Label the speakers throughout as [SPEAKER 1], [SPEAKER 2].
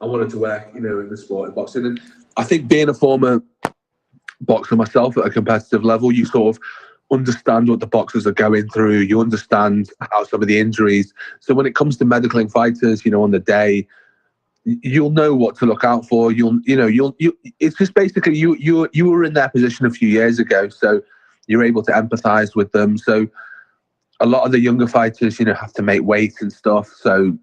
[SPEAKER 1] I wanted to work, in the sport of boxing. And I think being a former boxer myself at a competitive level, you sort of understand what the boxers are going through. You understand how some of the injuries. So when it comes to medicaling fighters, on the day, you'll know what to look out for. It's just basically you were in their position a few years ago, so you're able to empathize with them. So a lot of the younger fighters, have to make weight and stuff. So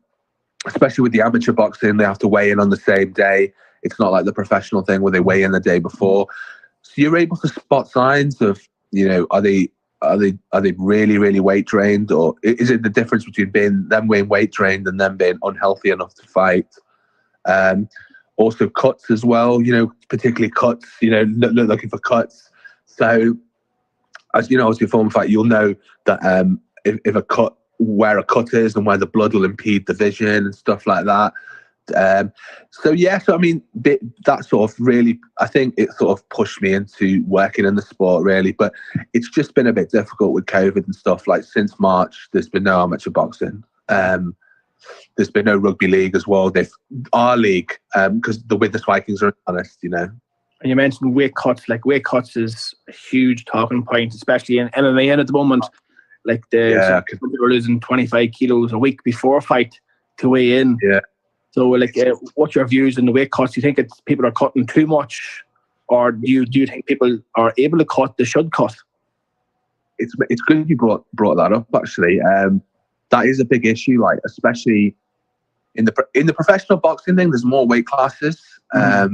[SPEAKER 1] especially with the amateur boxing, they have to weigh in on the same day. It's not like the professional thing where they weigh in the day before. So you're able to spot signs of, are they really, really weight drained, or is it the difference between them being weight drained and them being unhealthy enough to fight? Also cuts as well, particularly cuts, looking for cuts. So as as a former fighter, you'll know that if a cut, where a cut is and where the blood will impede the vision and stuff like that. So I mean, that sort of really, I think it sort of pushed me into working in the sport really, but it's just been a bit difficult with COVID and stuff. Like since March, there's been no amateur boxing. There's been no rugby league as well. Our league, because the Widnes Vikings are honest, And
[SPEAKER 2] you mentioned weight cuts. Like weight cuts is a huge talking point, especially in MMA at the moment. Like some people are losing 25 kilos a week before a fight to weigh in.
[SPEAKER 1] Yeah.
[SPEAKER 2] So, what's your views on the weight cuts? Do you think people are cutting too much, or do you think people are able to cut? They should cut.
[SPEAKER 1] It's good you brought that up. Actually, that is a big issue. Like especially in the professional boxing thing, there's more weight classes. But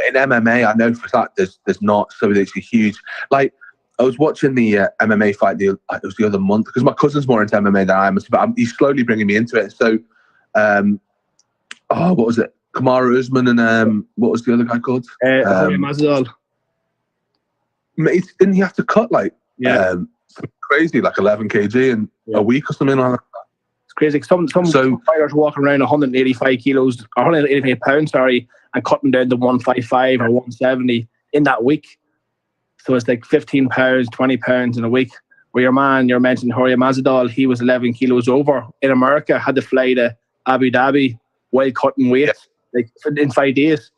[SPEAKER 1] in MMA, I know for a fact there's not. So it's a huge. Like I was watching the MMA fight. It was the other month because my cousin's more into MMA than I am. But he's slowly bringing me into it. So. What was it? Kamaru Usman and what was the other guy called?
[SPEAKER 2] Masvidal.
[SPEAKER 1] Didn't he have to cut crazy, like 11 kg in a week or something like that?
[SPEAKER 2] It's crazy. Some fighters walking around 185 kilos, or 185 pounds, and cutting down to 155 or 170 in that week. So it's like 15 pounds, 20 pounds in a week. Where you mentioned Jorge Masvidal, he was 11 kilos over in America, had to fly to Abu Dhabi while cutting weight, in 5 days.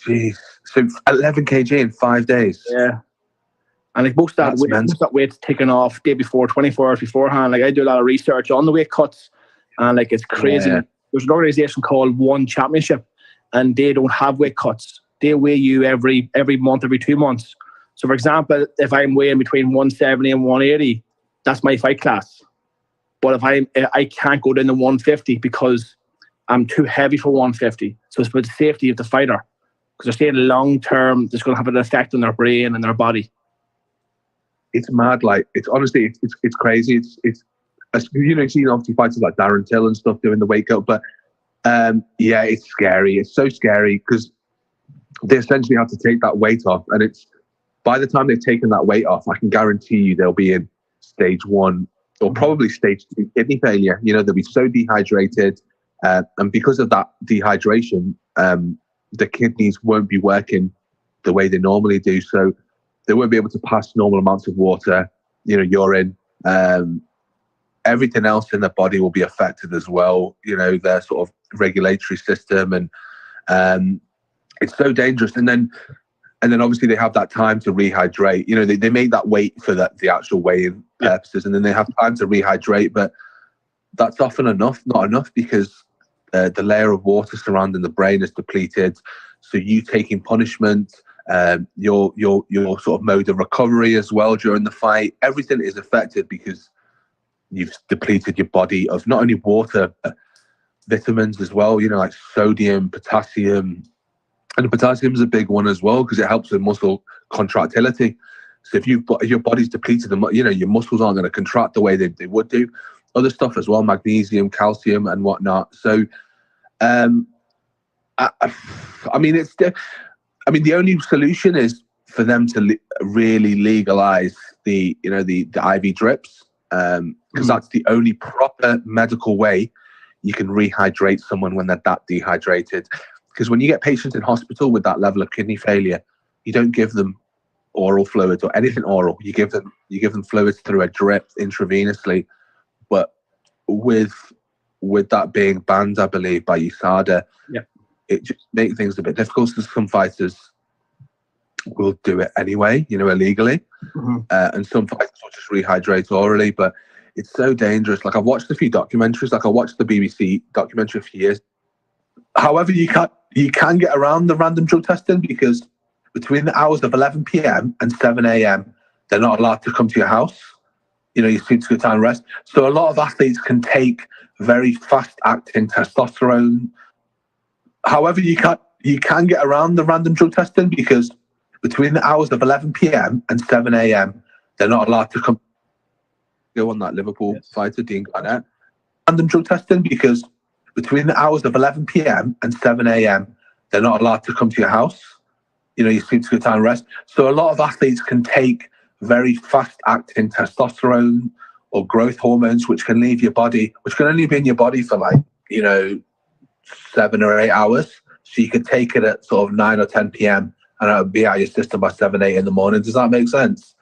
[SPEAKER 1] Jeez. So 11 kg in 5 days?
[SPEAKER 2] Yeah. And most of that weight's taken off day before, 24 hours beforehand. I do a lot of research on the weight cuts, and it's crazy. Yeah. There's an organisation called One Championship, and they don't have weight cuts. They weigh you every month, every 2 months. So, for example, if I'm weighing between 170 and 180, that's my fight class. But if I can't go down to 150 because I'm too heavy for 150. So it's for the safety of the fighter, because they're saying long term, it's going to have an effect on their brain and their body.
[SPEAKER 1] It's mad. Like it's honestly, it's crazy. It's you've seen obviously fighters like Darren Till and stuff doing the weight cut, but it's scary. It's so scary because they essentially have to take that weight off, and it's by the time they've taken that weight off, I can guarantee you they'll be in stage 1 or probably stage 2 kidney failure. They'll be so dehydrated, and because of that dehydration, the kidneys won't be working the way they normally do. So they won't be able to pass normal amounts of water, urine. Everything else in their body will be affected as well. Their sort of regulatory system, and it's so dangerous. And then obviously they have that time to rehydrate. They make that weight for the actual weighing purposes, and then they have time to rehydrate. But that's often not enough because the layer of water surrounding the brain is depleted. So you taking punishment, your sort of mode of recovery as well during the fight, everything is affected because you've depleted your body of not only water, but vitamins as well. Like sodium, potassium. And potassium is a big one as well because it helps with muscle contractility. So if your body's depleted, your muscles aren't going to contract the way they would do. Other stuff as well, magnesium, calcium, and whatnot. So, I mean, the only solution is for them to really legalize the IV drips, because that's the only proper medical way you can rehydrate someone when they're that dehydrated. Because when you get patients in hospital with that level of kidney failure, you don't give them oral fluids or anything oral. You give them fluids through a drip intravenously. But with with that being banned, I believe, by USADA, it just makes things a bit difficult because some fighters will do it anyway, illegally. And some fighters will just rehydrate orally, but it's so dangerous. Like, I've watched a few documentaries. Like, I watched the BBC documentary for years. However, you can get around the random drug testing because between the hours of 11 p.m. and 7 a.m., they're not allowed to come to your house. You sleep to good time rest. So a lot of athletes can take very fast-acting testosterone. However, you can get around the random drug testing because between the hours of 11 p.m. and 7 a.m., they're not allowed to come. Go on that Liverpool fighter, Dean Garnett. Random drug testing because between the hours of 11 p.m. and 7 a.m., they're not allowed to come to your house. You sleep to good time rest. So a lot of athletes can take very fast-acting testosterone or growth hormones, which can only be in your body for 7 or 8 hours. So you could take it at sort of 9 or 10 p.m. and it would be out of your system by 7, 8 in the morning. Does that make sense?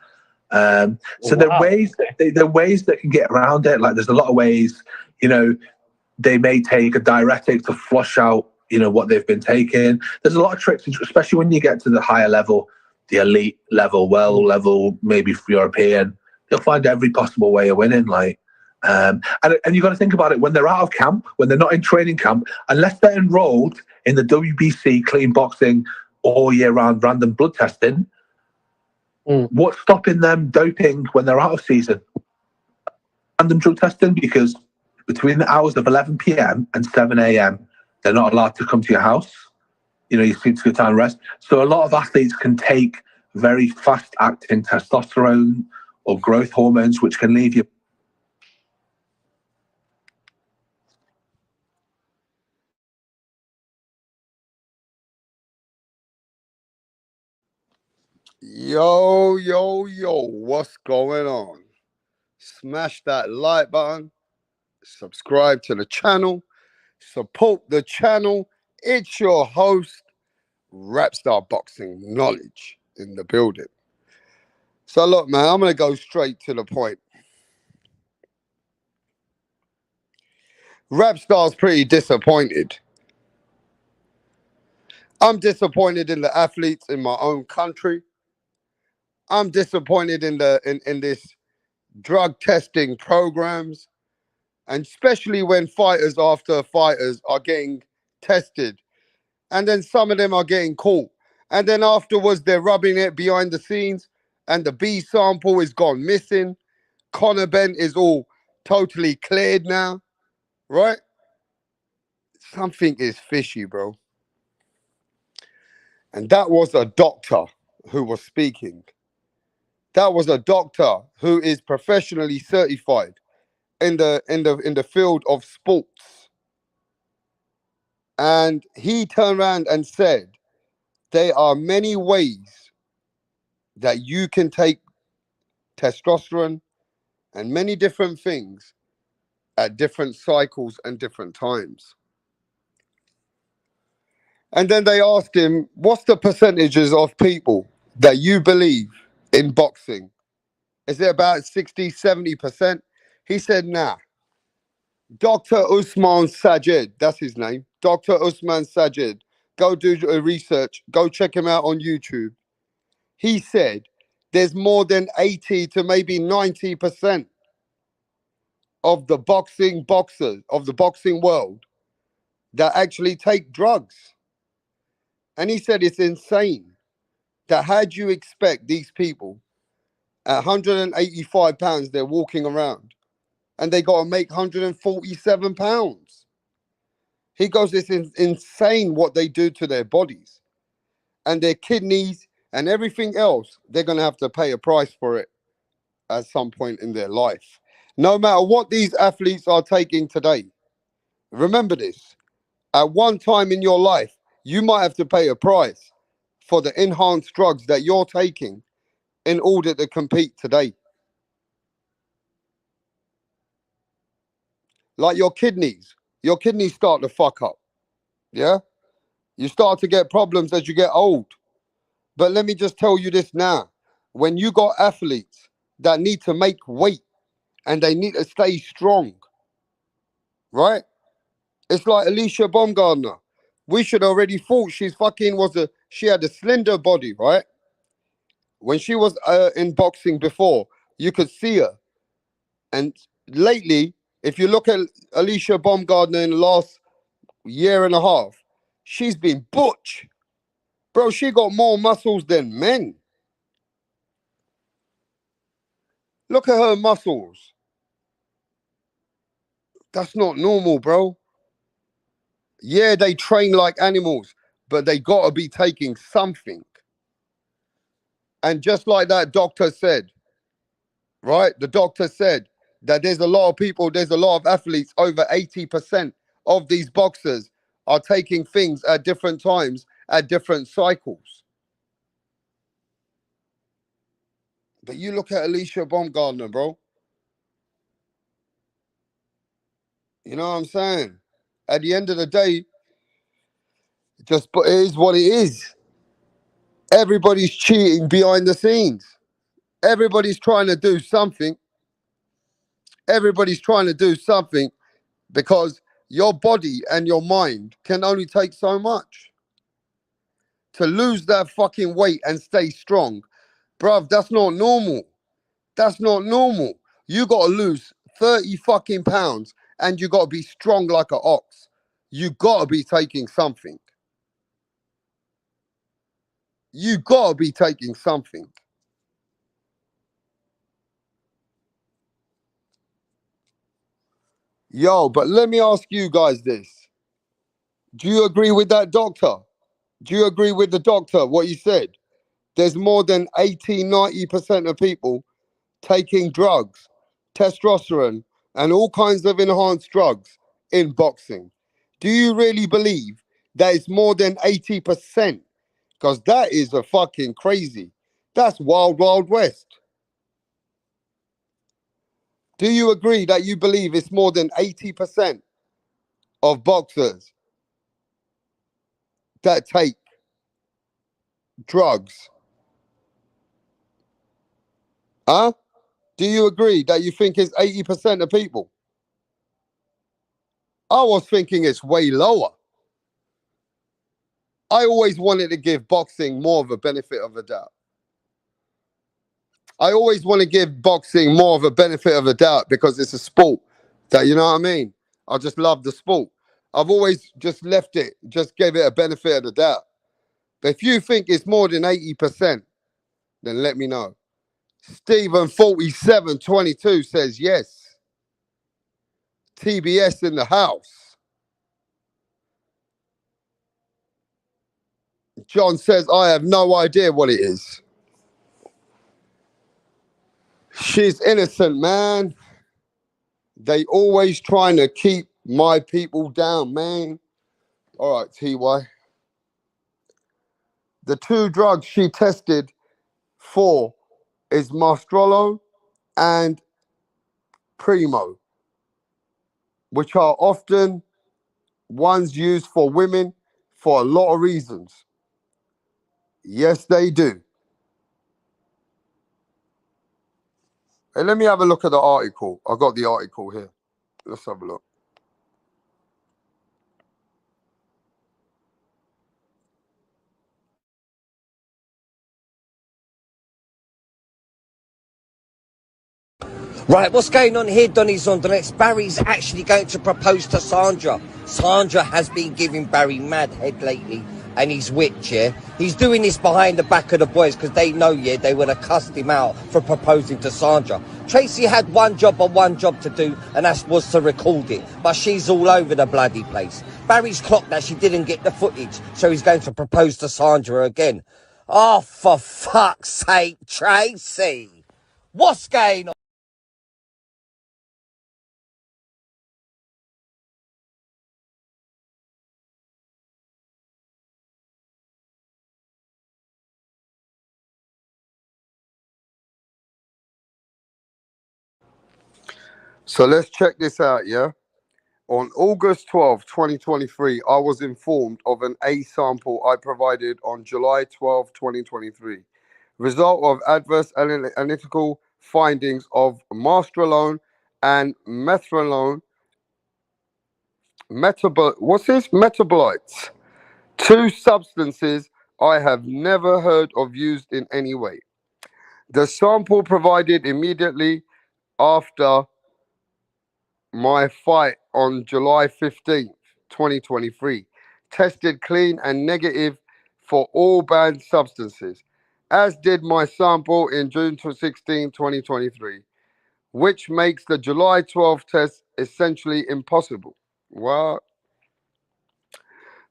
[SPEAKER 1] So there are ways that can get around it. Like, there's a lot of ways. They may take a diuretic to flush out, what they've been taking. There's a lot of tricks, especially when you get to the higher level, the elite level, world level, maybe European. They'll find every possible way of winning. And you got to think about it when they're out of camp, when they're not in training camp, unless they're enrolled in the WBC clean boxing all year round random blood testing. What's stopping them doping when they're out of season? Random drug testing because between the hours of 11 p.m. and 7 a.m., they're not allowed to come to your house. You sleep to good time rest. So a lot of athletes can take very fast-acting testosterone or growth hormones, which can leave you.
[SPEAKER 3] Yo, what's going on? Smash that like button, subscribe to the channel, support the channel. It's your host, Rapstar Boxing Knowledge in the building. So look, man, I'm going to go straight to the point. Rapstar's pretty disappointed. I'm disappointed in the athletes in my own country. I'm disappointed in this drug testing programs, and especially when fighters after fighters are getting tested, and then some of them are getting caught, and then afterwards they're rubbing it behind the scenes, and the B sample is gone missing. Conor Benn is all totally cleared now, right? Something is fishy, bro. And that was a doctor who was speaking. That was a doctor who is professionally certified in the field of sports. And he turned around and said, there are many ways that you can take testosterone and many different things at different cycles and different times. And then they asked him, what's the percentages of people that you believe in boxing? Is it about 60, 70%? He said, nah. Dr. Usman Sajid, that's his name. Dr. Usman Sajid. Go do research. Go check him out on YouTube. He said there's more than 80 to maybe 90% of the boxers, of the boxing world that actually take drugs. And he said it's insane that how do you expect these people at 185 pounds, they're walking around and they got to make 147 pounds. He goes, it's insane what they do to their bodies and their kidneys and everything else. They're going to have to pay a price for it at some point in their life. No matter what these athletes are taking today, remember this. At one time in your life, you might have to pay a price for the enhanced drugs that you're taking in order to compete today. Like your kidneys start to fuck up. Yeah? You start to get problems as you get old. But let me just tell you this now. When you got athletes that need to make weight and they need to stay strong, right? It's like Alicia Baumgardner. We should already thought she's fucking she had a slender body, right? When she was in boxing before, you could see her. And lately, if you look at Alicia Baumgardner in the last year and a half, she's been butch. Bro, she got more muscles than men. Look at her muscles. That's not normal, bro. Yeah, they train like animals, but they gotta be taking something. And just like that doctor said, right? The doctor said that there's a lot of people, there's a lot of athletes, over 80% of these boxers are taking things at different times, at different cycles. But you look at Alicia Baumgardner, bro. You know what I'm saying? At the end of the day, it is what it is. Everybody's cheating behind the scenes. Everybody's trying to do something. Everybody's trying to do something because your body and your mind can only take so much. To lose that fucking weight and stay strong, bruv, that's not normal. That's not normal. You got to lose 30 fucking pounds and you got to be strong like an ox. You got to be taking something. You got to be taking something. Yo, but let me ask you guys this. Do you agree with that doctor? Do you agree with the doctor, what he said? There's more than 80-90% of people taking drugs, testosterone, and all kinds of enhanced drugs in boxing. Do you really believe that it's more than 80%? Because that is a fucking crazy. That's wild, wild west. Do you agree that you believe it's more than 80% of boxers that take drugs? Huh? Do you agree that you think it's 80% of people? I was thinking it's way lower. I always wanted to give boxing more of a benefit of the doubt. I always want to give boxing more of a benefit of the doubt because it's a sport that, you know what I mean? I just love the sport. I've always just left it, just gave it a benefit of the doubt. But if you think it's more than 80%, then let me know. Stephen4722 says yes. TBS in the house. John says, I have no idea what it is. She's innocent, man. They always trying to keep my people down, man. All right, TY. The two drugs she tested for is Mastrollo and Primo, which are often ones used for women for a lot of reasons. Yes, they do. Hey, let me have a look at the article. I got the article here. Let's have a look.
[SPEAKER 4] Right, what's going on here, Donny's on the next? Barry's actually going to propose to Sandra. Sandra has been giving Barry mad head lately, and he's witch, yeah? He's doing this behind the back of the boys because they know, yeah, they would have cussed him out for proposing to Sandra. Tracy had one job to do, and that was to record it. But she's all over the bloody place. Barry's clocked that she didn't get the footage, so he's going to propose to Sandra again. Oh, for fuck's sake, Tracy! What's going on?
[SPEAKER 3] So let's check this out, yeah? On August 12, 2023, I was informed of an A sample I provided on July 12, 2023. Result of adverse analytical findings of mastrolone and methanolone What's this? Metabolites. Two substances I have never heard of used in any way. The sample provided immediately after my fight on July 15th, 2023, tested clean and negative for all banned substances, as did my sample in June 16, 2023, which makes the July 12th test essentially impossible. Well,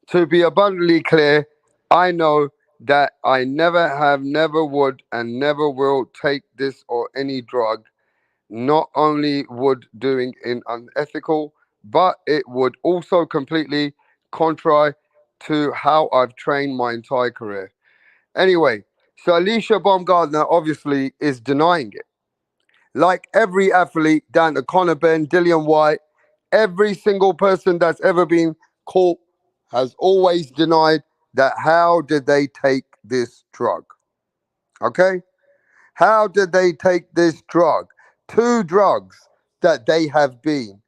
[SPEAKER 3] to be abundantly clear, I know that I never would, and never will take this or any drug. Not only would doing it unethical, but it would also completely contrary to how I've trained my entire career. Anyway, so Alicia Baumgardner obviously is denying it. Like every athlete, down to Conor Ben, Dillian White, every single person that's ever been caught has always denied that. How did they take this drug? Okay? How did they take this drug? Two drugs that they have been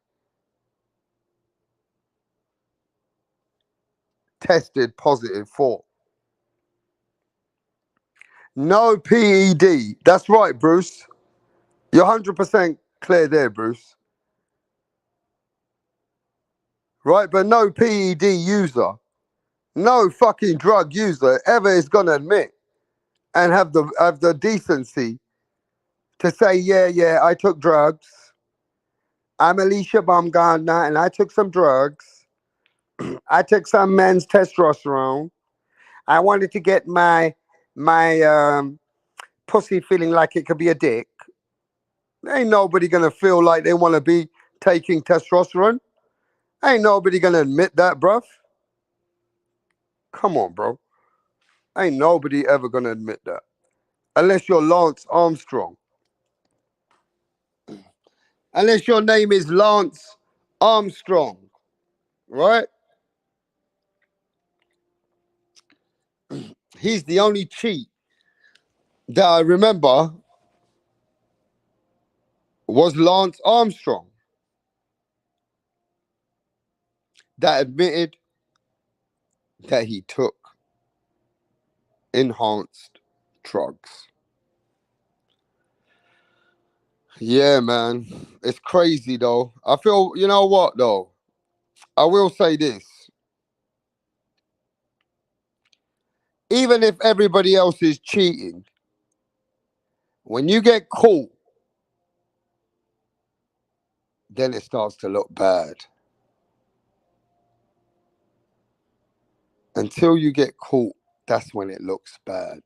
[SPEAKER 3] tested positive for. No PED. That's right, Bruce. You're 100% clear there, Bruce. Right? But no PED user, no fucking drug user ever is going to admit and have the decency to say, yeah, I took drugs. I'm Alicia Baumgardner and I took some drugs. I took some men's testosterone. I wanted to get my pussy feeling like it could be a dick. Ain't nobody gonna feel like they want to be taking testosterone. Ain't nobody gonna admit that, bruv. Come on, bro. Ain't nobody ever gonna admit that. Unless you're Lance Armstrong. Unless your name is Lance Armstrong. Right? He's the only cheat that I remember was Lance Armstrong that admitted that he took enhanced drugs. Yeah, man. It's crazy, though. I feel, you know what, though? I will say this. Even if everybody else is cheating, when you get caught, then it starts to look bad. Until you get caught, that's when it looks bad.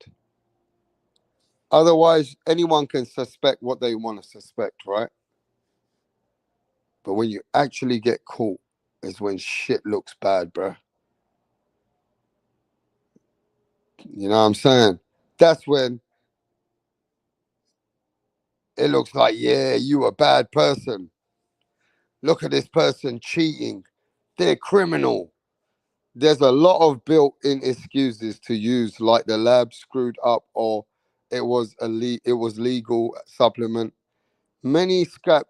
[SPEAKER 3] Otherwise, anyone can suspect what they want to suspect, right? But when you actually get caught is when shit looks bad, bruh. You know what I'm saying? That's when it looks like, yeah, you a bad person. Look at this person cheating. They're criminal. There's a lot of built-in excuses to use, like the lab screwed up or it was legal supplement. Many scapegoats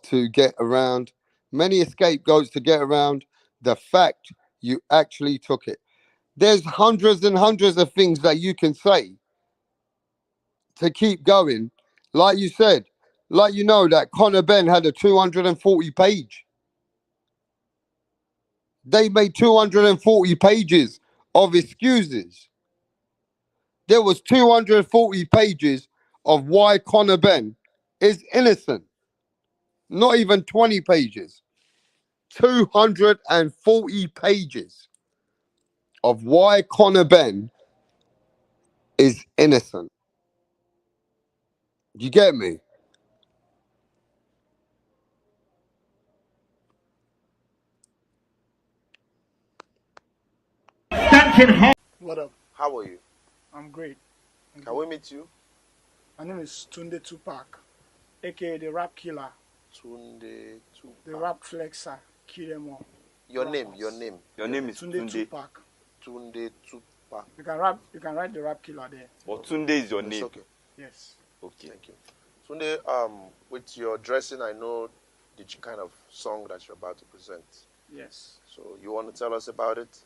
[SPEAKER 3] to get around. Many scapegoats to get around the fact you actually took it. There's hundreds and hundreds of things that you can say to keep going. Like you said, like you know that Conor Ben had a 240 page. They made 240 pages of excuses. There was 240 pages of why Conor Ben is innocent. Not even 20 pages. 240 pages of why Conor Ben is innocent. You get me?
[SPEAKER 5] What up?
[SPEAKER 6] How are you?
[SPEAKER 5] I'm great.
[SPEAKER 6] Can we meet you?
[SPEAKER 5] My name is Tunde Tupac, aka the Rap Killer,
[SPEAKER 6] Tunde Tupac.
[SPEAKER 5] the Rap Flexer, kill them all.
[SPEAKER 6] Your name.
[SPEAKER 7] Your name is
[SPEAKER 5] Tunde Tupac.
[SPEAKER 6] Tunde Tupac.
[SPEAKER 5] You can write the Rap Killer there.
[SPEAKER 7] But Tunde is your
[SPEAKER 6] It's
[SPEAKER 7] name.
[SPEAKER 6] okay.
[SPEAKER 5] Yes.
[SPEAKER 7] Okay.
[SPEAKER 6] Thank you. Tunde, with your dressing, I know the kind of song that you're about to present.
[SPEAKER 5] Yes.
[SPEAKER 6] So you want to tell us about it?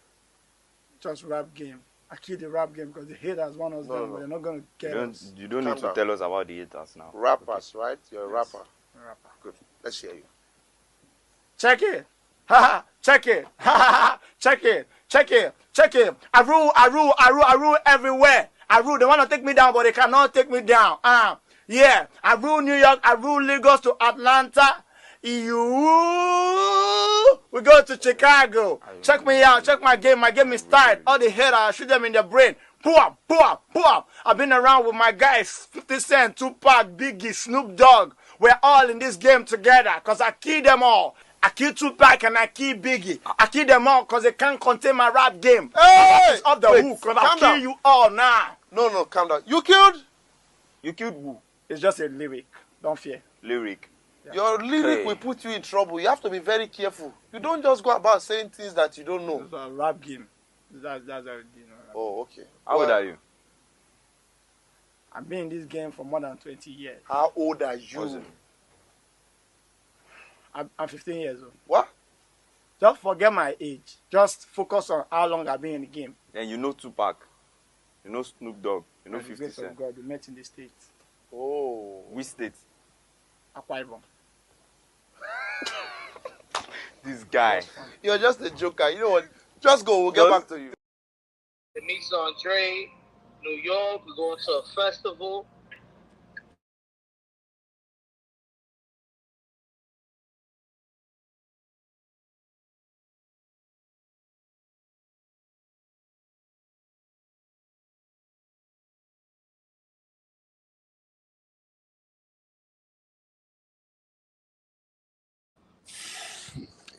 [SPEAKER 5] Just rap game. I kill the rap game because the haters want us down, but they're not going to get us.
[SPEAKER 7] You don't need to tell us about the haters now.
[SPEAKER 6] Rappers, right? You're a rapper.
[SPEAKER 5] I'm a rapper.
[SPEAKER 6] Good. Let's hear you.
[SPEAKER 5] Check it. Ha ha. Check it. Ha ha ha. Check it. Check it. Check it. I rule everywhere. I rule. They want to take me down, but they cannot take me down. Yeah. I rule New York. I rule Lagos to Atlanta. We go to Chicago. Check me out. Check my game. My game is tight. All the haters, I shoot them in the brain. Boom, boom, boom. I've been around with my guys, 50 Cent, Tupac, Biggie, Snoop Dogg. We're all in this game together because I kill them all. I kill Tupac and I kill Biggie. I kill them all because they can't contain my rap game.
[SPEAKER 6] Hey!
[SPEAKER 5] It's off the hook because I'll kill you all now.
[SPEAKER 6] No, calm down. You killed
[SPEAKER 7] who?
[SPEAKER 5] It's just a lyric. Don't fear.
[SPEAKER 7] Lyric.
[SPEAKER 5] Yeah.
[SPEAKER 6] Your lyric will put you in trouble. You have to be very careful. You don't just go about saying things that you don't know.
[SPEAKER 5] It's a rap game. That's how it is.
[SPEAKER 6] Oh, okay.
[SPEAKER 7] How old are you?
[SPEAKER 5] I've been in this game for more than 20 years.
[SPEAKER 6] How old are you?
[SPEAKER 5] I'm 15 years old.
[SPEAKER 6] What?
[SPEAKER 5] Just forget my age. Just focus on how long I've been in the game.
[SPEAKER 7] And you know Tupac. You know Snoop Dogg. You know 50
[SPEAKER 5] Cent.
[SPEAKER 7] Cent.
[SPEAKER 5] God, we met in the States.
[SPEAKER 6] Oh.
[SPEAKER 7] Which state?
[SPEAKER 5] Akwa Ibom.
[SPEAKER 7] This guy.
[SPEAKER 6] You're just a joker. You know what? Just go. We'll get back to you.
[SPEAKER 8] The meet's on Dre, New York. We're going to a festival.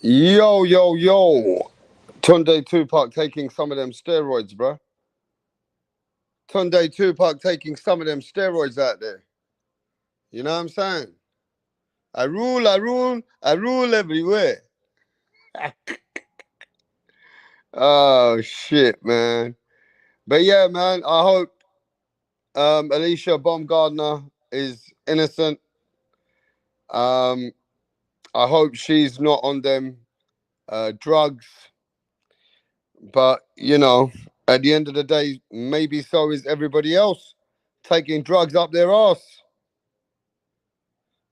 [SPEAKER 3] Yo. Tunde Tupac taking some of them steroids, bro. Tunde Tupac taking some of them steroids out there. You know what I'm saying? I rule everywhere. Oh, shit, man. But yeah, man, I hope Alicia Baumgardner is innocent. I hope she's not on them drugs. But, you know, at the end of the day, maybe so is everybody else taking drugs up their ass.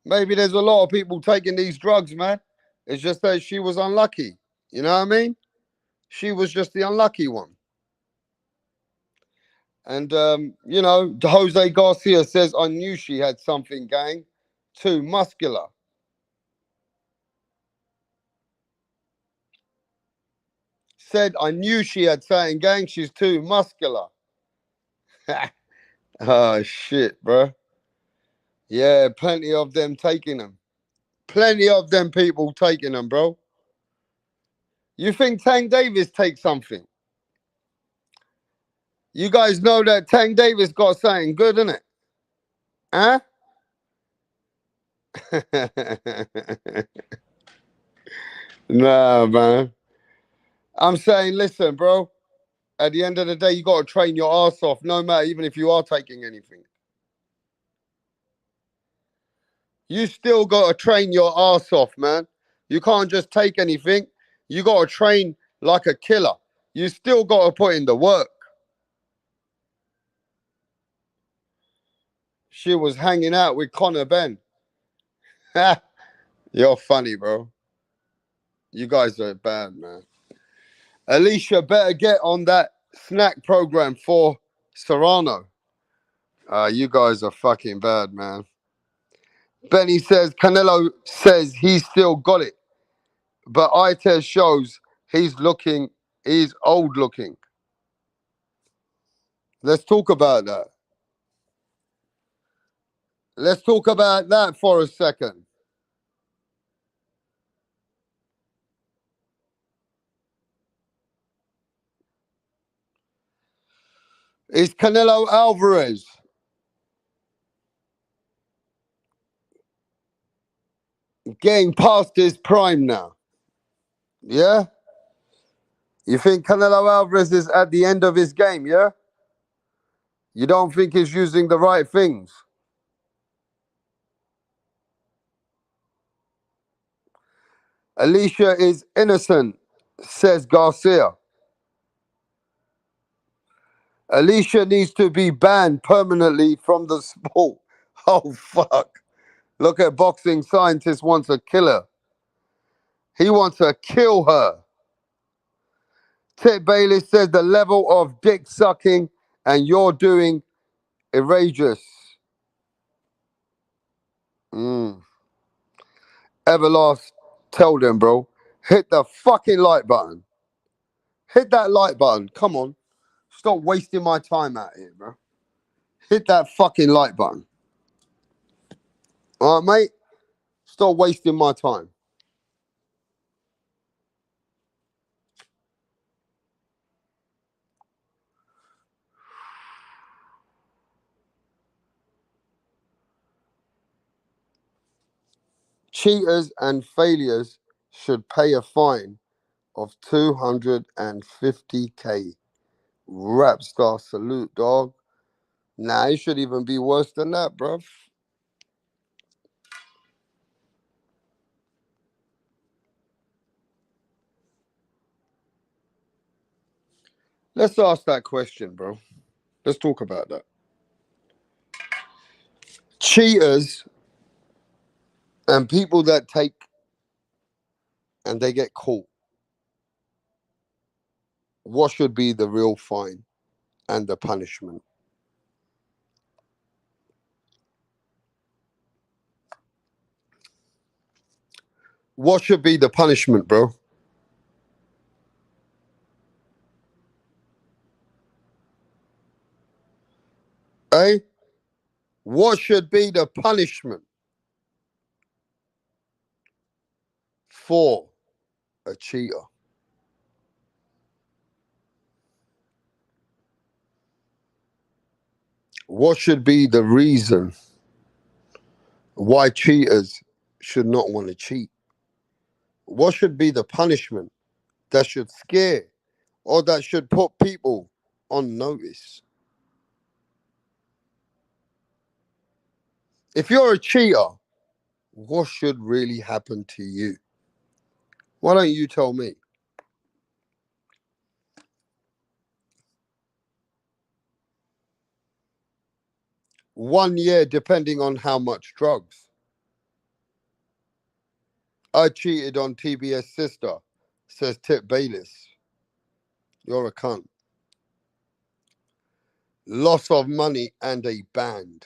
[SPEAKER 3] Maybe there's a lot of people taking these drugs, man. It's just that she was unlucky. You know what I mean? She was just the unlucky one. And, you know, Jose Garcia says, I knew she had something, gang. Too muscular. Said, I knew she had something, gang. She's too muscular. Oh, shit, bro. Yeah, plenty of them taking them. Plenty of them people taking them, bro. You think Tank Davis takes something? You guys know that Tank Davis got something good, innit? Huh? Nah, man. I'm saying, listen, bro. At the end of the day, you got to train your ass off, no matter even if you are taking anything. You still got to train your ass off, man. You can't just take anything. You got to train like a killer. You still got to put in the work. She was hanging out with Conor Ben. You're funny, bro. You guys are bad, man. Alicia better get on that snack program for Serrano. You guys are fucking bad, man. Benny says, Canelo says he's still got it. But eye test shows he's old looking. Let's talk about that. Let's talk about that for a second. Is Canelo Alvarez getting past his prime now? Yeah? You think Canelo Alvarez is at the end of his game, yeah? You don't think he's using the right things? Alicia is innocent, says Garcia. Alicia needs to be banned permanently from the sport. Oh, fuck. Look at boxing scientist wants to kill her. He wants to kill her. Ted Bailey says the level of dick sucking and you're doing outrageous. Everlast, tell them, bro. Hit the fucking like button. Hit that like button. Come on. Stop wasting my time out here, bro. Hit that fucking like button. All right, mate? Stop wasting my time. Cheaters and failures should pay a fine of 250K. Rap star salute, dog. Nah, it should even be worse than that, bruv. Let's ask that question, bro. Let's talk about that. Cheaters and people that take and they get caught, what should be the real fine and the punishment? What should be the punishment, bro? Eh? What should be the punishment for a cheater? What should be the reason why cheaters should not want to cheat? What should be the punishment that should scare or that should put people on notice? If you're a cheater, what should really happen to you? Why don't you tell me? One year, depending on how much drugs. I cheated on TBS sister, says Tip Bayliss. You're a cunt. Loss of money and a band.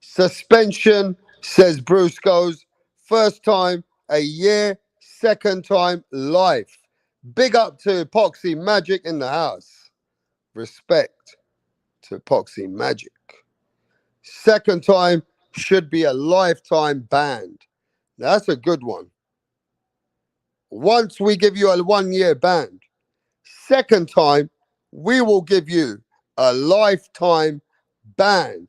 [SPEAKER 3] Suspension, says Bruce goes. First time a year, second time life. Big up to Epoxy Magic in the house. Respect to Epoxy Magic. Second time should be a lifetime ban. That's a good one. Once we give you a 1 year ban, second time we will give you a lifetime ban.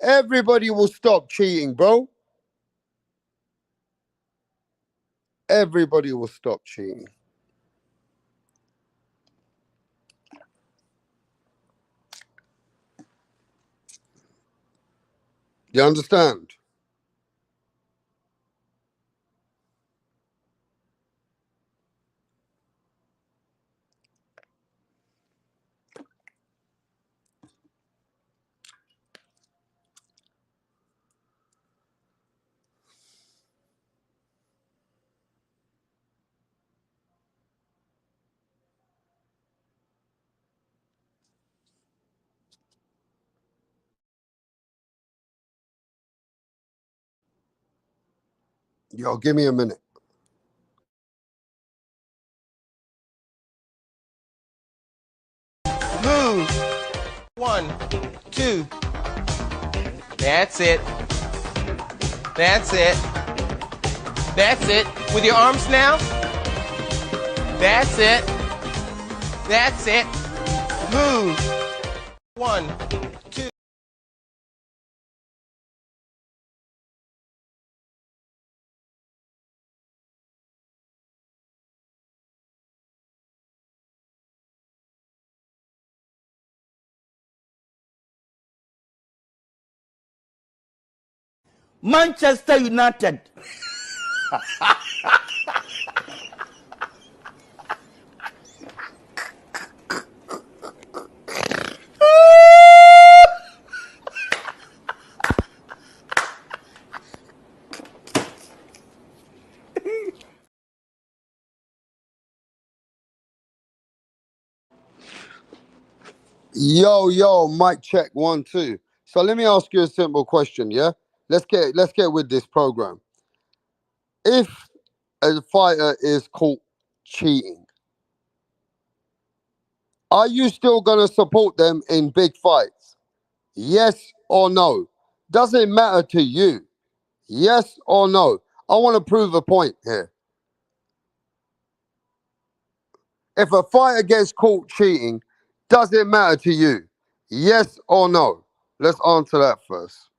[SPEAKER 3] Everybody will stop cheating, bro. Everybody will stop cheating. You understand? Yo, give me a minute.
[SPEAKER 9] Move. 1, 2. That's it. That's it. That's it. With your arms now. That's it. That's it. Move. 1, 2.
[SPEAKER 5] Manchester United.
[SPEAKER 3] Yo, mic check 1 2. So let me ask you a simple question, yeah? Let's get with this program. If a fighter is caught cheating, are you still gonna support them in big fights? Yes or no? Does it matter to you? Yes or no? I want to prove a point here. If a fighter gets caught cheating, does it matter to you? Yes or no? Let's answer that first.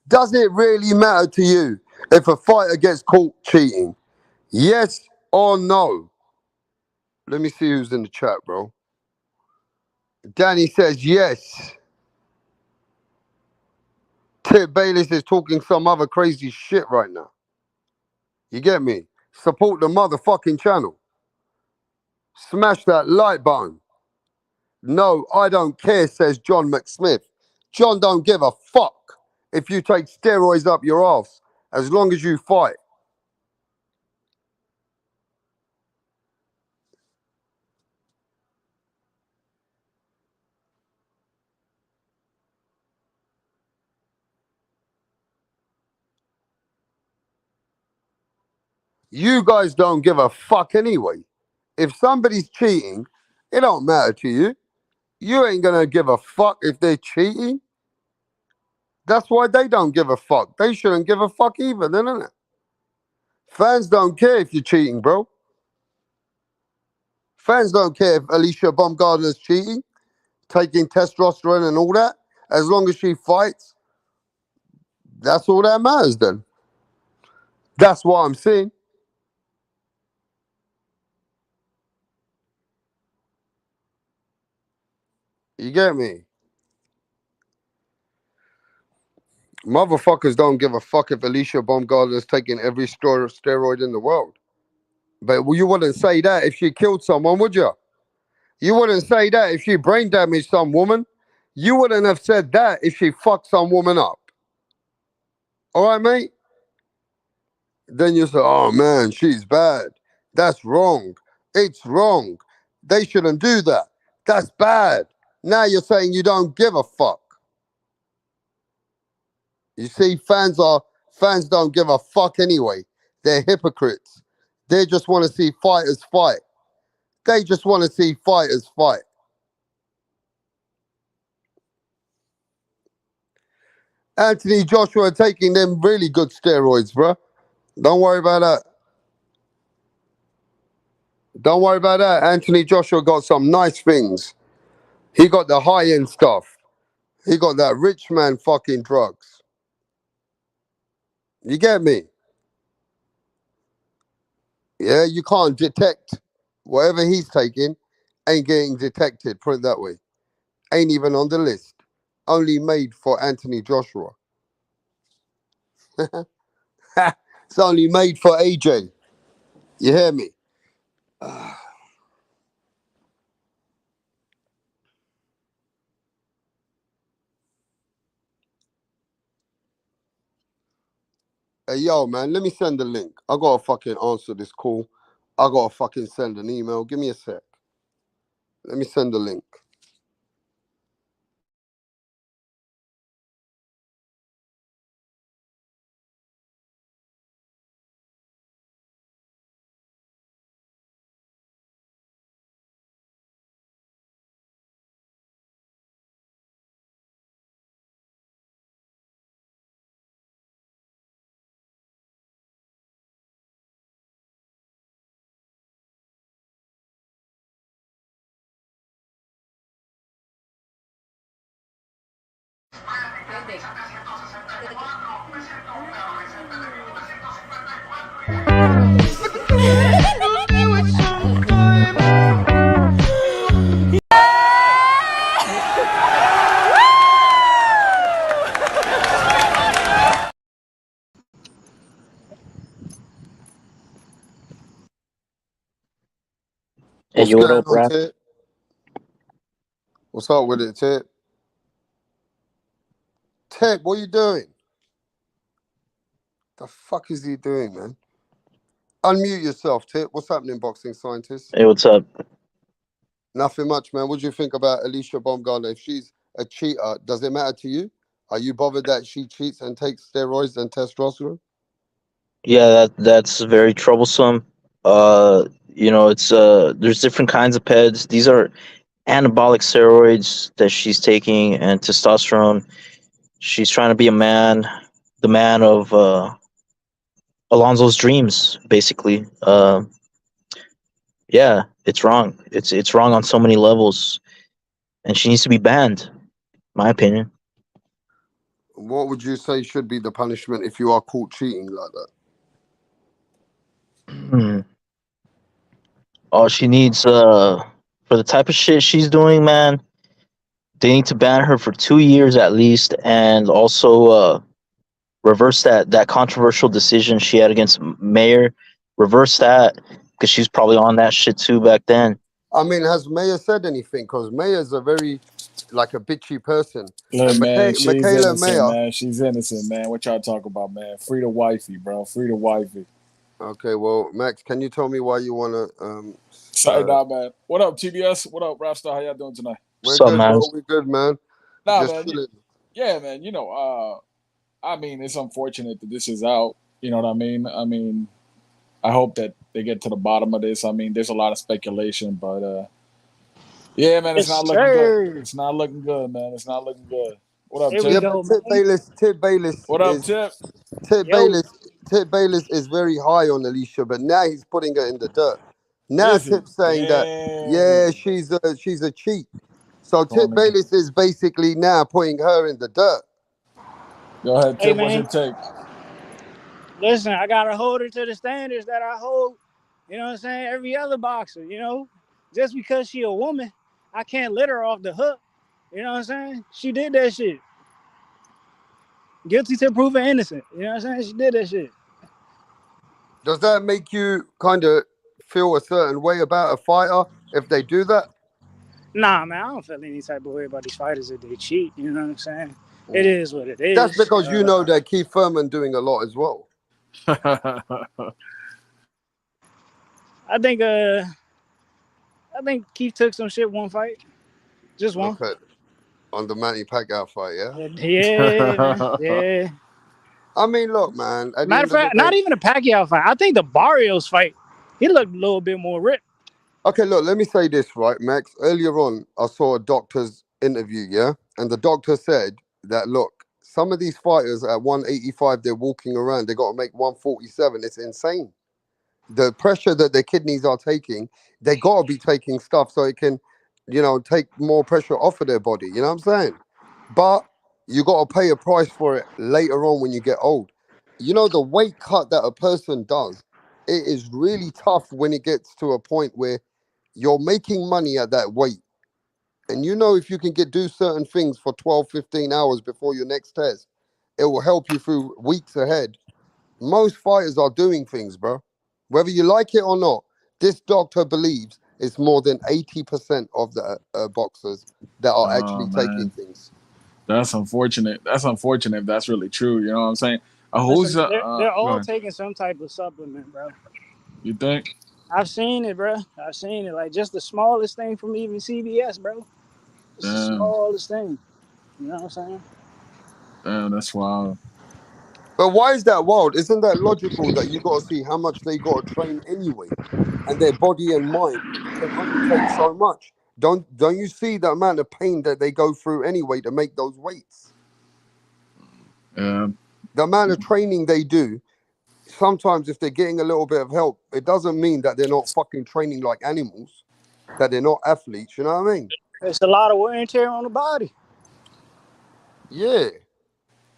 [SPEAKER 3] Does it really matter to you if a fighter gets caught cheating? Yes or no? Let me see who's in the chat, bro. Danny says yes. Tip Bayless is talking some other crazy shit right now. You get me? Support the motherfucking channel. Smash that like button. No, I don't care, says John McSmith. John don't give a fuck if you take steroids up your ass, as long as you fight. You guys don't give a fuck anyway. If somebody's cheating, it don't matter to you. You ain't gonna give a fuck if they're cheating. That's why they don't give a fuck. They shouldn't give a fuck either, then, innit? Fans don't care if you're cheating, bro. Fans don't care if Alicia Baumgardner's cheating, taking testosterone and all that. As long as she fights, that's all that matters then. That's what I'm saying. You get me? Motherfuckers don't give a fuck if Alicia Baumgardner's taking every steroid in the world. But you wouldn't say that if she killed someone, would you? You wouldn't say that if she brain damaged some woman. You wouldn't have said that if she fucked some woman up. All right, mate? Then you say, oh man, she's bad. That's wrong. It's wrong. They shouldn't do that. That's bad. Now you're saying you don't give a fuck. You see, fans don't give a fuck anyway. They're hypocrites. They just want to see fighters fight. They just want to see fighters fight. Anthony Joshua taking them really good steroids, bro. Don't worry about that. Don't worry about that. Anthony Joshua got some nice things. He got the high-end stuff. He got that rich man fucking drugs. You get me? Yeah, you can't detect whatever he's taking. Ain't getting detected, put it that way. Ain't even on the list. Only made for Anthony Joshua. It's only made for AJ. You hear me? Hey, yo, man, let me send the link. I gotta fucking answer this call. I gotta fucking send an email. Give me a sec. Let me send the link. What's going on, Tip? What's up with it, Tip? Tip, what are you doing? The fuck is he doing, man? Unmute yourself, Tip. What's happening, boxing scientist?
[SPEAKER 10] Hey, what's up?
[SPEAKER 3] Nothing much, man. What do you think about Alicia Baumgardner? If she's a cheater, does it matter to you? Are you bothered that she cheats and takes steroids and testosterone?
[SPEAKER 10] Yeah, that's very troublesome. It's there's different kinds of PEDs. These are anabolic steroids that she's taking and testosterone. She's trying to be a man, the man of Alonso's dreams, basically. Yeah, it's wrong. It's wrong on so many levels, and she needs to be banned. My opinion.
[SPEAKER 3] What would you say should be the punishment if you are caught cheating like that?
[SPEAKER 10] Oh, she needs for the type of shit she's doing, man. They need to ban her for 2 years at least, and also reverse that controversial decision she had against Mayer. Reverse that, because she's probably on that shit too back then.
[SPEAKER 3] I mean, has Mayer said anything? Because Mayer's a very, like, a bitchy person.
[SPEAKER 11] Look, man, she's innocent,
[SPEAKER 3] Mayer,
[SPEAKER 11] man. She's innocent, man. What y'all talk about, man? Free the wifey, bro. Free the wifey.
[SPEAKER 3] Okay, well, Max, can you tell me why you want to...
[SPEAKER 11] Sorry, nah, man. What up, TBS? What up, Rapstar? How y'all doing tonight?
[SPEAKER 3] We're good, bro. We're good, man.
[SPEAKER 11] Nah,
[SPEAKER 3] just
[SPEAKER 11] man.
[SPEAKER 3] chilling.
[SPEAKER 11] Yeah, man. You know, I mean, it's unfortunate that this is out. You know what I mean? I mean, I hope that they get to the bottom of this. I mean, there's a lot of speculation, but yeah, man, it's not looking good. It's not looking good, man. It's not looking good. What up, Tip?
[SPEAKER 3] Tip Bayless.
[SPEAKER 11] What up, Tip?
[SPEAKER 3] Tip Bayless is very high on Alicia, but now he's putting her in the dirt. Now Tip's saying that, yeah, she's a cheat. So Tip Bayless is basically now putting her in the dirt.
[SPEAKER 11] Go ahead, Tip. What's your take?
[SPEAKER 12] Listen, I gotta hold her to the standards that I hold. You know what I'm saying? Every other boxer, you know, just because she a woman, I can't let her off the hook. You know what I'm saying? She did that shit. Guilty till proven innocent. You know what I'm saying? She did that shit.
[SPEAKER 3] Does that make you kind of feel a certain way about a fighter if they do that?
[SPEAKER 12] Nah, man, I don't feel any type of way about these fighters if they cheat. You know what I'm saying? It is what it is.
[SPEAKER 3] That's because you know that Keith Thurman doing a lot as well.
[SPEAKER 12] I think Keith took some shit one fight. Just one.
[SPEAKER 3] Okay. On the Manny Pacquiao fight, yeah?
[SPEAKER 12] Yeah, man. Yeah.
[SPEAKER 3] I mean, look, man.
[SPEAKER 12] Matter of fact, not even a Pacquiao fight. I think the Barrios fight, he looked a little bit more ripped.
[SPEAKER 3] Okay, look, let me say this, right, Max? Earlier on, I saw a doctor's interview, yeah? And the doctor said that, look, some of these fighters at 185, they're walking around. They got to make 147. It's insane. The pressure that their kidneys are taking, they got to be taking stuff so it can, you know, take more pressure off of their body. You know what I'm saying? But you got to pay a price for it later on when you get old. You know, the weight cut that a person does, it is really tough when it gets to a point where you're making money at that weight. And you know, if you can do certain things for 12, 15 hours before your next test, it will help you through weeks ahead. Most fighters are doing things, bro. Whether you like it or not, this doctor believes it's more than 80% of the boxers that are actually taking things.
[SPEAKER 11] That's unfortunate. That's unfortunate if that's really true. You know what I'm saying?
[SPEAKER 12] Listen, they're all taking some type of supplement, bro.
[SPEAKER 11] You think?
[SPEAKER 12] I've seen it, bro. I've seen it. Like, just the smallest thing from even CBS, bro. It's the smallest thing. You know what I'm saying?
[SPEAKER 11] Damn, that's wild.
[SPEAKER 3] But why is that wild? Isn't that logical that you got to see how much they got to train anyway? And their body and mind can only take so much. Don't you see the amount of pain that they go through anyway to make those weights?
[SPEAKER 11] Yeah.
[SPEAKER 3] The amount of training they do, sometimes if they're getting a little bit of help, it doesn't mean that they're not fucking training like animals, that they're not athletes, you know what I mean?
[SPEAKER 12] It's a lot of wear and tear on the body.
[SPEAKER 3] Yeah.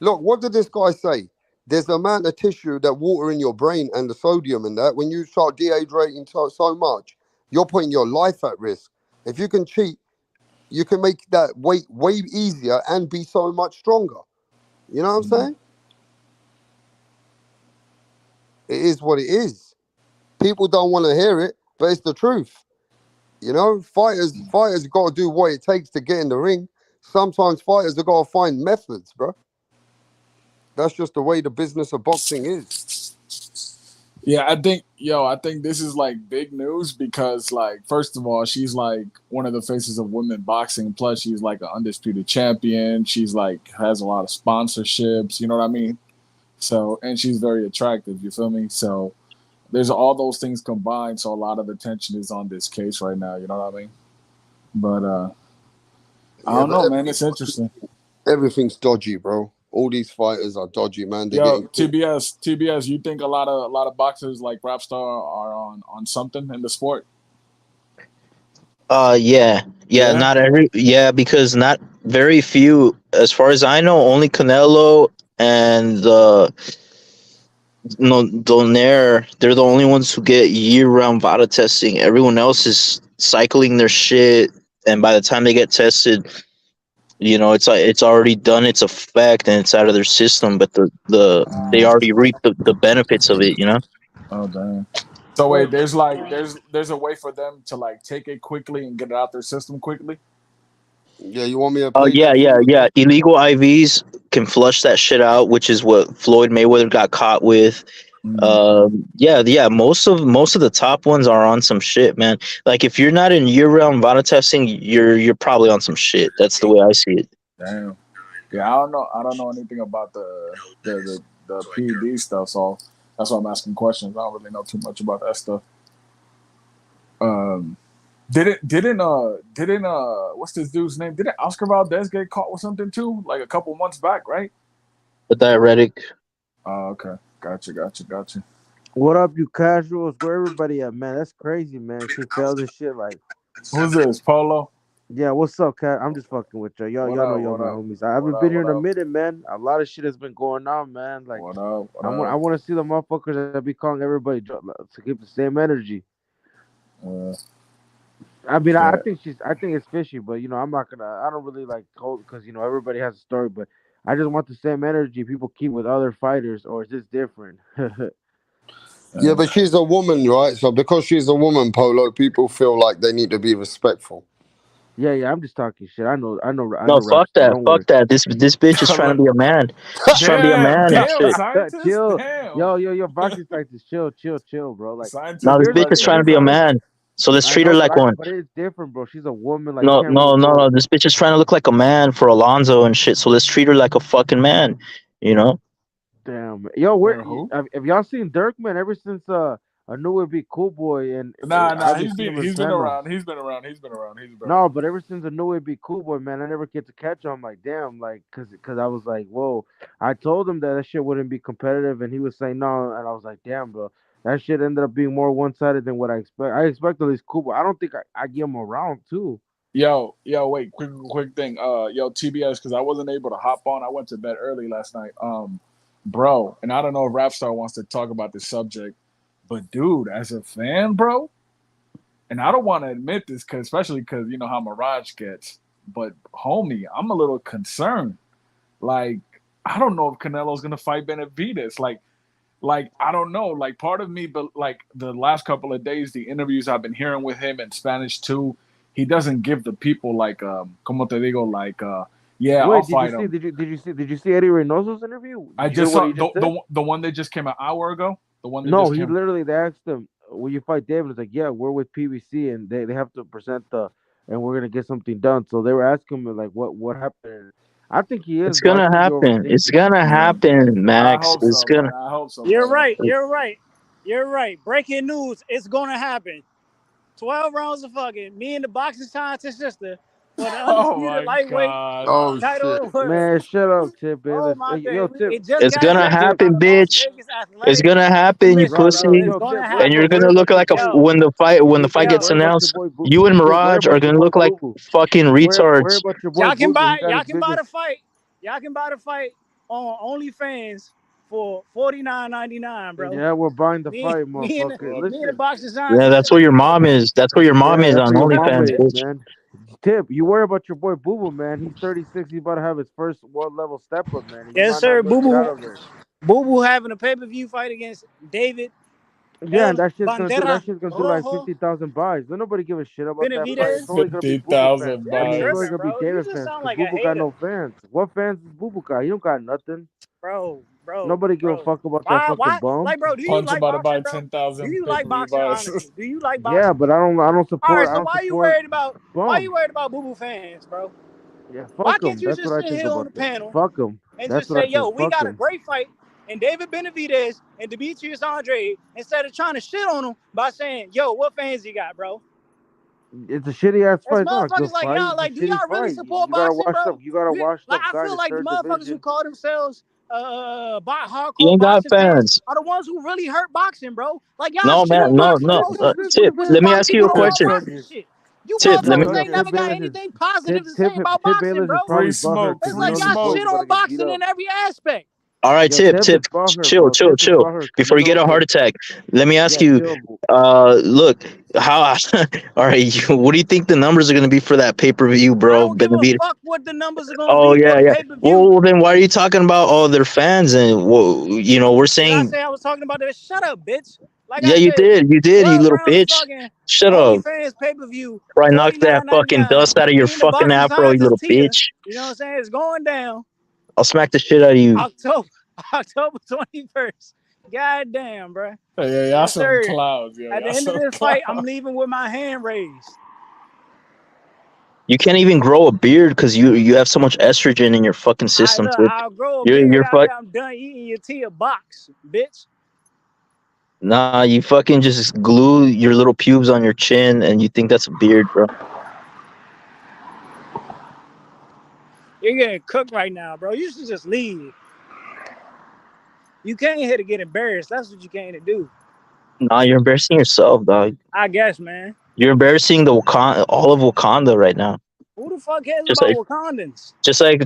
[SPEAKER 3] Look, what did this guy say? There's the amount of tissue, that water in your brain and the sodium and that. When you start dehydrating so much, you're putting your life at risk. If you can cheat, you can make that weight way easier and be so much stronger. You know what I'm saying? It is what it is. People don't want to hear it, but it's the truth. You know, fighters got to do what it takes to get in the ring. Sometimes fighters have got to find methods, bro. That's just the way the business of boxing is.
[SPEAKER 11] Yeah, I think this is like big news because, like, first of all, she's like one of the faces of women boxing. Plus, she's like an undisputed champion. She's like has a lot of sponsorships. You know what I mean? So, and she's very attractive. You feel me? So, there's all those things combined. So, a lot of attention is on this case right now. You know what I mean? But I
[SPEAKER 3] Yeah,
[SPEAKER 11] don't
[SPEAKER 3] but
[SPEAKER 11] know, man. It's interesting.
[SPEAKER 3] everything's dodgy, bro. All these fighters are dodgy, man. They're
[SPEAKER 11] Yo,
[SPEAKER 3] getting
[SPEAKER 11] TBS. You think a lot of boxers like Rapstar are on something in the sport?
[SPEAKER 10] Yeah, not every, because not very few, as far as I know, only Canelo and no Donaire, they're the only ones who get year-round VADA testing. Everyone else is cycling their shit, and by the time they get tested, it's like it's already done its effect and it's out of their system, but they already reap the benefits of it.
[SPEAKER 11] Oh damn. So wait, there's a way for them to like take it quickly and get it out their system quickly.
[SPEAKER 3] Yeah, you want me to
[SPEAKER 10] Oh
[SPEAKER 3] play
[SPEAKER 10] yeah,
[SPEAKER 3] this?
[SPEAKER 10] yeah. Illegal IVs can flush that shit out, which is what Floyd Mayweather got caught with. Yeah. Most of the top ones are on some shit, man. Like if you're not in year-round VADA testing, you're probably on some shit. That's the way I see it.
[SPEAKER 11] Damn. Yeah, I don't know anything about the PED stuff, so that's why I'm asking questions. I don't really know too much about that stuff. Um, didn't what's this dude's name? Didn't Oscar Valdez get caught with something too, like a couple months back, right?
[SPEAKER 10] The diuretic.
[SPEAKER 11] Oh, okay. Gotcha.
[SPEAKER 13] What up, you casuals? Where everybody at, man? That's crazy, man. She failed this shit. Like,
[SPEAKER 11] who's this? Polo?
[SPEAKER 13] Yeah, what's up, cat? I'm just fucking with y'all. Y'all know y'all my homies. I haven't been here in a minute, man. A lot of shit has been going on, man. Like, I want to see the motherfuckers that be calling everybody to keep the same energy. I mean, I think it's fishy, but I'm not gonna. I don't really like hold because everybody has a story, but I just want the same energy people keep with other fighters, or is this different?
[SPEAKER 3] Yeah, but she's a woman, right? So because she's a woman, Polo, people feel like they need to be respectful.
[SPEAKER 13] Yeah. I'm just talking shit. I know.
[SPEAKER 10] No, fuck that. Fuck that. This bitch is trying to be a man. She's trying to be a man and shit.
[SPEAKER 13] Chill. Yo, boxing scientist, chill, bro. Like,
[SPEAKER 10] no, this bitch is trying to be a man. So let's treat her like one.
[SPEAKER 13] But it's different, bro. She's a woman. Like,
[SPEAKER 10] No. This bitch is trying to look like a man for Alonzo and shit. So let's treat her like a fucking man.
[SPEAKER 13] Damn. Yo, have y'all seen Dirk, man? Ever since I knew it'd be Cool Boy and
[SPEAKER 11] he's been around. He's been around.
[SPEAKER 13] No, but ever since I knew it'd be Cool Boy, man, I never get to catch him. Like, damn, like, cause I was like, whoa. I told him that shit wouldn't be competitive, and he was saying no, and I was like, damn, bro, that shit ended up being more one-sided than what I expect. I expected this Cool Boy. I don't think I give him a round too.
[SPEAKER 11] Yo, wait, quick thing. Yo, TBS, because I wasn't able to hop on. I went to bed early last night. Bro, and I don't know if Rapstar wants to talk about this subject, but dude, as a fan, bro, and I don't want to admit this, especially because you know how Mirage gets, but homie, I'm a little concerned. Like, I don't know if Canelo's gonna fight Benavidez. Like I don't know. Like part of me, but like the last couple of days, the interviews I've been hearing with him in Spanish too, he doesn't give the people like como te digo, like yeah,
[SPEAKER 13] wait,
[SPEAKER 11] I'll fight him.
[SPEAKER 13] Did you see Eddie Reynoso's interview?
[SPEAKER 11] I just saw the one that just came an hour ago. The one that
[SPEAKER 13] no, he literally they asked him, "Will you fight David?" It's like, "Yeah, we're with PBC, and they have to present and we're gonna get something done." So they were asking him like, "What happened?" I think he is.
[SPEAKER 10] It's gonna happen. It's gonna happen, Max. It's gonna.
[SPEAKER 11] I hope so.
[SPEAKER 12] You're right. Breaking news. It's gonna happen. 12 rounds of fucking. Me and the boxing scientist sister. For the undisputed lightweight title.
[SPEAKER 13] Man, shut up, Tip.
[SPEAKER 12] Oh my
[SPEAKER 13] Yo, Tip.
[SPEAKER 10] It's gonna happen, bitch. It's gonna happen, you pussy. And you're gonna look like when the fight gets announced. You and Mirage are gonna look like fucking retards.
[SPEAKER 12] Y'all can buy the fight. Y'all can buy the fight on OnlyFans for $49.99, bro.
[SPEAKER 13] Yeah, we're buying the fight, motherfucker.
[SPEAKER 12] Me and the boxing scientist.
[SPEAKER 10] Yeah, that's where your mom is. That's where your mom is on OnlyFans, bitch.
[SPEAKER 13] Man. Tip, you worry about your boy Boo Boo, man. He's 36. He's about to have his first world level step up, man.
[SPEAKER 12] Yes, sir. Boo Boo having a pay-per-view fight against David
[SPEAKER 13] Yeah, and
[SPEAKER 12] El
[SPEAKER 13] that shit's gonna do like
[SPEAKER 12] Rojo
[SPEAKER 13] 50,000 buys. Don't nobody give a shit about that fight.
[SPEAKER 12] Benavidez.
[SPEAKER 13] It's only gonna be Boo Boo fans.
[SPEAKER 11] 50,000
[SPEAKER 12] You're
[SPEAKER 13] And it's only
[SPEAKER 11] buys.
[SPEAKER 12] tripping,
[SPEAKER 13] gonna be
[SPEAKER 12] bro. You
[SPEAKER 13] David
[SPEAKER 12] just
[SPEAKER 13] fans
[SPEAKER 12] sound
[SPEAKER 13] because
[SPEAKER 12] like
[SPEAKER 13] Boo
[SPEAKER 12] a
[SPEAKER 13] Boo got
[SPEAKER 12] hater.
[SPEAKER 13] no fans. What fans does Boo Boo got? He don't got nothing.
[SPEAKER 12] Bro.
[SPEAKER 13] Nobody give a fuck about that fucking
[SPEAKER 12] Why?
[SPEAKER 13] bum.
[SPEAKER 12] Like, bro, do you
[SPEAKER 11] Punch
[SPEAKER 12] like
[SPEAKER 11] about to buy
[SPEAKER 12] boxing, bro? Do
[SPEAKER 11] 10,000
[SPEAKER 12] you like
[SPEAKER 11] pay-per-view
[SPEAKER 12] boxing,
[SPEAKER 11] buys.
[SPEAKER 12] honestly? Do you like
[SPEAKER 13] Yeah,
[SPEAKER 12] boxing?
[SPEAKER 13] but I don't
[SPEAKER 12] All
[SPEAKER 13] support.
[SPEAKER 12] right,
[SPEAKER 13] I
[SPEAKER 12] so
[SPEAKER 13] don't
[SPEAKER 12] why you
[SPEAKER 13] support
[SPEAKER 12] worried about
[SPEAKER 13] bum.
[SPEAKER 12] Boo Boo fans, bro?
[SPEAKER 13] Yeah,
[SPEAKER 12] Why
[SPEAKER 13] fuck
[SPEAKER 12] can't
[SPEAKER 13] them.
[SPEAKER 12] you
[SPEAKER 13] That's what
[SPEAKER 12] just
[SPEAKER 13] I
[SPEAKER 12] sit
[SPEAKER 13] think
[SPEAKER 12] here on
[SPEAKER 13] about
[SPEAKER 12] the
[SPEAKER 13] them.
[SPEAKER 12] panel
[SPEAKER 13] Fuck them.
[SPEAKER 12] and
[SPEAKER 13] That's
[SPEAKER 12] just
[SPEAKER 13] what I
[SPEAKER 12] say,
[SPEAKER 13] think.
[SPEAKER 12] yo, we
[SPEAKER 13] Fuck
[SPEAKER 12] got a
[SPEAKER 13] them.
[SPEAKER 12] great fight in David Benavidez and Demetrius Andre, instead of trying to shit on him by saying, yo, what fans you got, bro?
[SPEAKER 13] It's a shitty ass
[SPEAKER 12] It's
[SPEAKER 13] fight. It's not a good
[SPEAKER 12] motherfuckers like
[SPEAKER 13] fight.
[SPEAKER 12] y'all.
[SPEAKER 13] It's a
[SPEAKER 12] Like, do
[SPEAKER 13] shitty
[SPEAKER 12] y'all really
[SPEAKER 13] fight.
[SPEAKER 12] support
[SPEAKER 13] You gotta
[SPEAKER 12] boxing,
[SPEAKER 13] wash
[SPEAKER 12] bro?
[SPEAKER 13] up. You got a washed
[SPEAKER 12] Like,
[SPEAKER 13] up
[SPEAKER 12] I
[SPEAKER 13] guy
[SPEAKER 12] feel
[SPEAKER 13] to
[SPEAKER 12] like the
[SPEAKER 13] third
[SPEAKER 12] motherfuckers who
[SPEAKER 13] division.
[SPEAKER 12] call themselves
[SPEAKER 10] You
[SPEAKER 12] hardcore
[SPEAKER 10] ain't got
[SPEAKER 12] boxing fans
[SPEAKER 10] fans.
[SPEAKER 12] are the ones who really hurt boxing, bro. Like, y'all
[SPEAKER 10] No,
[SPEAKER 12] shit
[SPEAKER 10] man.
[SPEAKER 12] on
[SPEAKER 10] No,
[SPEAKER 12] boxing
[SPEAKER 10] no.
[SPEAKER 12] mostly
[SPEAKER 10] Tip,
[SPEAKER 12] with
[SPEAKER 10] let me
[SPEAKER 12] smart
[SPEAKER 10] ask you
[SPEAKER 12] people
[SPEAKER 10] a
[SPEAKER 12] who don't
[SPEAKER 10] question.
[SPEAKER 12] rock this shit. You
[SPEAKER 10] Tip, let me.
[SPEAKER 12] motherfuckers ain't never got
[SPEAKER 13] Bayless is
[SPEAKER 12] anything positive to say about
[SPEAKER 13] Tip
[SPEAKER 12] boxing,
[SPEAKER 13] Bayless is
[SPEAKER 12] bro.
[SPEAKER 11] Free
[SPEAKER 13] probably butthurt
[SPEAKER 11] smoke.
[SPEAKER 13] because
[SPEAKER 12] It's
[SPEAKER 13] he
[SPEAKER 11] Free
[SPEAKER 12] like
[SPEAKER 13] knows his
[SPEAKER 12] y'all
[SPEAKER 13] boy's
[SPEAKER 12] shit
[SPEAKER 11] smoke.
[SPEAKER 13] about
[SPEAKER 12] on
[SPEAKER 13] to get beat
[SPEAKER 12] boxing
[SPEAKER 13] up.
[SPEAKER 12] in every aspect.
[SPEAKER 10] All right,
[SPEAKER 13] Yo,
[SPEAKER 10] Tip,
[SPEAKER 13] Tip is
[SPEAKER 10] Tip,
[SPEAKER 13] butthurt,
[SPEAKER 10] chill,
[SPEAKER 13] bro.
[SPEAKER 10] chill,
[SPEAKER 13] Tip is
[SPEAKER 10] chill.
[SPEAKER 13] butthurt because he
[SPEAKER 10] Before you get
[SPEAKER 13] knows
[SPEAKER 10] a heart
[SPEAKER 13] his.
[SPEAKER 10] attack, let me ask
[SPEAKER 13] Yeah,
[SPEAKER 10] you.
[SPEAKER 13] chill.
[SPEAKER 10] Look, how? All right, what do you think the numbers are going to be for that pay-per-view,
[SPEAKER 12] I
[SPEAKER 10] bro?
[SPEAKER 12] don't give a
[SPEAKER 10] Benavidez.
[SPEAKER 12] fuck what the numbers are gonna
[SPEAKER 10] Oh
[SPEAKER 12] be for
[SPEAKER 10] yeah,
[SPEAKER 12] the
[SPEAKER 10] yeah.
[SPEAKER 12] pay-per-view.
[SPEAKER 10] Well, then why are you talking about all their fans? And well, we're
[SPEAKER 12] Did I
[SPEAKER 10] saying,
[SPEAKER 12] say I was talking about that? Shut up, bitch. Like
[SPEAKER 10] yeah,
[SPEAKER 12] I
[SPEAKER 10] you
[SPEAKER 12] said,
[SPEAKER 10] did, you
[SPEAKER 12] 12
[SPEAKER 10] little
[SPEAKER 12] rounds of
[SPEAKER 10] bitch.
[SPEAKER 12] fucking
[SPEAKER 10] Shut up.
[SPEAKER 12] OnlyFans pay-per-view,
[SPEAKER 10] Try knock that fucking
[SPEAKER 12] $49.99.
[SPEAKER 10] dust out of your
[SPEAKER 12] Me and the
[SPEAKER 10] fucking
[SPEAKER 12] boxing
[SPEAKER 10] afro, you little
[SPEAKER 12] scientist Tia,
[SPEAKER 10] bitch.
[SPEAKER 12] you know what I'm saying? It's going down
[SPEAKER 10] I'll smack the shit out of you.
[SPEAKER 12] October October 21st. God damn, bro.
[SPEAKER 11] Hey, y'all
[SPEAKER 12] Yes,
[SPEAKER 11] some
[SPEAKER 12] sir.
[SPEAKER 11] clowns. Yo,
[SPEAKER 12] At the
[SPEAKER 11] y'all
[SPEAKER 12] end of
[SPEAKER 11] some
[SPEAKER 12] this fight, I'm
[SPEAKER 11] clowns.
[SPEAKER 12] leaving with my hand raised.
[SPEAKER 10] You can't even grow a beard because you have so much estrogen in your fucking system, Tip.
[SPEAKER 12] I'll grow a beard
[SPEAKER 10] You're
[SPEAKER 12] after
[SPEAKER 10] fuck.
[SPEAKER 12] I'm done eating your Tia box, bitch.
[SPEAKER 10] Nah, you fucking just glue your little pubes on your chin and you think that's a beard, bro.
[SPEAKER 12] You're getting cooked right now, bro. You should just leave. You came here to get embarrassed. That's what you came to do.
[SPEAKER 10] Nah, you're embarrassing yourself, dog.
[SPEAKER 12] I guess, man.
[SPEAKER 10] You're embarrassing all of Wakanda right now.
[SPEAKER 12] Who the fuck cares
[SPEAKER 10] Just
[SPEAKER 12] about
[SPEAKER 10] like
[SPEAKER 12] Wakandans?
[SPEAKER 10] just like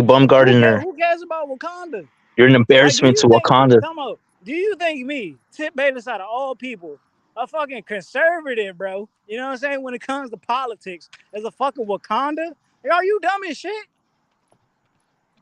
[SPEAKER 10] Baumgardner.
[SPEAKER 12] Who cares about Wakanda?
[SPEAKER 10] You're an
[SPEAKER 12] Like, do
[SPEAKER 10] embarrassment
[SPEAKER 12] you
[SPEAKER 10] to
[SPEAKER 12] think?
[SPEAKER 10] Wakanda.
[SPEAKER 12] Come on. Do you think me, Tip Bayless, out of all people, a fucking conservative, bro? You know what I'm saying? When it comes to politics, as a fucking Wakanda, like, are you dumb as shit?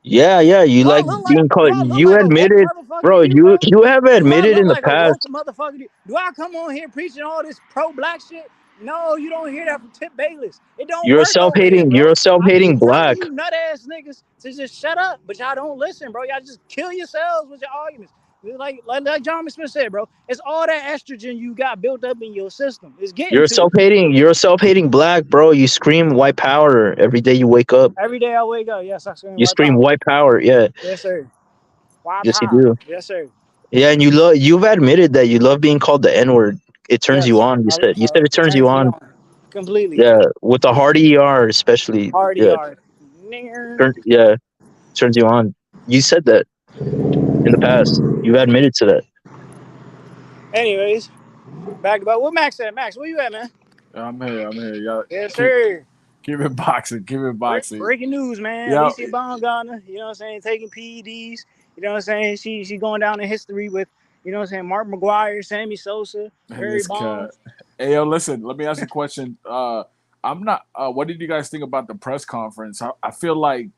[SPEAKER 10] Yeah, you
[SPEAKER 12] Do I
[SPEAKER 10] like
[SPEAKER 12] look like?
[SPEAKER 10] being
[SPEAKER 12] Do
[SPEAKER 10] called.
[SPEAKER 12] I look
[SPEAKER 10] You
[SPEAKER 12] like a woke
[SPEAKER 10] admitted,
[SPEAKER 12] motherfucker to
[SPEAKER 10] bro.
[SPEAKER 12] you, bro?
[SPEAKER 10] You have
[SPEAKER 12] Do I
[SPEAKER 10] admitted
[SPEAKER 12] look
[SPEAKER 10] in the
[SPEAKER 12] like a woke
[SPEAKER 10] past.
[SPEAKER 12] motherfucker to you? Do I come on here preaching all this pro-black shit? No, you don't hear that from Tip Bayless. It don't
[SPEAKER 10] You're a
[SPEAKER 12] work over here,
[SPEAKER 10] self-hating. You're
[SPEAKER 12] bro.
[SPEAKER 10] a
[SPEAKER 12] I
[SPEAKER 10] self-hating
[SPEAKER 12] keep telling
[SPEAKER 10] black.
[SPEAKER 12] you nut ass niggas to just shut up, but y'all don't listen, bro. Y'all just kill yourselves with your arguments. Like John Smith said, bro, it's all that estrogen you got built up in your system. It's getting
[SPEAKER 10] You're a
[SPEAKER 12] to you.
[SPEAKER 10] self-hating. You're a self-hating black, bro. You scream white power every day you wake up.
[SPEAKER 12] Every day I wake up, yes, I scream
[SPEAKER 10] You
[SPEAKER 12] white
[SPEAKER 10] scream
[SPEAKER 12] power.
[SPEAKER 10] white power. Yeah.
[SPEAKER 12] Yes, sir. White
[SPEAKER 10] Yes, you
[SPEAKER 12] power.
[SPEAKER 10] do.
[SPEAKER 12] Yes, sir.
[SPEAKER 10] Yeah, and you've admitted that you love being called the N-word. It turns you
[SPEAKER 12] Yes,
[SPEAKER 10] on. You said it
[SPEAKER 12] it
[SPEAKER 10] turns you
[SPEAKER 12] turns me
[SPEAKER 10] on.
[SPEAKER 12] on completely.
[SPEAKER 10] Yeah, with the hard ER especially.
[SPEAKER 12] Hard
[SPEAKER 10] Yeah,
[SPEAKER 12] ER.
[SPEAKER 10] turns you on. You said that in the past. You've admitted to that.
[SPEAKER 12] Anyways, back about what Max said. Max, where you at, man?
[SPEAKER 11] I'm here. Y'all
[SPEAKER 12] Yes, sir.
[SPEAKER 11] keep it boxing. Keep it boxing.
[SPEAKER 12] Breaking news, man.
[SPEAKER 11] Yeah.
[SPEAKER 12] Alicia Baumgardner, you know what I'm saying, taking PEDs. You know what I'm saying? She going down in history with, you know what I'm saying, Mark McGuire, Sammy Sosa, Barry
[SPEAKER 11] This cat.
[SPEAKER 12] Bonds.
[SPEAKER 11] Hey, yo, listen. Let me ask you a question. I'm not. What did you guys think about the press conference? I feel like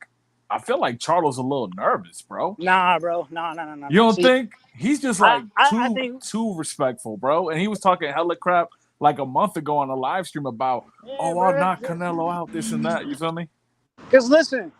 [SPEAKER 11] Charlo's a little nervous, bro.
[SPEAKER 12] Nah, bro. Nah.
[SPEAKER 11] You don't
[SPEAKER 12] See,
[SPEAKER 11] think he's just like
[SPEAKER 12] I think,
[SPEAKER 11] too respectful, bro? And he was talking hella crap like a month ago on a live stream about,
[SPEAKER 12] yeah,
[SPEAKER 11] oh, I'll
[SPEAKER 12] bro.
[SPEAKER 11] knock Canelo out, this and that. You feel me?
[SPEAKER 12] Because listen,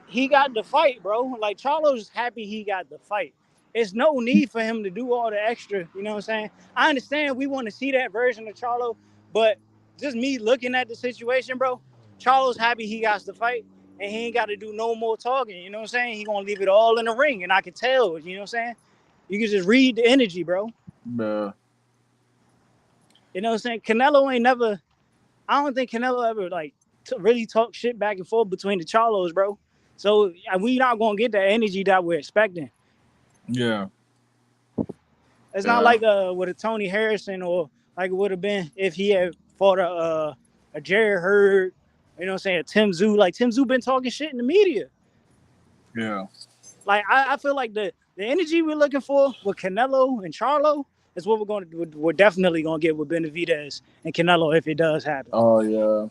[SPEAKER 12] he got the fight, bro. Like, Charlo's happy he got the fight. It's no need for him to do all the extra, you know what I'm saying? I understand we want to see that version of Charlo, but just me looking at the situation, bro, Charlo's happy he got the fight, and he ain't got to do no more talking, you know what I'm saying? He going to leave it all in the ring, and I can tell, you know what I'm saying? You can just read the energy, bro. You know what I'm saying? Canelo ain't never, I don't think Canelo ever, like, really talk shit back and forth between the Charlos, bro. So we not going to get the energy that we're expecting.
[SPEAKER 11] Yeah.
[SPEAKER 12] It's not like with a Tony Harrison or like it would have been if he had fought a Jerry Hurd, you know what I'm saying, a Tim Tszyu. Like, Tim Tszyu been talking shit in the media.
[SPEAKER 11] Yeah.
[SPEAKER 12] Like, I feel like the energy we're looking for with Canelo and Charlo is what we're definitely going to get with Benavidez and Canelo if it does happen.
[SPEAKER 11] Oh, yeah.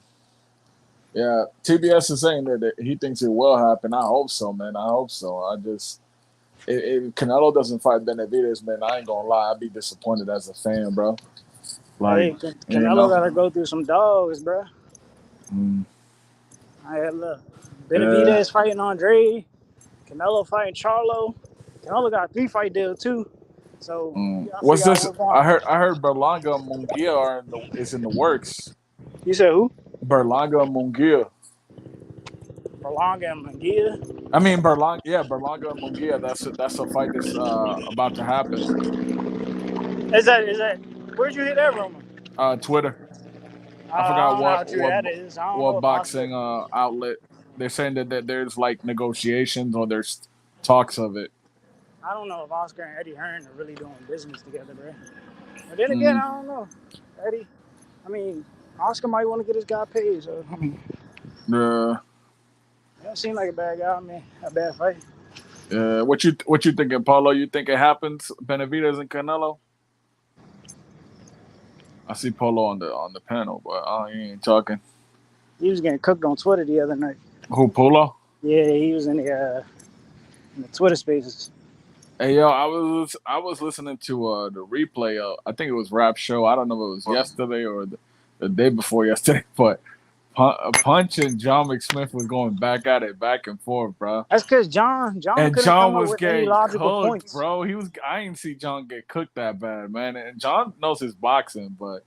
[SPEAKER 11] Yeah, TBS is saying that he thinks it will happen. I hope so, man. I hope so. if Canelo doesn't fight Benavidez, man, I ain't gonna lie, I'd be disappointed as a fan, bro. Like,
[SPEAKER 12] Hey, Canelo gotta go through some dogs, bro.
[SPEAKER 11] Mm.
[SPEAKER 12] Hey, look, Benavidez fighting Andre, Canelo fighting Charlo. Canelo got a 3-fight deal too. So I
[SPEAKER 11] What's
[SPEAKER 12] forgot
[SPEAKER 11] this?
[SPEAKER 12] what's going.
[SPEAKER 11] I heard Berlanga and Munguia is in the works.
[SPEAKER 12] You said who?
[SPEAKER 11] Berlanga and Munguia.
[SPEAKER 12] Berlanga and Munguia.
[SPEAKER 11] I mean Berlanga and Munguia. That's a fight that's about to happen.
[SPEAKER 12] Is that? Where'd you hit that rumor?
[SPEAKER 11] Twitter. I
[SPEAKER 12] I
[SPEAKER 11] forgot
[SPEAKER 12] don't know how true that is. I don't
[SPEAKER 11] what
[SPEAKER 12] know if Oscar.
[SPEAKER 11] boxing outlet. They're saying that there's like negotiations or there's talks of it.
[SPEAKER 12] I don't know if Oscar and Eddie Hearn are really doing business together, bro. But then again, I don't know. Eddie, I mean, Oscar might want to get his guy paid. So I mean, it don't seem like a bad guy. I mean, a bad fight.
[SPEAKER 11] What you thinking, Paulo? You think it happens, Benavidez and Canelo? I see Polo on the panel, but he ain't talking.
[SPEAKER 12] He was getting cooked on Twitter the other night.
[SPEAKER 11] Who, Polo?
[SPEAKER 12] Yeah, he was in the Twitter Spaces.
[SPEAKER 11] Hey yo, I was listening to the replay. I think it was Rap Show. I don't know if it was yesterday or the day before yesterday, but Punch and John McSmith was going back at it, back and forth, bro.
[SPEAKER 12] That's because John couldn't come up with any logical points,
[SPEAKER 11] bro. I ain't see John get cooked that bad, man. And John knows his boxing, but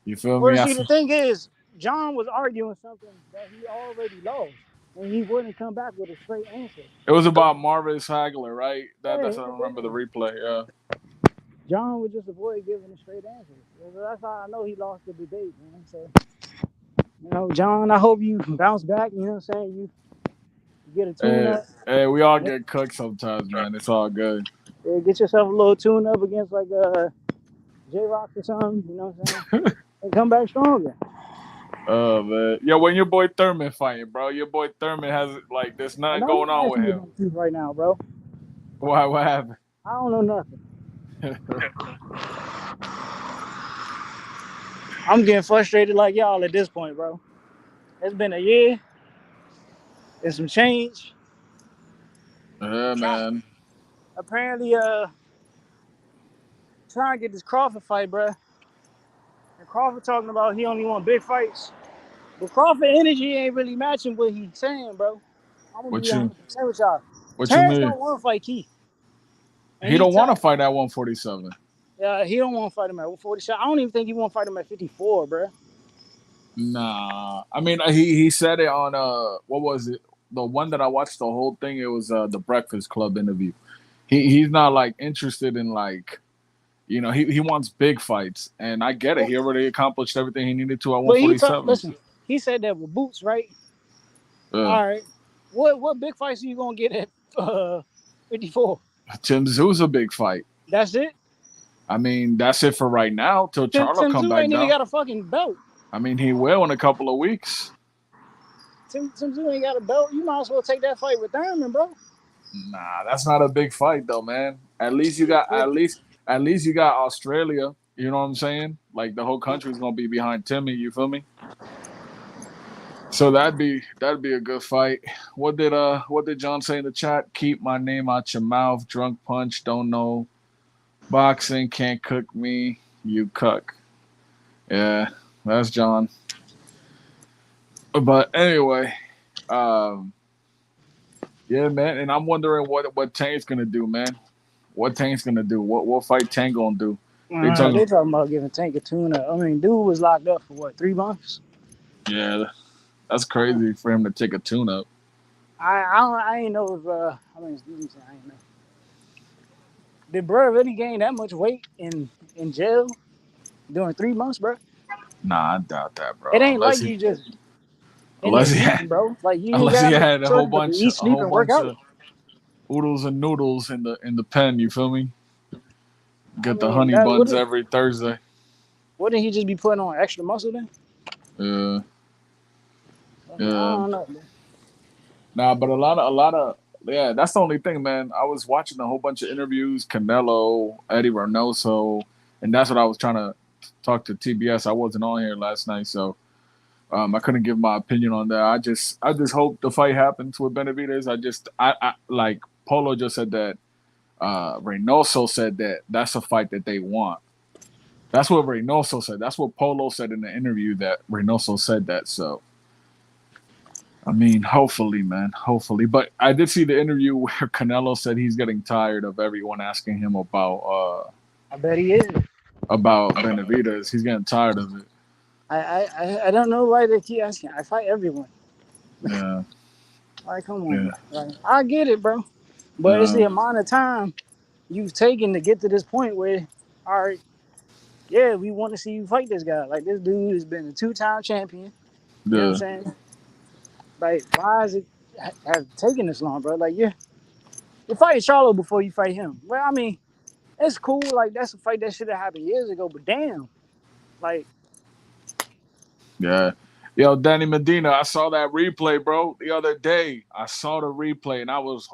[SPEAKER 11] you feel me?
[SPEAKER 12] See, the thing is, John was arguing something that he already lost, and he wouldn't come back with a straight answer.
[SPEAKER 11] It was about Marvis Hagler, right? That's I remember the replay. Yeah.
[SPEAKER 12] John would just avoid giving a straight answer. That's how I know he lost the debate, man. So, John, I hope you bounce back. You know what I'm saying? You get a tune-up.
[SPEAKER 11] Hey, we all get cooked sometimes, man. It's all good.
[SPEAKER 12] Yeah, get yourself a little tune-up against, like, J-Rock or something. You know what I'm saying? And come back stronger.
[SPEAKER 11] Oh, man. Yo, when your boy Thurman fighting, bro? Your boy Thurman has, like, there's nothing going on with him.
[SPEAKER 12] Right now, bro.
[SPEAKER 11] Why? What happened?
[SPEAKER 12] I don't know nothing. I'm getting frustrated like y'all at this point, bro. It's been a year. There's some change.
[SPEAKER 11] Yeah, man.
[SPEAKER 12] Apparently, trying to get this Crawford fight, bro. And Crawford talking about he only want big fights. But Crawford energy ain't really matching what he's saying, bro. I'm gonna be 100% with y'all. Terrence don't want to fight Keith.
[SPEAKER 11] He don't want to fight at 147.
[SPEAKER 12] Yeah, he don't want to fight him at 147. I don't even think he want to fight him at 54, bro.
[SPEAKER 11] Nah, I mean he said it on what was it? The one that I watched the whole thing. It was the Breakfast Club interview. He's not like interested in like, he wants big fights, and I get it. He already accomplished everything he needed to at 147.
[SPEAKER 12] Listen, he said that with Boots, right? All right. What big fights are you gonna get at 54?
[SPEAKER 11] Tim Tszú's a big fight.
[SPEAKER 12] That's it.
[SPEAKER 11] I mean, that's it for right now till Charlo come back
[SPEAKER 12] ain't
[SPEAKER 11] down.
[SPEAKER 12] Even got a fucking belt.
[SPEAKER 11] I mean, he will in a couple of weeks.
[SPEAKER 12] Tim Tszú ain't got a belt. You might as well take that fight with Thurman, bro.
[SPEAKER 11] Nah, that's not a big fight though, man. At least you got you got Australia. You know what I'm saying? Like the whole country's gonna be behind Timmy. You feel me? So that'd be a good fight. What did John say in the chat? Keep my name out your mouth. Drunk punch. Don't know boxing. Can't cook me. You cuck. Yeah, that's John. But anyway, yeah, man. And I'm wondering what Tank's gonna do, man. What Tank's gonna do? What fight Tank gonna do?
[SPEAKER 12] They talking about giving Tank a tune-up. I mean, dude was locked up for what, 3 months?
[SPEAKER 11] Yeah, that's crazy for him to take a tune-up.
[SPEAKER 12] I ain't know if I ain't know. Did bro really gain that much weight in jail during 3 months, bro?
[SPEAKER 11] Nah, I doubt that, bro.
[SPEAKER 12] It ain't like you just
[SPEAKER 11] unless he had,
[SPEAKER 12] bro. Like you
[SPEAKER 11] unless he had a whole bunch
[SPEAKER 12] of
[SPEAKER 11] oodles and noodles in the pen. You feel me? Get the honey buns every Thursday.
[SPEAKER 12] Wouldn't he just be putting on extra muscle then?
[SPEAKER 11] Yeah.
[SPEAKER 12] I don't know.
[SPEAKER 11] Nah, but a lot of yeah, that's the only thing, man. I was watching a whole bunch of interviews, Canelo, Eddie Reynoso, and that's what I was trying to talk to TBS. I wasn't on here last night, so I couldn't give my opinion on that. I just hope the fight happens with Benavidez. I like Polo just said that Reynoso said that that's a fight that they want. That's what Reynoso said. That's what Polo said in the interview, that Reynoso said that. So, I mean, hopefully, man. Hopefully. But I did see the interview where Canelo said he's getting tired of everyone asking him
[SPEAKER 12] I bet he is.
[SPEAKER 11] about Benavidez. He's getting tired of it.
[SPEAKER 12] I don't know why they keep asking. I fight everyone.
[SPEAKER 11] Yeah.
[SPEAKER 12] Like, come on, bro. Like, I get it, bro. But it's the amount of time you've taken to get to this point where, all right, yeah, we want to see you fight this guy. Like, this dude has been a 2-time champion. You know what I'm saying? Like, why is it have taken this long, bro? Like, you're fighting Charlo before you fight him. Well, I mean, it's cool. Like, that's a fight that should have happened years ago. But damn, like,
[SPEAKER 11] Yeah. Yo, Danny Medina, I saw that replay, bro, the other day. I saw the replay, and I was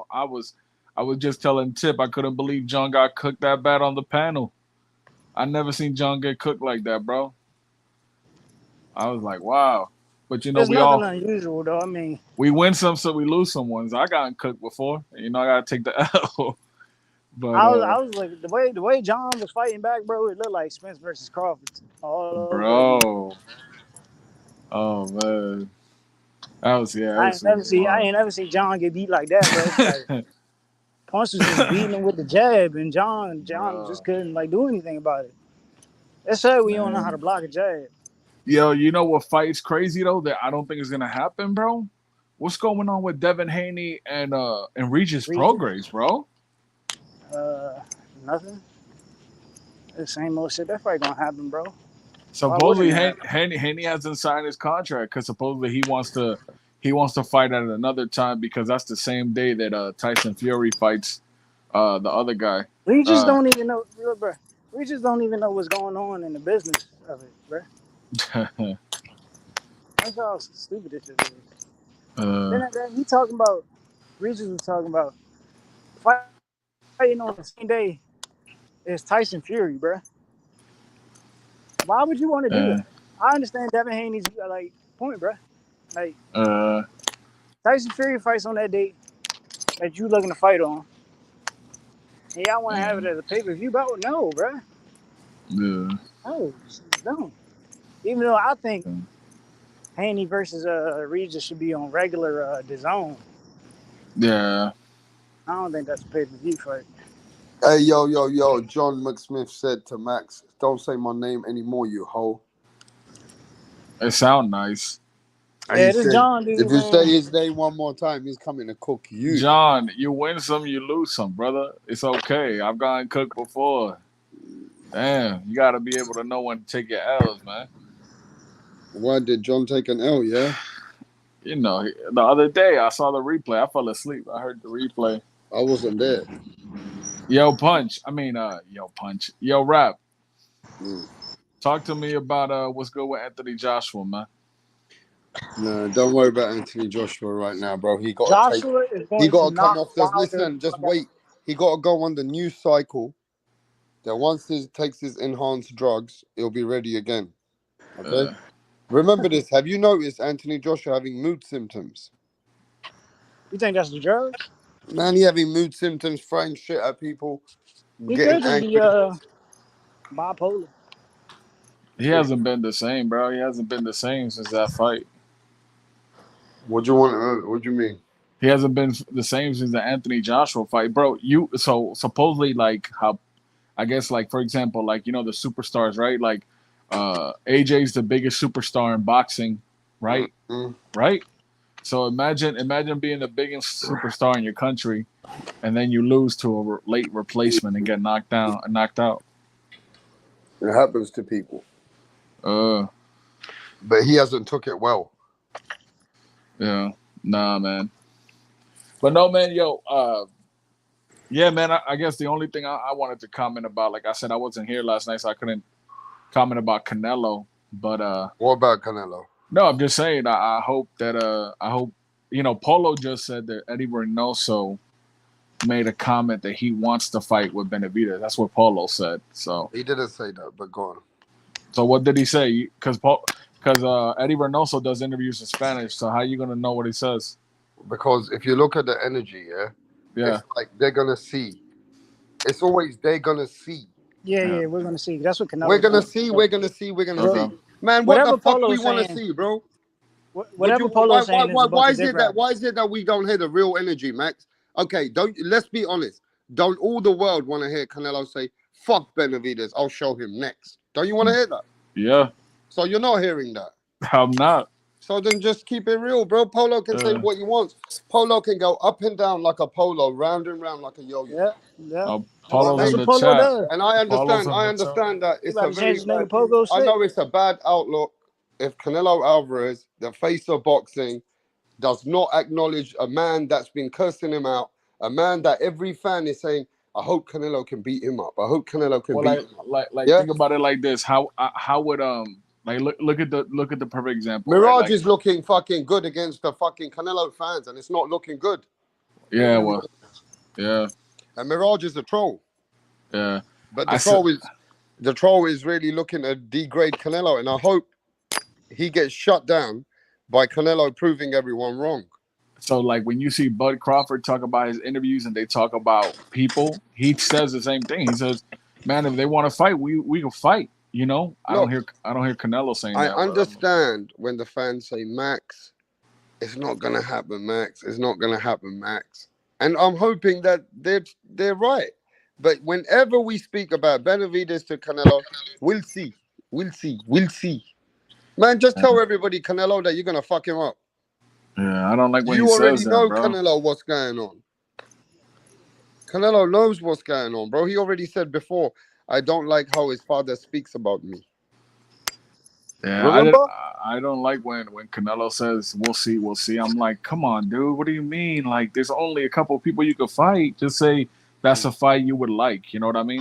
[SPEAKER 11] just telling Tip I couldn't believe John got cooked that bad on the panel. I never seen John get cooked like that, bro. I was like, wow. But
[SPEAKER 12] there's nothing unusual, though. I mean,
[SPEAKER 11] we win some, so we lose some ones. I gotten cooked before. You know, I gotta take the L. But
[SPEAKER 12] I was like, the way John was fighting back, bro, it looked like Spence versus Crawford all over
[SPEAKER 11] bro.
[SPEAKER 12] again.
[SPEAKER 11] Oh man. That was
[SPEAKER 12] I ain't never seen John get beat like that, bro. Like, Punch was just beating him with the jab, and John just couldn't like do anything about it. That's sad we don't know how to block a jab.
[SPEAKER 11] Yo, you know what fight's crazy though that I don't think is gonna happen, bro? What's going on with Devin Haney and Regis Prograis, bro?
[SPEAKER 12] Nothing. The same old shit. That fight gonna happen, bro.
[SPEAKER 11] Supposedly Haney hasn't signed his contract because supposedly he wants to fight at another time because that's the same day that Tyson Fury fights the other guy.
[SPEAKER 12] We just don't even know, bro. We just don't even know what's going on in the business of it, bro. That's how stupid this shit is. Then he talking about, Regis was talking about fighting on the same day as Tyson Fury, bro. Why would you want to do that? I understand Devin Haney's like point, bro. Like Tyson Fury fights on that date that you looking to fight on, and y'all want to have it as a pay-per-view bout? No, bro.
[SPEAKER 11] Yeah.
[SPEAKER 12] No. Even though I think Haney versus Regis should be on regular DAZN.
[SPEAKER 11] Yeah.
[SPEAKER 12] I don't think that's a pay-per-view fight.
[SPEAKER 3] Hey, yo. John McSmith said to Max, don't say my name anymore, you hoe.
[SPEAKER 11] It sound nice.
[SPEAKER 12] Yeah, this John dude,
[SPEAKER 3] if you say his name one more time, he's coming to cook you.
[SPEAKER 11] John, you win some, you lose some, brother. It's okay. I've gotten cooked before. Damn, you got to be able to know when to take your L's, man.
[SPEAKER 3] Why did John take an L, yeah?
[SPEAKER 11] You know, the other day I saw the replay. I fell asleep. I heard the replay.
[SPEAKER 3] I wasn't there.
[SPEAKER 11] Yo, Rap. Talk to me about what's good with Anthony Joshua, man.
[SPEAKER 3] No, don't worry about Anthony Joshua right now, bro. He got to come off this. Listen, just wait. He got to go on the new cycle. That once he takes his enhanced drugs, he'll be ready again. Okay? Remember this. Have you noticed Anthony Joshua having mood symptoms?
[SPEAKER 12] You think that's the drugs?
[SPEAKER 3] Man, he having mood symptoms, throwing shit at people,
[SPEAKER 12] he
[SPEAKER 3] getting
[SPEAKER 12] could
[SPEAKER 3] angry.
[SPEAKER 12] Be bipolar.
[SPEAKER 11] He hasn't been the same, bro. He hasn't been the same since that fight.
[SPEAKER 3] What do you want? What do you mean?
[SPEAKER 11] He hasn't been the same since the Anthony Joshua fight, bro. So supposedly, like how, I guess, like for example, like you know the superstars, right? Like AJ's the biggest superstar in boxing, right?
[SPEAKER 3] Mm-hmm.
[SPEAKER 11] Right. So imagine being the biggest superstar in your country, and then you lose to a late replacement and get knocked out.
[SPEAKER 3] It happens to people. But he hasn't took it well.
[SPEAKER 11] Yeah. Nah, man. But no, man, yeah, man, I guess the only thing I wanted to comment about, like I said, I wasn't here last night, so I couldn't comment about Canelo. But
[SPEAKER 3] what about Canelo?
[SPEAKER 11] No, I'm just saying I hope Polo just said that Eddie Reynoso made a comment that he wants to fight with Benavidez. That's what Polo said. So
[SPEAKER 3] he didn't say that, but go on.
[SPEAKER 11] So what did he say? Because Eddie Reynoso does interviews in Spanish, so how are you gonna know what he says?
[SPEAKER 3] Because if you look at the energy, it's like they're gonna see It's always they're gonna see.
[SPEAKER 12] Yeah, we're gonna see. That's what Canelo.
[SPEAKER 3] We're gonna see. We're gonna see. We're gonna see. Man, what the fuck we want to see, bro?
[SPEAKER 12] Whatever Polo's saying is a bunch of dick rappers.
[SPEAKER 3] Why is it that we don't hear the real energy, Max? Okay, let's be honest. Don't all the world want to hear Canelo say, "Fuck Benavidez, I'll show him next"? Don't you want to hear that?
[SPEAKER 11] Yeah.
[SPEAKER 3] So you're not hearing that.
[SPEAKER 11] I'm not.
[SPEAKER 3] So then just keep it real, bro. Polo can say what he wants. Polo can go up and down like a polo, round and round like a yo-yo.
[SPEAKER 12] Yeah.
[SPEAKER 11] Polo's in the
[SPEAKER 12] Polo
[SPEAKER 11] chat.
[SPEAKER 12] does.
[SPEAKER 3] And I understand that it's a very
[SPEAKER 12] bad, I
[SPEAKER 3] know it's a bad outlook if Canelo Alvarez, the face of boxing, does not acknowledge a man that's been cursing him out, a man that every fan is saying, I hope Canelo can beat him up. I hope Canelo can beat him up.
[SPEAKER 11] Think about it like this. How would look at the perfect example.
[SPEAKER 3] Mirage is looking fucking good against the fucking Canelo fans, and it's not looking good.
[SPEAKER 11] Yeah, well, yeah.
[SPEAKER 3] And Mirage is a troll.
[SPEAKER 11] Yeah.
[SPEAKER 3] But the troll is really looking to degrade Canelo, and I hope he gets shut down by Canelo proving everyone wrong.
[SPEAKER 11] So, like, when you see Bud Crawford talk about his interviews and they talk about people, he says the same thing. He says, "Man, if they want to fight, we can fight." You know, I don't hear Canelo saying that.
[SPEAKER 3] I understand when the fans say, "Max, it's not gonna happen, Max. It's not gonna happen, Max." And I'm hoping that they're right. But whenever we speak about Benavidez to Canelo, we'll see. Man, just tell everybody, Canelo, that you're gonna fuck him up.
[SPEAKER 11] Yeah, I don't like when
[SPEAKER 3] you
[SPEAKER 11] he
[SPEAKER 3] already
[SPEAKER 11] says
[SPEAKER 3] know,
[SPEAKER 11] that, bro.
[SPEAKER 3] Canelo, what's going on. Canelo knows what's going on, bro. He already said before, I don't like how his father speaks about me.
[SPEAKER 11] Yeah,
[SPEAKER 3] remember?
[SPEAKER 11] I don't like when Canelo says we'll see. I'm like, come on, dude. What do you mean? Like, there's only a couple of people you could fight. Just say that's a fight you would like. You know what I mean?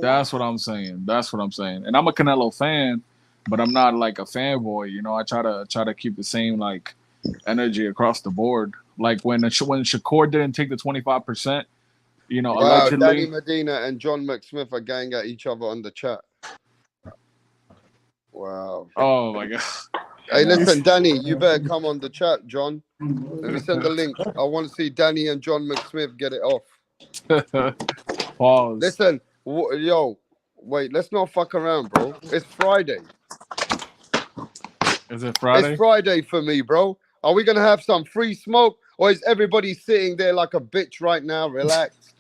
[SPEAKER 11] That's what I'm saying. And I'm a Canelo fan, but I'm not like a fanboy. You know, I try to keep the same like energy across the board. Like when Shakur didn't take the 25%, you know, allegedly.
[SPEAKER 3] Danny Medina and John McSmith are going at each other on the chat. Wow.
[SPEAKER 11] Oh my god.
[SPEAKER 3] Hey, listen, Danny, you better come on the chat, John. Let me send the link. I want to see Danny and John McSmith get it off.
[SPEAKER 11] Pause.
[SPEAKER 3] Listen, wait, let's not fuck around, bro. It's Friday.
[SPEAKER 11] Is it Friday?
[SPEAKER 3] It's Friday for me, bro. Are we going to have some free smoke, or is everybody sitting there like a bitch right now, relaxed?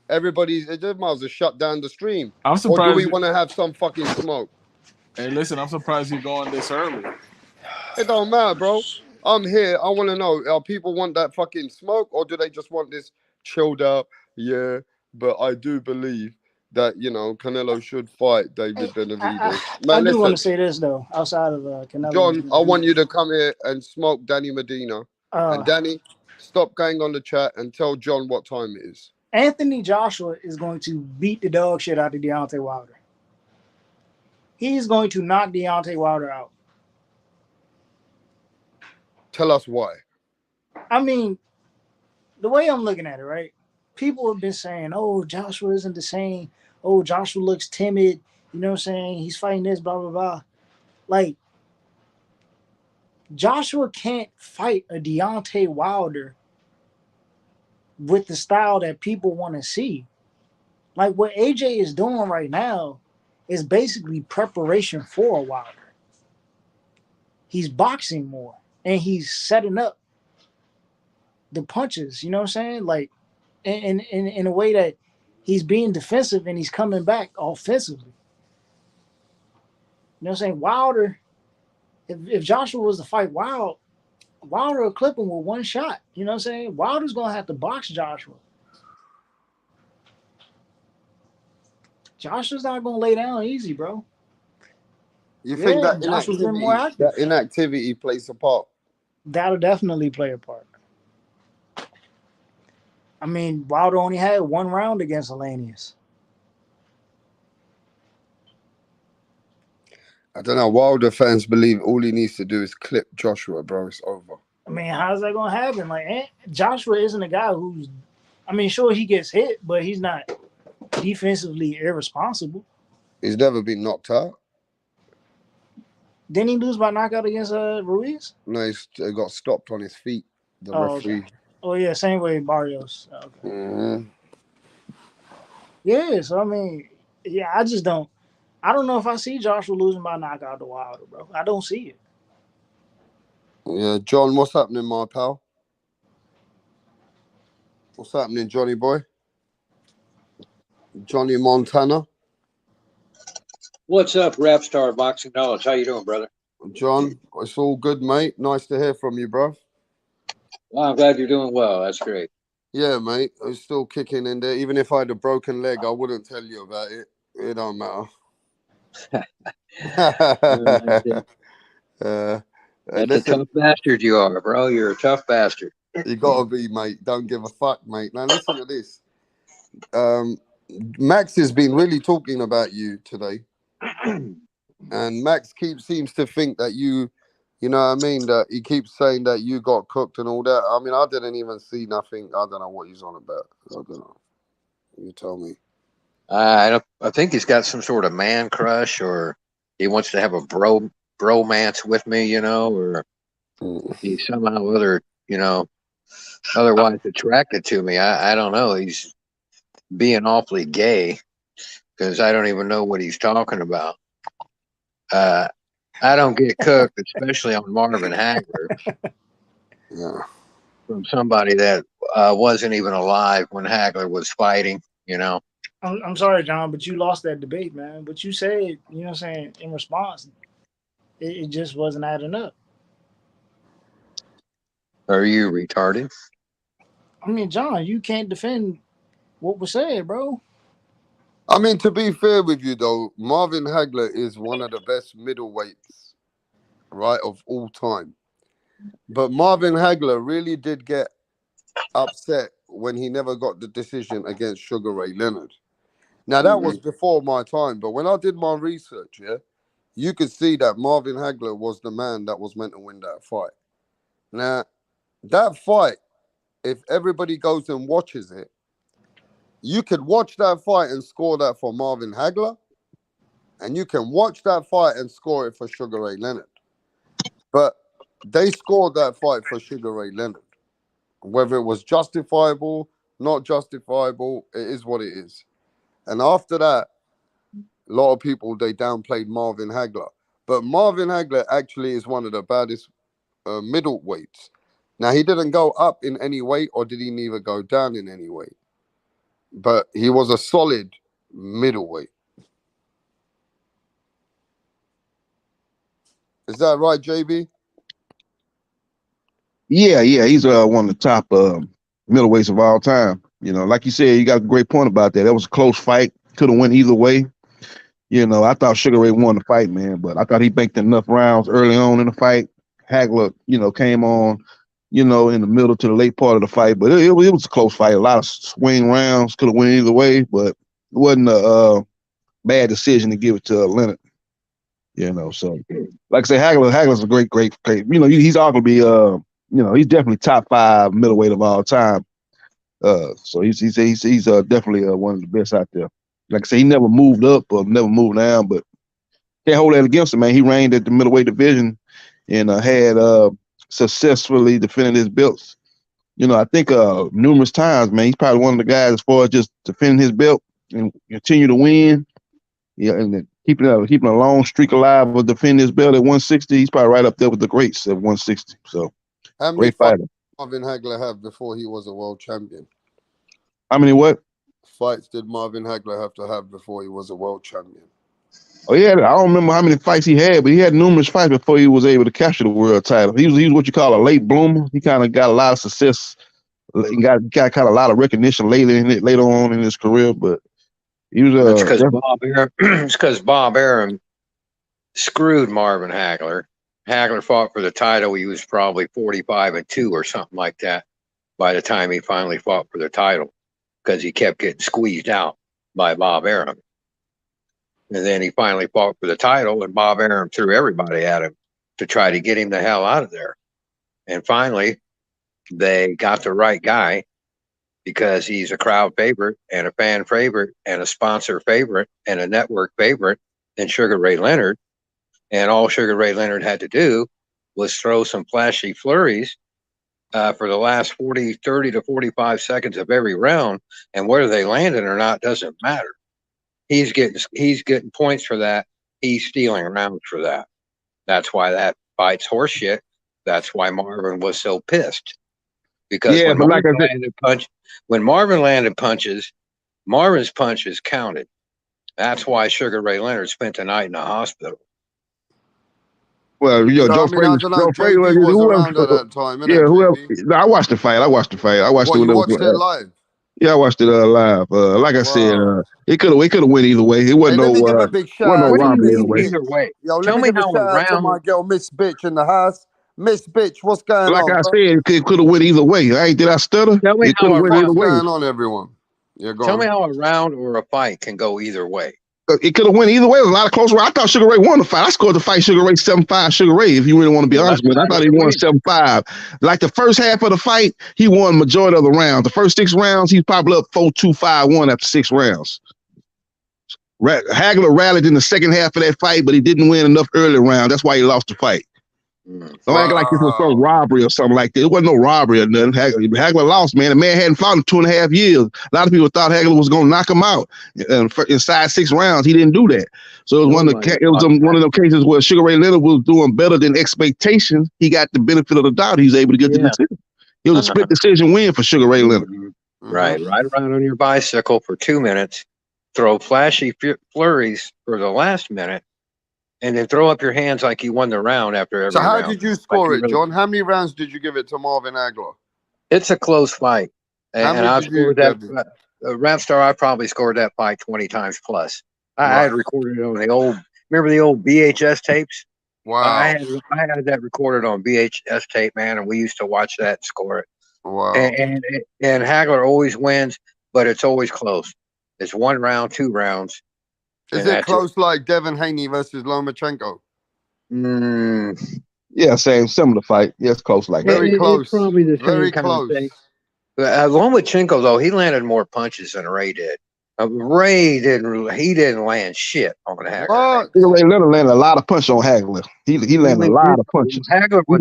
[SPEAKER 3] They might as well shut down the stream.
[SPEAKER 11] I'm surprised.
[SPEAKER 3] Or do we want to have some fucking smoke?
[SPEAKER 11] Hey, listen, I'm surprised you're going this early.
[SPEAKER 3] It don't matter, bro. I'm here. I want to know, people want that fucking smoke, or do they just want this chilled out? Yeah, but I do believe that, Canelo should fight David Benavidez.
[SPEAKER 12] I do want to say this, though, outside of Canelo.
[SPEAKER 3] John, I want you to come here and smoke Danny Medina. And Danny, stop going on the chat and tell John what time it is.
[SPEAKER 12] Anthony Joshua is going to beat the dog shit out of Deontay Wilder. He's going to knock Deontay Wilder out.
[SPEAKER 3] Tell us why.
[SPEAKER 12] I mean, the way I'm looking at it, right? People have been saying, oh, Joshua isn't the same. Oh, Joshua looks timid. You know what I'm saying? He's fighting this, blah, blah, blah. Like, Joshua can't fight a Deontay Wilder with the style that people want to see. Like, what AJ is doing right now is basically preparation for a Wilder. He's boxing more, and he's setting up the punches, you know what I'm saying? Like, in a way that he's being defensive and he's coming back offensively. You know what I'm saying? Wilder, if Joshua was to fight Wilder will clip him with one shot. You know what I'm saying? Wilder's going to have to box Joshua. Joshua's not going to lay down easy, bro.
[SPEAKER 3] You think that
[SPEAKER 12] Joshua's been more active.
[SPEAKER 3] That inactivity plays a part?
[SPEAKER 12] That'll definitely play a part. I mean, Wilder only had one round against Elenius.
[SPEAKER 3] I don't know. Wilder fans believe all he needs to do is clip Joshua, bro. It's over.
[SPEAKER 12] I mean, how's that going to happen? Like, Joshua isn't a guy who's, I mean, sure, he gets hit, but he's not defensively irresponsible.
[SPEAKER 3] He's never been knocked out.
[SPEAKER 12] Didn't he lose by knockout against Ruiz?
[SPEAKER 3] No, he got stopped on his feet. The referee.
[SPEAKER 12] Okay. Oh, yeah, same way Barrios. Okay.
[SPEAKER 3] Mm-hmm.
[SPEAKER 12] Yeah, so I mean, yeah, I just don't. I don't know if I see Joshua losing by knockout to Wilder, bro. I don't see it.
[SPEAKER 3] Yeah, John, what's happening, my pal? What's happening, Johnny boy? Johnny Montana.
[SPEAKER 14] What's up, Rapstar Boxing Knowledge? How you doing, brother?
[SPEAKER 3] John, it's all good, mate. Nice to hear from you, bro.
[SPEAKER 14] Well, I'm glad you're doing well. That's great.
[SPEAKER 3] Yeah, mate. I'm still kicking in there. Even if I had a broken leg, I wouldn't tell you about it. It don't matter.
[SPEAKER 14] That's a tough bastard you are, bro. You're a tough bastard.
[SPEAKER 3] You gotta be, mate. Don't give a fuck, mate. Now listen to this. Max has been really talking about you today. And Max seems to think that you know what I mean, that he keeps saying that you got cooked and all that. I mean, I didn't even see nothing. I don't know what he's on about. I don't know. You tell me.
[SPEAKER 14] I think he's got some sort of man crush, or he wants to have a bromance with me, you know, or he's somehow other, you know, otherwise attracted to me. I don't know. He's being awfully gay because I don't even know what he's talking about. I don't get cooked, especially on Marvin Hagler.
[SPEAKER 3] Yeah.
[SPEAKER 14] From somebody that wasn't even alive when Hagler was fighting, you know.
[SPEAKER 12] I'm sorry, John, but you lost that debate, man. But you said, you know what I'm saying, in response, it just wasn't adding up.
[SPEAKER 14] Are you retarded?
[SPEAKER 12] I mean, John, you can't defend what was said, bro.
[SPEAKER 3] I mean, to be fair with you, though, Marvin Hagler is one of the best middleweights, right, of all time. But Marvin Hagler really did get upset when he never got the decision against Sugar Ray Leonard. Now, that was before my time, but when I did my research, yeah, you could see that Marvin Hagler was the man that was meant to win that fight. Now, that fight, if everybody goes and watches it, you could watch that fight and score that for Marvin Hagler, and you can watch that fight and score it for Sugar Ray Leonard. But they scored that fight for Sugar Ray Leonard. Whether it was justifiable, not justifiable, it is what it is. And after that, a lot of people, they downplayed Marvin Hagler. But Marvin Hagler actually is one of the baddest middleweights. Now, he didn't go up in any weight, or did he neither go down in any weight? But he was a solid middleweight. Is that right, JB?
[SPEAKER 15] Yeah, he's one of the top middleweights of all time. You know, like you said, you got a great point about that. That was a close fight. Could have went either way. You know, I thought Sugar Ray won the fight, man, but I thought he banked enough rounds early on in the fight. Hagler, you know, came on, you know, in the middle to the late part of the fight, but it was a close fight. A lot of swing rounds, could have went either way, but it wasn't a bad decision to give it to Leonard. You know, so like I say, Hagler's a great. You know, he's all gonna be you know, he's definitely top 5 middleweight of all time. So he's definitely one of the best out there. Like I say, he never moved up or never moved down, but can't hold that against him, man. He reigned at the middleweight division and had successfully defended his belts. You know, I think numerous times, man. He's probably one of the guys as far as just defending his belt and continue to win. Yeah, and keeping a long streak alive of defending his belt at 160. He's probably right up there with the greats at 160. So.
[SPEAKER 3] How many fights did Marvin Hagler have before he was a world champion?
[SPEAKER 15] How many what?
[SPEAKER 3] Fights did Marvin Hagler have to have before he was a world champion?
[SPEAKER 15] Oh yeah, I don't remember how many fights he had, but he had numerous fights before he was able to capture the world title. He was what you call a late bloomer. He kind of got a lot of success. He got kind of a lot of recognition later on in his career, but he was.
[SPEAKER 14] It's because Bob Arum screwed Marvin Hagler. Hagler fought for the title. He was probably 45-2 or something like that by the time he finally fought for the title, because he kept getting squeezed out by Bob Arum. And then he finally fought for the title, and Bob Arum threw everybody at him to try to get him the hell out of there. And finally, they got the right guy, because he's a crowd favorite and a fan favorite and a sponsor favorite and a network favorite, and Sugar Ray Leonard. And all Sugar Ray Leonard had to do was throw some flashy flurries for the last 30 to 45 seconds of every round, and whether they landed or not doesn't matter. He's getting points for that. He's stealing rounds for that. That's why that fight's horseshit. That's why Marvin was so pissed. Because when Marvin landed punches, Marvin's punches counted. That's why Sugar Ray Leonard spent the night in the hospital.
[SPEAKER 15] Well,
[SPEAKER 3] So, I mean, I don't know. JB was around at that time, innit,
[SPEAKER 15] I watched the fight. I watched it
[SPEAKER 3] What,
[SPEAKER 15] when
[SPEAKER 3] you
[SPEAKER 15] it
[SPEAKER 3] watched
[SPEAKER 15] was
[SPEAKER 3] it live?
[SPEAKER 15] Yeah, I watched it live. Like I said, it could have went either way. It wasn't
[SPEAKER 3] Let me give a big shout out.
[SPEAKER 15] robbery either way.
[SPEAKER 14] Either way.
[SPEAKER 3] Yo, let me give a shout out to my girl, Miss Bitch, in the house. Miss Bitch, what's going
[SPEAKER 15] Like
[SPEAKER 3] on?
[SPEAKER 15] I said, it could have went either way. Did I stutter?
[SPEAKER 14] Tell me
[SPEAKER 15] it could have went either way.
[SPEAKER 3] What's going on, everyone? Yeah,
[SPEAKER 14] Tell me how a round or a fight can go either way.
[SPEAKER 15] It could have went either way. It was a lot of close rounds. I thought Sugar Ray won the fight. I scored the fight Sugar Ray 7-5. Sugar Ray, if you really want to be honest with me, I thought he won 7-5. Like the first half of the fight, he won majority of the rounds. The first 6 rounds, he's probably up 4-2, 5-1 after 6 rounds. Hagler rallied in the second half of that fight, but he didn't win enough early round. That's why he lost the fight. Don't act like this was some robbery or something like that. It wasn't no robbery or nothing. Hagler lost, man. The man hadn't fought in 2.5 years. A lot of people thought Hagler was going to knock him out. Inside 6 rounds, he didn't do that. So it was one of the cases where Sugar Ray Leonard was doing better than expectations. He got the benefit of the doubt. He was able to get the decision. It was a split decision win for Sugar Ray Leonard.
[SPEAKER 14] Right. Ride around on your bicycle for 2 minutes, throw flashy flurries for the last minute, and then throw up your hands like you won the round after every round.
[SPEAKER 3] So how did you score it, John? How many rounds did you give it to Marvin Hagler?
[SPEAKER 14] It's a close fight. And I scored that. Rapstar, I probably scored that fight 20 times plus. I had recorded it on the old, remember the old VHS tapes?
[SPEAKER 3] Wow.
[SPEAKER 14] I had that recorded on VHS tape, man, and we used to watch that and score it.
[SPEAKER 3] Wow.
[SPEAKER 14] And Hagler always wins, but it's always close. It's 1 round, 2 rounds.
[SPEAKER 3] Is it close like Devin Haney versus Lomachenko?
[SPEAKER 15] Yeah, similar fight. Yeah, it's close like that.
[SPEAKER 3] Very close.
[SPEAKER 14] It's probably the same
[SPEAKER 3] Very
[SPEAKER 14] kind
[SPEAKER 3] close.
[SPEAKER 14] of thing. Lomachenko, though, he landed more punches than Ray did. Ray didn't land shit on Hagler.
[SPEAKER 15] Ray Leonard landed a lot of punches on Hagler. He landed a lot of punches.
[SPEAKER 14] Hagler was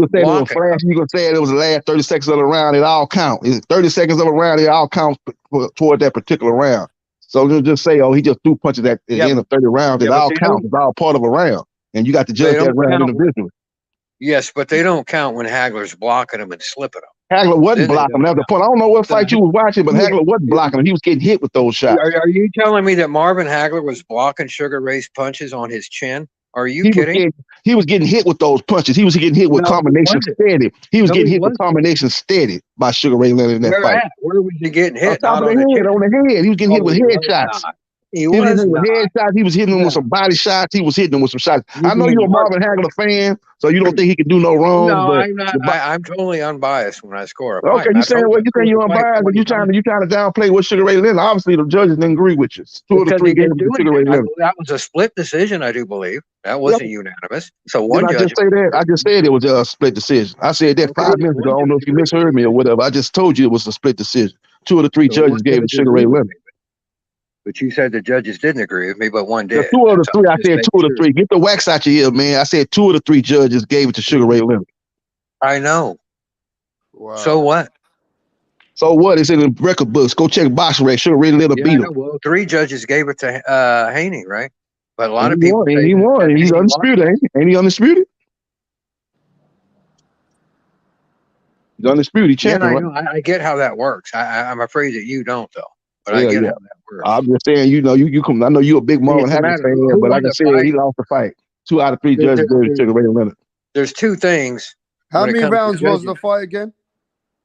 [SPEAKER 15] you can say it was the last 30 seconds of the round. It all count. 30 seconds of a round, it all counts toward that particular round. So you'll just say, he just threw punches at the end of 30 rounds. It all counts. It's all part of a round. And you got to judge that round individually.
[SPEAKER 14] Yes, but they don't count when Hagler's blocking them and slipping them.
[SPEAKER 15] Hagler wasn't blocking him. That's the point. I don't know what fight you was watching, but Hagler wasn't blocking him. He was getting hit with those shots.
[SPEAKER 14] Are you telling me that Marvin Hagler was blocking Sugar Ray's punches on his chin? Are you kidding?
[SPEAKER 15] He was getting hit with those punches. He was getting hit with combination steady. He was getting hit with combination steady by Sugar Ray Leonard in that fight.
[SPEAKER 14] Where was he getting hit?
[SPEAKER 15] On the head. He was getting hit with headshots. He was hitting with headshots. He was hitting them with some body shots. He was hitting them with some shots. I know you're a Marvin Hagler fan, so you don't think he can do no wrong.
[SPEAKER 14] No,
[SPEAKER 15] but
[SPEAKER 14] I'm not. I'm totally unbiased when I score a fight.
[SPEAKER 15] Okay, you saying you're unbiased, but you trying to downplay what Sugar Ray Leonard. Obviously, the judges didn't agree with you. 2 of the 3 games to Sugar Ray Leonard.
[SPEAKER 14] That was a split decision, I do believe. That wasn't unanimous. So one judge.
[SPEAKER 15] I just say that. I just said it was a split decision. I said that 5 minutes ago. I don't know if you misheard me or whatever. I just told you it was a split decision. 2 of the 3 judges gave it to Sugar Ray Leonard.
[SPEAKER 14] But you said the judges didn't agree with me, but one did.
[SPEAKER 15] 2 of the 3. I said 2 of the 3. Get the wax out your ear, man. I said 2 of the 3 judges gave it to Sugar Ray Leonard.
[SPEAKER 14] I know.
[SPEAKER 3] Wow.
[SPEAKER 14] So what?
[SPEAKER 15] So what? It's in the record books. Go check BOXERS. Sugar Ray Leonard beat him.
[SPEAKER 14] Well, 3 judges gave it to Haney, right? But a lot of people
[SPEAKER 15] say he won. He's undisputed, ain't he? Undisputed? He's undisputed. He champion,
[SPEAKER 14] right? I get how that works. I'm afraid that you don't, though. But I get how that works.
[SPEAKER 15] I'm just saying, you come. I know you're a big Marvin Hagler fan, but like I said, he lost the fight. 2 out of 3 judges gave it to Ray Leonard.
[SPEAKER 14] There's 2 things.
[SPEAKER 3] How many rounds was the fight again?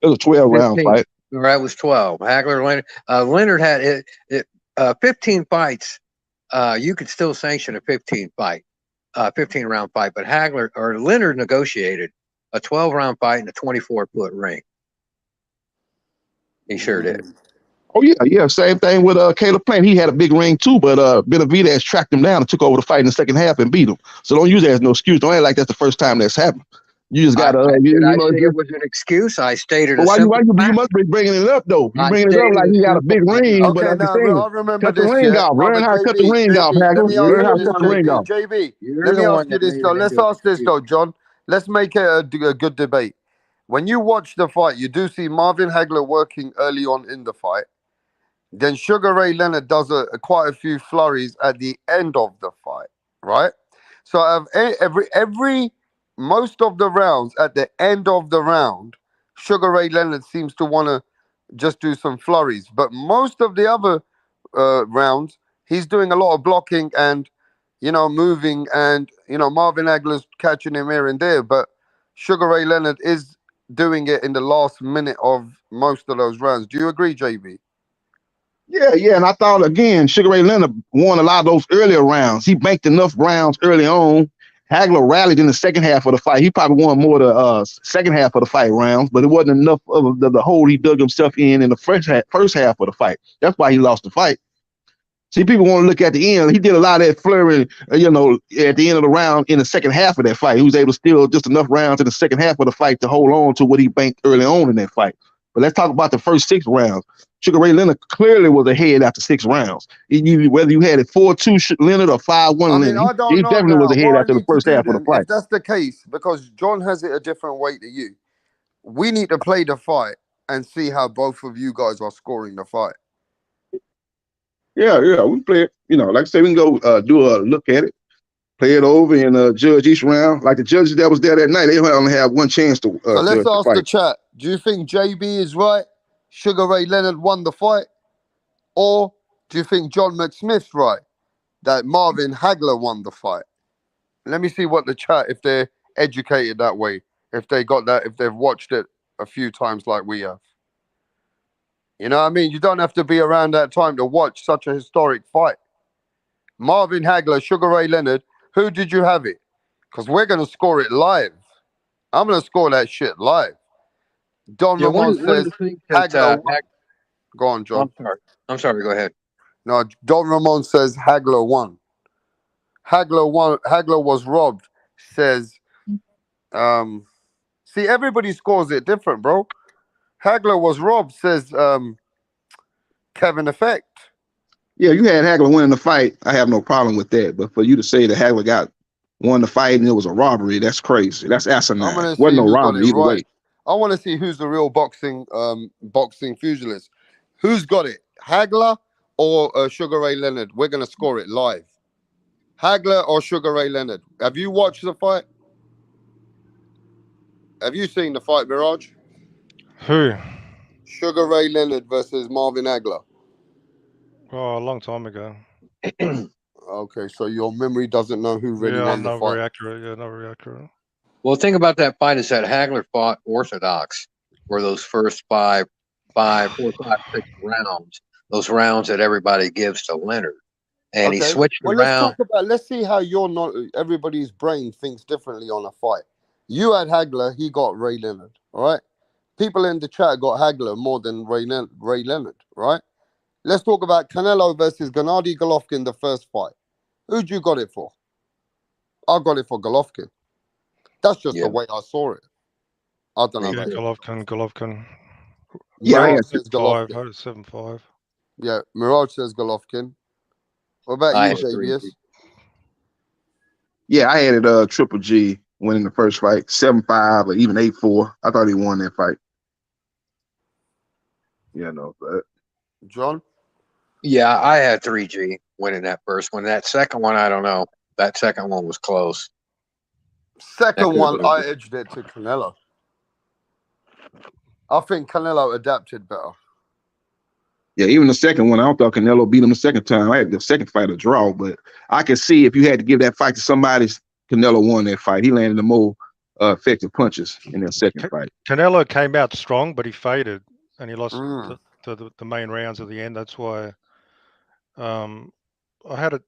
[SPEAKER 15] It was a 12-round fight.
[SPEAKER 14] All right, it was 12. Hagler, Leonard had 15 fights. You could still sanction a 15-round fight, but Leonard negotiated a 12-round fight in a 24-foot ring. He sure did.
[SPEAKER 15] Oh, yeah. Same thing with Caleb Plant. He had a big ring too, but Benavidez tracked him down and took over the fight in the second half and beat him. So don't use that as no excuse. Don't act like that's the first time that's happened. You just got to.
[SPEAKER 14] It was an excuse. I stated.
[SPEAKER 15] Why you must be bringing it up though? You bringing it up like you got a big ring.
[SPEAKER 3] Okay, now I remember
[SPEAKER 15] cut
[SPEAKER 3] this.
[SPEAKER 15] The ring off. Learn how to cut the ring off, Hagler. Learn how to cut the ring off.
[SPEAKER 3] JB, let me ask you this though. Let's ask this though, John. Let's make it a good debate. when you watch the fight, you do see Marvin Hagler working early on in the fight. Then Sugar Ray Leonard does quite a few flurries at the end of the fight, right? So every most of the rounds at the end of the round, Sugar Ray Leonard seems to want to just do some flurries, but most of the other rounds, he's doing a lot of blocking and moving, and Marvin Hagler's catching him here and there, but Sugar Ray Leonard is doing it in the last minute of most of those rounds. Do you agree, JB?
[SPEAKER 15] Yeah, and I thought again, Sugar Ray Leonard won a lot of those earlier rounds. He banked enough rounds early on. Hagler rallied in the second half of the fight. He probably won more of the second half of the fight rounds, but it wasn't enough of the hole he dug himself in the first half of the fight. That's why he lost the fight. See, people want to look at the end. He did a lot of that flurry, at the end of the round in the second half of that fight. He was able to steal just enough rounds in the second half of the fight to hold on to what he banked early on in that fight. But let's talk about the first 6 rounds. Sugar Ray Leonard clearly was ahead after 6 rounds. Whether you had it 4-2 Leonard or 5-1 Leonard,
[SPEAKER 3] I don't
[SPEAKER 15] he
[SPEAKER 3] know
[SPEAKER 15] definitely was
[SPEAKER 3] now.
[SPEAKER 15] ahead
[SPEAKER 3] What I
[SPEAKER 15] after the
[SPEAKER 3] need to
[SPEAKER 15] first
[SPEAKER 3] do
[SPEAKER 15] half of the
[SPEAKER 3] then,
[SPEAKER 15] fight.
[SPEAKER 3] if that's the case, because John has it a different way to you, we need to play the fight and see how both of you guys are scoring the fight.
[SPEAKER 15] Yeah, we play it. Like I say, we can go do a look at it, play it over, and judge each round. Like the judges that was there that night, they only have one chance to
[SPEAKER 3] So let's
[SPEAKER 15] judge the
[SPEAKER 3] ask
[SPEAKER 15] fight.
[SPEAKER 3] the chat. Do you think JB is right? Sugar Ray Leonard won the fight? Or do you think John McSmith's right? That Marvin Hagler won the fight? Let me see what the chat, if they're educated that way, if they got that, if they've watched it a few times like we have. You know what I mean? You don't have to be around that time to watch such a historic fight. Marvin Hagler, Sugar Ray Leonard, who did you have it? Because we're going to score it live. I'm going to score that shit live. Don Ramon says Hagler. Go on, John.
[SPEAKER 14] I'm sorry. Go ahead.
[SPEAKER 3] No, Don Ramon says Hagler won. Hagler won. Hagler was robbed. Says, see, everybody scores it different, bro. Hagler was robbed. Says Kevin Effect.
[SPEAKER 15] Yeah, you had Hagler winning the fight. I have no problem with that. But for you to say that Hagler won the fight and it was a robbery, that's crazy. That's asinine.
[SPEAKER 3] I'm gonna
[SPEAKER 15] Wasn't
[SPEAKER 3] see
[SPEAKER 15] no
[SPEAKER 3] who got
[SPEAKER 15] robbery
[SPEAKER 3] it
[SPEAKER 15] either
[SPEAKER 3] right.
[SPEAKER 15] way.
[SPEAKER 3] I want to see who's the real boxing pugilist. Who's got it? Hagler or Sugar Ray Leonard? We're gonna score it live. Hagler or Sugar Ray Leonard? Have you watched the fight? Have you seen the fight, Mirage?
[SPEAKER 16] Who?
[SPEAKER 3] Sugar Ray Leonard versus Marvin Hagler.
[SPEAKER 16] Oh, a long time ago.
[SPEAKER 3] Okay, so your memory doesn't know who really won the
[SPEAKER 16] not
[SPEAKER 3] fight.
[SPEAKER 16] very accurate. Yeah, not very accurate.
[SPEAKER 14] Well, the thing about that fight is that Hagler fought orthodox, where those first 4, 5, 6 rounds, those rounds that everybody gives to Leonard, and he switched around.
[SPEAKER 3] Let's see how everybody's brain thinks differently on a fight. You had Hagler, he got Ray Leonard. All right, people in the chat got Hagler more than Ray Leonard. Right. Let's talk about Canelo versus Gennady Golovkin, the first fight. Who'd you got it for? I got it for Golovkin. That's just the way I saw it. I don't know.
[SPEAKER 16] Yeah, Golovkin.
[SPEAKER 15] Yeah,
[SPEAKER 3] Mirage says
[SPEAKER 16] Golovkin.
[SPEAKER 3] Golovkin.
[SPEAKER 16] 7-5.
[SPEAKER 3] Yeah, Mirage says Golovkin. What about you, JBS?
[SPEAKER 15] Yeah, I had it Triple G winning the first fight, 7-5 or even 8-4. I thought he won that fight. Yeah, no, but
[SPEAKER 3] John?
[SPEAKER 14] Yeah, I had 3G winning that first one. That second one, I don't know. That second one was close.
[SPEAKER 3] Second one, I edged it to Canelo. I think Canelo adapted better.
[SPEAKER 15] yeah, even the second one, I don't thought Canelo beat him the second time. I had the second fight a draw, but I could see if you had to give that fight to somebody, Canelo won that fight. He landed the more effective punches in that second fight.
[SPEAKER 16] Canelo came out strong, but he faded, and he lost the main rounds at the end. That's why I had a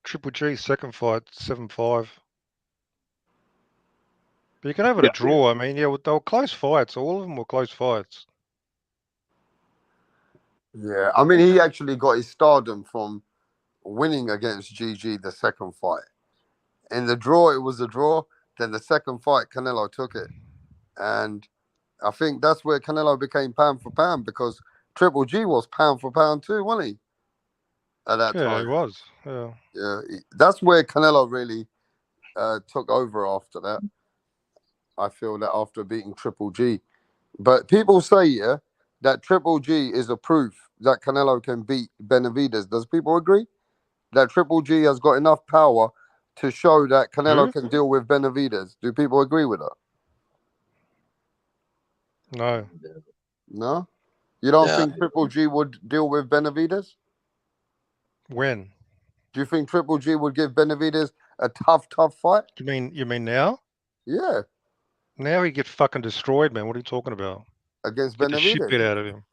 [SPEAKER 16] Triple G second fight, 7-5. But you can have it a draw. I mean, yeah, they were close fights. All of them were close fights.
[SPEAKER 3] Yeah, I mean, he actually got his stardom from winning against GG the second fight. In the draw, it was a draw. Then the second fight, Canelo took it. And I think that's where Canelo became pound for pound, because Triple G was pound for pound too, wasn't he? At that time.
[SPEAKER 16] Yeah, he was. Yeah.
[SPEAKER 3] That's where Canelo really took over after that. I feel that after beating Triple G. But people say, yeah, that Triple G is a proof that Canelo can beat Benavidez. Does people agree? That Triple G has got enough power to show that Canelo can deal with Benavidez. Do people agree with that?
[SPEAKER 16] No.
[SPEAKER 3] No? You don't think Triple G would deal with Benavidez?
[SPEAKER 16] When?
[SPEAKER 3] Do you think Triple G would give Benavidez a tough fight?
[SPEAKER 16] You mean now?
[SPEAKER 3] Yeah.
[SPEAKER 16] Now he gets fucking destroyed, man. What are you talking about?
[SPEAKER 3] Against
[SPEAKER 16] Get the shit bit
[SPEAKER 3] Benavidez.
[SPEAKER 16] out of him.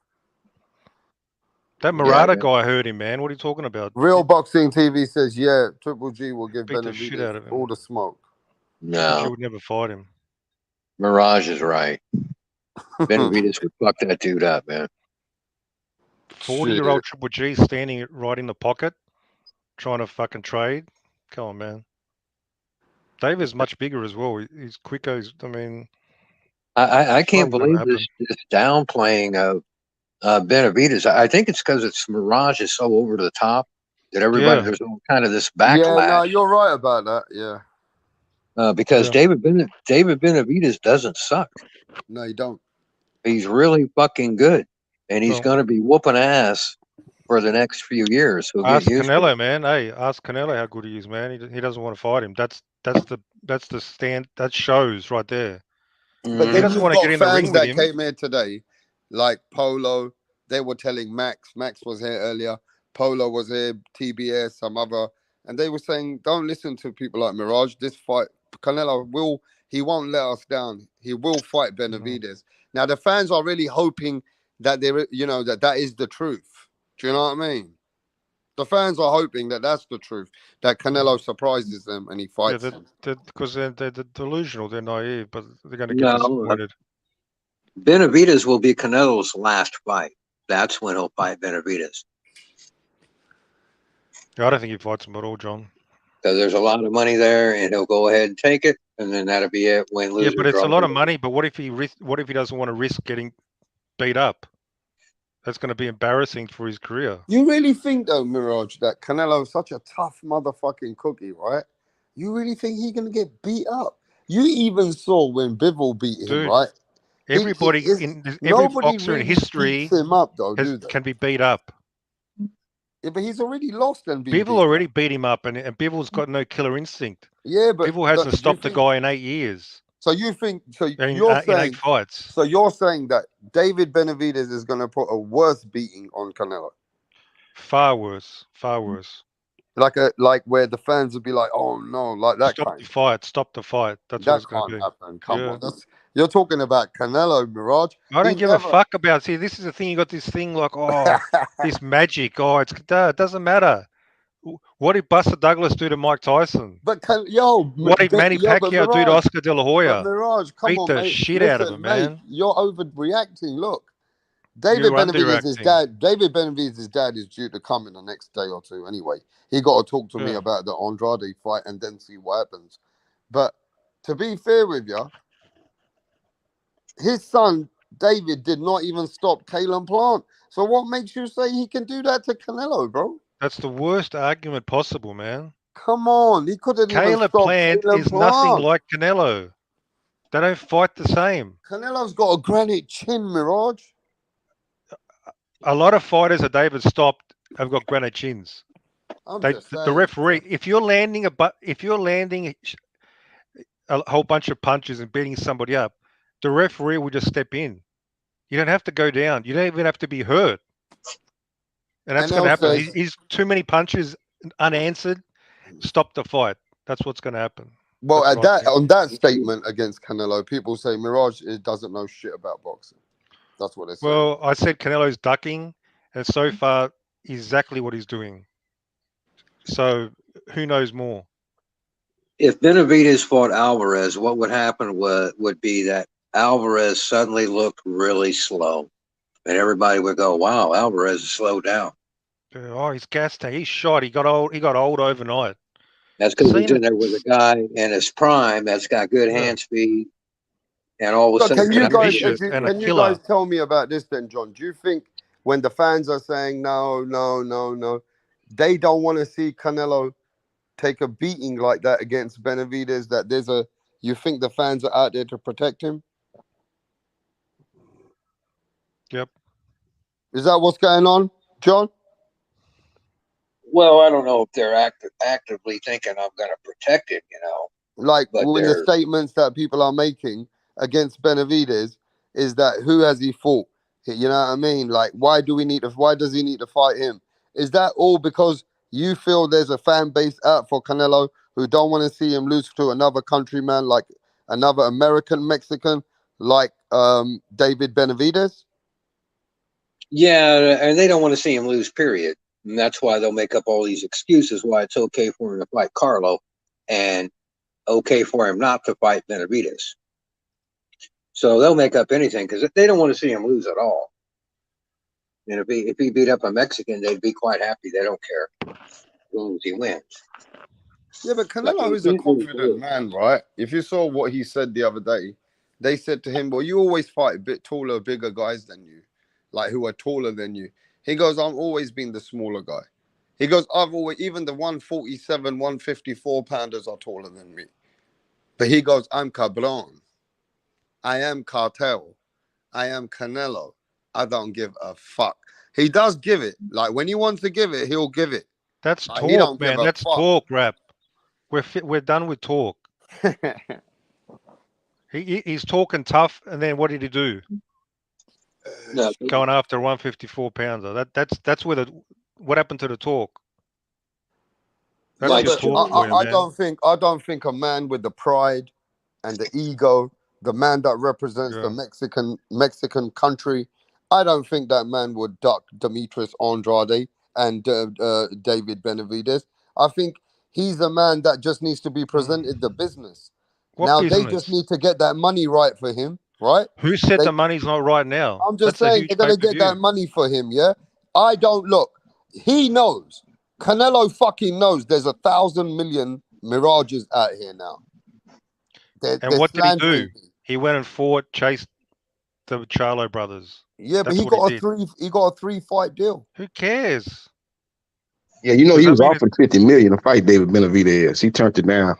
[SPEAKER 16] That Murata guy hurt him, man. What are you talking about?
[SPEAKER 3] Real Boxing TV says, yeah, Triple G will give
[SPEAKER 16] Beat the shit out
[SPEAKER 3] Benavidez
[SPEAKER 16] of him.
[SPEAKER 3] all the smoke.
[SPEAKER 16] Triple G
[SPEAKER 14] No,
[SPEAKER 16] would never fight him.
[SPEAKER 14] Mirage is right. Benavidez would fuck that dude up, man.
[SPEAKER 16] 40-year-old Triple G standing right in the pocket, trying to fucking trade. Come on, man. David's much bigger as well. He's quicker. I mean,
[SPEAKER 14] I can't believe this downplaying of Benavidez. I think it's because it's Mirage is so over the top that everybody there's all kind of this backlash.
[SPEAKER 3] Yeah, no, you're right about that. Yeah.
[SPEAKER 14] Because David Benavidez doesn't suck.
[SPEAKER 3] No, you don't.
[SPEAKER 14] He's really fucking good, and he's going to be whooping ass for the next few years. So
[SPEAKER 16] ask
[SPEAKER 14] get used
[SPEAKER 16] Canelo,
[SPEAKER 14] to it.
[SPEAKER 16] man. Hey, ask Canelo how good he is, man. He doesn't want to fight him. That's the stand. That shows right there.
[SPEAKER 3] But
[SPEAKER 16] He
[SPEAKER 3] then
[SPEAKER 16] doesn't
[SPEAKER 3] you've
[SPEAKER 16] want to
[SPEAKER 3] got
[SPEAKER 16] get in the
[SPEAKER 3] fans
[SPEAKER 16] ring with
[SPEAKER 3] that
[SPEAKER 16] him.
[SPEAKER 3] came here today, like Polo. They were telling Max was here earlier. Polo was here, TBS, some other, and they were saying, don't listen to people like Mirage. This fight, Canelo he won't let us down. He will fight Benavidez. Now the fans are really hoping that that is the truth. Do you know what I mean? The fans are hoping that that's the truth. That Canelo surprises them and he fights them.
[SPEAKER 16] Because they're delusional. They're naive, but they're going to get
[SPEAKER 14] No,
[SPEAKER 16] disappointed.
[SPEAKER 14] Benavidez will be Canelo's last fight. That's when he'll fight Benavidez.
[SPEAKER 16] I don't think he fights him at all, John.
[SPEAKER 14] Because there's a lot of money there, and he'll go ahead and take it, and then that'll be it. Win, lose,
[SPEAKER 16] Yeah, but
[SPEAKER 14] or
[SPEAKER 16] it's
[SPEAKER 14] draw.
[SPEAKER 16] a lot of money. But what if he doesn't want to risk getting beat up? That's going to be embarrassing for his career.
[SPEAKER 3] You really think, though, Mirage, that Canelo's such a tough motherfucking cookie, right? You really think he's going to get beat up? You even saw when Bivol beat him, right?
[SPEAKER 16] Every boxer in history
[SPEAKER 3] beats him up, though,
[SPEAKER 16] can be beat up.
[SPEAKER 3] Yeah, but he's already lost and been
[SPEAKER 16] Bivol already beat him up, and Bivol's got no killer instinct.
[SPEAKER 3] Yeah, but
[SPEAKER 16] Bivol hasn't stopped a guy in 8 years.
[SPEAKER 3] So you think? So
[SPEAKER 16] in
[SPEAKER 3] you're saying
[SPEAKER 16] 8 fights.
[SPEAKER 3] So you're saying that David Benavidez is going to put a worse beating on Canelo?
[SPEAKER 16] Far worse. Far worse.
[SPEAKER 3] Like where the fans would be like, "Oh no!" Like that
[SPEAKER 16] Stop
[SPEAKER 3] kind.
[SPEAKER 16] the fight. Stop the fight. That's what it's going to be.
[SPEAKER 3] Happen. Come on, you're talking about Canelo, Mirage.
[SPEAKER 16] I don't give a fuck about. See, this is the thing. You got this thing like, this magic. It doesn't matter. What did Buster Douglas do to Mike Tyson?
[SPEAKER 3] But
[SPEAKER 16] what did Manny Pacquiao do to Oscar De La Hoya?
[SPEAKER 3] Mirage, come
[SPEAKER 16] beat
[SPEAKER 3] on,
[SPEAKER 16] the
[SPEAKER 3] mate.
[SPEAKER 16] shit out of him, man.
[SPEAKER 3] You're overreacting. Look, David Benavidez's dad is due to come in the next day or two. Anyway, he got to talk to me about the Andrade fight and then see what happens. But to be fair with you, his son David did not even stop Kalen Plant. So what makes you say he can do that to Canelo, bro?
[SPEAKER 16] That's the worst argument possible, man.
[SPEAKER 3] Come on, he couldn't even stop
[SPEAKER 16] Plant
[SPEAKER 3] Kalen
[SPEAKER 16] is
[SPEAKER 3] Plant.
[SPEAKER 16] nothing like Canelo. They don't fight the same.
[SPEAKER 3] Canelo's got a granite chin, Mirage.
[SPEAKER 16] A lot of fighters that David stopped have got granite chins. The referee, if you're landing a whole bunch of punches and beating somebody up, the referee will just step in. You don't have to go down. You don't even have to be hurt. And that's going to happen. He's too many punches unanswered. Stop the fight. That's what's going to happen.
[SPEAKER 3] Well, on that statement against Canelo, people say Mirage doesn't know shit about boxing. That's what they say.
[SPEAKER 16] Well, I said Canelo's ducking, and so far, exactly what he's doing. So, who knows more?
[SPEAKER 14] If Benavidez fought Alvarez, what would happen would be that Alvarez suddenly looked really slow. And everybody would go, wow, Alvarez is slowed down.
[SPEAKER 16] Oh, he's gassed. He's shot. He got old overnight.
[SPEAKER 14] That's because he's in there with a guy in his prime that's got good hand speed. And all of a sudden,
[SPEAKER 3] can you guys tell me about this then, John? Do you think when the fans are saying no, they don't want to see Canelo take a beating like that against Benavidez, that there's You think the fans are out there to protect him?
[SPEAKER 16] Yep.
[SPEAKER 3] Is that what's going on, John?
[SPEAKER 14] Well, I don't know if they're actively thinking I'm going to protect him,
[SPEAKER 3] Like
[SPEAKER 14] but
[SPEAKER 3] when the statements that people are making against Benavidez is that who has he fought? You know what I mean? Like why does he need to fight him? Is that all because you feel there's a fan base out for Canelo who don't want to see him lose to another countryman, like another American Mexican, like David Benavidez?
[SPEAKER 14] Yeah, and they don't want to see him lose, period. And that's why they'll make up all these excuses why it's okay for him to fight Carlo and okay for him not to fight Benavidez. So they'll make up anything because they don't want to see him lose at all. And if he beat up a Mexican, they'd be quite happy. They don't care as long as he wins.
[SPEAKER 3] Yeah, but Canelo is a confident man, right? If you saw what he said the other day, they said to him, well, you always fight a bit taller, bigger guys than you, like who are taller than you. He goes, I've always been the smaller guy. He goes, I've always, even the 147, 154 pounders are taller than me. But he goes, I'm Cabron. I am Cartel. I am Canelo. I don't give a fuck. He does give it. Like when he wants to give it, he'll give it.
[SPEAKER 16] That's
[SPEAKER 3] like,
[SPEAKER 16] talk,
[SPEAKER 3] he don't
[SPEAKER 16] man.
[SPEAKER 3] give a
[SPEAKER 16] That's
[SPEAKER 3] fuck.
[SPEAKER 16] talk, rap. We're done with talk. He's talking tough, and then what did he do?
[SPEAKER 14] No.
[SPEAKER 16] Going after a 154 pounder. That's where what happened to the talk? That's
[SPEAKER 3] Yeah,
[SPEAKER 16] just
[SPEAKER 3] but
[SPEAKER 16] talk for you,
[SPEAKER 3] I
[SPEAKER 16] man.
[SPEAKER 3] don't think a man with the pride and the ego, the man that represents the Mexican country, I don't think that man would duck Demetrius Andrade and David Benavidez. I think he's a man that just needs to be presented the business.
[SPEAKER 16] What
[SPEAKER 3] now
[SPEAKER 16] business?
[SPEAKER 3] they just need to get that money right for him, right?
[SPEAKER 16] Who said the money's not right now?
[SPEAKER 3] I'm just
[SPEAKER 16] That's
[SPEAKER 3] saying they're gonna get that money for him, yeah? I don't look. He knows. Canelo fucking knows there's 1,000 million mirages out here now. They're
[SPEAKER 16] what did he do?
[SPEAKER 3] slandering him.
[SPEAKER 16] He went and chased the Charlo brothers.
[SPEAKER 3] Yeah, but
[SPEAKER 16] That's
[SPEAKER 3] he
[SPEAKER 16] what
[SPEAKER 3] got
[SPEAKER 16] did.
[SPEAKER 3] he got a 3-fight deal.
[SPEAKER 16] Who cares?
[SPEAKER 15] Yeah, he was offered $50 million to fight David Benavidez. He turned it down.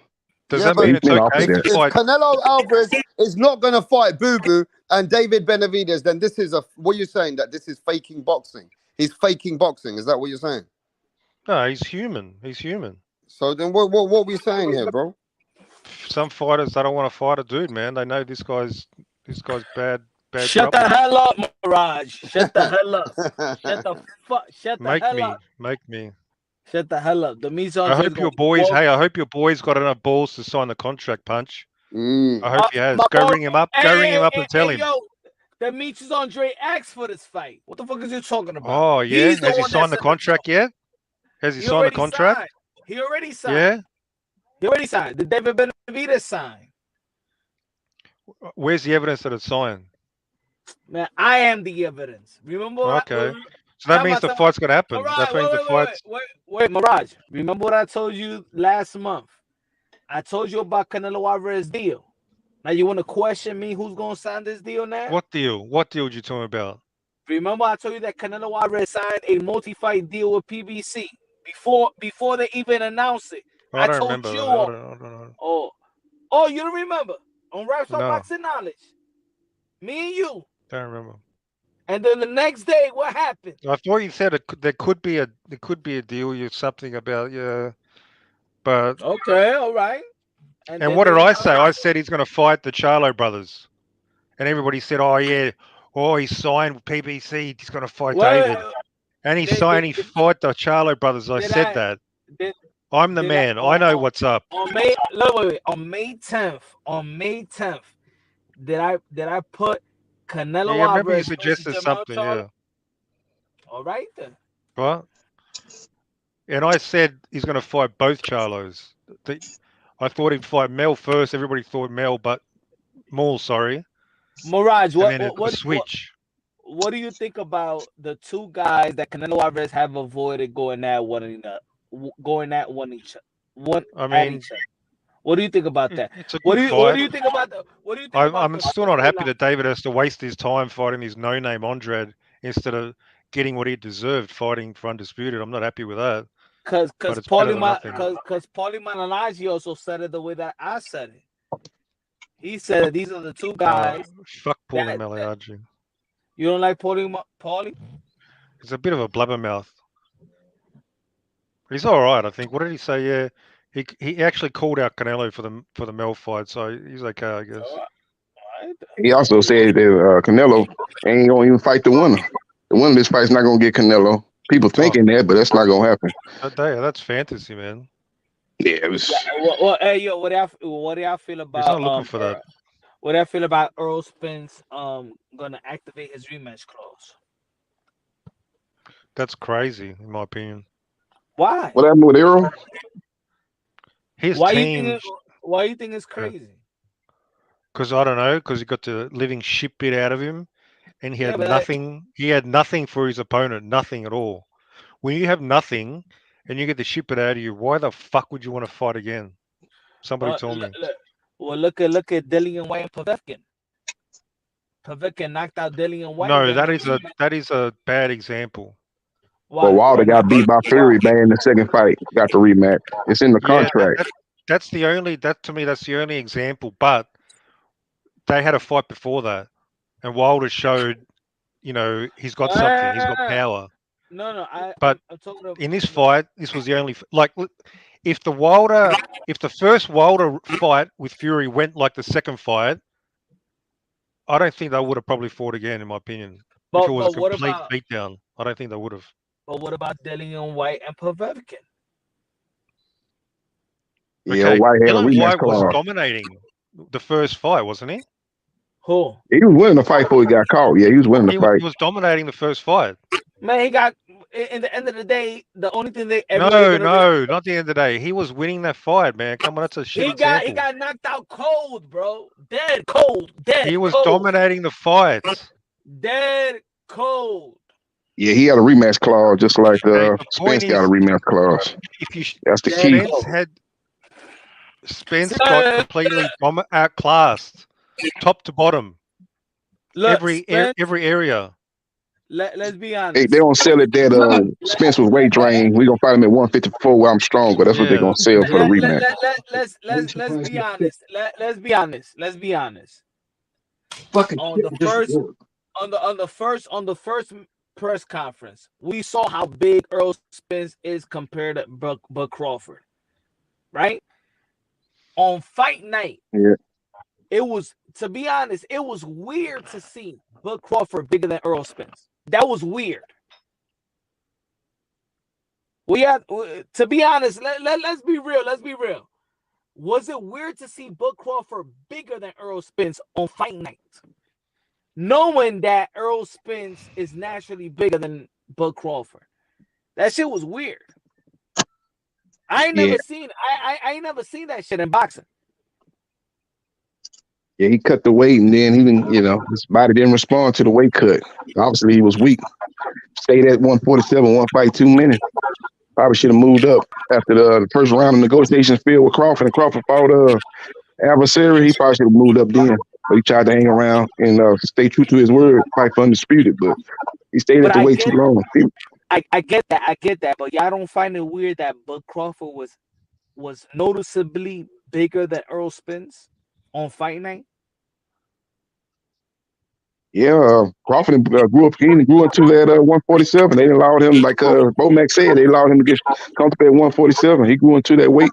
[SPEAKER 16] Does that mean it's okay
[SPEAKER 3] if Canelo Alvarez is not going to fight Boo Boo and David Benavidez, then this is what you're saying, that this is faking boxing. He's faking boxing. Is that what you're saying?
[SPEAKER 16] No, he's human. He's human.
[SPEAKER 3] So then what we saying here, bro?
[SPEAKER 16] Some fighters, they don't want to fight a dude, man. They know this guy's bad.
[SPEAKER 2] Shut the hell up, Mirage. Shut the hell up. Shut the fuck. Shut the hell up.
[SPEAKER 16] Make me.
[SPEAKER 2] Shut the hell up.
[SPEAKER 16] I hope your boys. Hey, I hope your boys got enough balls to sign the contract, Punch. I hope he has. Go ring him up. Go ring him up and tell him.
[SPEAKER 2] Yo, Demetrius Andre asked for this fight. What the fuck is you talking about?
[SPEAKER 16] Oh yeah. Has he signed the contract yet? Has he signed the contract?
[SPEAKER 2] He already signed.
[SPEAKER 16] Yeah.
[SPEAKER 2] He already signed. Did David Benavidez sign?
[SPEAKER 16] Where's the evidence that it's signed?
[SPEAKER 2] Man, I am the evidence. Remember?
[SPEAKER 16] Okay. So that means the fight's gonna happen. That means the fight's.
[SPEAKER 2] Wait, Mirage. Remember what I told you last month? I told you about Canelo Alvarez deal. Now you want to question me? Who's gonna sign this deal now?
[SPEAKER 16] What deal? What deal did you talking about?
[SPEAKER 2] Remember I told you that Canelo Alvarez signed a multi-fight deal with PBC before they even announced it.
[SPEAKER 16] I don't remember.
[SPEAKER 2] Oh, you don't remember? On Raps on Boxing Knowledge. Me and you.
[SPEAKER 16] Don't remember.
[SPEAKER 2] And then the next day, what happened?
[SPEAKER 16] I thought you said there could be a deal. You something about but
[SPEAKER 2] okay, all right.
[SPEAKER 16] And what did I say? I said he's going to fight the Charlo brothers, and everybody said, "Oh yeah, he signed with PBC. He's going to fight David." And he fought the Charlo brothers. I said that. I'm the man. I know what's up.
[SPEAKER 2] On May 10th, did I put Canelo
[SPEAKER 16] Alvarez?
[SPEAKER 2] Remember
[SPEAKER 16] you suggested something. Yeah.
[SPEAKER 2] All right then.
[SPEAKER 16] What? And I said he's going to fight both Charlos. I thought he'd fight Mel first. Everybody thought Maul. Sorry.
[SPEAKER 2] Mirage.
[SPEAKER 16] Switch.
[SPEAKER 2] What do you think about the two guys that Canelo Alvarez have avoided going at one another? What do you think about that?
[SPEAKER 16] It's a good fight.
[SPEAKER 2] What do you think about that?
[SPEAKER 16] I'm still not happy that David has to waste his time fighting his no-name Andrade instead of getting what he deserved fighting for Undisputed. I'm not happy with that.
[SPEAKER 2] Because Paulie Malignaggi also said it the way that I said it.
[SPEAKER 12] He said these are the two guys.
[SPEAKER 16] Fuck Paulie
[SPEAKER 12] that-
[SPEAKER 16] Maliardi.
[SPEAKER 12] You don't like Paulie?
[SPEAKER 16] He's a bit of a blabbermouth. He's all right, I think. What did he say? Yeah, he actually called out Canelo for the Mel fight, so he's okay, I guess.
[SPEAKER 15] He also said that Canelo ain't gonna even fight the winner. The winner of this fight's not gonna get Canelo. People thinking that, but that's not gonna happen.
[SPEAKER 16] That's fantasy, man.
[SPEAKER 15] Yeah, it was.
[SPEAKER 12] Well, hey, yo, what do y'all feel about?
[SPEAKER 16] He's not looking for that.
[SPEAKER 12] What do I feel about Earl Spence gonna activate his rematch clause?
[SPEAKER 16] That's crazy, in my opinion.
[SPEAKER 12] Why?
[SPEAKER 15] What happened with Earl?
[SPEAKER 16] His
[SPEAKER 12] why
[SPEAKER 16] team.
[SPEAKER 12] Why you think it's crazy?
[SPEAKER 16] Because I don't know. Because he got the living shit bit out of him, and he had
[SPEAKER 12] but
[SPEAKER 16] nothing. He had nothing for his opponent. Nothing at all. When you have nothing, and you get the shit bit out of you, why the fuck would you want to fight again? Somebody told me.
[SPEAKER 12] Well, look at Dillian White and Povetkin. Povetkin knocked out Dillian White.
[SPEAKER 16] No, that is a bad example.
[SPEAKER 15] Well, Wilder got beat by Fury back in the second fight. Got the rematch. It's in the contract.
[SPEAKER 16] That's the only. That to me, that's the only example. But they had a fight before that, and Wilder showed, he's got something. He's got power.
[SPEAKER 12] No,
[SPEAKER 16] But
[SPEAKER 12] I'm talking about,
[SPEAKER 16] in this fight, this was the only if the first Wilder fight with Fury went like the second fight, I don't think they would have probably fought again, in my opinion. If it was a complete beatdown, I don't think they would have.
[SPEAKER 12] But what about Dillian White and Povetkin?
[SPEAKER 15] Yeah, White had a rematch clause.
[SPEAKER 16] Was dominating the first fight, wasn't he?
[SPEAKER 12] Who?
[SPEAKER 15] He was winning the fight before he got caught. Yeah, he was winning the fight.
[SPEAKER 16] He was dominating the first fight.
[SPEAKER 12] Man, he got. In the end of the day, the only thing not
[SPEAKER 16] the end of the day. He was winning that fight, man. Come on, that's a shit example.
[SPEAKER 12] He got knocked out cold, bro. Dead cold.
[SPEAKER 16] He was dominating the fights.
[SPEAKER 12] Dead cold.
[SPEAKER 15] Yeah, he had a rematch clause, just like Spence got a rematch clause. That's the key.
[SPEAKER 16] Spence got completely outclassed, top to bottom.
[SPEAKER 12] Look,
[SPEAKER 16] every area.
[SPEAKER 12] Let's be honest.
[SPEAKER 15] Hey, they don't sell it that Spence was weight drained. We're gonna fight him at 154 where I'm stronger. That's what they're gonna sell for the rematch.
[SPEAKER 12] Let's be honest. Let's be honest. On the first press conference, we saw how big Earl Spence is compared to Bud Crawford. Right? On fight night, it was, to be honest, it was weird to see Bud Crawford bigger than Earl Spence. That was weird. To be honest, let's be real. Let's be real. Was it weird to see Bud Crawford bigger than Earl Spence on fight night? Knowing that Earl Spence is naturally bigger than Bud Crawford. That shit was weird. I ain't never seen that shit in boxing.
[SPEAKER 15] Yeah, he cut the weight, and then his body didn't respond to the weight cut. Obviously, he was weak. Stayed at 147, one fight too many. Probably should have moved up after the first round of negotiations failed with Crawford, and Crawford fought adversary. He probably should have moved up then. But he tried to hang around and stay true to his word, fight for undisputed. But he stayed at the weight too long.
[SPEAKER 12] I get that, but y'all don't find it weird that Bud Crawford was noticeably bigger than Earl Spence on fight night?
[SPEAKER 15] Yeah, Crawford grew into that 147. They allowed him, like Bomac said, they allowed him to get comfortable at 147. He grew into that weight.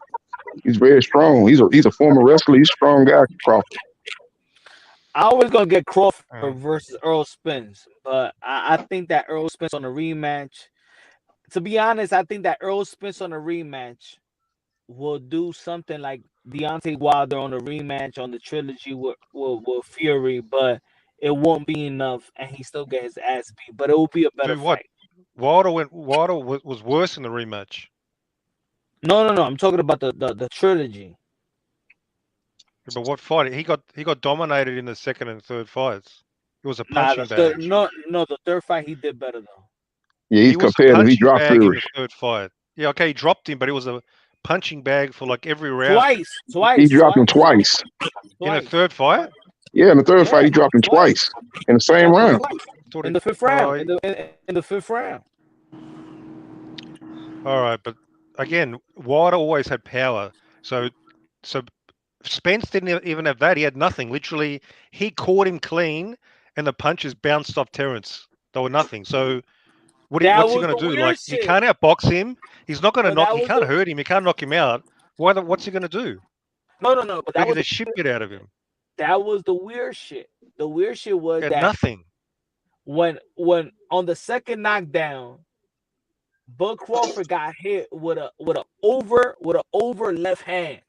[SPEAKER 15] He's very strong. He's a former wrestler. He's a strong guy, Crawford.
[SPEAKER 12] I was gonna get Crawford versus Earl Spence, but I think that Earl Spence on a rematch. To be honest, I think that Earl Spence on a rematch will do something like Deontay Wilder on a rematch on the trilogy with Fury, but it won't be enough, and he still get his ass beat. But it will be a better fight.
[SPEAKER 16] Wilder was worse in the rematch.
[SPEAKER 12] No. I'm talking about the trilogy.
[SPEAKER 16] But what fight? He got dominated in the second and third fights. It was a punching bag.
[SPEAKER 12] The third fight he did better though.
[SPEAKER 15] Yeah, he was competitive. He dropped
[SPEAKER 16] Fury in the third fight. Yeah, okay, he dropped him, but it was a punching bag for like every round.
[SPEAKER 12] Twice.
[SPEAKER 15] He dropped him twice.
[SPEAKER 16] In the third fight?
[SPEAKER 15] Yeah, in the third fight, he dropped him twice in the same round.
[SPEAKER 12] In the fifth round. In the fifth round.
[SPEAKER 16] All right, but again, Wilder always had power. So Spence didn't even have that. He had nothing. Literally, he caught him clean, and the punches bounced off Terrence. They were nothing. So what's he going to do? Like, you can't outbox him. He's not going to knock. He can't hurt him. He can't knock him out. What's he going to do?
[SPEAKER 17] No. But that was
[SPEAKER 16] the shit bit out of him.
[SPEAKER 17] That was the weird shit. The weird shit was that
[SPEAKER 16] nothing.
[SPEAKER 17] When on the second knockdown, Bud Crawford got hit with a over left hand,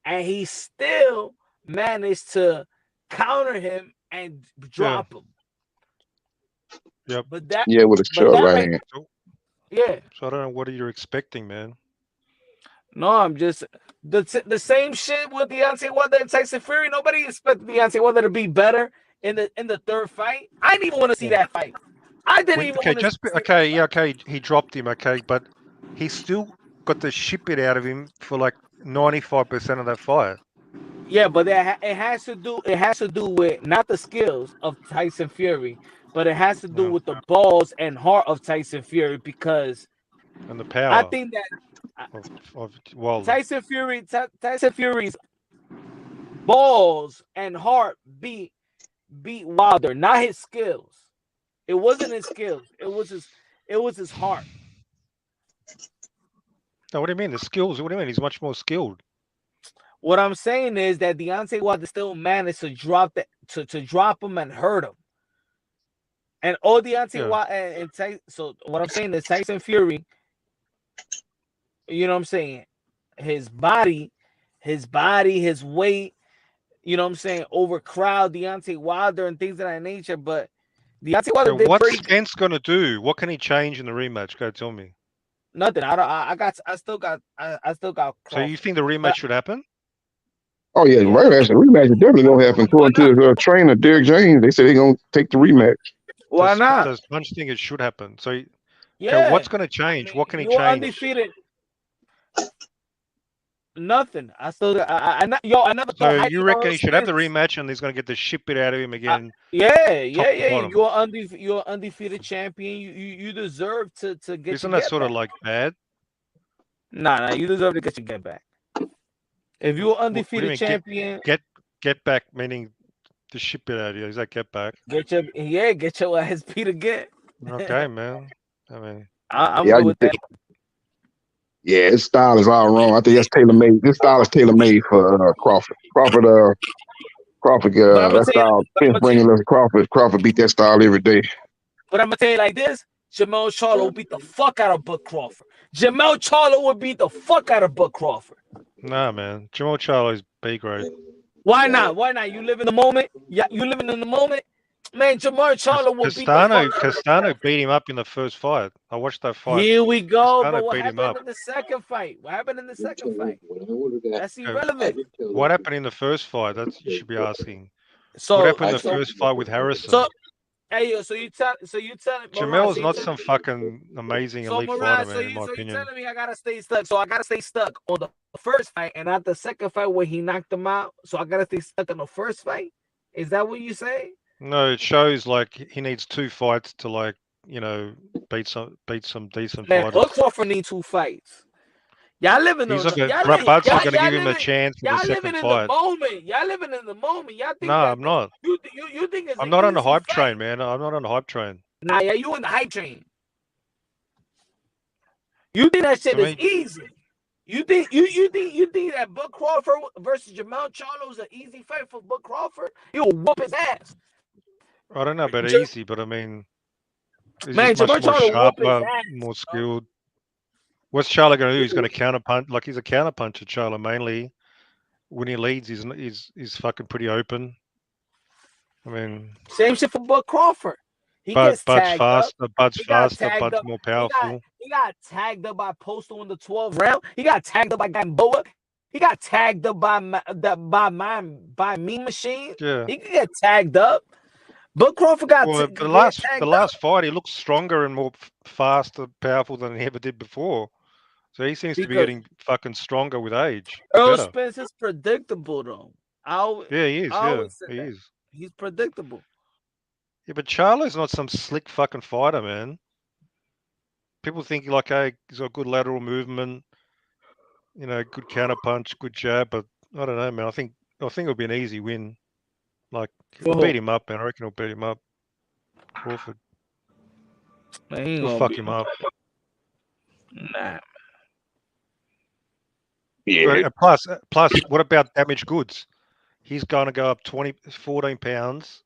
[SPEAKER 17] and he still managed to counter him and drop him.
[SPEAKER 16] Yep.
[SPEAKER 17] But that
[SPEAKER 15] with a short right hand.
[SPEAKER 17] Yeah.
[SPEAKER 16] So I don't know what you're expecting, man.
[SPEAKER 17] No, I'm just the same shit with Deontay Wilder and Tyson Fury. Nobody expected Deontay Wilder to be better in the third fight. I didn't even want to see that fight. I didn't even want to see
[SPEAKER 16] okay, he dropped him, okay, but he still got the shit bit out of him for like 95% of that fight.
[SPEAKER 17] Yeah, but it has to do with not the skills of Tyson Fury, but it has to do with the balls and heart of Tyson Fury, because
[SPEAKER 16] and the power.
[SPEAKER 17] I think that
[SPEAKER 16] of Wilder.
[SPEAKER 17] Tyson Fury's balls and heart beat Wilder, not his skills. It wasn't his skills. It was his heart.
[SPEAKER 16] No, what do you mean? The skills? What do you mean? He's much more skilled.
[SPEAKER 17] What I'm saying is that Deontay Wilder still managed to drop to drop him and hurt him. And all Deontay Wilder and so what I'm saying is Tyson Fury, you know what I'm saying, his body, his weight, you know what I'm saying, overcrowd Deontay Wilder and things of that nature. But Deontay Wilder did
[SPEAKER 16] what's
[SPEAKER 17] pretty.
[SPEAKER 16] Spence gonna do? What can he change in the rematch? Go tell me.
[SPEAKER 17] Nothing. I still got. Crawford.
[SPEAKER 16] So you think the rematch should happen?
[SPEAKER 15] Oh yeah, the rematch is definitely gonna happen. According to the trainer Derek James, they said they're gonna take the rematch.
[SPEAKER 17] Why not?
[SPEAKER 16] Does Punch think it should happen? So
[SPEAKER 17] yeah,
[SPEAKER 16] what's going to change? What can he change?
[SPEAKER 17] Undefeated. Nothing. I never.
[SPEAKER 16] So you reckon he should have the rematch, and he's going to get the shit bit out of him again?
[SPEAKER 17] Yeah. You're undefeated champion. You deserve to get.
[SPEAKER 16] Isn't that sort of like bad?
[SPEAKER 17] Nah. You deserve to get your get back. If you're undefeated champion,
[SPEAKER 16] get back, meaning the shit bit out of you. Is that get back?
[SPEAKER 17] Get your ass beat again.
[SPEAKER 16] Okay, man. I mean,
[SPEAKER 17] I'm good with that.
[SPEAKER 15] Yeah, his style is all wrong. I think that's tailor-made. This style is tailor-made for Crawford. Crawford, that style. Spence bringing us Crawford. Crawford beat that style every day.
[SPEAKER 17] But I'm gonna tell you like this: Jermell Charlo will beat the fuck out of Bud Crawford. Jermell Charlo would beat the fuck out of Bud Crawford.
[SPEAKER 16] Nah, man. Jermell Charlo is B grade.
[SPEAKER 17] Why not? You live in the moment. Yeah, you living in the moment. Man, Jermell Charlo will beat the fuck.
[SPEAKER 16] Castano beat him up in the first fight. I watched that fight.
[SPEAKER 17] Here we go.
[SPEAKER 16] Castano
[SPEAKER 17] but what
[SPEAKER 16] beat
[SPEAKER 17] happened
[SPEAKER 16] him up.
[SPEAKER 17] in the second fight? That's irrelevant.
[SPEAKER 16] What happened in the first fight? That's you should be asking.
[SPEAKER 17] So
[SPEAKER 16] what happened in the first fight with Harrison?
[SPEAKER 17] So you telling
[SPEAKER 16] Jamel's not some fucking amazing elite fighter, man, in my opinion.
[SPEAKER 17] You're telling me I gotta stay stuck. So I gotta stay stuck on the first fight, and not the second fight where he knocked him out. So I gotta stay stuck on the first fight. Is that what you say?
[SPEAKER 16] No, it shows like he needs 2 fights to, like, you know, beat some decent fighters.
[SPEAKER 17] Bud Crawford needs 2 fights. Y'all living
[SPEAKER 16] He's
[SPEAKER 17] on
[SPEAKER 16] like Bud's not going to give him a chance for the second fight.
[SPEAKER 17] Y'all living in the moment. Y'all think
[SPEAKER 16] no, I'm not.
[SPEAKER 17] You think it's
[SPEAKER 16] I'm not on the hype train, man. I'm not on the hype train.
[SPEAKER 17] Nah, yeah, you on the hype train. You think that shit is easy. You think that Bud Crawford versus Jermell Charlo is an easy fight for Bud Crawford? He'll whoop his ass.
[SPEAKER 16] I don't know about easy, but I mean, he's
[SPEAKER 17] man,
[SPEAKER 16] just much more
[SPEAKER 17] Charlo
[SPEAKER 16] sharper, more skilled. What's Charlo going to do? He's going to counter punch. Like, he's a counter puncher, Charlo, mainly. When he leads, he's fucking pretty open. I mean,
[SPEAKER 17] same shit for Bud Crawford.
[SPEAKER 16] Bud's faster. Bud's more powerful.
[SPEAKER 17] He got tagged up by Postal in the 12th round. He got tagged up by Gamboa. He got tagged up by Mean Machine.
[SPEAKER 16] Yeah.
[SPEAKER 17] He could get tagged up. Bud Crawford got
[SPEAKER 16] the last fight. He looks stronger and more faster, powerful than he ever did before. So he seems to be getting fucking stronger with age.
[SPEAKER 17] Earl Spence is predictable, though.
[SPEAKER 16] He is.
[SPEAKER 17] He's predictable.
[SPEAKER 16] Yeah, but Charlo's not some slick fucking fighter, man. People think, like, hey, he's got good lateral movement, you know, good counter punch, good jab, but I don't know, man. I think it'll be an easy win. Like he'll
[SPEAKER 17] For
[SPEAKER 16] beat
[SPEAKER 17] who?
[SPEAKER 16] him up, man. I reckon he'll beat him up. Crawford.
[SPEAKER 17] Man, he ain't
[SPEAKER 16] He'll
[SPEAKER 17] gonna
[SPEAKER 16] fuck
[SPEAKER 17] beat
[SPEAKER 16] him
[SPEAKER 17] him.
[SPEAKER 16] up.
[SPEAKER 17] Nah.
[SPEAKER 15] Yeah.
[SPEAKER 16] Plus, what about damaged goods? He's going to go up 14 pounds.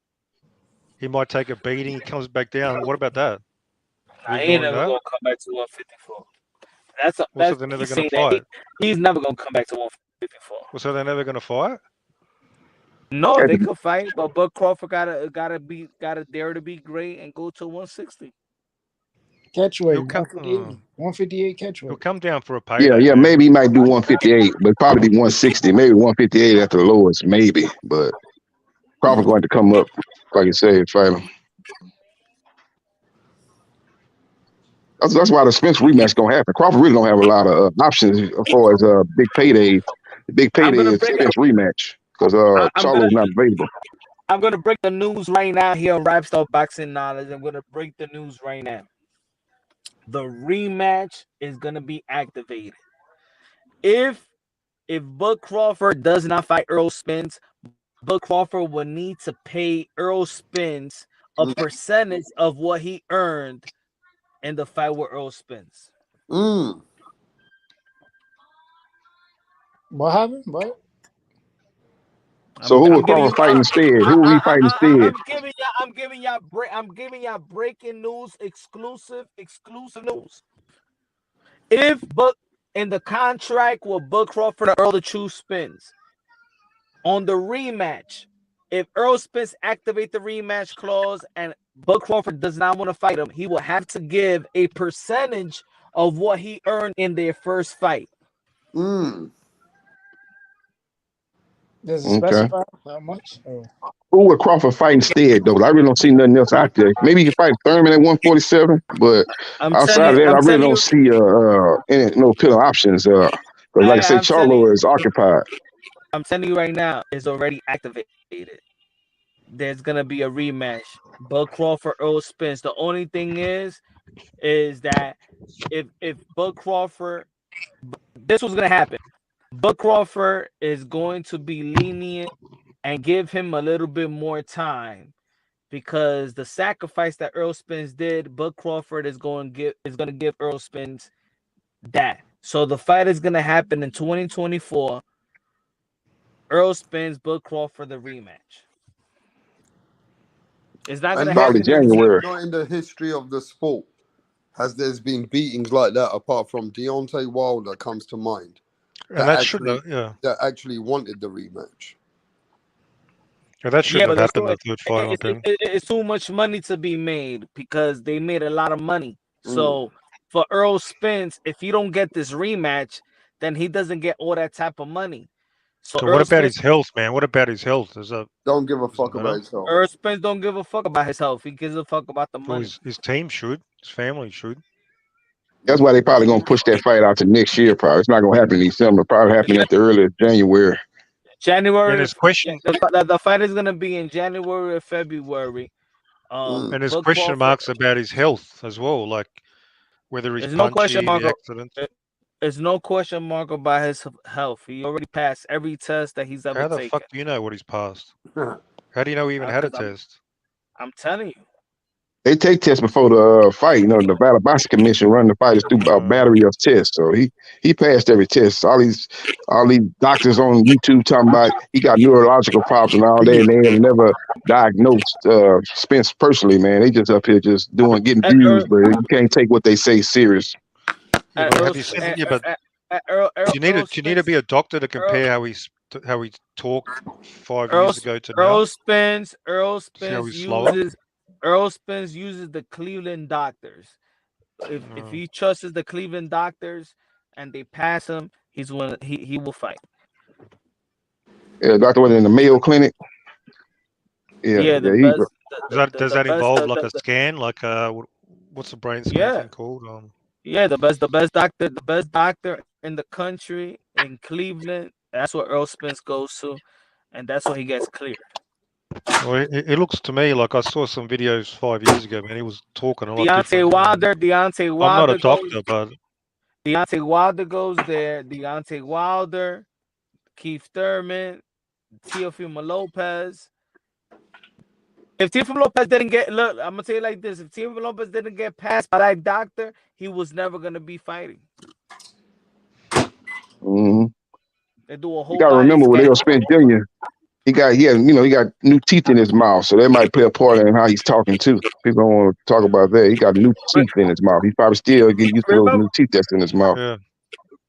[SPEAKER 16] He might take a beating. He comes back down. What about that?
[SPEAKER 17] Nah,
[SPEAKER 16] We
[SPEAKER 17] he ain't
[SPEAKER 16] ignoring
[SPEAKER 17] never
[SPEAKER 16] that?
[SPEAKER 17] gonna come back to 154.
[SPEAKER 16] So they're never
[SPEAKER 17] he's
[SPEAKER 16] going to
[SPEAKER 17] saying that
[SPEAKER 16] fight.
[SPEAKER 17] he's never gonna come back to 154.
[SPEAKER 16] So they're never going to fight.
[SPEAKER 17] No, they could fight, but Bud Crawford gotta dare to be great and go to 160.
[SPEAKER 12] Catchweight, 158 catchweight.
[SPEAKER 16] He'll come down for a payday.
[SPEAKER 15] Yeah.
[SPEAKER 16] Man.
[SPEAKER 15] Maybe he might do 158, but probably be 160, maybe 158 at the lowest, maybe. But Crawford going to come up, like you say, fight him. That's why the Spence rematch gonna happen. Crawford really don't have a lot of options as far as big payday. The big payday is Spence rematch because Charlo's not available.
[SPEAKER 17] I'm gonna break the news right now here on Rap Star Boxing Knowledge. I'm gonna break the news right now. The rematch is gonna be activated. If Bud Crawford does not fight Earl Spence, Bud Crawford will need to pay Earl Spence a percentage of what he earned in the fight with Earl Spence.
[SPEAKER 12] What happened? What?
[SPEAKER 15] So who was Crawford fighting instead? Who will he fight instead?
[SPEAKER 17] I'm giving y'all breaking news, exclusive news. If Buck in the contract with Bud Crawford and Earl to choose Spence on the rematch, if Earl Spence activate the rematch clause and Bud Crawford does not want to fight him, he will have to give a percentage of what he earned in their first fight.
[SPEAKER 12] Does it specify how much? Or?
[SPEAKER 15] Who would Crawford fight instead, though? I really don't see nothing else out there. Maybe he can fight Thurman at 147, but outside of that, I really don't see any no pillar options. Because, like I said, Charlo is occupied.
[SPEAKER 17] I'm telling you right now, it's already activated. There's gonna be a rematch. Bud Crawford, Earl Spence. The only thing is that if Bud Crawford, this was gonna happen. Bud Crawford is going to be lenient and give him a little bit more time because the sacrifice that Earl Spence did, Bud Crawford is going to give Earl Spence that. So the fight is going to happen in 2024. Earl Spence, Bud Crawford, the rematch. It's not going to happen
[SPEAKER 3] not in the history of the sport. Has there been beatings like that apart from Deontay Wilder comes to mind?
[SPEAKER 16] And
[SPEAKER 3] that actually wanted the rematch.
[SPEAKER 16] Yeah, that shouldn't have happened. The third fight,
[SPEAKER 17] it's too much money to be made because they made a lot of money. So for Earl Spence, if he don't get this rematch, then he doesn't get all that type of money.
[SPEAKER 16] So what about his health, man? What about his health?
[SPEAKER 3] Don't give a fuck about his health.
[SPEAKER 17] Earl Spence don't give a fuck about his health. He gives a fuck about the money.
[SPEAKER 16] His team should. His family should.
[SPEAKER 15] That's why they probably gonna push that fight out to next year. Probably it's not gonna happen in December. Probably happen at the earliest January.
[SPEAKER 17] January.
[SPEAKER 16] And his question.
[SPEAKER 17] The fight is gonna be in January or February.
[SPEAKER 16] And there's question marks about his health as well, like whether he's punchy, the accident.
[SPEAKER 17] There's no question mark about his health. He already passed every test that he's ever taken.
[SPEAKER 16] How the fuck do you know what he's passed? How do you know he even had a test?
[SPEAKER 17] I'm telling you.
[SPEAKER 15] They take tests before the fight. You know, the Nevada Boxing Commission run the fighters through a battery of tests. So he passed every test. All these doctors on YouTube talking about he got neurological problems and all that, and they have never diagnosed Spence personally, man. They just up here just getting views, but you can't take what they say serious.
[SPEAKER 16] Yeah, but have you seen? Yeah, but you need to be a doctor to compare how he talked 5 years ago to now.
[SPEAKER 17] Earl Spence uses the Cleveland doctors. If he trusts the Cleveland doctors and they pass him, he will fight.
[SPEAKER 15] Yeah, doctor was in the Mayo Clinic. Yeah.
[SPEAKER 16] Does that involve like a scan? Like what's the brain scan thing called?
[SPEAKER 17] Yeah, the best doctor in the country in Cleveland. That's what Earl Spence goes to, and that's where he gets cleared.
[SPEAKER 16] Well, it looks to me like I saw some videos 5 years ago, man. He was talking a lot
[SPEAKER 17] Deontay
[SPEAKER 16] different.
[SPEAKER 17] Wilder.
[SPEAKER 16] I'm not a doctor, but
[SPEAKER 17] Deontay Wilder goes there. Deontay Wilder Keith Thurman, Teofimo Lopez. If Teofimo Lopez didn't get, look, I'm gonna tell you like this: if Teofimo Lopez didn't get passed by that doctor, he was never gonna be fighting.
[SPEAKER 15] Mm-hmm.
[SPEAKER 17] They do a whole
[SPEAKER 15] You gotta
[SPEAKER 17] body
[SPEAKER 15] remember with
[SPEAKER 17] scan.
[SPEAKER 15] Errol Spence Jr., he got new teeth in his mouth, so that might play a part in how he's talking too. People don't want to talk about that. He got new teeth in his mouth. He's probably still getting used to those new teeth that's in his mouth.
[SPEAKER 16] Yeah.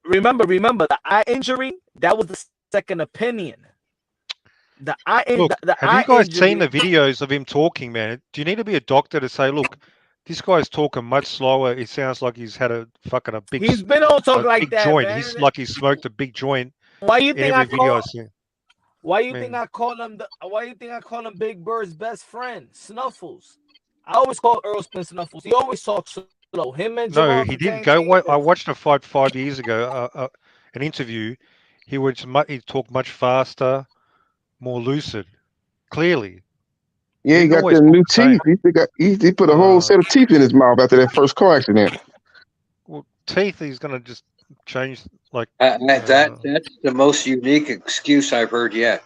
[SPEAKER 17] Remember, the eye injury, that was the second opinion. The eye,
[SPEAKER 16] look,
[SPEAKER 17] the
[SPEAKER 16] have
[SPEAKER 17] eye
[SPEAKER 16] you guys
[SPEAKER 17] injury,
[SPEAKER 16] seen the videos of him talking, man? Do you need to be a doctor to say, look, this guy's talking much slower. It sounds like he's had a big.
[SPEAKER 17] He's been all talk like
[SPEAKER 16] big
[SPEAKER 17] that,
[SPEAKER 16] joint.
[SPEAKER 17] man.
[SPEAKER 16] He's like he smoked a big joint.
[SPEAKER 17] Why you
[SPEAKER 16] in
[SPEAKER 17] think
[SPEAKER 16] every
[SPEAKER 17] I
[SPEAKER 16] video
[SPEAKER 17] call?
[SPEAKER 16] I see?
[SPEAKER 17] Why you think I call him Why you think I call him Big Bird's best friend, Snuffles? I always call Errol Spence Snuffles. He always talks slow. Him and
[SPEAKER 16] No,
[SPEAKER 17] Jamal
[SPEAKER 16] he didn't
[SPEAKER 17] Fontaine.
[SPEAKER 16] go. I watched a fight 5 years ago. An interview. He talked much faster, more lucid, clearly.
[SPEAKER 15] Yeah, he got them new teeth. He put a whole set of teeth in his mouth after that first car accident.
[SPEAKER 16] Well, teeth. He's gonna just change. Like
[SPEAKER 14] that's the most unique excuse I've heard yet.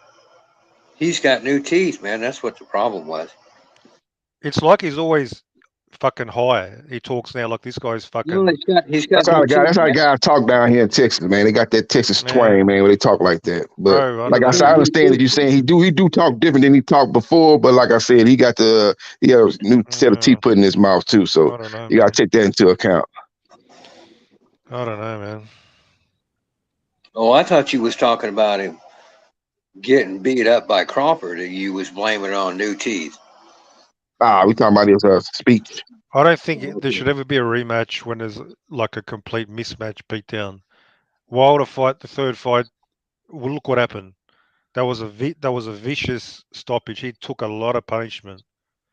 [SPEAKER 14] He's got new teeth, man. That's what the problem was.
[SPEAKER 16] It's like he's always fucking high. He talks now like this guy's fucking.
[SPEAKER 14] No, he's got
[SPEAKER 15] That's how the guys talk down here in Texas, man. They got that Texas twang, man, where they talk like that. But like I said, I understand that you're saying he do talk different than he talked before. But like I said, he has a new set of teeth put in his mouth too. So you got to take that into account.
[SPEAKER 16] I don't know, man.
[SPEAKER 14] Oh, I thought you was talking about him getting beat up by Crawford, and you was blaming it on new teeth.
[SPEAKER 15] We talking about his speech.
[SPEAKER 16] I don't think there should ever be a rematch when there's like a complete mismatch beatdown. Wilder fight, the third fight, well, look what happened. That was a vicious stoppage. He took a lot of punishment.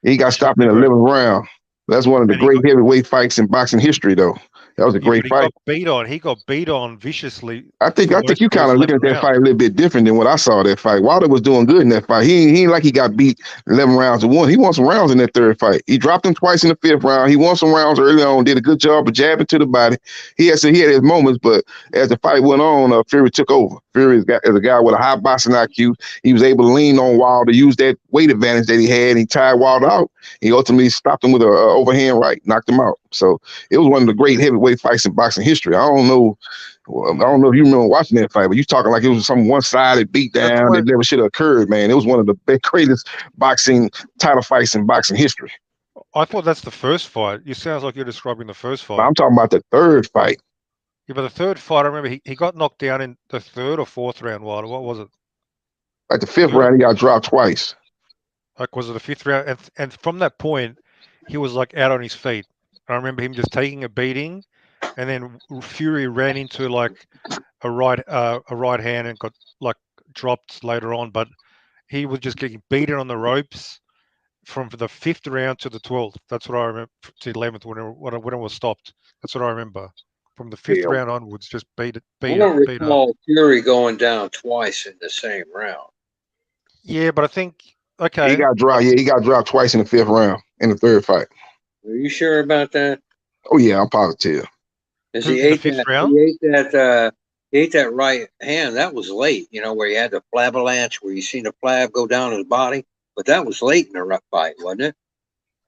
[SPEAKER 15] He got stopped in the 11th round. That's one of the great heavyweight fights in boxing history, though. That was a great fight.
[SPEAKER 16] He got beat on viciously.
[SPEAKER 15] I think you kind of looking at that fight a little bit different than what I saw that fight. Wilder was doing good in that fight. He ain't like he got beat 11 rounds to 1. He won some rounds in that third fight. He dropped him twice in the 5th round. He won some rounds early on, did a good job of jabbing to the body. He had his moments, but as the fight went on, Fury took over. Fury is a guy with a high boxing IQ. He was able to lean on Wilder, use that weight advantage that he had, and he tired Wilder out. He ultimately stopped him with an overhand right, knocked him out. So it was one of the great heavyweight fights in boxing history. I don't know if you remember watching that fight, but you talking like it was some one-sided beatdown that never should have occurred, man. It was one of the greatest boxing title fights in boxing history.
[SPEAKER 16] I thought that's the first fight. You sounds like you're describing the first fight.
[SPEAKER 15] But I'm talking about the third fight.
[SPEAKER 16] Yeah, but the third fight, I remember he got knocked down in the 3rd or 4th round, Wilder. What was it?
[SPEAKER 15] Like the 5th round, he got dropped twice.
[SPEAKER 16] Like, was it the 5th round? And from that point, he was like out on his feet. I remember him just taking a beating, and then Fury ran into like a right hand and got like dropped later on. But he was just getting beaten on the ropes from the 5th round to the 12th. That's what I remember. To the 11th when it was stopped. That's what I remember. From the 5th round onwards, just beat
[SPEAKER 14] I don't recall Fury going down twice in the same round.
[SPEAKER 16] Yeah, but I think
[SPEAKER 15] he got dropped. Yeah, he got dropped twice in the 5th round in the third fight.
[SPEAKER 14] Are you sure about that?
[SPEAKER 15] Oh yeah, I'm positive.
[SPEAKER 14] Because he ate that right hand. That was late, where he had the flabalanche, where you seen the flab go down his body. But that was late in the rough fight, wasn't it?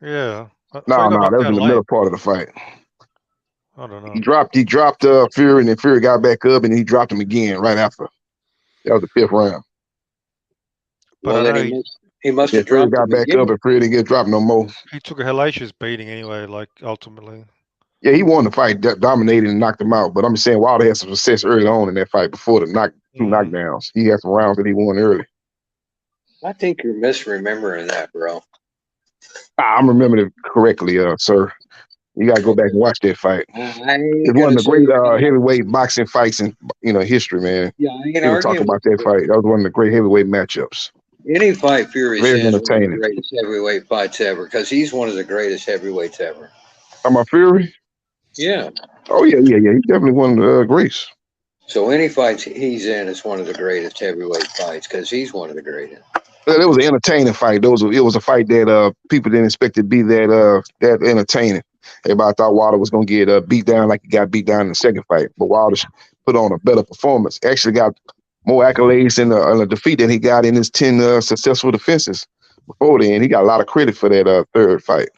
[SPEAKER 16] Yeah.
[SPEAKER 15] No, that was in the middle part of the fight.
[SPEAKER 16] I don't know.
[SPEAKER 15] He dropped Fury, and then Fury got back up, and he dropped him again right after. That was the 5th round.
[SPEAKER 14] Well, then he must have dropped.
[SPEAKER 15] Fury got back up, and Fury didn't get dropped no more.
[SPEAKER 16] He took a hellacious beating anyway, like ultimately.
[SPEAKER 15] Yeah, he won the fight, dominated and knocked him out. But I'm just saying, Wilder had some success early on in that fight before the two knockdowns. He had some rounds that he won early.
[SPEAKER 14] I think you're misremembering that, bro.
[SPEAKER 15] I'm remembering it correctly, sir. You got to go back and watch that fight. It's one of the great heavyweight boxing fights in history, man.
[SPEAKER 14] Yeah, I ain't
[SPEAKER 15] People talk about that fight. That was one of the great heavyweight matchups.
[SPEAKER 14] Any fight Fury's
[SPEAKER 15] very
[SPEAKER 14] in is one of
[SPEAKER 15] entertaining.
[SPEAKER 14] the greatest heavyweight fights ever, because he's one of the greatest heavyweights ever.
[SPEAKER 15] Talking about Fury?
[SPEAKER 14] Yeah.
[SPEAKER 15] Oh yeah. He's definitely one of the greats.
[SPEAKER 14] So any fights he's in is one of the greatest heavyweight fights, because he's one of the greatest.
[SPEAKER 15] It was an entertaining fight. It was a fight that people didn't expect to be that entertaining. Everybody thought Wilder was going to get beat down like he got beat down in the second fight, but Wilder put on a better performance. Actually got more accolades in a defeat than he got in his 10 successful defenses before then. He got a lot of credit for that third fight.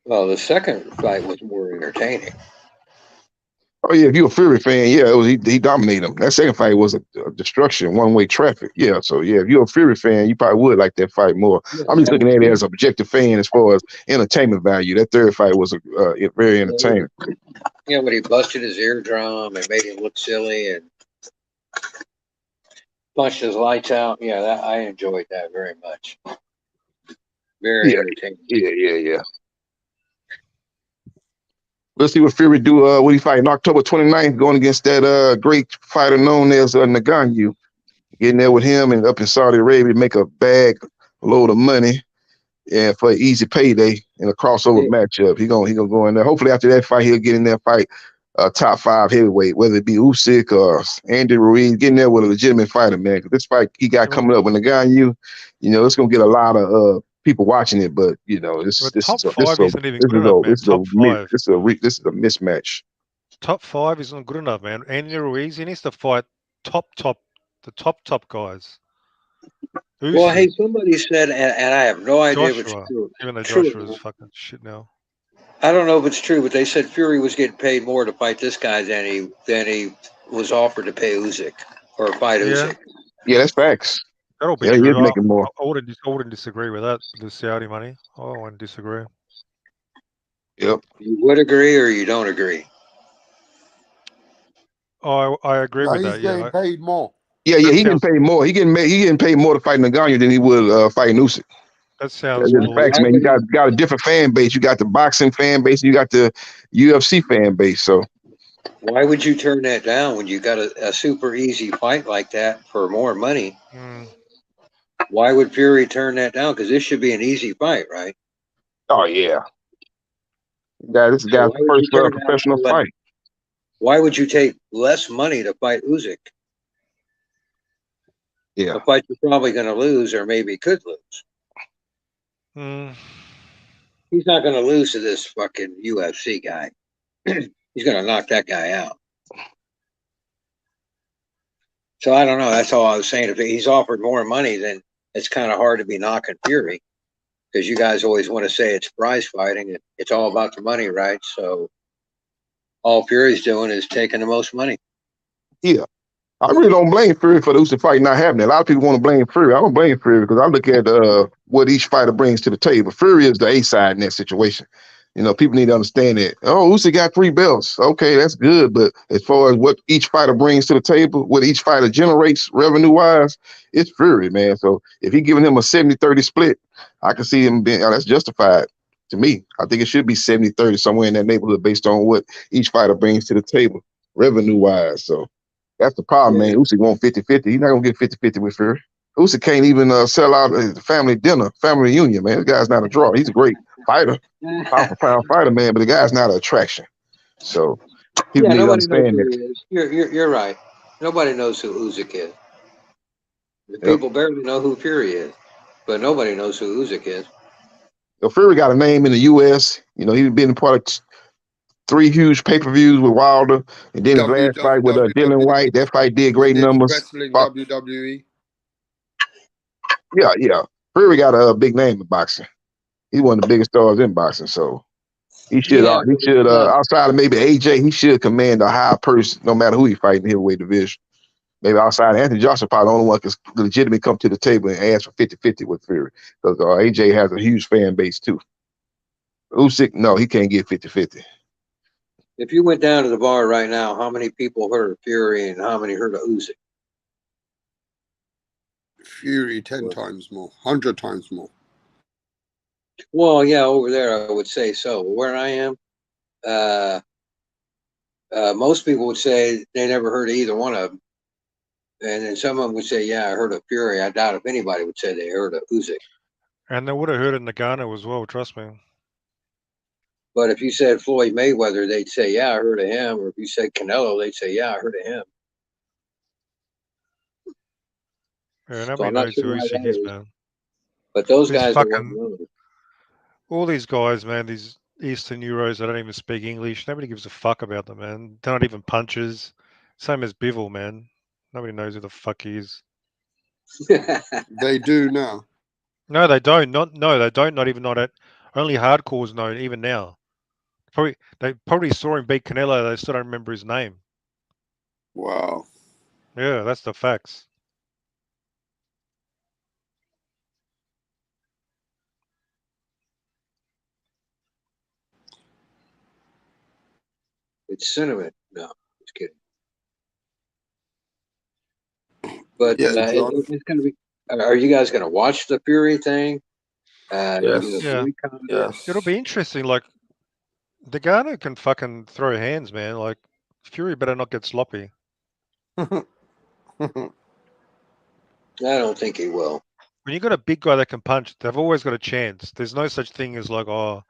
[SPEAKER 14] Well, the second fight was more entertaining.
[SPEAKER 15] Oh yeah, if you're a Fury fan, yeah, it was, he dominated him. That second fight was a destruction, one-way traffic. Yeah, so yeah, if you're a Fury fan, you probably would like that fight more.
[SPEAKER 14] Yeah,
[SPEAKER 15] I'm just looking at it as an objective fan as far as entertainment value. That third fight was very entertaining.
[SPEAKER 14] Yeah, when he busted his eardrum and made him look silly and punched his lights out. Yeah, I enjoyed that very much. Very entertaining.
[SPEAKER 15] Yeah. Let's see what Fury do when he fight on October 29th, going against that great fighter known as Ngannou. Getting there with him and up in Saudi Arabia, make a bag load of money, and for an easy payday in a crossover matchup. He gonna go in there. Hopefully after that fight, he'll get in there, fight top 5 heavyweight, whether it be Usyk or Andy Ruiz, getting there with a legitimate fighter, man. Because this fight he got coming up with Ngannou, it's gonna get a lot of people watching it. But this is a mismatch.
[SPEAKER 16] Top 5 isn't good enough, man. Andy Ruiz, he needs to fight the top guys.
[SPEAKER 14] Well, hey, somebody said, and I have no idea if it's true.
[SPEAKER 16] Even though Joshua's fucking shit now.
[SPEAKER 14] I don't know if it's true, but they said Fury was getting paid more to fight this guy than he was offered to pay Usyk or fight Usyk.
[SPEAKER 15] Yeah, that's facts.
[SPEAKER 16] That'll be true. He's making more. I wouldn't disagree with that. The Saudi money. I wouldn't disagree.
[SPEAKER 15] Yep.
[SPEAKER 14] You would agree or you don't agree?
[SPEAKER 16] I agree with that.
[SPEAKER 3] He's getting paid more.
[SPEAKER 15] Yeah, he getting paid more. He getting paid more to fight Ngannou than he would fighting Usyk.
[SPEAKER 16] That sounds
[SPEAKER 15] facts, man. You got a different fan base. You got the boxing fan base. You got the UFC fan base. So
[SPEAKER 14] why would you turn that down when you got a super easy fight like that for more money? Why would Fury turn that down? Because this should be an easy fight, right?
[SPEAKER 15] Oh yeah. This guy's first professional fight.
[SPEAKER 14] Why would you take less money to fight Usyk?
[SPEAKER 15] Yeah.
[SPEAKER 14] A fight you're probably going to lose or maybe could lose. He's not going to lose to this fucking UFC guy. He's going to knock that guy out. So I don't know. That's all I was saying. If he's offered more money, then it's kind of hard to be knocking Fury, because you guys always want to say it's prize fighting. It's all about the money, right? So all Fury's doing is taking the most money.
[SPEAKER 15] Yeah. I really don't blame Fury for the Usyk fight not happening. A lot of people want to blame Fury. I don't blame Fury because I look at what each fighter brings to the table. Fury is the A side in that situation. People need to understand that. Oh, Usyk got 3 belts. Okay, that's good. But as far as what each fighter brings to the table, what each fighter generates revenue-wise, it's Fury, man. So if he's giving him a 70-30 split, I can see him being, that's justified to me. I think it should be 70-30, somewhere in that neighborhood based on what each fighter brings to the table, revenue-wise. So that's the problem, man. Usyk want 50-50. He's not going to get 50-50 with Fury. Usyk can't even sell out a family dinner, family reunion, man. This guy's not a draw. He's a great fighter, pound-for-pound fighter, man, but the guy's not an attraction. So people need to understand that.
[SPEAKER 14] You're right. Nobody knows who Usyk is. The people barely know who Fury is, but nobody knows who Usyk is.
[SPEAKER 15] Fury got a name in the U.S. He's been a part of 3 huge pay-per-views with Wilder, and then his last fight with Dylan White. That fight did great numbers.
[SPEAKER 3] Wrestling, WWE.
[SPEAKER 15] Yeah. Fury got a big name in boxing. He's one of the biggest stars in boxing, so he should outside of maybe AJ, he should command a higher purse no matter who he fighting in the heavyweight division. Maybe outside Anthony Joshua, probably the only one can legitimately come to the table and ask for 50-50 with Fury, because AJ has a huge fan base too. Usyk, no, he can't get 50-50.
[SPEAKER 14] If you went down to the bar right now, how many people heard of Fury and how many heard of Usyk?
[SPEAKER 3] Fury 10 times more, 100 times more.
[SPEAKER 14] Well, yeah, over there I would say so. Where I am, most people would say they never heard of either one of them. And then some of them would say, yeah, I heard of Fury. I doubt if anybody would say they heard of Usyk.
[SPEAKER 16] And they would have heard of Ngannou as well, trust me.
[SPEAKER 14] But if you said Floyd Mayweather, they'd say, yeah, I heard of him. Or if you said Canelo, they'd say, yeah, I heard of him.
[SPEAKER 16] Yeah, nobody knows who Usyk is, man.
[SPEAKER 14] But those guys are well-known.
[SPEAKER 16] All these guys, man, these Eastern Euros that don't even speak English, nobody gives a fuck about them, man. They're not even punchers. Same as Bivol, man. Nobody knows who the fuck he is.
[SPEAKER 3] They do now.
[SPEAKER 16] No, they don't. They don't. Not even not at. Only hardcores know even now. They probably saw him beat Canelo. They still don't remember his name.
[SPEAKER 3] Wow.
[SPEAKER 16] Yeah, that's the facts.
[SPEAKER 14] It's sentiment. No, just kidding. But
[SPEAKER 3] yeah,
[SPEAKER 14] it's going to be. Are you guys going to watch the Fury thing?
[SPEAKER 3] Yes.
[SPEAKER 16] Yeah.
[SPEAKER 3] Yes.
[SPEAKER 16] It'll be interesting. Like, Nagano can fucking throw hands, man. Like, Fury better not get sloppy.
[SPEAKER 14] I don't think he will.
[SPEAKER 16] When you got a big guy that can punch, they've always got a chance. There's no such thing as like, oh,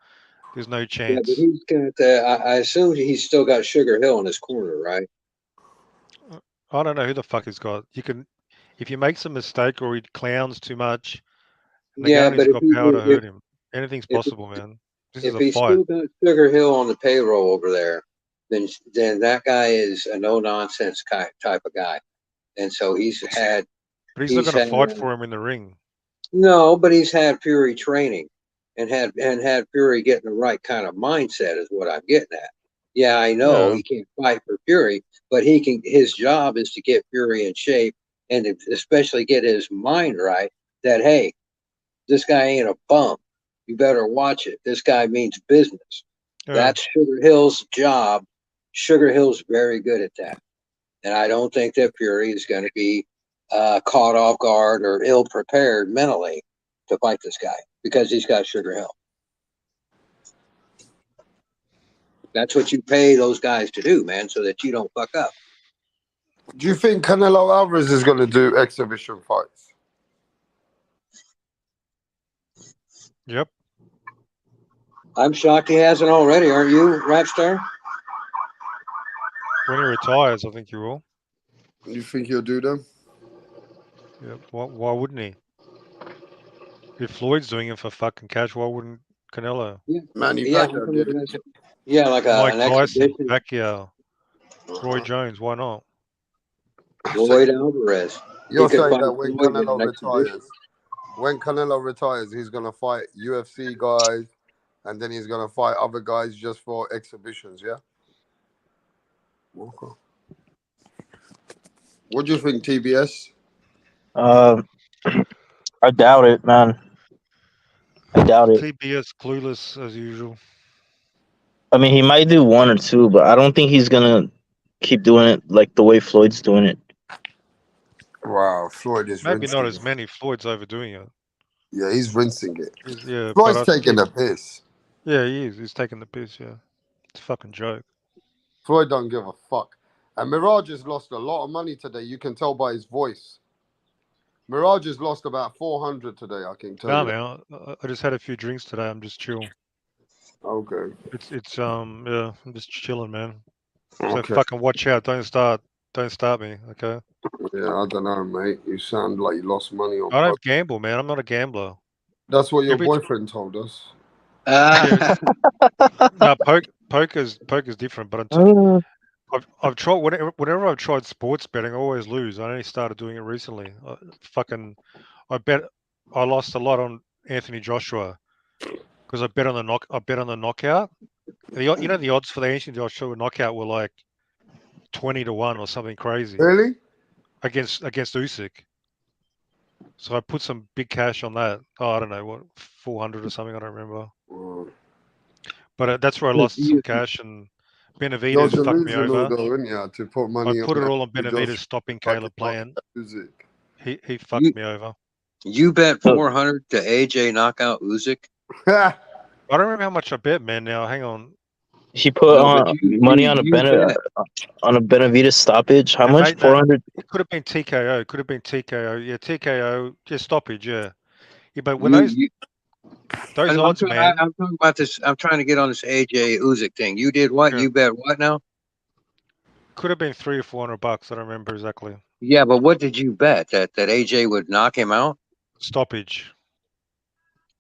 [SPEAKER 16] there's no
[SPEAKER 14] Yeah,
[SPEAKER 16] chance.
[SPEAKER 14] but he's got. I assume he's still got Sugar Hill in his corner, right?
[SPEAKER 16] I don't know who the fuck he's got. You can, if you make some mistake or he clowns too much,
[SPEAKER 14] Yeah,
[SPEAKER 16] Nagani's
[SPEAKER 14] but
[SPEAKER 16] got power to hurt him. Anything's possible, man. This is
[SPEAKER 14] if
[SPEAKER 16] a
[SPEAKER 14] he's
[SPEAKER 16] fight.
[SPEAKER 14] still got Sugar Hill on the payroll over there, then that guy is a no nonsense type of guy, and so he's had.
[SPEAKER 16] But he's not going to fight for him in the ring.
[SPEAKER 14] No, but he's had Fury training, and had Fury getting the right kind of mindset is what I'm getting at. Yeah, I know he can't fight for Fury, but he can. His job is to get Fury in shape, and especially get his mind right. That hey, this guy ain't a bum. You better watch it. This guy means business.
[SPEAKER 16] Yeah.
[SPEAKER 14] That's Sugar Hill's job. Sugar Hill's very good at that, and I don't think that Fury is going to be caught off guard or ill prepared mentally to fight this guy because he's got Sugar Hill. That's what you pay those guys to do, man, so that you don't fuck up.
[SPEAKER 3] Do you think Canelo Alvarez is going to do exhibition fights?
[SPEAKER 16] Yep.
[SPEAKER 14] I'm shocked he hasn't already. Aren't you, Rapstar?
[SPEAKER 16] When he retires, I think he will.
[SPEAKER 3] You think he'll do them?
[SPEAKER 16] Yeah. Why wouldn't he? If Floyd's doing it for fucking cash, why wouldn't Canelo?
[SPEAKER 14] Yeah,
[SPEAKER 3] Manny
[SPEAKER 14] yeah,
[SPEAKER 3] Pacquiao did it.
[SPEAKER 14] Yeah, like
[SPEAKER 16] Mike
[SPEAKER 14] an
[SPEAKER 16] Tyson,
[SPEAKER 14] exhibition.
[SPEAKER 16] Pacquiao, Roy Jones. Why not?
[SPEAKER 14] Lloyd Alvarez.
[SPEAKER 3] You're
[SPEAKER 14] He could
[SPEAKER 3] saying
[SPEAKER 14] fight
[SPEAKER 3] that when
[SPEAKER 14] Floyd in
[SPEAKER 3] Canelo
[SPEAKER 14] an exhibition.
[SPEAKER 3] retires, he's going to fight UFC guys, and then he's going to fight other guys just for exhibitions, yeah? Okay. What do you think, TBS?
[SPEAKER 10] I doubt it, man. I doubt it.
[SPEAKER 16] TBS clueless as usual.
[SPEAKER 10] I mean, he might do one or two, but I don't think he's gonna keep doing it like the way Floyd's doing it.
[SPEAKER 3] Wow, Floyd is
[SPEAKER 16] Maybe
[SPEAKER 3] rinsing
[SPEAKER 16] not as
[SPEAKER 3] it.
[SPEAKER 16] many. Floyd's overdoing it.
[SPEAKER 3] Yeah, he's rinsing it.
[SPEAKER 16] Yeah,
[SPEAKER 3] Floyd's taking the piss.
[SPEAKER 16] Yeah, he is. He's taking the piss. Yeah, it's a fucking joke.
[SPEAKER 3] Floyd don't give a fuck. And Mirage has lost a lot of money today. You can tell by his voice. Mirage has lost about 400 today. I can tell you.
[SPEAKER 16] Nah, man. I just had a few drinks today. I'm just chill.
[SPEAKER 3] Okay.
[SPEAKER 16] It's yeah. I'm just chilling, man. So
[SPEAKER 3] Okay.
[SPEAKER 16] fucking watch out. Don't start me. Okay.
[SPEAKER 3] Yeah, I don't know, mate. You sound like you lost money on.
[SPEAKER 16] I don't gamble, man. I'm not a gambler.
[SPEAKER 3] That's what your boyfriend told us.
[SPEAKER 16] No, poker's different. But I've tried whenever I've tried sports betting, I always lose. I only started doing it recently. I lost a lot on Anthony Joshua because I bet on the knockout. You know the odds for the Anthony Joshua knockout were like 20-1 or something crazy.
[SPEAKER 3] Really?
[SPEAKER 16] Against Usyk. So I put some big cash on that. Oh, I don't know what 400 or something. I don't remember. But that's where I lost some cash, and Benavidez fucked me over.
[SPEAKER 3] Though, isn't you, to put money
[SPEAKER 16] I put
[SPEAKER 3] on
[SPEAKER 16] it all on Benavidez stopping Caleb playing. He fucked me over.
[SPEAKER 14] You bet 400 to AJ knockout Usyk?
[SPEAKER 16] I don't remember how much I bet, man. Now, hang on.
[SPEAKER 10] He put money on a Benavidez stoppage. How much? 400.
[SPEAKER 16] It could have been TKO. Yeah, TKO. Yeah, stoppage. Yeah. Yeah, but when those odds, man.
[SPEAKER 14] I'm talking about this. I'm trying to get on this AJ Usyk thing. You did what?
[SPEAKER 16] Yeah.
[SPEAKER 14] You bet what now?
[SPEAKER 16] Could have been $300 or $400. I don't remember exactly.
[SPEAKER 14] Yeah, but what did you bet? That AJ would knock him out?
[SPEAKER 16] Stoppage.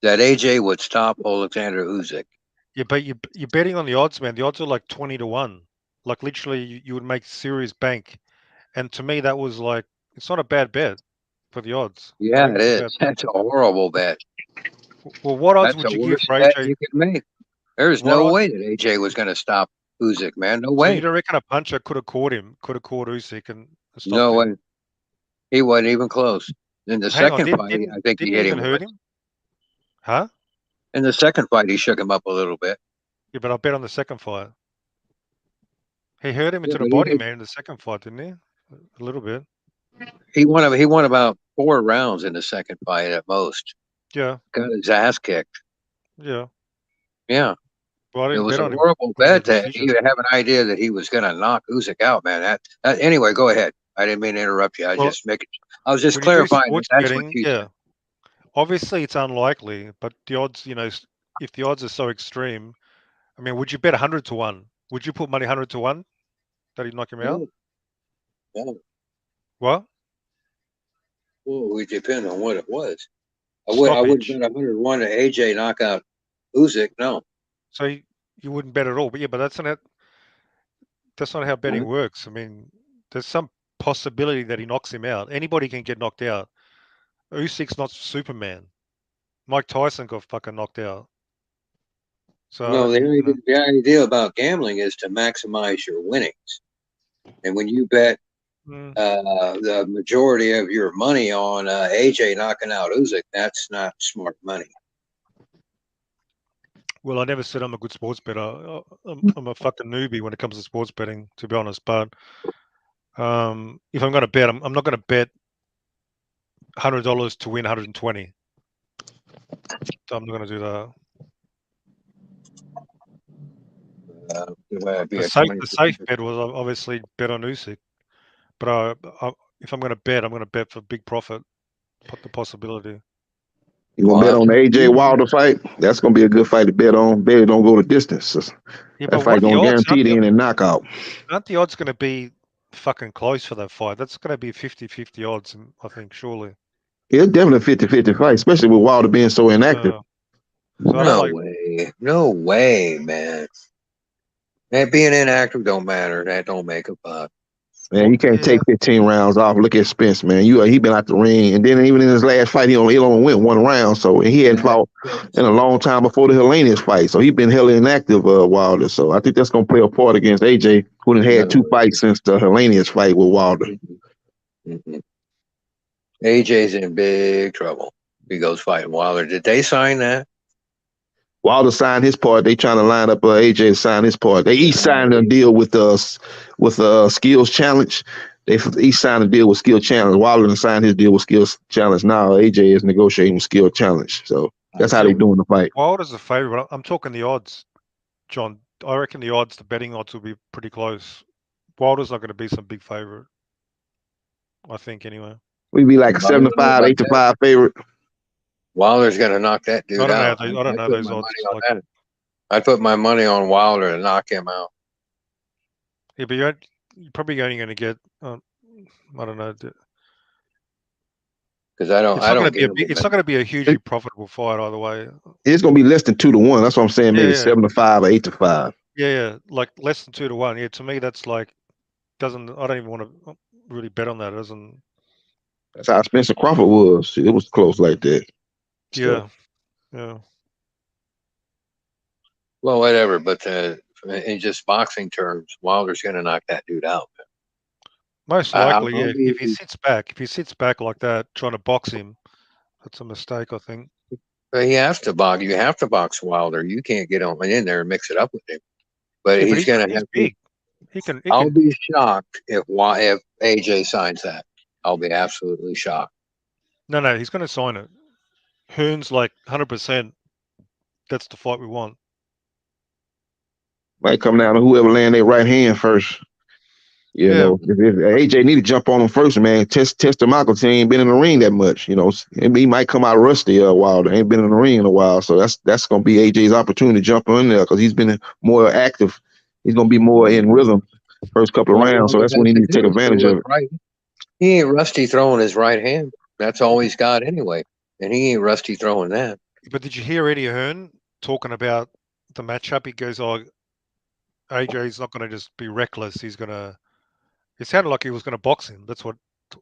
[SPEAKER 14] That AJ would stop Alexander Usyk.
[SPEAKER 16] Yeah, but you're betting on the odds, man. The odds are like 20-1. Like literally, you would make serious bank, And to me, that was like, it's not a bad bet for the odds.
[SPEAKER 14] Yeah, it is. That's a horrible bet.
[SPEAKER 16] Well, what odds
[SPEAKER 14] That's
[SPEAKER 16] would
[SPEAKER 14] the
[SPEAKER 16] you give
[SPEAKER 14] worst
[SPEAKER 16] for
[SPEAKER 14] bet
[SPEAKER 16] AJ?
[SPEAKER 14] you could make. There's no way that AJ was going to stop Usyk, man. No
[SPEAKER 16] So
[SPEAKER 14] way.
[SPEAKER 16] you don't reckon a puncher could have caught him, could have caught Usyk and stopped
[SPEAKER 14] No
[SPEAKER 16] him?
[SPEAKER 14] way. He wasn't even close. In the
[SPEAKER 16] Hang on,
[SPEAKER 14] second fight, I think he
[SPEAKER 16] didn't
[SPEAKER 14] hit
[SPEAKER 16] even
[SPEAKER 14] him
[SPEAKER 16] hurt
[SPEAKER 14] once.
[SPEAKER 16] him? Huh?
[SPEAKER 14] In the second fight, he shook him up a little bit.
[SPEAKER 16] Yeah, but I bet on the second fight. He hurt him
[SPEAKER 14] Yeah,
[SPEAKER 16] into the
[SPEAKER 14] but
[SPEAKER 16] body, man, in the second fight, didn't he? A little bit.
[SPEAKER 14] he won about 4 rounds in the second fight at most.
[SPEAKER 16] Yeah.
[SPEAKER 14] Got his ass kicked.
[SPEAKER 16] Yeah.
[SPEAKER 14] Yeah.
[SPEAKER 16] Well, I
[SPEAKER 14] It
[SPEAKER 16] didn't
[SPEAKER 14] was
[SPEAKER 16] bet
[SPEAKER 14] a
[SPEAKER 16] on him
[SPEAKER 14] horrible
[SPEAKER 16] winning the
[SPEAKER 14] bet to
[SPEAKER 16] decision.
[SPEAKER 14] even have an idea that he was going to knock Usyk out, man. Anyway, go ahead. I didn't mean to interrupt you. I was just
[SPEAKER 16] When you do
[SPEAKER 14] clarifying that
[SPEAKER 16] sports
[SPEAKER 14] that's what
[SPEAKER 16] betting,
[SPEAKER 14] you said.
[SPEAKER 16] obviously it's unlikely, but the odds, if the odds are so extreme, I mean, would you bet 100 to 1? Would you put money 100 to 1 that he'd knock him out?
[SPEAKER 14] No.
[SPEAKER 16] What?
[SPEAKER 14] Well, it depends on what it was. I wouldn't bet 101 to AJ knock out Usyk. No.
[SPEAKER 16] So you wouldn't bet at all, but that's not how betting works. I mean, there's some possibility that he knocks him out. Anybody can get knocked out. Usyk's not Superman. Mike Tyson got fucking knocked out. So
[SPEAKER 14] No, the idea about gambling is to maximize your winnings. And when you bet the majority of your money on AJ knocking out Usyk, that's not smart money.
[SPEAKER 16] Well, I never said I'm a good sports bettor. I'm a fucking newbie when it comes to sports betting, to be honest. But if I'm going to bet, I'm not going to bet $100 to win 120. So I'm not going to do that. The safe bet was obviously bet on Usyk. But if I'm going to bet, I'm going to bet for big profit. Put the possibility.
[SPEAKER 15] You gonna bet on the AJ Wilder fight? That's gonna be a good fight to bet on. Bet it don't go the distance.
[SPEAKER 16] Yeah,
[SPEAKER 15] that fight gonna guarantee the in and knockout.
[SPEAKER 16] Aren't the odds going to be fucking close for that fight? That's going to be 50-50 odds, I think, surely.
[SPEAKER 15] Yeah, it's definitely a 50-50 fight, especially with Wilder being so inactive.
[SPEAKER 14] No way, man. That being inactive don't matter. That don't make a buck.
[SPEAKER 15] Man, you can't take 15 rounds off. Look at Spence, man. He been out the ring, and then even in his last fight, he only went 1 round. So he hadn't fought in a long time before the Hellenius fight. So he been hella inactive, Wilder. So I think that's gonna play a part against AJ, who had 2 fights since the Hellenius fight with Wilder.
[SPEAKER 14] AJ's in big trouble. He goes fighting Wilder. Did they sign that?
[SPEAKER 15] Wilder signed his part. They trying to line up AJ to sign his part. They each signed a deal with Skills Challenge. They each signed a deal with Skill Challenge. Wilder signed his deal with Skills Challenge. Now AJ is negotiating with Skill Challenge. So that's how they doing the fight.
[SPEAKER 16] Wilder's a favorite. I'm talking the odds, John. I reckon the betting odds will be pretty close. Wilder's not going to be some big favorite. I think anyway.
[SPEAKER 15] We'd be like 7-5, 8-5 favorite.
[SPEAKER 14] Wilder's going to knock that dude out.
[SPEAKER 16] I don't know those odds.
[SPEAKER 14] I'd put my money on Wilder to knock him out.
[SPEAKER 16] Yeah, but you're probably only going to get, I don't know.
[SPEAKER 14] Because
[SPEAKER 16] it's not going to be a hugely profitable fight either way.
[SPEAKER 15] It's going to be less than 2-1. That's what I'm saying. Maybe 7-5 or 8-5.
[SPEAKER 16] Yeah, like less than 2-1. Yeah, to me that's like I don't even want to really bet on that. It doesn't.
[SPEAKER 15] That's how Spencer Crawford was. It was close like that.
[SPEAKER 16] Yeah.
[SPEAKER 14] Well, whatever. But in just boxing terms, Wilder's going to knock that dude out.
[SPEAKER 16] Most likely, yeah. If he sits back like that, trying to box him, that's a mistake, I think.
[SPEAKER 14] But he has to box. You have to box Wilder. You can't get on in there and mix it up with him. But he's going to have
[SPEAKER 16] big.
[SPEAKER 14] I'll be shocked if AJ signs that. I'll be absolutely shocked.
[SPEAKER 16] No, he's going to sign it. Hearn's like 100%. That's the fight we want.
[SPEAKER 15] Might come down to whoever land their right hand first. You know, if AJ need to jump on him first, man. Test him out because he ain't been in the ring that much. You know, he might come out rusty a while. Ain't been in the ring in a while, so that's gonna be AJ's opportunity to jump in there because he's been more active. He's gonna be more in rhythm first couple of rounds, so that's when he needs to take advantage of it.
[SPEAKER 14] Right. He ain't rusty throwing his right hand. That's all he's got anyway, and he ain't rusty throwing that.
[SPEAKER 16] But did you hear Eddie Hearn talking about the matchup? He goes, "Oh, AJ's not going to just be reckless. He's going to It sounded like he was going to box him. That's what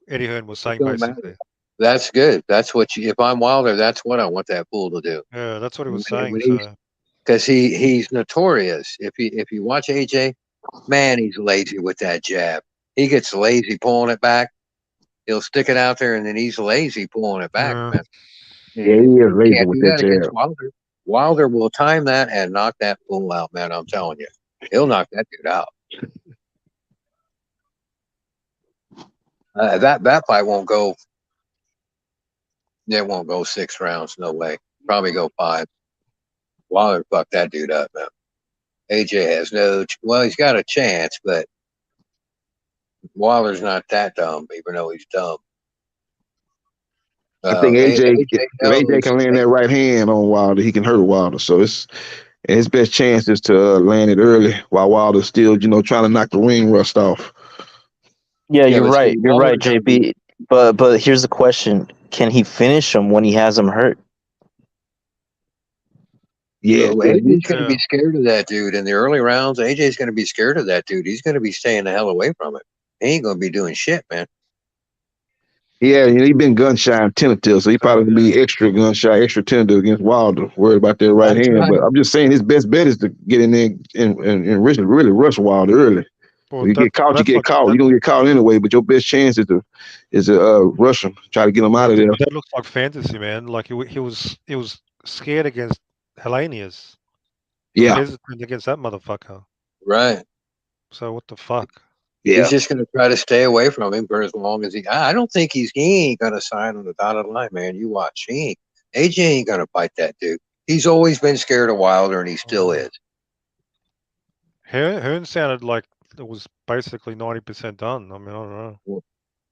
[SPEAKER 16] Eddie Hearn was saying,
[SPEAKER 14] Don't
[SPEAKER 16] basically.
[SPEAKER 14] matter. That's good. That's what if I'm Wilder, that's what I want that fool to do.
[SPEAKER 16] Yeah, that's what he was saying.
[SPEAKER 14] Because he's notorious. If you watch AJ, man, he's lazy with that jab. He gets lazy pulling it back. He'll stick it out there, and then he's lazy pulling it back, man.
[SPEAKER 15] Yeah, he is lazy
[SPEAKER 14] Can't
[SPEAKER 15] with
[SPEAKER 14] do
[SPEAKER 15] that
[SPEAKER 14] that against
[SPEAKER 15] jab.
[SPEAKER 14] Wilder. Wilder will time that and knock that fool out, man. I'm telling you, he'll knock that dude out. That fight won't go. It won't go 6 rounds. No way. Probably go 5. Wilder fucked that dude up, man. AJ has well, he's got a chance, but Wilder's not that dumb, even though he's dumb.
[SPEAKER 15] I think AJ, if AJ can land that right hand on Wilder, he can hurt Wilder. So his best chance is to land it early while Wilder's still, trying to knock the ring rust off.
[SPEAKER 10] Yeah, you're right. You're right, JB. But here's the question: can he finish him when he has him hurt?
[SPEAKER 14] Yeah, AJ's going to be scared of that dude in the early rounds. AJ's going to be scared of that dude. He's going to be staying the hell away from it. He ain't going to be doing shit, man.
[SPEAKER 15] Yeah, he's been gun shy and tentative, so he probably going to be extra gun shy, extra tentative against Wilder, worried about that right hand. Right. But I'm just saying his best bet is to get in there and really rush Wilder early. Well, you get caught, you get caught. You're going to get caught anyway, but your best chance is to rush him, try to get him out of there.
[SPEAKER 16] That looks like fantasy, man. Like he was scared against Hellenius.
[SPEAKER 15] Yeah.
[SPEAKER 16] Hesitant against that motherfucker.
[SPEAKER 14] Right.
[SPEAKER 16] So what the fuck?
[SPEAKER 14] Yeah. He's just going to try to stay away from him for as long as I don't think he ain't going to sign on the dotted line, man. You watch. AJ ain't going to fight that dude. He's always been scared of Wilder, and he still is.
[SPEAKER 16] Hearn sounded like it was basically 90% done. I mean, I don't know.
[SPEAKER 14] Well,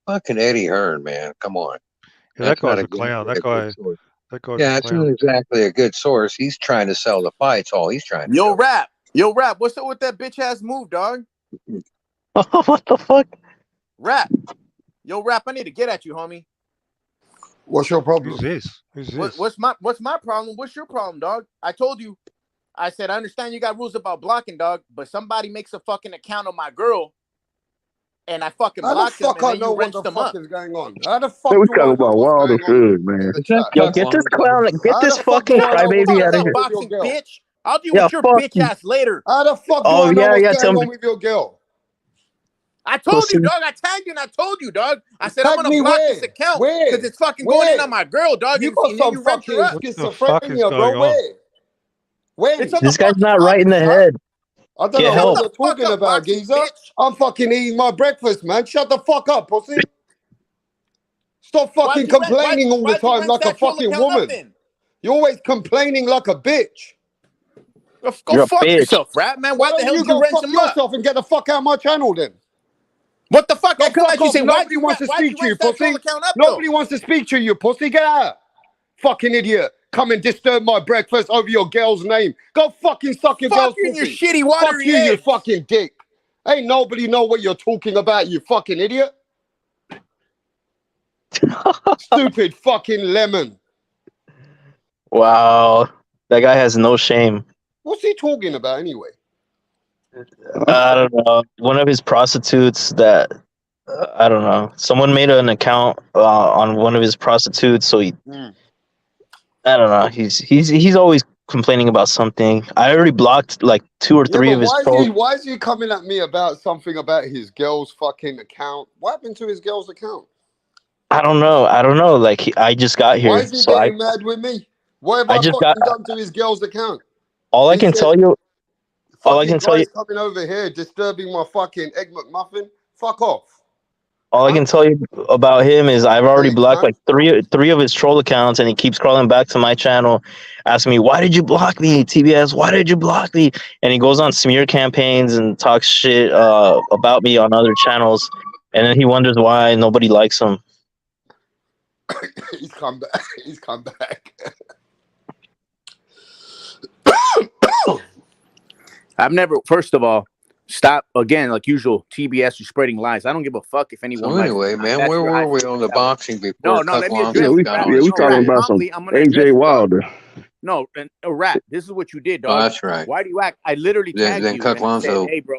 [SPEAKER 14] fucking Eddie Hearn, man. Come on.
[SPEAKER 16] Yeah, that guy's a clown. That guy's
[SPEAKER 14] yeah, it's not exactly a good source. He's trying to sell the fights. All he's trying to
[SPEAKER 18] Yo, Rap. What's up with that bitch ass move, dog?
[SPEAKER 10] What the fuck?
[SPEAKER 18] Rap. Yo, Rap, I need to get at you, homie.
[SPEAKER 3] What's your problem?
[SPEAKER 16] Who's this?
[SPEAKER 18] What's my problem? What's your problem, dog? I told you. I said, I understand you got rules about blocking, dog, but somebody makes a fucking account on my girl, and I fucking blocked them, and then you wrenched them up.
[SPEAKER 3] What the fuck is going on? How the fuck
[SPEAKER 15] we talking about Wilder shit, man.
[SPEAKER 10] Yo, get this clown, get this fucking crybaby out of here.
[SPEAKER 18] Boxing, bitch. I'll deal with your bitch ass later.
[SPEAKER 3] How the fuck do I know what's going on with your girl?
[SPEAKER 18] I told you, dog. I tagged you and I told you, dog. I said I'm gonna block this account because it's fucking going in on my girl, dog.
[SPEAKER 3] You got some fucking schizophrenia, bro. Where?
[SPEAKER 10] This guy's not right in the head.
[SPEAKER 3] I don't know what you're talking about, geezer. I'm fucking eating my breakfast, man. Shut the fuck up, pussy. Stop fucking complaining all the time like a fucking woman. You're always complaining like a bitch.
[SPEAKER 18] Go fuck yourself, Rap, man. Why the hell did you wrench him
[SPEAKER 3] yourself and get the fuck out of my channel then?
[SPEAKER 18] What the fuck?
[SPEAKER 3] Nobody wants to speak to you, pussy. Nobody wants to speak to you, pussy. Get out. Fucking idiot. Come and disturb my breakfast over your girl's name. Go fucking suck your girl's pussy.
[SPEAKER 18] Your shitty watery
[SPEAKER 3] Fuck you, you fucking dick. Ain't nobody know what you're talking about, you fucking idiot. Stupid fucking lemon.
[SPEAKER 10] Wow. That guy has no shame.
[SPEAKER 3] What's he talking about anyway?
[SPEAKER 10] I don't know. One of his prostitutes that I don't know. Someone made an account on one of his prostitutes, so he. I don't know. He's always complaining about something. I already blocked like 2 or 3 of his posts.
[SPEAKER 3] Why is he coming at me about something about his girl's fucking account? What happened to his girl's account?
[SPEAKER 10] I don't know. Like I just got here.
[SPEAKER 3] Why is he getting mad with me? What have I fucking done to his girl's account?
[SPEAKER 10] All I can tell you.
[SPEAKER 3] Coming over here disturbing my fucking Egg McMuffin. Fuck off.
[SPEAKER 10] All I can tell you about him is I've already blocked like three of his troll accounts, and he keeps crawling back to my channel, asking me, "Why did you block me, TBS? Why did you block me?" And he goes on smear campaigns and talks shit about me on other channels, and then he wonders why nobody likes him.
[SPEAKER 3] He's come back. He's come back.
[SPEAKER 18] I've never. First of all. Stop again, like usual. TBS, you're spreading lies. I don't give a fuck if anyone.
[SPEAKER 14] So anyway, man, where were we on the boxing before?
[SPEAKER 18] No, let me address.
[SPEAKER 15] We talking about some AJ Wilder.
[SPEAKER 18] No, and Rat, this is what you did, dog.
[SPEAKER 14] Oh, that's right.
[SPEAKER 18] Why do you act? I literally tagged you and said, "Hey, bro,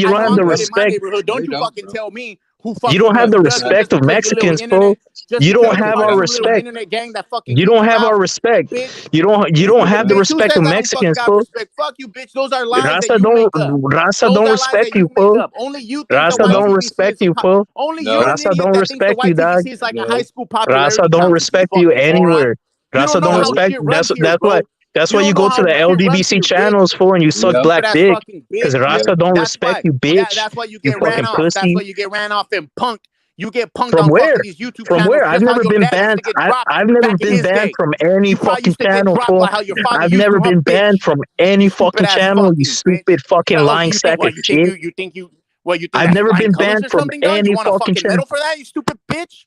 [SPEAKER 10] you don't have the respect.
[SPEAKER 18] Don't you fucking tell me who fucking
[SPEAKER 10] You don't have the
[SPEAKER 18] does it
[SPEAKER 10] respect of Mexicans, bro. You don't have our respect.
[SPEAKER 18] Internet gang that fucking
[SPEAKER 10] You don't have our respect. You don't have the respect of Mexicans, bro.
[SPEAKER 18] Fuck you, bitch. Those are lies
[SPEAKER 10] Raza
[SPEAKER 18] that you make up.
[SPEAKER 10] Raza don't respect you, bro.
[SPEAKER 18] Only you think
[SPEAKER 10] Raza don't respect you, bro.
[SPEAKER 18] Only you,
[SPEAKER 10] Raza don't respect you, dog.
[SPEAKER 18] is like a high school popularity
[SPEAKER 10] Raza don't respect you anywhere. Raza don't respect. That's why you go to the LDBC channels for and you suck black dick. Because Raza don't respect you, bitch.
[SPEAKER 18] That's why you get ran off.
[SPEAKER 10] Pussy.
[SPEAKER 18] That's why you get ran off and punked. You get punked
[SPEAKER 10] from
[SPEAKER 18] on
[SPEAKER 10] where?
[SPEAKER 18] fucking these YouTube
[SPEAKER 10] from
[SPEAKER 18] channels.
[SPEAKER 10] where? I've never been banned. I've never been banned from any fucking channel. I've never been banned from any fucking channel. You stupid fucking lying sack of shit.
[SPEAKER 18] You think
[SPEAKER 10] I've never been banned from any fucking channel.
[SPEAKER 18] Medal for that, you stupid bitch.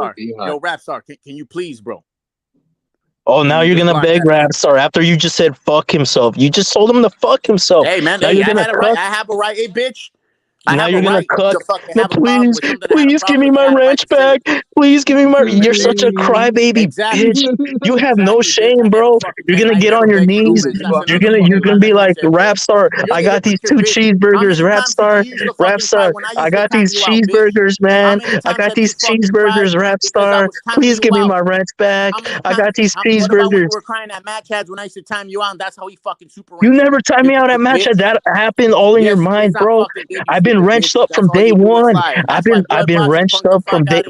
[SPEAKER 18] Rapstar. Yo, Rapstar, can you please, bro?
[SPEAKER 10] Oh, now you're gonna beg Rapstar after you just said fuck himself. You just told him to fuck himself.
[SPEAKER 18] Hey man,
[SPEAKER 10] now
[SPEAKER 18] hey,
[SPEAKER 10] you're
[SPEAKER 18] I
[SPEAKER 10] gonna
[SPEAKER 18] had a right. I have a right, hey bitch.
[SPEAKER 10] Now you're gonna cut. No,
[SPEAKER 18] please
[SPEAKER 10] give me my ranch back. Please give me my. You're such a crybaby, bitch. You have no shame, bro. You're gonna get on your knees. You're gonna be like Rapstar. I got these 2 cheeseburgers, Rapstar. Rapstar. I got these cheeseburgers, man. I got these cheeseburgers, Rapstar. Please give me my ranch back. I got these cheeseburgers.
[SPEAKER 18] What about when you were crying at match ads when I used to time you out? And that's how he fucking super.
[SPEAKER 10] You never timed me out at match. That happened all in your mind, bro. I've been wrenched up from day one. I've been wrenched up from day.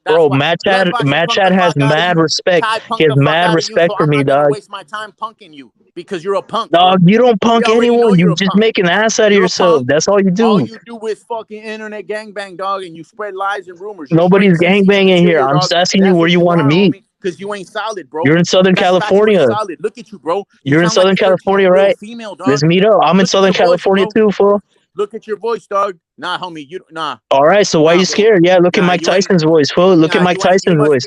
[SPEAKER 10] Bro, match ad has mad respect. He has mad respect for me, dog.
[SPEAKER 18] Waste my time punking you because you're a punk.
[SPEAKER 10] Dog, you don't punk anyone. You just make an ass out of yourself. That's all you do.
[SPEAKER 18] All you do is fucking internet gangbang, dog, and you spread lies and rumors.
[SPEAKER 10] Nobody's gangbanging here. I'm just asking you where you want to meet.
[SPEAKER 18] Because you ain't solid, bro.
[SPEAKER 10] You're in Southern California.
[SPEAKER 18] Solid. Look at you, bro.
[SPEAKER 10] You're in Southern California, right?
[SPEAKER 18] Female, dog.
[SPEAKER 10] Let's meet up. I'm in Southern California too, fool.
[SPEAKER 18] Look at your voice, dog. Nah, homie, you nah.
[SPEAKER 10] All right, so why are you scared? Yeah, look at Mike Tyson's voice, fool. Look at Mike Tyson's voice.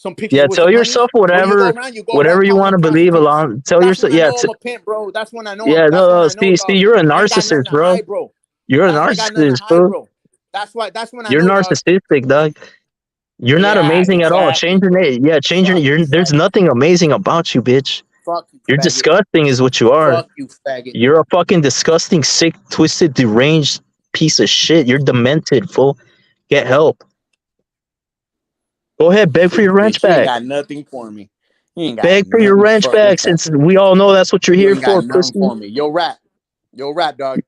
[SPEAKER 18] some pictures
[SPEAKER 10] Yeah,
[SPEAKER 18] with
[SPEAKER 10] tell
[SPEAKER 18] some money.
[SPEAKER 10] yourself
[SPEAKER 18] When you go
[SPEAKER 10] whatever
[SPEAKER 18] around, you go
[SPEAKER 10] whatever
[SPEAKER 18] around
[SPEAKER 10] you
[SPEAKER 18] calling
[SPEAKER 10] want
[SPEAKER 18] them
[SPEAKER 10] to believe
[SPEAKER 18] prostitutes.
[SPEAKER 10] along. Tell
[SPEAKER 18] That's
[SPEAKER 10] yourself,
[SPEAKER 18] when I
[SPEAKER 10] yeah,
[SPEAKER 18] know I'm a pimp, bro. That's when I know
[SPEAKER 10] yeah,
[SPEAKER 18] that's when
[SPEAKER 10] no,
[SPEAKER 18] I know,
[SPEAKER 10] see,
[SPEAKER 18] dog.
[SPEAKER 10] you're a
[SPEAKER 18] I ain't got nothing
[SPEAKER 10] narcissist,
[SPEAKER 18] to
[SPEAKER 10] bro.
[SPEAKER 18] hide, bro.
[SPEAKER 10] You're a
[SPEAKER 18] I ain't got nothing to
[SPEAKER 10] narcissist,
[SPEAKER 18] hide,
[SPEAKER 10] bro.
[SPEAKER 18] bro. That's when I
[SPEAKER 10] You're
[SPEAKER 18] know, dog.
[SPEAKER 10] narcissistic, dog. You're not
[SPEAKER 18] Yeah,
[SPEAKER 10] amazing at all.
[SPEAKER 18] exactly,
[SPEAKER 10] Change your
[SPEAKER 18] bro.
[SPEAKER 10] name. Yeah, change your.
[SPEAKER 18] Fuck you,
[SPEAKER 10] There's
[SPEAKER 18] faggot.
[SPEAKER 10] nothing amazing about you, bitch.
[SPEAKER 18] Fuck you,
[SPEAKER 10] You're
[SPEAKER 18] faggot.
[SPEAKER 10] disgusting, is what you are.
[SPEAKER 18] Fuck you, faggot.
[SPEAKER 10] You're a fucking disgusting, sick, twisted, deranged piece of shit. You're demented, fool. Get help. Go ahead, beg for your wrench
[SPEAKER 18] Bitch, you ain't
[SPEAKER 10] back.
[SPEAKER 18] got nothing for me. You ain't got
[SPEAKER 10] Beg for your
[SPEAKER 18] nothing
[SPEAKER 10] wrench
[SPEAKER 18] fucking
[SPEAKER 10] back,
[SPEAKER 18] for
[SPEAKER 10] since
[SPEAKER 18] me.
[SPEAKER 10] we all know that's what you're
[SPEAKER 18] You
[SPEAKER 10] here
[SPEAKER 18] ain't got
[SPEAKER 10] for,
[SPEAKER 18] nothing
[SPEAKER 10] pussy.
[SPEAKER 18] for me. Yo, rap, dog.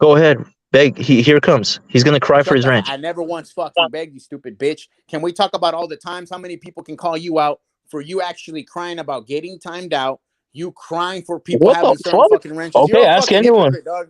[SPEAKER 10] Go ahead, beg. Here it comes. He's gonna cry for his wrench.
[SPEAKER 18] I never once fucking begged you, stupid bitch. Can we talk about all the times how many people can call you out for you actually crying about getting timed out? You crying for people
[SPEAKER 10] What the
[SPEAKER 18] having certain
[SPEAKER 10] fuck?
[SPEAKER 18] fucking wrenches. You're
[SPEAKER 10] Okay,
[SPEAKER 18] a
[SPEAKER 10] ask
[SPEAKER 18] fucking
[SPEAKER 10] anyone.
[SPEAKER 18] hypocrite, dog.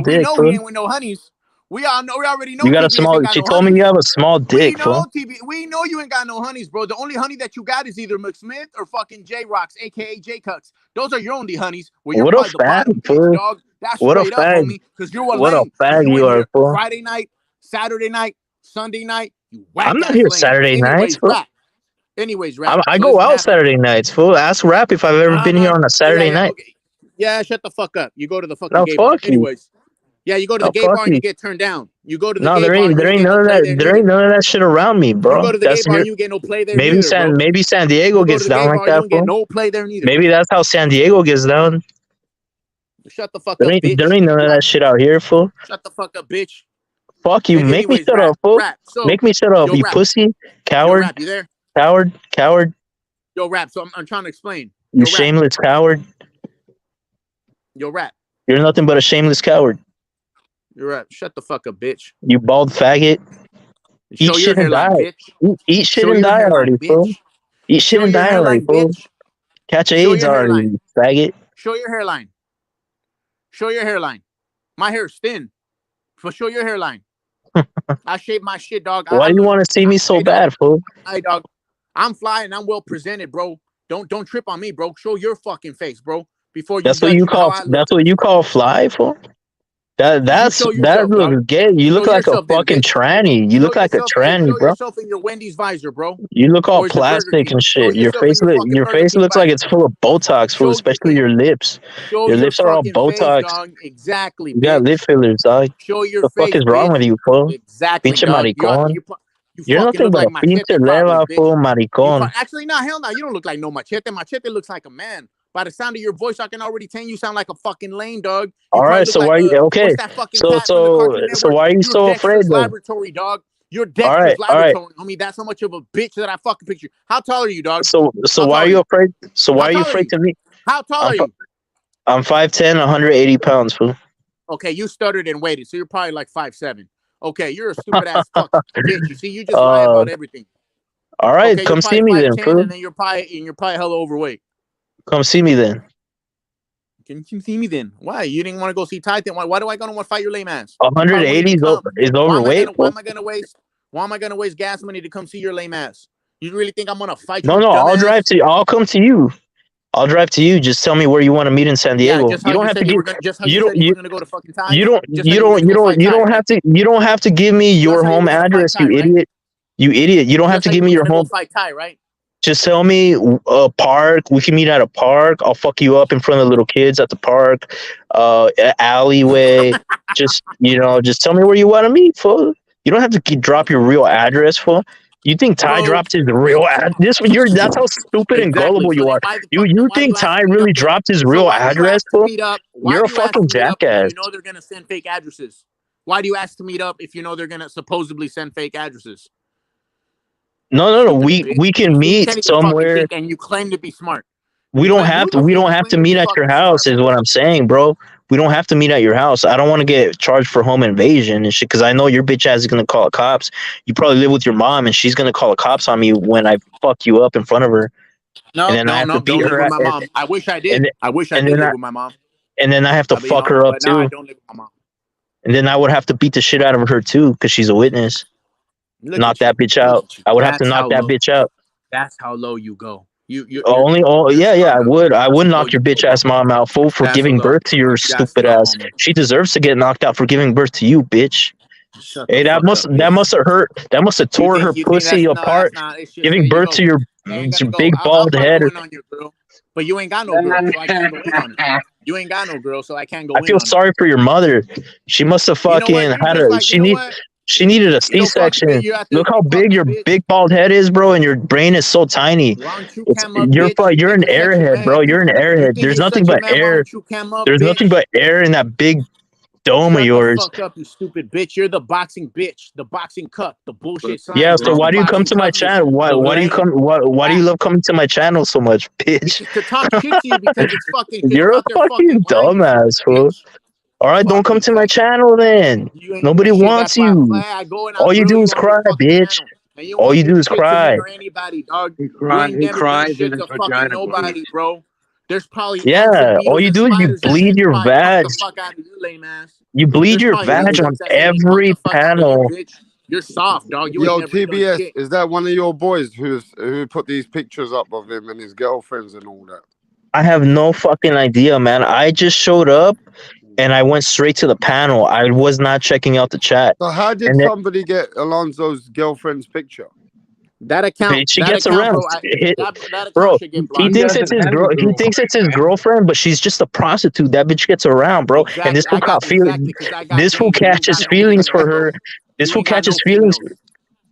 [SPEAKER 10] dick,
[SPEAKER 18] we know
[SPEAKER 10] fool.
[SPEAKER 18] he ain't with no honeys. We already know
[SPEAKER 10] You got a
[SPEAKER 18] TBS
[SPEAKER 10] small.
[SPEAKER 18] ain't got
[SPEAKER 10] She
[SPEAKER 18] no
[SPEAKER 10] told me
[SPEAKER 18] honeys.
[SPEAKER 10] you have a small dick, fool.
[SPEAKER 18] We know you ain't got no honeys, bro. The only honey that you got is either McSmith or fucking J Rocks, aka J Cucks. Those are your only honeys. Well, you're
[SPEAKER 10] What a
[SPEAKER 18] probably the
[SPEAKER 10] fan,
[SPEAKER 18] bottom bitch,
[SPEAKER 10] fool.
[SPEAKER 18] dog. That's
[SPEAKER 10] What a
[SPEAKER 18] straight up,
[SPEAKER 10] fag.
[SPEAKER 18] homie. Because you're a
[SPEAKER 10] What a
[SPEAKER 18] lame.
[SPEAKER 10] fag
[SPEAKER 18] You
[SPEAKER 10] you
[SPEAKER 18] in
[SPEAKER 10] are,
[SPEAKER 18] here
[SPEAKER 10] fool.
[SPEAKER 18] Friday night, Saturday night, Sunday night. You whack
[SPEAKER 10] I'm not
[SPEAKER 18] ass
[SPEAKER 10] here
[SPEAKER 18] lame.
[SPEAKER 10] Saturday nights,
[SPEAKER 18] Anyways,
[SPEAKER 10] fool.
[SPEAKER 18] rap. Anyways, rap.
[SPEAKER 10] I
[SPEAKER 18] So
[SPEAKER 10] go
[SPEAKER 18] this is what
[SPEAKER 10] out
[SPEAKER 18] happened.
[SPEAKER 10] Saturday nights, fool. Ask Rap if I've ever been here on a Saturday night.
[SPEAKER 18] Okay. Yeah, shut the fuck up. You go to the fucking
[SPEAKER 10] No,
[SPEAKER 18] gay bar.
[SPEAKER 10] fuck you.
[SPEAKER 18] Anyways. Yeah, you go to the
[SPEAKER 10] No,
[SPEAKER 18] gay
[SPEAKER 10] fuck
[SPEAKER 18] bar and you
[SPEAKER 10] you.
[SPEAKER 18] get turned down. You go to the
[SPEAKER 10] No,
[SPEAKER 18] gay
[SPEAKER 10] there
[SPEAKER 18] bar
[SPEAKER 10] ain't
[SPEAKER 18] and you get
[SPEAKER 10] none
[SPEAKER 18] no
[SPEAKER 10] of
[SPEAKER 18] play
[SPEAKER 10] that.
[SPEAKER 18] there
[SPEAKER 10] There
[SPEAKER 18] neither.
[SPEAKER 10] ain't none of that shit around me, bro.
[SPEAKER 18] You go to the
[SPEAKER 10] That's
[SPEAKER 18] gay bar
[SPEAKER 10] your,
[SPEAKER 18] and you get no play there
[SPEAKER 10] maybe
[SPEAKER 18] neither, bro.
[SPEAKER 10] Maybe San Diego
[SPEAKER 18] You go to
[SPEAKER 10] gets
[SPEAKER 18] the
[SPEAKER 10] down
[SPEAKER 18] gay
[SPEAKER 10] like
[SPEAKER 18] bar, you
[SPEAKER 10] that,
[SPEAKER 18] don't get
[SPEAKER 10] fool.
[SPEAKER 18] no play there neither.
[SPEAKER 10] Maybe that's how San Diego gets down.
[SPEAKER 18] Shut the fuck up, bitch.
[SPEAKER 10] There ain't none of that shit out here, fool.
[SPEAKER 18] Shut the fuck up, bitch.
[SPEAKER 10] Fuck you. Make me
[SPEAKER 18] Anyways,
[SPEAKER 10] shut
[SPEAKER 18] rap,
[SPEAKER 10] up, fool.
[SPEAKER 18] rap. So,
[SPEAKER 10] Make me shut up,
[SPEAKER 18] yo,
[SPEAKER 10] you
[SPEAKER 18] rap.
[SPEAKER 10] pussy.
[SPEAKER 18] Yo,
[SPEAKER 10] Coward.
[SPEAKER 18] rap, you there?
[SPEAKER 10] Coward. Coward.
[SPEAKER 18] Yo, rap. So I'm trying to explain.
[SPEAKER 10] You
[SPEAKER 18] Yo, rap.
[SPEAKER 10] shameless coward.
[SPEAKER 18] Yo, rap.
[SPEAKER 10] You're nothing but a shameless coward.
[SPEAKER 18] Yo, rap. Shut the fuck up, bitch.
[SPEAKER 10] You bald faggot.
[SPEAKER 18] Show
[SPEAKER 10] Eat
[SPEAKER 18] your
[SPEAKER 10] shit and
[SPEAKER 18] hairline,
[SPEAKER 10] die.
[SPEAKER 18] bitch.
[SPEAKER 10] Eat shit
[SPEAKER 18] Show
[SPEAKER 10] and
[SPEAKER 18] your
[SPEAKER 10] die
[SPEAKER 18] hairline,
[SPEAKER 10] already, fool.
[SPEAKER 18] bitch.
[SPEAKER 10] Eat shit
[SPEAKER 18] Show
[SPEAKER 10] and
[SPEAKER 18] your
[SPEAKER 10] die already,
[SPEAKER 18] hairline,
[SPEAKER 10] fool.
[SPEAKER 18] bitch.
[SPEAKER 10] Catch
[SPEAKER 18] Show
[SPEAKER 10] AIDS
[SPEAKER 18] your
[SPEAKER 10] already,
[SPEAKER 18] hairline.
[SPEAKER 10] you faggot.
[SPEAKER 18] Show your hairline. Show your hairline. My hair's thin. So show your hairline. I shave my shit, dog.
[SPEAKER 10] Why do you want to see me so bad, fool?
[SPEAKER 18] Hey, dog. I'm fly and I'm well presented, bro. Don't trip on me, bro. Show your fucking face, bro. Before you
[SPEAKER 10] That's what
[SPEAKER 18] judge
[SPEAKER 10] you
[SPEAKER 18] how
[SPEAKER 10] call.
[SPEAKER 18] I look.
[SPEAKER 10] That's what you call fly, fool.
[SPEAKER 18] You
[SPEAKER 10] That
[SPEAKER 18] show yourself,
[SPEAKER 10] looks
[SPEAKER 18] dog.
[SPEAKER 10] gay. You look
[SPEAKER 18] Show
[SPEAKER 10] like a
[SPEAKER 18] yourself then,
[SPEAKER 10] fucking
[SPEAKER 18] bitch.
[SPEAKER 10] tranny. You
[SPEAKER 18] Show
[SPEAKER 10] look like a
[SPEAKER 18] yourself. Hey,
[SPEAKER 10] tranny,
[SPEAKER 18] show
[SPEAKER 10] bro.
[SPEAKER 18] yourself in your Wendy's visor, bro.
[SPEAKER 10] You look all
[SPEAKER 18] Or is it Burger
[SPEAKER 10] plastic
[SPEAKER 18] King?
[SPEAKER 10] and
[SPEAKER 18] Show
[SPEAKER 10] shit. Your
[SPEAKER 18] yourself in
[SPEAKER 10] face
[SPEAKER 18] your fucking
[SPEAKER 10] your
[SPEAKER 18] Burger
[SPEAKER 10] face
[SPEAKER 18] King
[SPEAKER 10] looks like
[SPEAKER 18] visor.
[SPEAKER 10] it's full of Botox, fool. Especially your lips.
[SPEAKER 18] Show
[SPEAKER 10] Your
[SPEAKER 18] your
[SPEAKER 10] lips are all
[SPEAKER 18] fucking face,
[SPEAKER 10] Botox.
[SPEAKER 18] dog. Exactly,
[SPEAKER 10] You got
[SPEAKER 18] bitch.
[SPEAKER 10] lip fillers, dog.
[SPEAKER 18] Show your
[SPEAKER 10] The fuck
[SPEAKER 18] face,
[SPEAKER 10] is wrong
[SPEAKER 18] bitch.
[SPEAKER 10] with you, fool?
[SPEAKER 18] Exactly,
[SPEAKER 10] Pinche
[SPEAKER 18] dog.
[SPEAKER 10] maricón.
[SPEAKER 18] You
[SPEAKER 10] You're
[SPEAKER 18] fucking
[SPEAKER 10] nothing
[SPEAKER 18] look
[SPEAKER 10] but
[SPEAKER 18] like
[SPEAKER 10] a pinche
[SPEAKER 18] Machete, probably,
[SPEAKER 10] leva,
[SPEAKER 18] bitch.
[SPEAKER 10] fool, maricón.
[SPEAKER 18] Actually, no, hell no. You don't look like no Machete. Machete looks like a man. By the sound of your voice, I can already tell you sound like a fucking lame, dog. You
[SPEAKER 10] All
[SPEAKER 18] probably
[SPEAKER 10] right,
[SPEAKER 18] look
[SPEAKER 10] so
[SPEAKER 18] like
[SPEAKER 10] why you okay?
[SPEAKER 18] what's that fucking cat from the Cartoon Network?
[SPEAKER 10] Why are you
[SPEAKER 18] You're
[SPEAKER 10] so afraid
[SPEAKER 18] Dexter's
[SPEAKER 10] though?
[SPEAKER 18] Laboratory, dog. You're
[SPEAKER 10] All
[SPEAKER 18] Dexter's
[SPEAKER 10] right.
[SPEAKER 18] Laboratory, homie. That's how much of a bitch that I fucking picture. How tall are you, dog?
[SPEAKER 10] So why are you afraid? So why are you afraid to me?
[SPEAKER 18] How tall are you?
[SPEAKER 10] I'm 5'10", 180 pounds, fool.
[SPEAKER 18] Okay, you stuttered and waited, so you're probably like 5'7". Okay, you're a stupid ass fucking bitch. You see, you just lie about everything.
[SPEAKER 10] All right,
[SPEAKER 18] Okay,
[SPEAKER 10] come
[SPEAKER 18] you're
[SPEAKER 10] see
[SPEAKER 18] probably
[SPEAKER 10] me then,
[SPEAKER 18] 5'10",
[SPEAKER 10] fool.
[SPEAKER 18] and then you're probably hella overweight.
[SPEAKER 10] Come see me then.
[SPEAKER 18] Can you see me then? Why? You didn't want to go see Titan? Why do I gonna want to fight your lame ass?
[SPEAKER 10] 180 is overweight.
[SPEAKER 18] Why am I gonna waste gas money to come see your lame ass? You really think I'm gonna fight you?
[SPEAKER 10] No,
[SPEAKER 18] dumbass?
[SPEAKER 10] I'll come to you. I'll drive to you. Just tell me where you want to meet in San Diego.
[SPEAKER 18] Yeah, just how
[SPEAKER 10] you don't
[SPEAKER 18] you
[SPEAKER 10] have
[SPEAKER 18] said
[SPEAKER 10] to
[SPEAKER 18] you
[SPEAKER 10] give.
[SPEAKER 18] were gonna. Just how you said you were gonna go to fucking Titan.
[SPEAKER 10] You don't have to give me your home address, you idiot. You idiot. You don't have to give me your home.
[SPEAKER 18] Fight Ty, right?
[SPEAKER 10] Just tell me a park. We can meet at a park. I'll fuck you up in front of the little kids at the park, alleyway. just tell me where you want to meet, fool. You don't have to drop your real address, fool. You think Ty dropped his real address? That's how stupid and gullible you are. You think Ty really dropped his real address, fool? You're a fucking jackass.
[SPEAKER 18] You know they're gonna send fake addresses. Why do you ask to meet up if you know they're gonna supposedly send fake addresses?
[SPEAKER 10] No. We can meet somewhere.
[SPEAKER 18] And you claim to be smart.
[SPEAKER 10] We don't have to meet at your house, is what I'm saying, bro. We don't have to meet at your house. I don't want to get charged for home invasion and shit because I know your bitch ass is gonna call the cops. You probably live with your mom and she's gonna call the cops on me when I fuck you up in front of her.
[SPEAKER 18] No, don't live with my mom. I wish I did. I wish I did live with my mom.
[SPEAKER 10] And then I have to fuck her up too.
[SPEAKER 18] No, I don't live with my mom.
[SPEAKER 10] And then I would have to beat the shit out of her too because she's a witness. Knock that bitch out. I would have to knock that bitch out.
[SPEAKER 18] That's how low you go. Yeah,
[SPEAKER 10] I would knock your bitch ass mom out, fool, for giving birth to your stupid ass. She deserves to get knocked out for giving birth to you, bitch. Hey, that must have hurt. That must have tore her pussy apart. Giving birth to your big bald head.
[SPEAKER 18] But you ain't got no girl, so I can't go in on it. You ain't got no girl, so I can't go in on it.
[SPEAKER 10] I feel sorry for your mother. She must have fucking had a. She needed a C-section. Look how big your big bald head is, bro, and your brain is so tiny. You're an airhead, bro. You're an airhead. There's nothing but air. There's nothing but air in that big dome of yours.
[SPEAKER 18] Shut the fuck up, you stupid bitch. You're the boxing bitch, the boxing cuck, the bullshit.
[SPEAKER 10] Yeah, so why do you come to my channel? Why do you come? Why do you love coming to my channel so much, bitch?
[SPEAKER 18] To talk shit to you because it's fucking.
[SPEAKER 10] You're a fucking dumbass, fool. All right, don't come to my channel then. Nobody wants you. All you do is cry, bitch. All you do is cry.
[SPEAKER 14] He cries in his vagina.
[SPEAKER 18] Nobody, bro. There's probably
[SPEAKER 10] all you do is you bleed your vag. You bleed your vag on every panel.
[SPEAKER 18] You're soft, dog.
[SPEAKER 3] Yo, TBS, is that one of your boys who put these pictures up of him and his girlfriends and all that?
[SPEAKER 10] I have no fucking idea, man. I just showed up and I went straight to the panel. I was not checking out the chat.
[SPEAKER 3] So how did
[SPEAKER 10] And then,
[SPEAKER 3] somebody get Alonso's girlfriend's picture?
[SPEAKER 18] That account,
[SPEAKER 10] she
[SPEAKER 18] that
[SPEAKER 10] gets
[SPEAKER 18] account,
[SPEAKER 10] around,
[SPEAKER 18] bro. That account
[SPEAKER 10] bro.
[SPEAKER 18] should get
[SPEAKER 10] He
[SPEAKER 18] blocked.
[SPEAKER 10] thinks it's his girl. He thinks it's his girlfriend, but she's just a prostitute. That bitch gets around, bro. And this
[SPEAKER 18] Exactly.
[SPEAKER 10] fool caught feelings.
[SPEAKER 18] Because I got
[SPEAKER 10] This fool
[SPEAKER 18] game. You ain't got
[SPEAKER 10] catches
[SPEAKER 18] no
[SPEAKER 10] feelings for
[SPEAKER 18] females, bro.
[SPEAKER 10] her. This
[SPEAKER 18] You
[SPEAKER 10] fool
[SPEAKER 18] ain't got
[SPEAKER 10] catches
[SPEAKER 18] no
[SPEAKER 10] feelings.
[SPEAKER 18] females.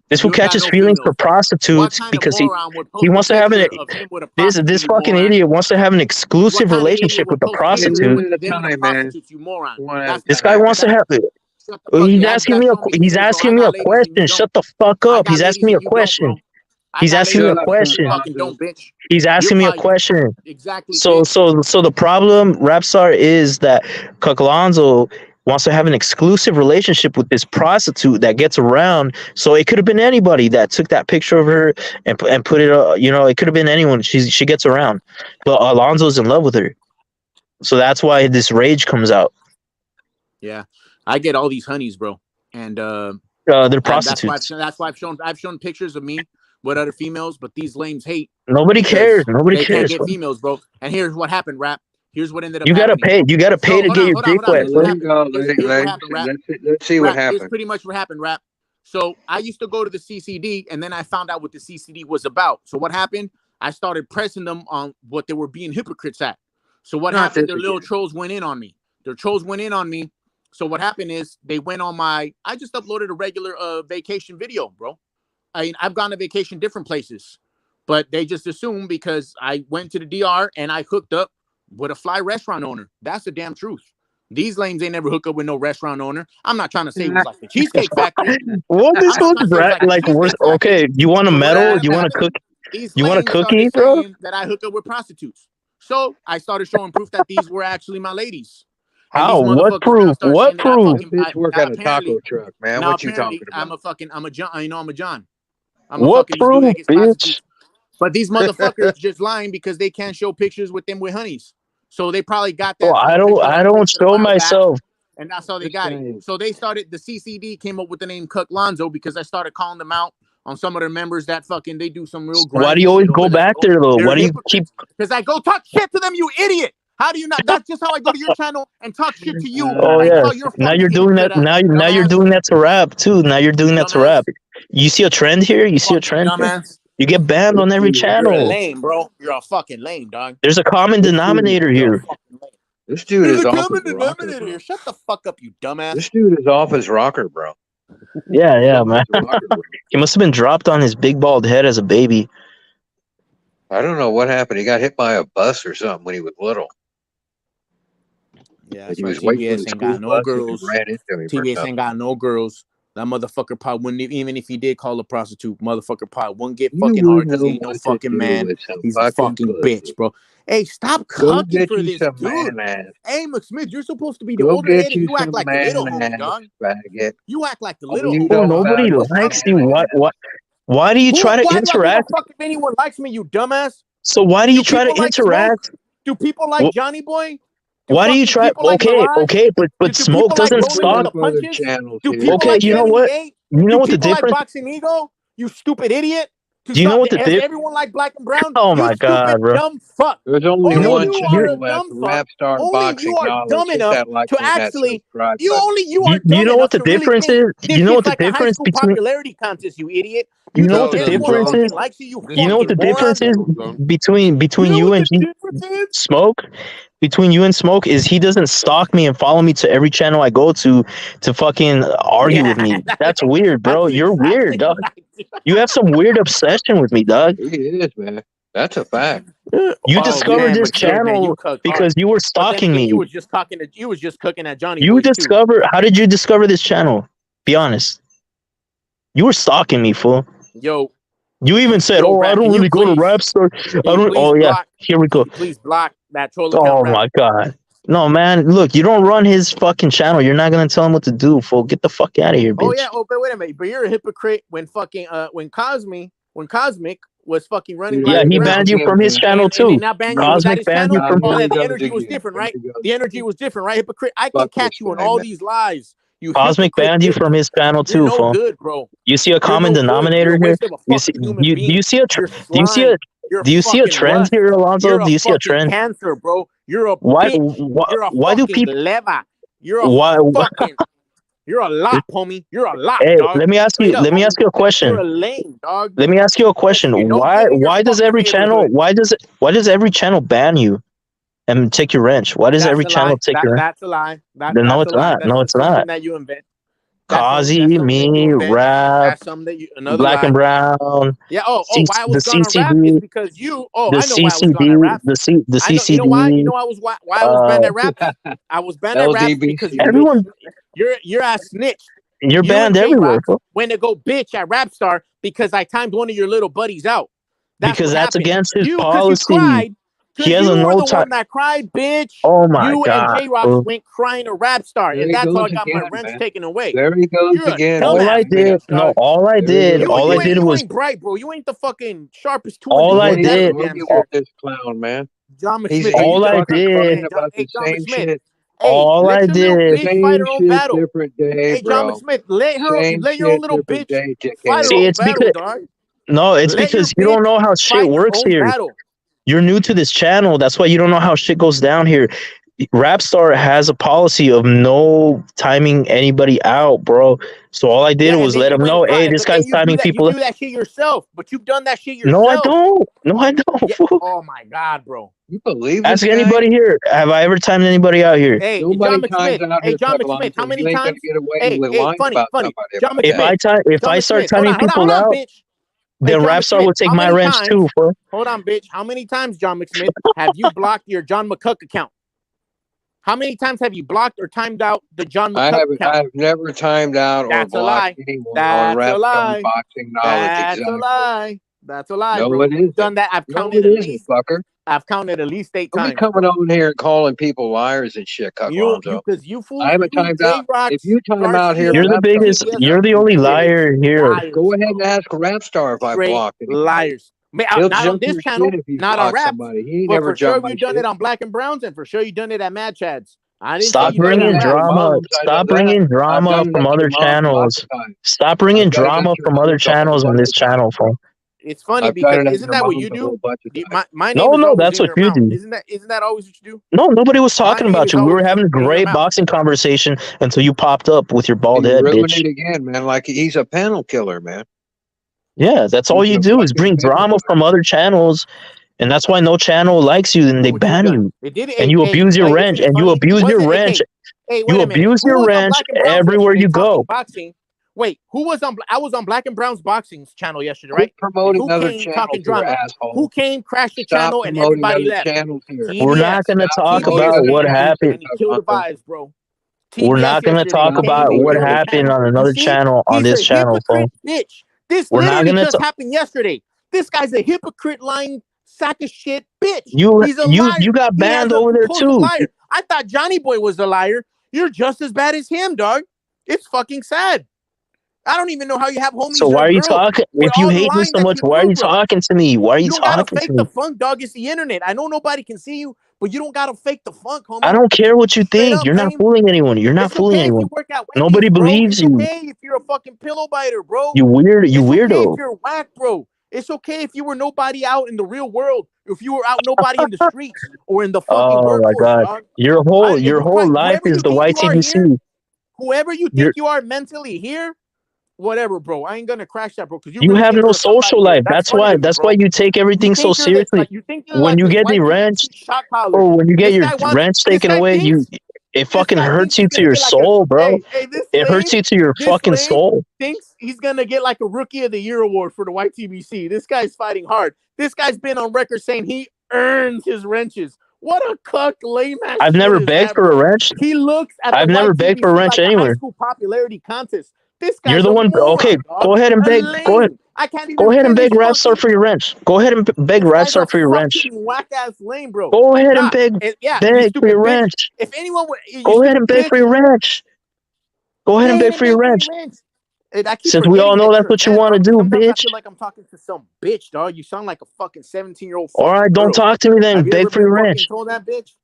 [SPEAKER 10] This fool
[SPEAKER 18] You ain't got
[SPEAKER 10] catches
[SPEAKER 18] no
[SPEAKER 10] feelings for
[SPEAKER 18] females. What
[SPEAKER 10] prostitutes
[SPEAKER 18] kind of
[SPEAKER 10] because
[SPEAKER 18] moron would
[SPEAKER 10] he
[SPEAKER 18] post a
[SPEAKER 10] wants to have
[SPEAKER 18] picture
[SPEAKER 10] an
[SPEAKER 18] of him with a
[SPEAKER 10] this
[SPEAKER 18] prostitute, you
[SPEAKER 10] fucking
[SPEAKER 18] moron?
[SPEAKER 10] idiot wants to have an
[SPEAKER 18] What
[SPEAKER 10] exclusive
[SPEAKER 18] kind of idiot
[SPEAKER 10] relationship with
[SPEAKER 18] would
[SPEAKER 10] the
[SPEAKER 18] post a picture
[SPEAKER 10] prostitute.
[SPEAKER 18] with them and the prostitutes, you moron? That's
[SPEAKER 10] This guy wants to have it.
[SPEAKER 18] Shut the fuck.
[SPEAKER 10] He's
[SPEAKER 18] You
[SPEAKER 10] asking
[SPEAKER 18] gotta
[SPEAKER 10] me a
[SPEAKER 18] show me
[SPEAKER 10] he's
[SPEAKER 18] females, bro. I
[SPEAKER 10] asking me
[SPEAKER 18] got
[SPEAKER 10] a
[SPEAKER 18] ladies and you
[SPEAKER 10] question.
[SPEAKER 18] don't.
[SPEAKER 10] Shut the fuck
[SPEAKER 18] I
[SPEAKER 10] up.
[SPEAKER 18] got
[SPEAKER 10] He's asking
[SPEAKER 18] ladies
[SPEAKER 10] me a
[SPEAKER 18] and you don't,
[SPEAKER 10] question.
[SPEAKER 18] bro. I
[SPEAKER 10] He's
[SPEAKER 18] got
[SPEAKER 10] asking
[SPEAKER 18] ladies
[SPEAKER 10] me a
[SPEAKER 18] and you
[SPEAKER 10] question.
[SPEAKER 18] fucking don't, bitch.
[SPEAKER 10] He's asking me a question.
[SPEAKER 18] Exactly,
[SPEAKER 10] So
[SPEAKER 18] bitch.
[SPEAKER 10] so the problem, Rapstar, is that Alonso wants to have an exclusive relationship with this prostitute that gets around. So it could have been anybody that took that picture of her and put it. It could have been anyone. She gets around, but Alonso's in love with her. So that's why this rage comes out.
[SPEAKER 18] Yeah, I get all these honeys, bro, and
[SPEAKER 10] they're prostitutes.
[SPEAKER 18] That's why I've shown pictures of me with other females, but these lames hate.
[SPEAKER 10] Nobody cares. Nobody
[SPEAKER 18] they
[SPEAKER 10] cares.
[SPEAKER 18] Can't get females, bro. And here's what happened, Rap. Here's what ended up
[SPEAKER 10] You gotta
[SPEAKER 18] happening.
[SPEAKER 10] pay. You gotta pay to get your dick wet.
[SPEAKER 18] Here's what happened. Here's what happened, Rap.
[SPEAKER 14] Let's see what
[SPEAKER 18] Here's
[SPEAKER 14] happened.
[SPEAKER 18] pretty much what happened, Rap. So I used to go to the CCD, and then I found out what the CCD was about. So what happened? I started pressing them on what they were being hypocrites at. So what happened? Their little trolls went in on me. Their trolls went in on me. So what happened is they went on I just uploaded a regular vacation video, bro. I mean, I've gone to vacation different places, but they just assumed because I went to the DR and I hooked up with a fly restaurant owner. That's the damn truth. These lames ain't never hook up with no restaurant owner. I'm not trying to say it was like the Cheesecake Factory.
[SPEAKER 10] What this was like worse? Okay, you want a medal? You want a cook? You want a cookie, bro?
[SPEAKER 18] That I hook up with prostitutes. So I started showing proof that these were actually my ladies.
[SPEAKER 10] How? What proof? What proof?
[SPEAKER 14] Bitch work at a taco truck, man. What you talking about?
[SPEAKER 18] I'm a John. You know, I'm a John.
[SPEAKER 10] What proof, bitch?
[SPEAKER 18] But these motherfuckers just lying because they can't show pictures with them with honeys. So they probably got that.
[SPEAKER 10] Well, I don't show myself.
[SPEAKER 18] And that's how they got it. So they started, the CCD came up with the name Cuck Lonzo because I started calling them out on some of their members that fucking, they do some real
[SPEAKER 10] Why do you always go back there, though? Why do you keep?
[SPEAKER 18] Because I go talk shit to them, you idiot. How do you not? That's just how I go to your channel and talk shit to you.
[SPEAKER 10] Oh yeah. Now you're doing that. Now you're doing that to rap too. Now you're doing that to rap. You see a trend here? You see a trend? You get banned on every channel.
[SPEAKER 18] You're a lame, bro. You're a fucking lame, dog.
[SPEAKER 10] There's a common denominator here.
[SPEAKER 14] This dude is off his
[SPEAKER 18] rocker, here. Shut the fuck up, you dumbass.
[SPEAKER 14] This dude is off his rocker, bro.
[SPEAKER 10] Yeah, man. He must have been dropped on his big bald head as a baby.
[SPEAKER 14] I don't know what happened. He got hit by a bus or something when he was little.
[SPEAKER 18] Yeah, he was TBS ain't got no girls. TBS ain't got no girls. That motherfucker probably wouldn't, even if he did call a prostitute, motherfucker probably wouldn't get fucking hard because he ain't no fucking man. He's a fucking bitch, bro. Hey, stop cucking for this dude. Hey, McSmith, you're supposed to be the older head and you act like the little homie, dog. You act like the little homie.
[SPEAKER 10] Nobody likes you. Why do you try to interact?
[SPEAKER 18] Fuck if anyone likes me, you dumbass.
[SPEAKER 10] So why do you try to interact?
[SPEAKER 18] Do people like Johnny Boy?
[SPEAKER 10] Why do you try? Okay, but Smoke doesn't stop. Okay, you know what? You know what the difference?
[SPEAKER 18] Boxing Ego, you stupid idiot.
[SPEAKER 10] Do you know what the difference?
[SPEAKER 18] Everyone like Black and Brown.
[SPEAKER 10] Oh my god, bro!
[SPEAKER 18] Dumb fuck.
[SPEAKER 14] There's only one channel left. Rap
[SPEAKER 18] Boxing. You are dumb enough to actually. You are.
[SPEAKER 10] You know what the difference is? You know what the difference between
[SPEAKER 18] popularity contest? You idiot.
[SPEAKER 10] You know what the difference is? You know what the difference is between you and Smoke? Between you and Smoke is he doesn't stalk me and follow me to every channel I go to fucking argue with me. That's weird, bro. You're weird, dog. You have some weird obsession with me, dog.
[SPEAKER 14] He is, man. That's a fact.
[SPEAKER 10] You discovered this channel because you were stalking me.
[SPEAKER 18] You was just cooking at Johnny.
[SPEAKER 10] You discovered. How did you discover this channel? Be honest. You were stalking me, fool.
[SPEAKER 18] Yo.
[SPEAKER 10] You even said, "Oh, I don't really go to Rapstar. I don't." Oh yeah, here we go.
[SPEAKER 18] Please block that troll account.
[SPEAKER 10] Oh my god. No, man. Look, you don't run his fucking channel. You're not gonna tell him what to do, fool. Get the fuck out of here, bitch.
[SPEAKER 18] Oh yeah. Oh, but wait a minute. But you're a hypocrite when fucking when Cosmic was fucking running.
[SPEAKER 10] Yeah, he banned you from his channel too.
[SPEAKER 18] Cosmic banned you from. Oh, the energy was different, right? The energy was different, right? Hypocrite. I can catch you on all these lies.
[SPEAKER 10] Cosmic banned you from his channel too, fool.
[SPEAKER 18] Good, bro.
[SPEAKER 10] You see a common denominator here? You see? Do you see a trend here, Alonso? Do you see a trend?
[SPEAKER 18] Cancer, bro. You're a
[SPEAKER 10] why
[SPEAKER 18] bitch.
[SPEAKER 10] do people?
[SPEAKER 18] Leva. You're a fucking. You're a lot, homie. You're a lot,
[SPEAKER 10] Hey,
[SPEAKER 18] dog.
[SPEAKER 10] let me ask you. Let me ask you a question.
[SPEAKER 18] You're a lame, dog.
[SPEAKER 10] Let me ask you a question. Why does every channel? Why does every channel ban you and take your wrench? Why does every channel take your wrench?
[SPEAKER 18] That's a lie.
[SPEAKER 10] No, it's not. No, it's
[SPEAKER 18] something
[SPEAKER 10] not.
[SPEAKER 18] that you invent.
[SPEAKER 10] Kazi, me, Rap,
[SPEAKER 18] That's something that you another
[SPEAKER 10] Black
[SPEAKER 18] lie.
[SPEAKER 10] and Brown.
[SPEAKER 18] Yeah. Why I was
[SPEAKER 10] the
[SPEAKER 18] gonna rap is
[SPEAKER 10] CCB.
[SPEAKER 18] because you.
[SPEAKER 10] The
[SPEAKER 18] I know why I was gonna rap.
[SPEAKER 10] CCB. The
[SPEAKER 18] I know.
[SPEAKER 10] CCD.
[SPEAKER 18] You know why? You know why I was banned at rap. I was banned at rap because
[SPEAKER 10] everyone.
[SPEAKER 18] Your ass snitched.
[SPEAKER 10] You're
[SPEAKER 18] you
[SPEAKER 10] banned everywhere, bro.
[SPEAKER 18] When to go bitch at Rapstar because I timed one of your little buddies out.
[SPEAKER 10] Because that's against his
[SPEAKER 18] Because
[SPEAKER 10] policy.
[SPEAKER 18] you cried.
[SPEAKER 10] He has
[SPEAKER 18] you
[SPEAKER 10] a
[SPEAKER 18] were
[SPEAKER 10] no
[SPEAKER 18] the
[SPEAKER 10] time.
[SPEAKER 18] one that cried, bitch.
[SPEAKER 10] Oh my
[SPEAKER 18] you
[SPEAKER 10] God.
[SPEAKER 18] And J-Rock went crying to Rapstar, and that's how I got my wrench taken away.
[SPEAKER 14] There he goes again.
[SPEAKER 10] All I did, all I did
[SPEAKER 18] You
[SPEAKER 10] was.
[SPEAKER 18] ain't bright, bro. You ain't the fucking sharpest tool.
[SPEAKER 10] All I did.
[SPEAKER 14] Look at this clown, man.
[SPEAKER 18] John
[SPEAKER 14] He's
[SPEAKER 18] McSmith.
[SPEAKER 10] All I did.
[SPEAKER 14] about the same shit.
[SPEAKER 10] All I did.
[SPEAKER 18] Bitch fight her own battle.
[SPEAKER 14] Different day,
[SPEAKER 18] hey, John
[SPEAKER 14] bro.
[SPEAKER 18] McSmith, let your own little bitch fight her
[SPEAKER 10] See,
[SPEAKER 18] own
[SPEAKER 10] it's
[SPEAKER 18] battle,
[SPEAKER 10] because
[SPEAKER 18] dog.
[SPEAKER 10] no, it's
[SPEAKER 18] Let
[SPEAKER 10] because
[SPEAKER 18] your
[SPEAKER 10] you don't
[SPEAKER 18] bitch
[SPEAKER 10] know how shit
[SPEAKER 18] fight her
[SPEAKER 10] works
[SPEAKER 18] own
[SPEAKER 10] here.
[SPEAKER 18] battle.
[SPEAKER 10] You're new to this channel. That's why you don't know how shit goes down here. Rapstar has a policy of no timing anybody out, bro. So all I did was let him know, hey, this guy's timing people.
[SPEAKER 18] You do that shit yourself, but you've done that shit yourself.
[SPEAKER 10] No, I don't. No, I don't.
[SPEAKER 18] Yeah. Oh my God, bro.
[SPEAKER 14] You believe
[SPEAKER 10] Ask
[SPEAKER 14] this guy?
[SPEAKER 10] anybody here. Have I ever timed anybody out here?
[SPEAKER 18] Hey,
[SPEAKER 14] Nobody
[SPEAKER 18] John McSmith. Hey, John McSmith. How many times?
[SPEAKER 14] Get away with lying
[SPEAKER 18] funny.
[SPEAKER 14] about somebody.
[SPEAKER 18] John McSmith.
[SPEAKER 10] If I start timing people out,
[SPEAKER 18] bitch.
[SPEAKER 10] then Rapstar will take my wrench too, bro.
[SPEAKER 18] Hold on, bitch. How many times, John McSmith, have you blocked your John McCook account? How many times have you blocked or timed out the John McCook account?
[SPEAKER 14] I have never timed out or blocked anyone on Rapstar boxing knowledge.
[SPEAKER 18] That's a lie. That's a lie,
[SPEAKER 14] no,
[SPEAKER 18] bro.
[SPEAKER 14] it isn't.
[SPEAKER 18] Done that. I've counted at least.
[SPEAKER 14] Fucker.
[SPEAKER 18] I've counted at least 8 times.
[SPEAKER 14] Don't be coming over here and calling people liars and shit,
[SPEAKER 18] because you fools.
[SPEAKER 14] I haven't timed out. If you time out here,
[SPEAKER 10] you're the biggest. You're the only liar here.
[SPEAKER 18] Liars,
[SPEAKER 14] go ahead and ask Rapstar if I blocked him.
[SPEAKER 18] Liars. Not on this channel, not on Rap. But for sure you've done it on Black and Browns, and for sure you done it at Mad Chads.
[SPEAKER 10] Stop bringing drama. Stop bringing drama from other channels. Stop bringing drama from other channels on this channel, bro.
[SPEAKER 18] It's funny because isn't that what you do? My name
[SPEAKER 10] no, that's what you do.
[SPEAKER 18] Isn't that always what you do?
[SPEAKER 10] No, nobody was talking about you. We were having a great boxing conversation until you popped up with your bald head, bitch.
[SPEAKER 14] It again, man. Like he's a panel killer, man.
[SPEAKER 10] Yeah, that's all you do is bring drama from other channels, and that's why no channel likes you, and they ban you. And you abuse your wrench, and you abuse your wrench. You abuse your wrench everywhere you go.
[SPEAKER 18] Boxing. Wait, who was on? I was on Black and Brown's boxing's channel yesterday, right?
[SPEAKER 14] Promoting other channels,
[SPEAKER 18] drama. Who came, crashed the channel, and everybody left?
[SPEAKER 10] We're not going to talk about what happened.
[SPEAKER 18] Kill the vibes, bro.
[SPEAKER 10] We're not going to talk about what happened on another channel on this channel, bro.
[SPEAKER 18] Bitch, this literally just happened yesterday. This guy's a hypocrite, lying sack of shit, bitch. He's a liar.
[SPEAKER 10] You got banned over there too.
[SPEAKER 18] Liar. I thought Johnny Boy was a liar. You're just as bad as him, dog. It's fucking sad. I don't even know how you have homies.
[SPEAKER 10] So why are you talking? If you hate me so much, why are you talking to me? Why are you talking to me?
[SPEAKER 18] You don't gotta fake the funk, dog. It's the internet. I know nobody can see you, but you don't gotta fake the funk, homie.
[SPEAKER 10] I don't care what you think. You're not fooling anyone. You're not fooling anyone. Nobody believes you.
[SPEAKER 18] It's okay if you're a fucking pillow biter, bro.
[SPEAKER 10] You weirdo.
[SPEAKER 18] It's okay if you're whack, bro. It's okay if you were nobody out in the real world. If you were out nobody in the streets or in the fucking workforce,
[SPEAKER 10] my God.
[SPEAKER 18] dog.
[SPEAKER 10] Your whole life is the YTBC.
[SPEAKER 18] Whoever you think you are mentally here, whatever, bro. I ain't gonna crash that, bro. Because
[SPEAKER 10] you have no social life. That's why you take everything so seriously. When you get the wrench, or when you get your wrench taken away, it fucking hurts you to your soul, bro. It hurts you to your fucking soul.
[SPEAKER 18] Thinks he's gonna get like a Rookie of the Year award for the YTBC. This guy's fighting hard. This guy's been on record saying he earns his wrenches. What a cuck, lame ass.
[SPEAKER 10] I've never begged for a wrench.
[SPEAKER 18] He looks at
[SPEAKER 10] I've never begged for a wrench anywhere.
[SPEAKER 18] High school popularity contest. This guy's
[SPEAKER 10] You're the one. Okay, go ahead and beg. Go ahead.
[SPEAKER 18] I can't even
[SPEAKER 10] go ahead and beg Rapstar for your wrench. Go ahead and beg Rapstar for your wrench.
[SPEAKER 18] Whack ass lame, bro.
[SPEAKER 10] Go ahead and beg for your wrench.
[SPEAKER 18] If anyone would,
[SPEAKER 10] go ahead and beg for your wrench. Go ahead and beg for your wrench. Since we all know that's what you want to do, bitch.
[SPEAKER 18] I feel like I'm talking to some bitch, dog. You sound like a fucking 17-year-old.
[SPEAKER 10] All right, don't talk to me then. Beg for your wrench.
[SPEAKER 18] Told that bitch.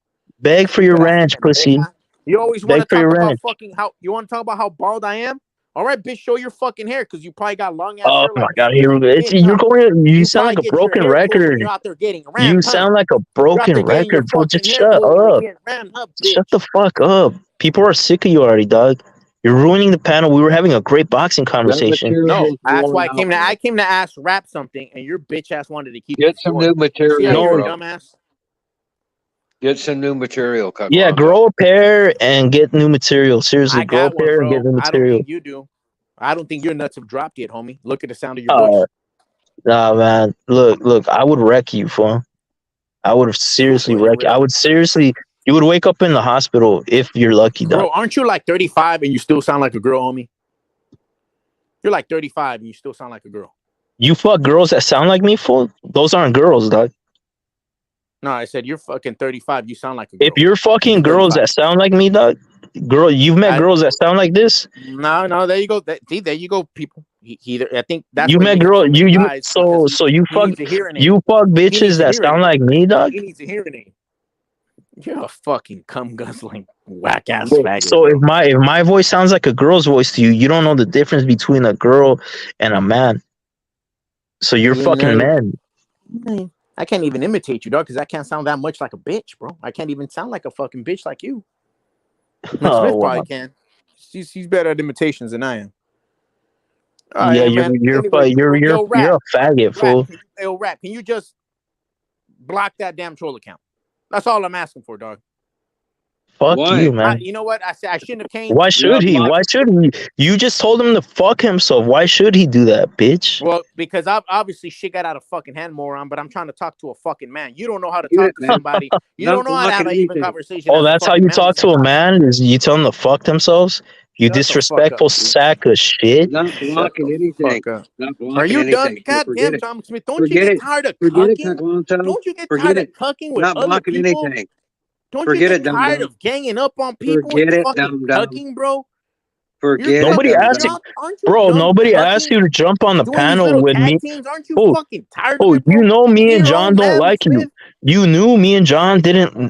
[SPEAKER 10] Beg for your wrench, pussy.
[SPEAKER 18] You always want to talk about fucking how you want to talk about how bald I am. All right, bitch, show your fucking hair because you probably got long ass
[SPEAKER 10] Oh
[SPEAKER 18] hair
[SPEAKER 10] my
[SPEAKER 18] like
[SPEAKER 10] God, here we go.
[SPEAKER 18] bitch,
[SPEAKER 10] You're
[SPEAKER 18] huh?
[SPEAKER 10] going. You sound
[SPEAKER 18] probably
[SPEAKER 10] like a
[SPEAKER 18] get your
[SPEAKER 10] broken
[SPEAKER 18] hair pulled when
[SPEAKER 10] record.
[SPEAKER 18] you're out there getting
[SPEAKER 10] You
[SPEAKER 18] rammed, huh?
[SPEAKER 10] sound like a
[SPEAKER 18] You're out
[SPEAKER 10] broken
[SPEAKER 18] there getting your
[SPEAKER 10] record, fool.
[SPEAKER 18] fucking
[SPEAKER 10] Just
[SPEAKER 18] hair
[SPEAKER 10] shut
[SPEAKER 18] pulled when you're
[SPEAKER 10] up.
[SPEAKER 18] getting rammed up,
[SPEAKER 10] Shut
[SPEAKER 18] bitch.
[SPEAKER 10] the fuck up. People are sick of you already, dog. You're ruining the panel. We were having a great boxing conversation.
[SPEAKER 18] No, that's why I came to ask Rap something, and your bitch ass wanted to keep
[SPEAKER 14] Get some new
[SPEAKER 18] going. See how
[SPEAKER 14] material,
[SPEAKER 18] you're a
[SPEAKER 14] bro.
[SPEAKER 18] dumbass?
[SPEAKER 14] Get some new material, Cut
[SPEAKER 10] Yeah,
[SPEAKER 14] Lonzo.
[SPEAKER 10] grow a pair and get new material. Seriously,
[SPEAKER 18] I
[SPEAKER 10] grow a
[SPEAKER 18] got one,
[SPEAKER 10] pair and get
[SPEAKER 18] bro.
[SPEAKER 10] new
[SPEAKER 18] I don't
[SPEAKER 10] material.
[SPEAKER 18] think you do. I don't think your nuts have dropped yet, homie. Look at the sound of your voice.
[SPEAKER 10] Nah, man. Look. I would wreck you, fool. I would have seriously wrecked you. I would seriously. You would wake up in the hospital if you're lucky, dog.
[SPEAKER 18] Bro, aren't you like 35 and you still sound like a girl, homie? You're like 35 and you still sound like a girl.
[SPEAKER 10] You fuck girls that sound like me, fool? Those aren't girls, dog.
[SPEAKER 18] No, I said you're fucking 35. You sound like a girl.
[SPEAKER 10] If you're fucking girls that sound like me, dog, girl, you've met girls that sound like this.
[SPEAKER 18] No, there you go. See, there you go, people. I think that's
[SPEAKER 10] You
[SPEAKER 18] why
[SPEAKER 10] met
[SPEAKER 18] he
[SPEAKER 10] girl.
[SPEAKER 18] makes
[SPEAKER 10] You
[SPEAKER 18] lies,
[SPEAKER 10] so you
[SPEAKER 18] he
[SPEAKER 10] fuck
[SPEAKER 18] needs a hearing aid.
[SPEAKER 10] you fuck
[SPEAKER 18] He needs
[SPEAKER 10] bitches
[SPEAKER 18] a
[SPEAKER 10] that
[SPEAKER 18] hearing
[SPEAKER 10] sound
[SPEAKER 18] aid.
[SPEAKER 10] like me, dog.
[SPEAKER 18] He needs a hearing aid. You're a fucking cum guzzling whack ass
[SPEAKER 10] Bro,
[SPEAKER 18] faggot.
[SPEAKER 10] so if my voice sounds like a girl's voice to you, you don't know the difference between a girl and a man. So you're fucking men.
[SPEAKER 18] I can't even imitate you, dog, because I can't sound that much like a bitch, bro. I can't even sound like a fucking bitch like you. Smith probably can. He's better at imitations than I am.
[SPEAKER 10] Yeah,
[SPEAKER 18] man.
[SPEAKER 10] you're
[SPEAKER 18] Anyway,
[SPEAKER 10] you're
[SPEAKER 18] Rap,
[SPEAKER 10] a faggot, fool.
[SPEAKER 18] Rap, can you just block that damn troll account? That's all I'm asking for, dog.
[SPEAKER 10] Fuck you, man.
[SPEAKER 18] You know what? I said I shouldn't have came.
[SPEAKER 10] Why should he? Why should he? You just told him to fuck himself. Why should he do that, bitch?
[SPEAKER 18] Well, because obviously shit got out of fucking hand, moron. But I'm trying to talk to a fucking man. You don't know how to talk to somebody. You don't know how to have an even conversation.
[SPEAKER 10] Oh, that's how you talk to a man? Is you tell them to fuck themselves? You disrespectful sack of shit.
[SPEAKER 14] Not blocking anything. Not blocking
[SPEAKER 18] Are you
[SPEAKER 14] anything.
[SPEAKER 18] done? Goddamn, John Smith. Don't you get tired of cucking? Don't you get tired of cucking with
[SPEAKER 14] Not
[SPEAKER 18] other
[SPEAKER 14] blocking
[SPEAKER 18] people?
[SPEAKER 14] anything.
[SPEAKER 18] Don't you get tired of ganging up on people and fucking cucking, bro?
[SPEAKER 10] Nobody asked you, bro. Nobody asked you to jump on the
[SPEAKER 18] doing these
[SPEAKER 10] panel
[SPEAKER 18] little
[SPEAKER 10] with me.
[SPEAKER 18] tag teams? Aren't you fucking tired of
[SPEAKER 10] Oh,
[SPEAKER 18] it, bro?
[SPEAKER 10] you know me
[SPEAKER 18] Be
[SPEAKER 10] and
[SPEAKER 18] your
[SPEAKER 10] John
[SPEAKER 18] own
[SPEAKER 10] don't
[SPEAKER 18] man,
[SPEAKER 10] like you.
[SPEAKER 18] Smith.
[SPEAKER 10] You knew me and John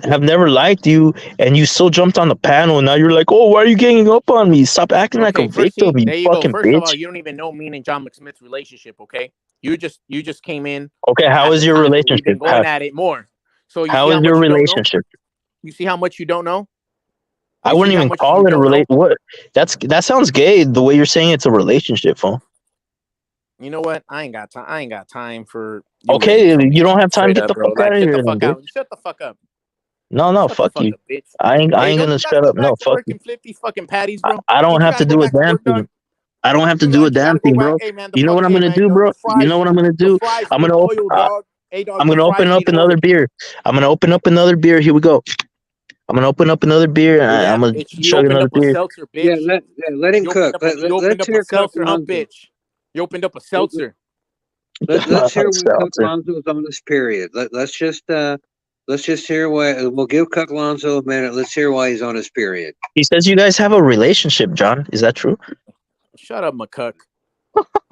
[SPEAKER 10] have never liked you, and you still jumped on the panel. And now you're like, oh, why are you ganging up on me? Stop acting like a victim, you
[SPEAKER 18] There you go.
[SPEAKER 10] fucking
[SPEAKER 18] First of all,
[SPEAKER 10] bitch.
[SPEAKER 18] you don't even know me and John McSmith's relationship, okay? You just came in.
[SPEAKER 10] Okay, how is your relationship?
[SPEAKER 18] We've been going at it more. So you
[SPEAKER 10] how
[SPEAKER 18] see
[SPEAKER 10] is
[SPEAKER 18] how
[SPEAKER 10] your
[SPEAKER 18] much
[SPEAKER 10] relationship?
[SPEAKER 18] You see how much you don't know?
[SPEAKER 10] I wouldn't even call it a relate. What? That sounds gay. The way you're saying it's a relationship, phone.
[SPEAKER 18] You know what? I ain't got time. I ain't got time for.
[SPEAKER 10] Okay, you don't have time. Get the fuck out of here, then, bitch.
[SPEAKER 18] Shut the fuck up.
[SPEAKER 10] No, fuck you.
[SPEAKER 18] Bitch.
[SPEAKER 10] I ain't gonna shut up. No, fuck you.
[SPEAKER 18] Flip these fucking patties, bro.
[SPEAKER 10] I don't have to do a damn thing. I don't have to do a damn thing, bro. You know what I'm gonna do, bro? You know what I'm gonna do? I'm gonna open up another beer. I'm gonna open up another beer. Here we go. I'm gonna open up another beer and I'm gonna chug another beer.
[SPEAKER 14] Yeah, let him cook. Let's hear
[SPEAKER 18] seltzer, bitch. You opened up a seltzer.
[SPEAKER 14] Let's hear when Cook Lonzo's on this period. Let's just hear why. We'll give Cook Lonzo a minute. Let's hear why he's on his period.
[SPEAKER 10] He says you guys have a relationship, John. Is that true?
[SPEAKER 18] Shut up, McCuck.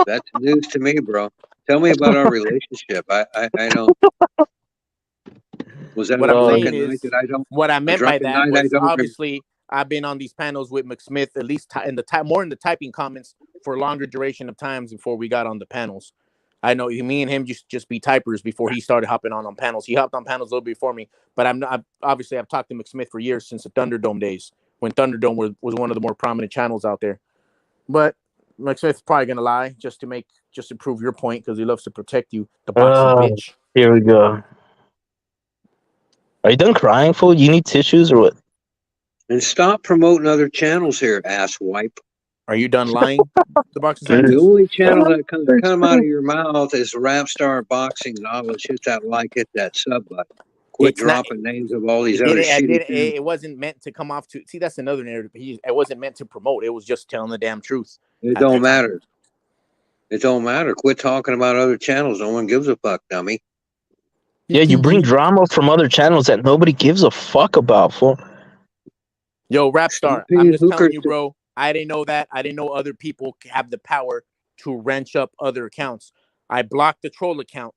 [SPEAKER 14] That's news to me, bro. Tell me about our relationship. I don't. Was that
[SPEAKER 18] what I'm saying is
[SPEAKER 14] that I don't?
[SPEAKER 18] What I meant by that was obviously I've been on these panels with McSmith at least more in the typing comments for a longer duration of times before we got on the panels. I know me and him just be typers before he started hopping on panels. He hopped on panels a little bit before me, but I've talked to McSmith for years since the Thunderdome days when Thunderdome was one of the more prominent channels out there. But McSmith's probably gonna lie just to prove your point because he loves to protect you, the boxing bitch.
[SPEAKER 10] Here we go. Are you done crying, fool? You need tissues or what?
[SPEAKER 14] And stop promoting other channels here, asswipe.
[SPEAKER 18] Are you done lying? The boxing
[SPEAKER 14] the only channel that can come out of your mouth is Rap Star Boxing and all the shit that like it, that sub button. Quit dropping names of all these other shit.
[SPEAKER 18] It wasn't meant to come off to see. That's another narrative. It wasn't meant to promote. It was just telling the damn truth.
[SPEAKER 14] It don't matter. It don't matter. Quit talking about other channels. No one gives a fuck, dummy.
[SPEAKER 10] Yeah, you bring drama from other channels that nobody gives a fuck about, fool.
[SPEAKER 18] Yo, Rap Star, I'm just telling you, bro. I didn't know that. I didn't know other people have the power to wrench up other accounts. I blocked the troll account,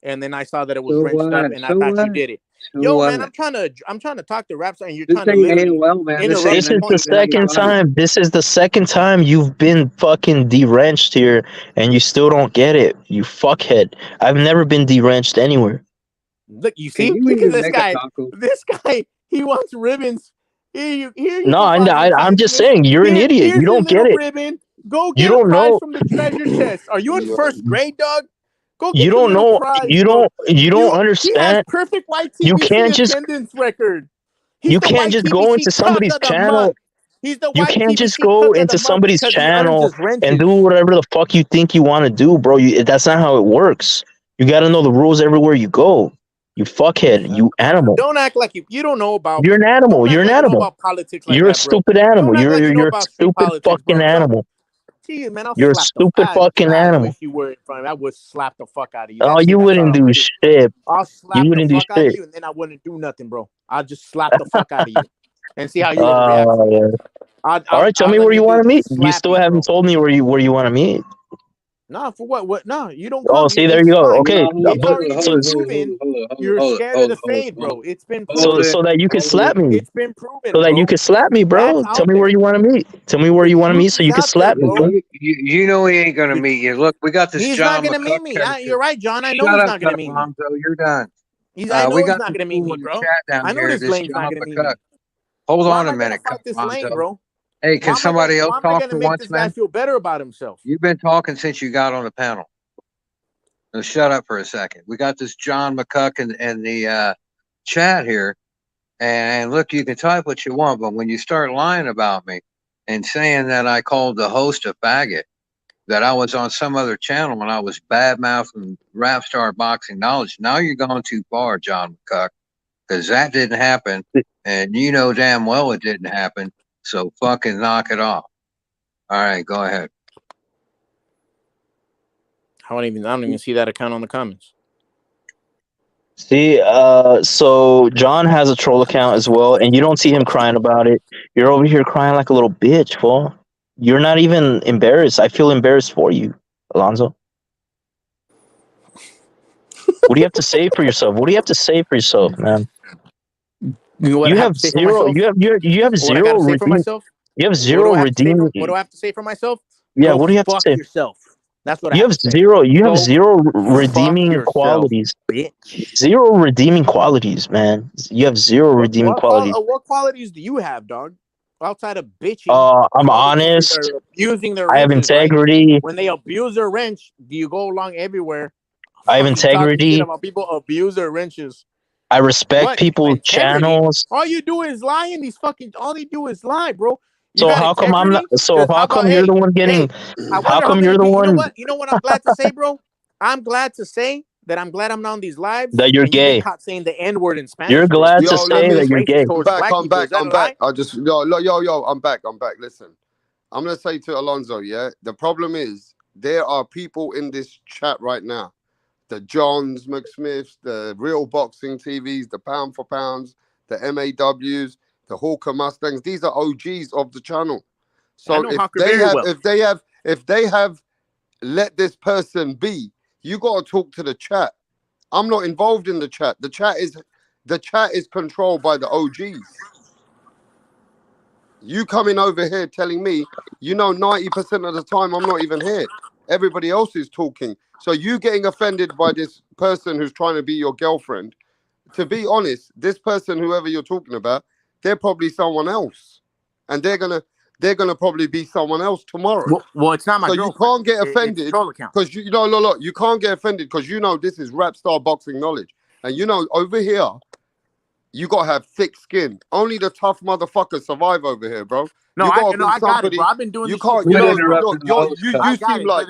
[SPEAKER 18] and then I saw that it was wrenched up, and I thought you did it. Yo, man, I'm trying to talk to Rapstar, and you're
[SPEAKER 14] This
[SPEAKER 18] trying to
[SPEAKER 14] ain't
[SPEAKER 18] literally
[SPEAKER 14] AOL, man. This
[SPEAKER 18] interrupt
[SPEAKER 10] This
[SPEAKER 18] my
[SPEAKER 10] is the
[SPEAKER 18] point.
[SPEAKER 10] second time. This is the second time you've been fucking deranged here, and you still don't get it. You fuckhead. I've never been deranged anywhere.
[SPEAKER 18] Look, you
[SPEAKER 14] Can
[SPEAKER 18] see?
[SPEAKER 14] you
[SPEAKER 18] Look at
[SPEAKER 14] even
[SPEAKER 18] this
[SPEAKER 14] make a
[SPEAKER 18] guy.
[SPEAKER 14] taco?
[SPEAKER 18] This guy, he wants ribbons. Here you
[SPEAKER 10] No,
[SPEAKER 18] go, positive
[SPEAKER 10] I'm just
[SPEAKER 18] scientist.
[SPEAKER 10] saying you're an idiot. You
[SPEAKER 18] Here's your
[SPEAKER 10] don't get
[SPEAKER 18] little
[SPEAKER 10] it.
[SPEAKER 18] ribbon. Go
[SPEAKER 10] You
[SPEAKER 18] get a
[SPEAKER 10] don't
[SPEAKER 18] prize
[SPEAKER 10] know.
[SPEAKER 18] from the treasure chest. Are you in first grade, dog? Go
[SPEAKER 10] You
[SPEAKER 18] get your
[SPEAKER 10] don't
[SPEAKER 18] little
[SPEAKER 10] know.
[SPEAKER 18] prize, bro.
[SPEAKER 10] You don't
[SPEAKER 18] He has
[SPEAKER 10] understand.
[SPEAKER 18] perfect white
[SPEAKER 10] You
[SPEAKER 18] TBC
[SPEAKER 10] can't just
[SPEAKER 18] attendance record. He's
[SPEAKER 10] you
[SPEAKER 18] the
[SPEAKER 10] can't
[SPEAKER 18] white
[SPEAKER 10] just go
[SPEAKER 18] TBC
[SPEAKER 10] into
[SPEAKER 18] cook
[SPEAKER 10] somebody's
[SPEAKER 18] of the month.
[SPEAKER 10] channel.
[SPEAKER 18] He's the
[SPEAKER 10] You
[SPEAKER 18] white
[SPEAKER 10] can't just
[SPEAKER 18] TBC
[SPEAKER 10] go
[SPEAKER 18] cook of the
[SPEAKER 10] into
[SPEAKER 18] month
[SPEAKER 10] somebody's
[SPEAKER 18] because he earns
[SPEAKER 10] channel
[SPEAKER 18] his
[SPEAKER 10] and
[SPEAKER 18] wrenches.
[SPEAKER 10] do whatever the fuck you think you want to do, bro. That's not how it works. You got to know the rules everywhere you go. You fuckhead. You animal.
[SPEAKER 18] Don't act like you don't know about.
[SPEAKER 10] You're an animal.
[SPEAKER 18] Don't
[SPEAKER 10] You're
[SPEAKER 18] act
[SPEAKER 10] an
[SPEAKER 18] like you know
[SPEAKER 10] animal.
[SPEAKER 18] about politics like
[SPEAKER 10] You're a
[SPEAKER 18] that, bro.
[SPEAKER 10] stupid animal.
[SPEAKER 18] Don't act like you know
[SPEAKER 10] You're a
[SPEAKER 18] about street
[SPEAKER 10] stupid
[SPEAKER 18] politics,
[SPEAKER 10] fucking
[SPEAKER 18] bro. Don't.
[SPEAKER 10] animal.
[SPEAKER 18] Gee, man, I'll
[SPEAKER 10] You're a
[SPEAKER 18] slap the
[SPEAKER 10] stupid fucking
[SPEAKER 18] I
[SPEAKER 10] animal.
[SPEAKER 18] wish you were in front of me. I would slap the fuck out of you.
[SPEAKER 10] Oh,
[SPEAKER 18] That's it.
[SPEAKER 10] you
[SPEAKER 18] That's all
[SPEAKER 10] wouldn't
[SPEAKER 18] I'm gonna
[SPEAKER 10] do
[SPEAKER 18] do.
[SPEAKER 10] shit.
[SPEAKER 18] I'll
[SPEAKER 10] You
[SPEAKER 18] slap the
[SPEAKER 10] wouldn't do
[SPEAKER 18] fuck out of
[SPEAKER 10] shit.
[SPEAKER 18] you, and then I wouldn't do nothing, bro. I'll just slap the fuck out of you, and see how you would react to it.
[SPEAKER 10] Yeah. All right, tell
[SPEAKER 18] All
[SPEAKER 10] me
[SPEAKER 18] I
[SPEAKER 10] where
[SPEAKER 18] need
[SPEAKER 10] you
[SPEAKER 18] to do
[SPEAKER 10] want
[SPEAKER 18] is
[SPEAKER 10] to meet.
[SPEAKER 18] just
[SPEAKER 10] You
[SPEAKER 18] slap
[SPEAKER 10] still
[SPEAKER 18] you,
[SPEAKER 10] haven't
[SPEAKER 18] bro.
[SPEAKER 10] told me where you want to meet.
[SPEAKER 18] No, for what? What? No, you don't
[SPEAKER 10] Oh,
[SPEAKER 18] come.
[SPEAKER 10] see, there
[SPEAKER 18] It's
[SPEAKER 10] you go.
[SPEAKER 18] fine.
[SPEAKER 10] Okay,
[SPEAKER 18] It's
[SPEAKER 10] but
[SPEAKER 18] already been proven. You're scared of the fade, bro. It's been proven.
[SPEAKER 10] so that you can slap me.
[SPEAKER 18] It's been proven,
[SPEAKER 10] So that you
[SPEAKER 18] bro.
[SPEAKER 10] can slap me, bro.
[SPEAKER 18] Facts
[SPEAKER 10] Tell
[SPEAKER 18] out
[SPEAKER 10] me
[SPEAKER 18] there.
[SPEAKER 10] where you want to meet. Tell me where
[SPEAKER 18] The
[SPEAKER 10] you want to meet
[SPEAKER 18] truth
[SPEAKER 10] so
[SPEAKER 18] is
[SPEAKER 10] you can
[SPEAKER 18] out there,
[SPEAKER 10] slap me,
[SPEAKER 18] bro.
[SPEAKER 10] bro.
[SPEAKER 14] You know he ain't gonna meet you. Look, we got this
[SPEAKER 18] He's
[SPEAKER 14] John
[SPEAKER 18] not gonna
[SPEAKER 14] McCuck.
[SPEAKER 18] meet me. You're right, John. I know
[SPEAKER 14] Shut
[SPEAKER 18] he's
[SPEAKER 14] up,
[SPEAKER 18] not gonna meet me.
[SPEAKER 14] Alonzo. You're done.
[SPEAKER 18] I know
[SPEAKER 14] We
[SPEAKER 18] he's
[SPEAKER 14] got
[SPEAKER 18] not
[SPEAKER 14] this
[SPEAKER 18] gonna meet
[SPEAKER 14] fool
[SPEAKER 18] me,
[SPEAKER 14] in the
[SPEAKER 18] bro.
[SPEAKER 14] chat down
[SPEAKER 18] I know
[SPEAKER 14] here,
[SPEAKER 18] this
[SPEAKER 14] this
[SPEAKER 18] lane's not
[SPEAKER 14] John
[SPEAKER 18] gonna meet me.
[SPEAKER 14] McCuck. Hold
[SPEAKER 18] Why
[SPEAKER 14] on
[SPEAKER 18] am
[SPEAKER 14] a
[SPEAKER 18] I gonna
[SPEAKER 14] minute,
[SPEAKER 18] fight this lane,
[SPEAKER 14] Alonzo.
[SPEAKER 18] bro?
[SPEAKER 14] Hey, can somebody else
[SPEAKER 18] Why am I
[SPEAKER 14] talk
[SPEAKER 18] gonna
[SPEAKER 14] for
[SPEAKER 18] make
[SPEAKER 14] once,
[SPEAKER 18] this guy
[SPEAKER 14] man?
[SPEAKER 18] feel better about himself?
[SPEAKER 14] You've been talking since you got on the panel. Now shut up for a second. We got this John McCuck in the chat here. And look, you can type what you want, but when you start lying about me and saying that I called the host a faggot, that I was on some other channel and I was bad-mouthing Rapstar Boxing Knowledge, now you're going too far, John McCuck, because that didn't happen, and you know damn well it didn't happen, so fucking knock it off. All right, go ahead.
[SPEAKER 18] I don't even see that account on the comments.
[SPEAKER 10] See, so John has a troll account as well, and you don't see him crying about it. You're over here crying like a little bitch, fool. You're not even embarrassed. I feel embarrassed for you, Alonzo. What do you have to say for yourself? What do you have to say for yourself, man?
[SPEAKER 18] You have to say for
[SPEAKER 10] zero.
[SPEAKER 18] myself?
[SPEAKER 10] You have
[SPEAKER 18] What I
[SPEAKER 10] zero
[SPEAKER 18] gotta say for
[SPEAKER 10] redeem.
[SPEAKER 18] myself?
[SPEAKER 10] You have
[SPEAKER 18] What
[SPEAKER 10] zero
[SPEAKER 18] do I have to say
[SPEAKER 10] redeeming.
[SPEAKER 18] what do I have to say for myself?
[SPEAKER 10] Yeah,
[SPEAKER 18] Go
[SPEAKER 10] what do you have to
[SPEAKER 18] fuck
[SPEAKER 10] say?
[SPEAKER 18] yourself. That's what I
[SPEAKER 10] You
[SPEAKER 18] have
[SPEAKER 10] have
[SPEAKER 18] to say.
[SPEAKER 10] zero. You have
[SPEAKER 18] Go
[SPEAKER 10] zero
[SPEAKER 18] fuck
[SPEAKER 10] redeeming
[SPEAKER 18] yourself,
[SPEAKER 10] qualities.
[SPEAKER 18] bitch.
[SPEAKER 10] Zero redeeming qualities, man. You have zero redeeming qualities.
[SPEAKER 18] What qualities do you have, dog? Outside of bitching,
[SPEAKER 10] I'm
[SPEAKER 18] when other bitches
[SPEAKER 10] honest.
[SPEAKER 18] are abusing their
[SPEAKER 10] I have
[SPEAKER 18] wrenches, right?
[SPEAKER 10] integrity.
[SPEAKER 18] When they abuse their wrench, do you go along everywhere
[SPEAKER 10] I have
[SPEAKER 18] fucking talking shit
[SPEAKER 10] integrity.
[SPEAKER 18] about people abuse their wrenches?
[SPEAKER 10] I respect
[SPEAKER 18] What? You have
[SPEAKER 10] people's
[SPEAKER 18] integrity?
[SPEAKER 10] channels.
[SPEAKER 18] All you do is lie in these fucking. All they do is lie, bro. You
[SPEAKER 10] So
[SPEAKER 18] got
[SPEAKER 10] how come I'm not?
[SPEAKER 18] integrity?
[SPEAKER 10] So
[SPEAKER 18] Because how
[SPEAKER 10] how
[SPEAKER 18] about
[SPEAKER 10] come you're the one getting?
[SPEAKER 18] I
[SPEAKER 10] How
[SPEAKER 18] wonder how
[SPEAKER 10] come
[SPEAKER 18] many
[SPEAKER 10] you're the
[SPEAKER 18] people.
[SPEAKER 10] one
[SPEAKER 18] You know what I'm glad to say, bro? I'm glad to say that I'm glad I'm not on these lives
[SPEAKER 10] that you're
[SPEAKER 18] and you get
[SPEAKER 10] gay?
[SPEAKER 18] caught saying the N-word in Spanish.
[SPEAKER 10] You're
[SPEAKER 18] Bro.
[SPEAKER 10] glad to
[SPEAKER 3] Yo, let
[SPEAKER 10] say
[SPEAKER 3] me.
[SPEAKER 10] that you're gay.
[SPEAKER 18] Towards black
[SPEAKER 3] I'm
[SPEAKER 18] people. Is
[SPEAKER 3] back.
[SPEAKER 18] that
[SPEAKER 3] I'm
[SPEAKER 18] a
[SPEAKER 3] back.
[SPEAKER 18] lie?
[SPEAKER 3] I just yo. I'm back. Listen, I'm gonna say to Alonzo, yeah. The problem is there are people in this chat right now, the Johns McSmiths, the Real Boxing TVs, the Pound for Pounds, the MAWs, the Hawker Mustangs. These are OGs of the channel. So
[SPEAKER 18] know Hawker very well.
[SPEAKER 3] if they have let this person be, you got to talk to the chat. I'm not involved in the chat. The chat is controlled by the OGs. You coming over here telling me, 90% of the time I'm not even here. Everybody else is talking. So you getting offended by this person who's trying to be your girlfriend. To be honest, this person, whoever you're talking about, they're probably someone else. And they're gonna probably be someone else tomorrow.
[SPEAKER 18] Well, it's not my
[SPEAKER 3] So
[SPEAKER 18] girlfriend.
[SPEAKER 3] you can't get
[SPEAKER 18] It's a
[SPEAKER 3] offended
[SPEAKER 18] troll account.
[SPEAKER 3] because you can't get offended because this is Rapstar Boxing Knowledge. And over here, you gotta have thick skin. Only the tough motherfuckers survive over here, bro.
[SPEAKER 18] No,
[SPEAKER 3] You gotta
[SPEAKER 18] I
[SPEAKER 3] be
[SPEAKER 18] got it,
[SPEAKER 3] somebody.
[SPEAKER 18] bro. I've been doing
[SPEAKER 3] You
[SPEAKER 18] this
[SPEAKER 3] can't.
[SPEAKER 18] shit.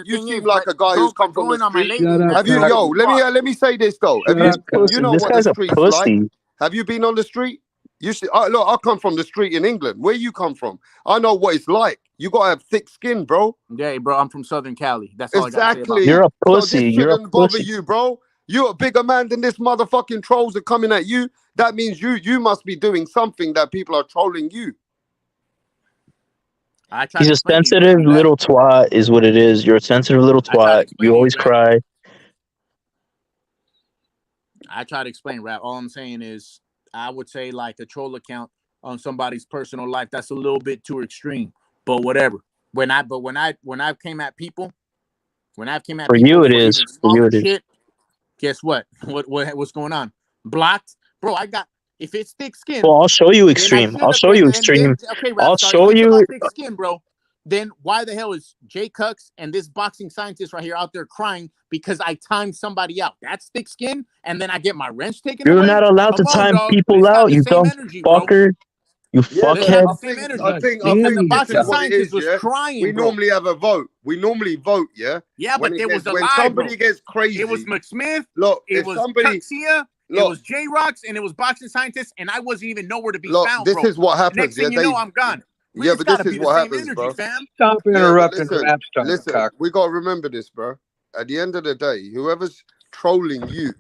[SPEAKER 3] You seem like a guy who's come from the street. Have you? Yo, let me say this though. Have you? You know
[SPEAKER 10] This
[SPEAKER 3] what
[SPEAKER 10] guy's
[SPEAKER 3] the
[SPEAKER 10] a
[SPEAKER 3] street's like?
[SPEAKER 10] pussy.
[SPEAKER 3] Have you been on the street? You see, look, I come from the street in England. Where you come from? I know what it's like. You gotta have thick skin, bro.
[SPEAKER 18] Yeah, bro. I'm from Southern Cali. That's all I gotta say about
[SPEAKER 3] Exactly.
[SPEAKER 10] You're a
[SPEAKER 3] So
[SPEAKER 10] pussy.
[SPEAKER 3] this
[SPEAKER 10] You're a
[SPEAKER 3] shouldn't bother
[SPEAKER 10] pussy.
[SPEAKER 3] you, bro. You're a bigger man than this motherfucking trolls are coming at you. That means you must be doing something that people are trolling you.
[SPEAKER 10] He's a sensitive little twat, is what it is. You're a sensitive little twat. You always cry.
[SPEAKER 18] I try to explain, Rap. All I'm saying is, I would say like a troll account on somebody's personal life. That's a little bit too extreme, but whatever. When I came at people,
[SPEAKER 10] For you, it is.
[SPEAKER 18] even
[SPEAKER 10] For you,
[SPEAKER 18] smaller
[SPEAKER 10] it is.
[SPEAKER 18] shit, guess what? What's going on? Blocked, bro. If it's thick skin,
[SPEAKER 10] Well, I'll show you
[SPEAKER 18] then
[SPEAKER 10] extreme. I'll show you extreme.
[SPEAKER 18] okay,
[SPEAKER 10] I'll
[SPEAKER 18] Rap.
[SPEAKER 10] show
[SPEAKER 18] If it's
[SPEAKER 10] you.
[SPEAKER 18] about thick skin, bro, then why the hell is Jay Cucks and this boxing scientist right here out there crying because I timed somebody out? That's thick skin, and then I get my wrench taken
[SPEAKER 10] You're
[SPEAKER 18] away.
[SPEAKER 10] not allowed to
[SPEAKER 18] Come on,
[SPEAKER 10] time
[SPEAKER 18] dog.
[SPEAKER 10] people
[SPEAKER 18] It's not
[SPEAKER 10] out.
[SPEAKER 18] the
[SPEAKER 10] You
[SPEAKER 18] same
[SPEAKER 10] dumb
[SPEAKER 18] energy, bro.
[SPEAKER 10] fucker. You
[SPEAKER 3] Yeah,
[SPEAKER 18] It's not
[SPEAKER 10] fuckhead.
[SPEAKER 18] the same energy.
[SPEAKER 3] I think
[SPEAKER 18] The
[SPEAKER 3] this
[SPEAKER 18] boxing
[SPEAKER 3] is what it is.
[SPEAKER 18] scientist was
[SPEAKER 3] Yeah,
[SPEAKER 18] crying,
[SPEAKER 3] we
[SPEAKER 18] bro.
[SPEAKER 3] normally have a vote. We normally vote. Yeah.
[SPEAKER 18] Yeah,
[SPEAKER 3] When
[SPEAKER 18] but
[SPEAKER 3] it
[SPEAKER 18] there was
[SPEAKER 3] gets,
[SPEAKER 18] a
[SPEAKER 3] when
[SPEAKER 18] lie, bro.
[SPEAKER 3] somebody gets crazy.
[SPEAKER 18] It was McSmith.
[SPEAKER 3] Look,
[SPEAKER 18] It
[SPEAKER 3] if
[SPEAKER 18] was
[SPEAKER 3] somebody
[SPEAKER 18] Cuxia. It was J Rocks, and it was boxing scientists, and I wasn't even nowhere to be found,
[SPEAKER 3] this
[SPEAKER 18] bro.
[SPEAKER 3] is what happens.
[SPEAKER 18] Next thing you know, I'm gone.
[SPEAKER 3] Yeah,
[SPEAKER 18] It's
[SPEAKER 3] but
[SPEAKER 18] got
[SPEAKER 3] this
[SPEAKER 18] to
[SPEAKER 3] is
[SPEAKER 18] be the
[SPEAKER 3] what
[SPEAKER 18] same
[SPEAKER 3] happens,
[SPEAKER 18] energy,
[SPEAKER 3] bro.
[SPEAKER 18] fam.
[SPEAKER 7] Stop
[SPEAKER 3] Yeah, but
[SPEAKER 7] interrupting the
[SPEAKER 3] listen,
[SPEAKER 7] rap star, cock.
[SPEAKER 3] we gotta remember this, bro. At the end of the day, whoever's trolling you,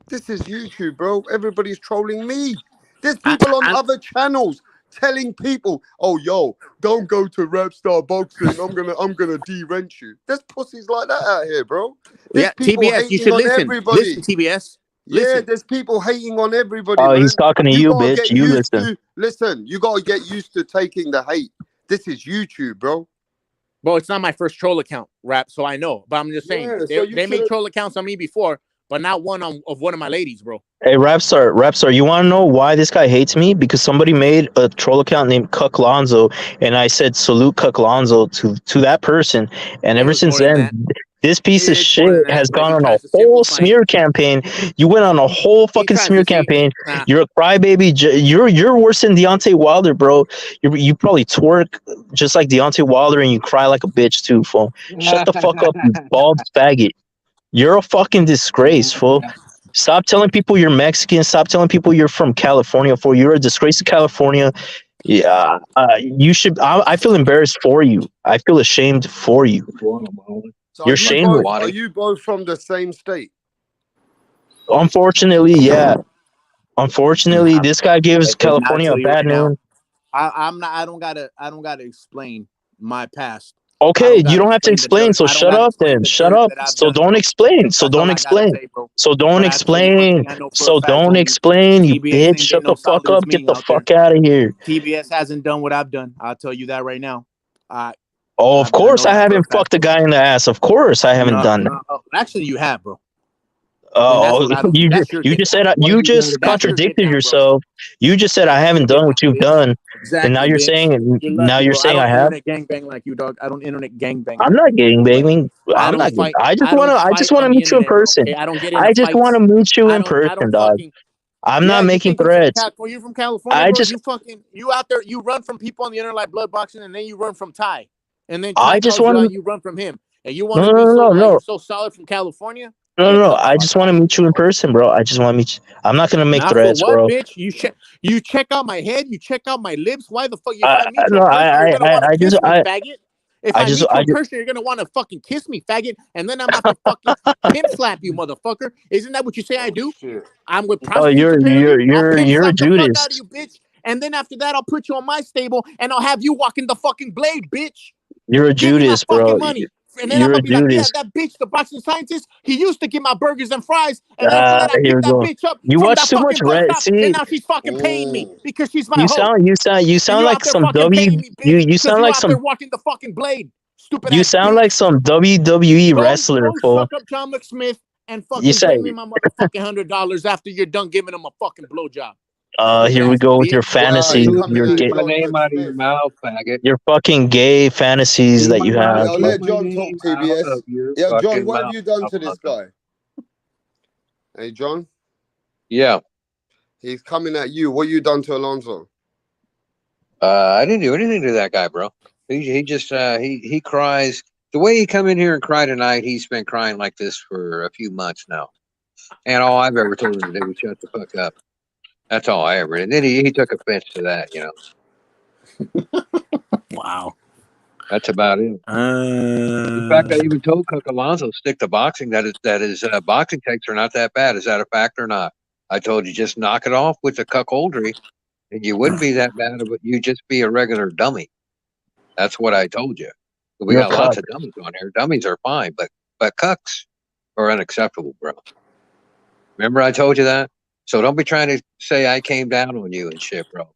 [SPEAKER 3] this is YouTube, bro. Everybody's trolling me. There's people on other channels telling people, "Oh, yo, don't go to Rapstar Boxing. I'm gonna de-rent you." There's pussies like that out here, bro. There's people
[SPEAKER 18] TBS, you
[SPEAKER 3] hating
[SPEAKER 18] should
[SPEAKER 3] on
[SPEAKER 18] listen.
[SPEAKER 3] everybody.
[SPEAKER 18] Listen, TBS.
[SPEAKER 3] Yeah,
[SPEAKER 18] Listen.
[SPEAKER 3] there's people hating on everybody,
[SPEAKER 10] Oh,
[SPEAKER 3] man.
[SPEAKER 10] he's talking to you,
[SPEAKER 3] gotta
[SPEAKER 10] bitch.
[SPEAKER 3] get
[SPEAKER 10] You
[SPEAKER 3] used
[SPEAKER 10] listen.
[SPEAKER 3] you gotta get used to taking the hate. This is YouTube, bro.
[SPEAKER 18] Bro, it's not my first troll account, Rap, so I know. But I'm just saying,
[SPEAKER 3] Yeah, so you
[SPEAKER 18] they made
[SPEAKER 3] should've-
[SPEAKER 18] troll accounts on me before, but not one of one of my ladies, bro.
[SPEAKER 10] Hey, Rapstar, you want to know why this guy hates me? Because somebody made a troll account named Cuck Lonzo, and I said salute Cuck Lonzo to that person, and ever since then, this piece of shit has gone on a whole smear campaign. You went on a whole fucking smear campaign. You're a crybaby. You're worse than Deontay Wilder, bro. You probably twerk just like Deontay Wilder, and you cry like a bitch too, fool. Shut the fuck up, you bald faggot. You're a fucking disgrace, fool. Stop telling people you're Mexican. Stop telling people you're from California. For you're a disgrace to California. Yeah, you should. I feel embarrassed for you. I feel ashamed for you.
[SPEAKER 3] So
[SPEAKER 10] You're shameless.
[SPEAKER 3] are you both from the same state?
[SPEAKER 10] Unfortunately, yeah. Unfortunately, this guy gives California a bad name.
[SPEAKER 18] I don't gotta explain my past.
[SPEAKER 10] Okay, you don't have to explain. So shut up then. Shut up. So don't explain. So don't explain. So don't explain. So don't explain, you bitch. Shut the fuck up. Get the fuck out of here.
[SPEAKER 18] TBS hasn't done what I've done. I'll tell you that right now.
[SPEAKER 10] Oh, of course I haven't fucked a guy in the ass. Of course I haven't done that.
[SPEAKER 18] Actually, you have, bro.
[SPEAKER 10] Oh, you just said you just contradicted yourself. You just said I haven't done what you've done, and now you're saying I have.
[SPEAKER 18] I don't internet gangbang like you, dog. I don't internet gangbang.
[SPEAKER 10] I'm not gangbanging. I'm not. I just want to meet you in person.
[SPEAKER 18] Okay? I don't get
[SPEAKER 10] I just want to meet you in person, dog. I'm not making threats.
[SPEAKER 18] Well, you're from California, bro. You out there. You run from people on the internet like blood boxing, and then you run from Ty, and then Ty calls you out, you run from him, and you want to be you're so solid from California.
[SPEAKER 10] No. I just want to meet you in person, bro. I just want to meet you. I'm not gonna make threats,
[SPEAKER 18] for what,
[SPEAKER 10] bro.
[SPEAKER 18] Bitch? You check out my head. You check out my lips. Why the fuck? If I meet you in person, you're gonna want to kiss me, faggot. If I meet you in person, you're gonna want to fucking kiss me, faggot, and then I'm about to fucking pimp slap you, motherfucker. Isn't that what you say I do? I'm with prostitutes.
[SPEAKER 10] You're a Judas.
[SPEAKER 18] Fuck out of you, bitch. And then after that, I'll put you on my stable, and I'll have you walking the fucking blade, bitch.
[SPEAKER 10] You're a Judas, bro.
[SPEAKER 18] Money. And then I'm gonna be like, yeah, that bitch, the boxing scientist, he used to get my burgers and fries, and after that, I picked that bitch up.
[SPEAKER 10] You watch too much Red.
[SPEAKER 18] And now she's fucking paying me because she's my hoe.
[SPEAKER 10] You sound like some you sound like some
[SPEAKER 18] walking the fucking blade. Stupid.
[SPEAKER 10] You sound like some WWE wrestler, fool.
[SPEAKER 18] Fuck up John McSmith and fucking pay me my motherfucking $100 after you're done giving him a fucking blowjob.
[SPEAKER 10] Here we go with your fantasy.
[SPEAKER 7] Get my name out of your mouth, faggot.
[SPEAKER 10] Your fucking gay fantasies that you have.
[SPEAKER 3] Yo, let John talk, TBS. Yeah, John, what have you done to this guy? Hey, John?
[SPEAKER 14] Yeah.
[SPEAKER 3] He's coming at you. What you done to Alonzo?
[SPEAKER 14] I didn't do anything to that guy, bro. He just he cries. The way he come in here and cry tonight, he's been crying like this for a few months now. And all I've ever told him to do was shut the fuck up. That's all I ever. And then he took offense to that, you know.
[SPEAKER 18] Wow.
[SPEAKER 14] That's about it. In fact, I even told Cook Alonso stick to boxing. That is boxing takes are not that bad. Is that a fact or not? I told you just knock it off with the cuckoldry, and you wouldn't be that bad, but you just be a regular dummy. That's what I told you. We got lots of dummies on here. Dummies are fine, but cucks are unacceptable, bro. Remember I told you that? So don't be trying to say I came down on you and shit, bro.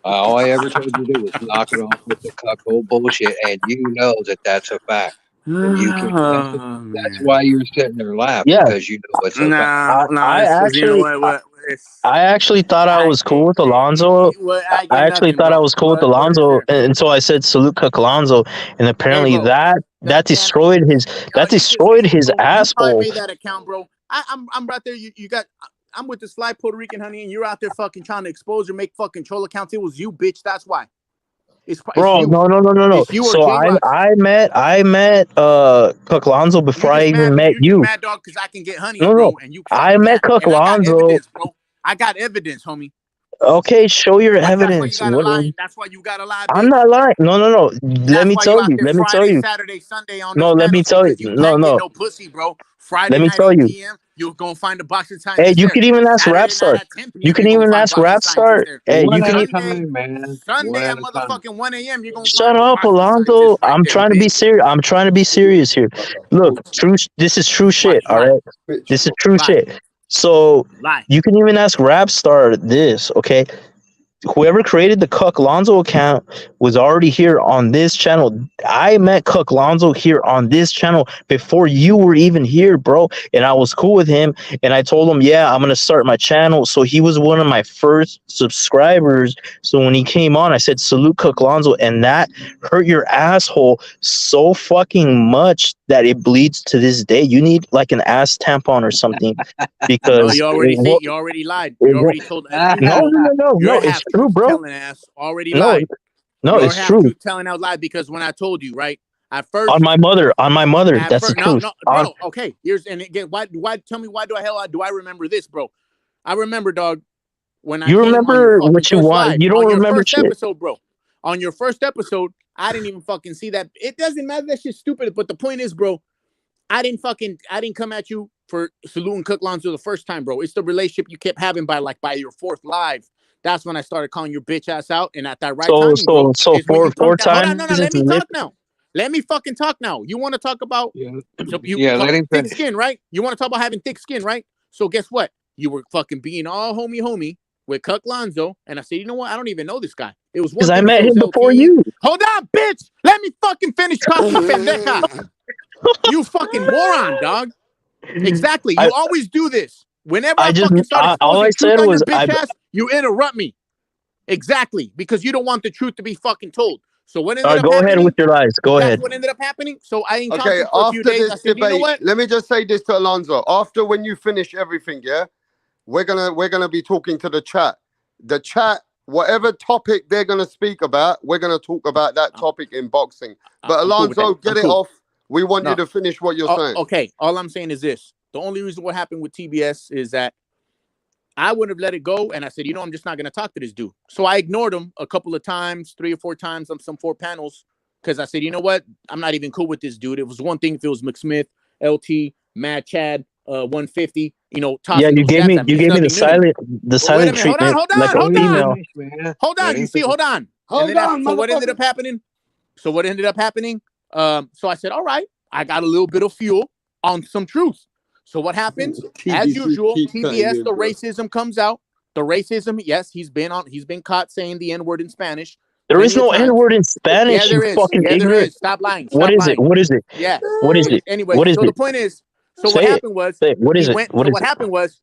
[SPEAKER 14] All I ever told you to do was knock it off with the cuckold bullshit, and you know that that's a fact. And you can. That's why you're sitting there laughing,
[SPEAKER 10] Yeah.
[SPEAKER 14] because you know it's a fact.
[SPEAKER 10] I actually thought I was cool with Alonzo. I actually thought I was cool with Alonzo, and so I said salute Cook Alonzo, and apparently that destroyed his
[SPEAKER 18] You probably
[SPEAKER 10] asshole.
[SPEAKER 18] made that account, bro. I'm right there. You got. I'm with the sly Puerto Rican honey, and you're out there fucking trying to expose or make fucking troll accounts. It was you, bitch. That's why.
[SPEAKER 10] Bro,
[SPEAKER 18] you.
[SPEAKER 10] no.
[SPEAKER 18] It's you or
[SPEAKER 10] So
[SPEAKER 18] J-Rock.
[SPEAKER 10] I met Cook Alonzo before I even met
[SPEAKER 18] You
[SPEAKER 10] you.
[SPEAKER 18] mad dog because I can get honeys,
[SPEAKER 10] No,
[SPEAKER 18] bro, and you.
[SPEAKER 10] I met Cook
[SPEAKER 18] and I got
[SPEAKER 10] Alonzo.
[SPEAKER 18] evidence, bro. I got evidence, homie.
[SPEAKER 10] Okay, show your evidence.
[SPEAKER 18] That's why you gotta lie. That's why you gotta lie, bitch.
[SPEAKER 10] I'm not lying. No. Let me tell you. Let me tell you.
[SPEAKER 18] Saturday, Sunday on
[SPEAKER 10] No,
[SPEAKER 18] these
[SPEAKER 10] let me
[SPEAKER 18] panels
[SPEAKER 10] tell you.
[SPEAKER 18] because you can't get no pussy, bro. Friday
[SPEAKER 10] Let me
[SPEAKER 18] night
[SPEAKER 10] tell
[SPEAKER 18] 8
[SPEAKER 10] you.
[SPEAKER 18] p.m. You're gonna find a boxing
[SPEAKER 10] Hey,
[SPEAKER 18] scientist
[SPEAKER 10] you
[SPEAKER 18] there.
[SPEAKER 10] can even ask
[SPEAKER 18] Saturday
[SPEAKER 10] Rapstar.
[SPEAKER 18] night at 10 p.m.
[SPEAKER 10] You can even ask Rapstar. Hey,
[SPEAKER 14] One
[SPEAKER 10] you can
[SPEAKER 14] at a
[SPEAKER 10] even.
[SPEAKER 14] time, man.
[SPEAKER 18] Sunday at motherfucking 1 a.m. You're gonna
[SPEAKER 10] Shut
[SPEAKER 18] find
[SPEAKER 10] up,
[SPEAKER 18] boxing
[SPEAKER 10] Alonzo.
[SPEAKER 18] scientists right
[SPEAKER 10] I'm
[SPEAKER 18] there,
[SPEAKER 10] trying to be serious. I'm trying to be serious here. Look, this is true shit. All right, this is true shit. So you can even ask Rapstar this, okay? Whoever created the Cuck Lonzo account was already here on this channel. I met Cuck Lonzo here on this channel before you were even here, bro. And I was cool with him. And I told him, yeah, I'm going to start my channel. So he was one of my first subscribers. So when he came on, I said, salute Cuck Lonzo. And that hurt your asshole so fucking much that it bleeds to this day. You need like an ass tampon or something. Because
[SPEAKER 18] no, you already lied. You already told.
[SPEAKER 10] No, it's true, bro.
[SPEAKER 18] Telling ass already lied.
[SPEAKER 10] No, it's true.
[SPEAKER 18] Truth telling out lied because when I told you, right, at first
[SPEAKER 10] on my mother, that's the truth.
[SPEAKER 18] No, bro. Okay, here's and again, why? Tell me why do I remember this, bro? I remember, dog. When I
[SPEAKER 10] remember what you want,
[SPEAKER 18] live,
[SPEAKER 10] you don't remember
[SPEAKER 18] first
[SPEAKER 10] shit.
[SPEAKER 18] episode, bro. On your first episode, I didn't even fucking see that. It doesn't matter. That shit's stupid. But the point is, bro, I didn't come at you for saluting Cook Lonzo the first time, bro. It's the relationship you kept having by your fourth live. That's when I started calling your bitch ass out, and at that right timing, bro.
[SPEAKER 10] So four times.
[SPEAKER 18] Hold on, no. Let me talk now. Let me fucking talk now. You want to talk about
[SPEAKER 14] let him
[SPEAKER 18] thick
[SPEAKER 14] finish.
[SPEAKER 18] skin, right? You want to talk about having thick skin, right? So guess what? You were fucking being all homie with Cuck Lonzo, and I said, you know what? I don't even know this guy. It was
[SPEAKER 10] because I met him before you.
[SPEAKER 18] Hold on, bitch. Let me fucking finish talking, pendeja. You fucking moron, dog. Exactly. You always do this. Whenever I fucking start exposing truth on your bitch ass, you interrupt me. Exactly. Because you don't want the truth to be fucking told. So what ended up
[SPEAKER 10] go
[SPEAKER 18] happening?
[SPEAKER 10] ahead with your lies. Go ahead.
[SPEAKER 18] That's what ended up happening. So I encountered
[SPEAKER 3] Okay,
[SPEAKER 18] for a few
[SPEAKER 3] after
[SPEAKER 18] days.
[SPEAKER 3] this
[SPEAKER 18] I said,
[SPEAKER 3] debate,
[SPEAKER 18] you know what?
[SPEAKER 3] let me just say this to Alonzo. After when you finish everything, yeah, we're gonna be talking to the chat. The chat, whatever topic they're gonna speak about, we're gonna talk about that topic in boxing. But Alonzo, get it off. We want you to finish what you're saying.
[SPEAKER 18] Okay, all I'm saying is this. The only reason what happened with TBS is that I would have let it go, and I said, you know, I'm just not going to talk to this dude. So I ignored him a couple of times, 3 or 4 times on some 4 panels, because I said, you know what? I'm not even cool with this dude. It was one thing if it was McSmith, LT, Mad Chad, 150, you know, tossing
[SPEAKER 10] you gave me the silent treatment.
[SPEAKER 18] Hold on. You see, hold on. So what ended up happening? So I said, all right, I got a little bit of fuel on some truth. So what happens? As usual, TBS, the racism comes out. The racism, yes, he's been caught saying the N-word in Spanish.
[SPEAKER 10] There is no N-word in Spanish.
[SPEAKER 18] Yeah, there is.
[SPEAKER 10] Fucking
[SPEAKER 18] Yeah,
[SPEAKER 10] ignorant.
[SPEAKER 18] there is. Stop lying.
[SPEAKER 10] What is it? What is it?
[SPEAKER 18] Yeah.
[SPEAKER 10] What is it?
[SPEAKER 18] Anyway,
[SPEAKER 10] what is
[SPEAKER 18] so
[SPEAKER 10] it?
[SPEAKER 18] the point is, so
[SPEAKER 10] Say
[SPEAKER 18] what
[SPEAKER 10] it.
[SPEAKER 18] happened was,
[SPEAKER 10] Say it. What is it?
[SPEAKER 18] What happened was,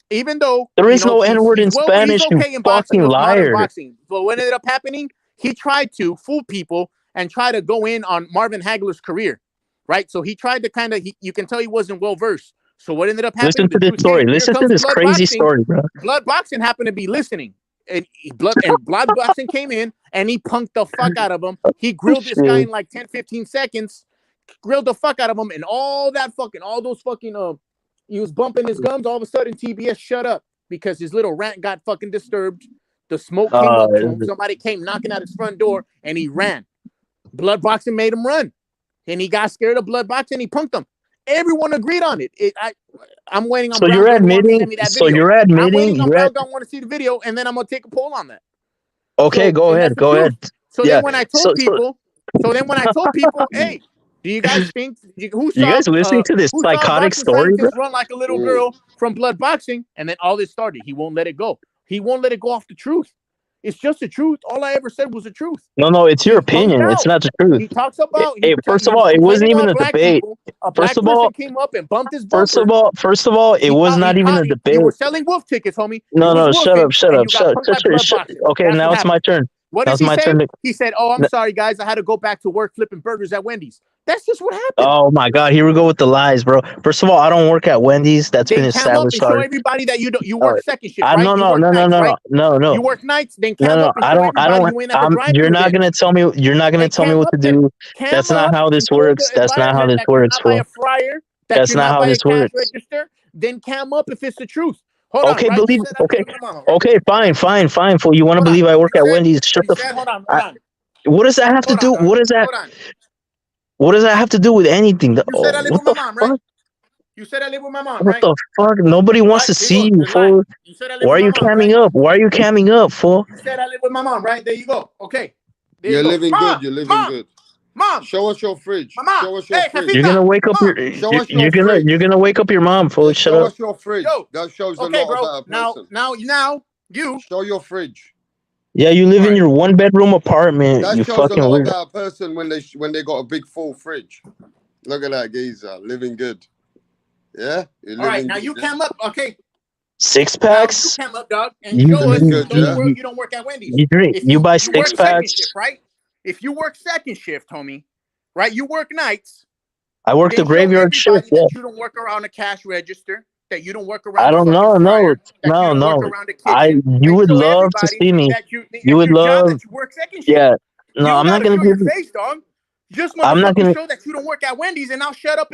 [SPEAKER 18] even though
[SPEAKER 10] there is no N-word in Spanish,
[SPEAKER 18] he's okay
[SPEAKER 10] you
[SPEAKER 18] in boxing,
[SPEAKER 10] fucking
[SPEAKER 18] modern
[SPEAKER 10] liar.
[SPEAKER 18] boxing. But what ended up happening? He tried to fool people and try to go in on Marvin Hagler's career, right? So he tried to kind of, you can tell he wasn't well versed. So what ended up happening?
[SPEAKER 10] Listen to this story. Listen to this crazy story, bro.
[SPEAKER 18] Blood boxing happened to be listening, and blood boxing came in and he punked the fuck out of him. He grilled this guy in like 10, 15 seconds, grilled the fuck out of him, and all those fucking he was bumping his gums. All of a sudden, TBS shut up because his little rant got fucking disturbed. The smoke came up to him. Somebody came knocking at his front door, and he ran. Blood boxing made him run, and he got scared of blood boxing. He punked him. Everyone agreed on it. I'm waiting on.
[SPEAKER 10] So
[SPEAKER 18] Brown
[SPEAKER 10] you're
[SPEAKER 18] Gun
[SPEAKER 10] admitting.
[SPEAKER 18] to send me that
[SPEAKER 10] So
[SPEAKER 18] video.
[SPEAKER 10] you're admitting.
[SPEAKER 18] I'm waiting on Brown Gun want to see the video, and then I'm gonna take a poll on that.
[SPEAKER 10] Okay, go ahead. Go ahead.
[SPEAKER 18] So then when I told people, hey, Do you guys think who
[SPEAKER 10] You guys listening to this
[SPEAKER 18] saw
[SPEAKER 10] psychotic
[SPEAKER 18] boxing
[SPEAKER 10] story, bro?
[SPEAKER 18] scientist run like a little girl from blood boxing, and then all this started? He won't let it go. He won't let it go off the truth. It's just the truth. All I ever said was the truth.
[SPEAKER 10] No, it's your opinion. It's not the truth.
[SPEAKER 18] He talks about.
[SPEAKER 10] First of all, it wasn't even a debate.
[SPEAKER 18] A black person came up and bumped his bumper.
[SPEAKER 10] First of all, it was not even a debate.
[SPEAKER 18] You were selling wolf tickets, homie.
[SPEAKER 10] No, shut up. Okay, now it's my turn.
[SPEAKER 18] What does he say? He said, "Oh, I'm sorry, guys. I had to go back to work flipping burgers at Wendy's." That's just what happened.
[SPEAKER 10] Oh my God, here we go with the lies, bro. First of all, I don't work at Wendy's. That's been established.
[SPEAKER 18] Show everybody that you work second shift, right?
[SPEAKER 10] No.
[SPEAKER 18] You work nights, then cam up and show everybody you ain't ever drive.
[SPEAKER 10] You're not gonna tell me. You're not gonna tell me what to do. That's not how this works. That's not how this works, fool. That's not how this works.
[SPEAKER 18] Then cam up if it's the truth. Hold on,
[SPEAKER 10] okay, believe. Okay, fine. Fool, you want to believe I work at Wendy's? Shut the.
[SPEAKER 18] Hold on.
[SPEAKER 10] What does that have to do? What does that? What does that have to do with anything?
[SPEAKER 18] You said I live with my mom, right? You said I live with my mom, right?
[SPEAKER 10] What the fuck? Nobody wants to see you, fool. Why are you camming up? Why are you camming up, fool?
[SPEAKER 18] You said I live with my mom, right? There you go. Okay.
[SPEAKER 3] You're living good. You're living good.
[SPEAKER 18] Mom,
[SPEAKER 3] show us your fridge.
[SPEAKER 18] Mama.
[SPEAKER 3] Show us your fridge.
[SPEAKER 10] You're gonna wake up your. You're gonna wake up your mom, fool. Shut up.
[SPEAKER 3] Show us your fridge. That shows a lot about a person.
[SPEAKER 18] Now, you
[SPEAKER 3] show your fridge.
[SPEAKER 10] Yeah, you live in your 1-bedroom apartment.
[SPEAKER 3] That
[SPEAKER 10] you
[SPEAKER 3] shows
[SPEAKER 10] fucking
[SPEAKER 3] a lot
[SPEAKER 10] weird.
[SPEAKER 3] about a person when they got a big full fridge. Look at that geezer, living good. Yeah.
[SPEAKER 18] All right, now you came up. Okay.
[SPEAKER 10] 6 packs.
[SPEAKER 18] You came up, dog, and show us you don't work at Wendy's.
[SPEAKER 10] You buy 6 packs.
[SPEAKER 18] Shift, right? If you work second shift, homie, right? You work nights.
[SPEAKER 10] I work the graveyard shift. Yeah.
[SPEAKER 18] You don't work around a cash register. That you don't work around.
[SPEAKER 10] I don't know. No. You would love to see me. You would love. Yeah. No, I'm not gonna give you.
[SPEAKER 18] Face, dog. I'm not gonna show that you don't work at Wendy's, and I'll shut up.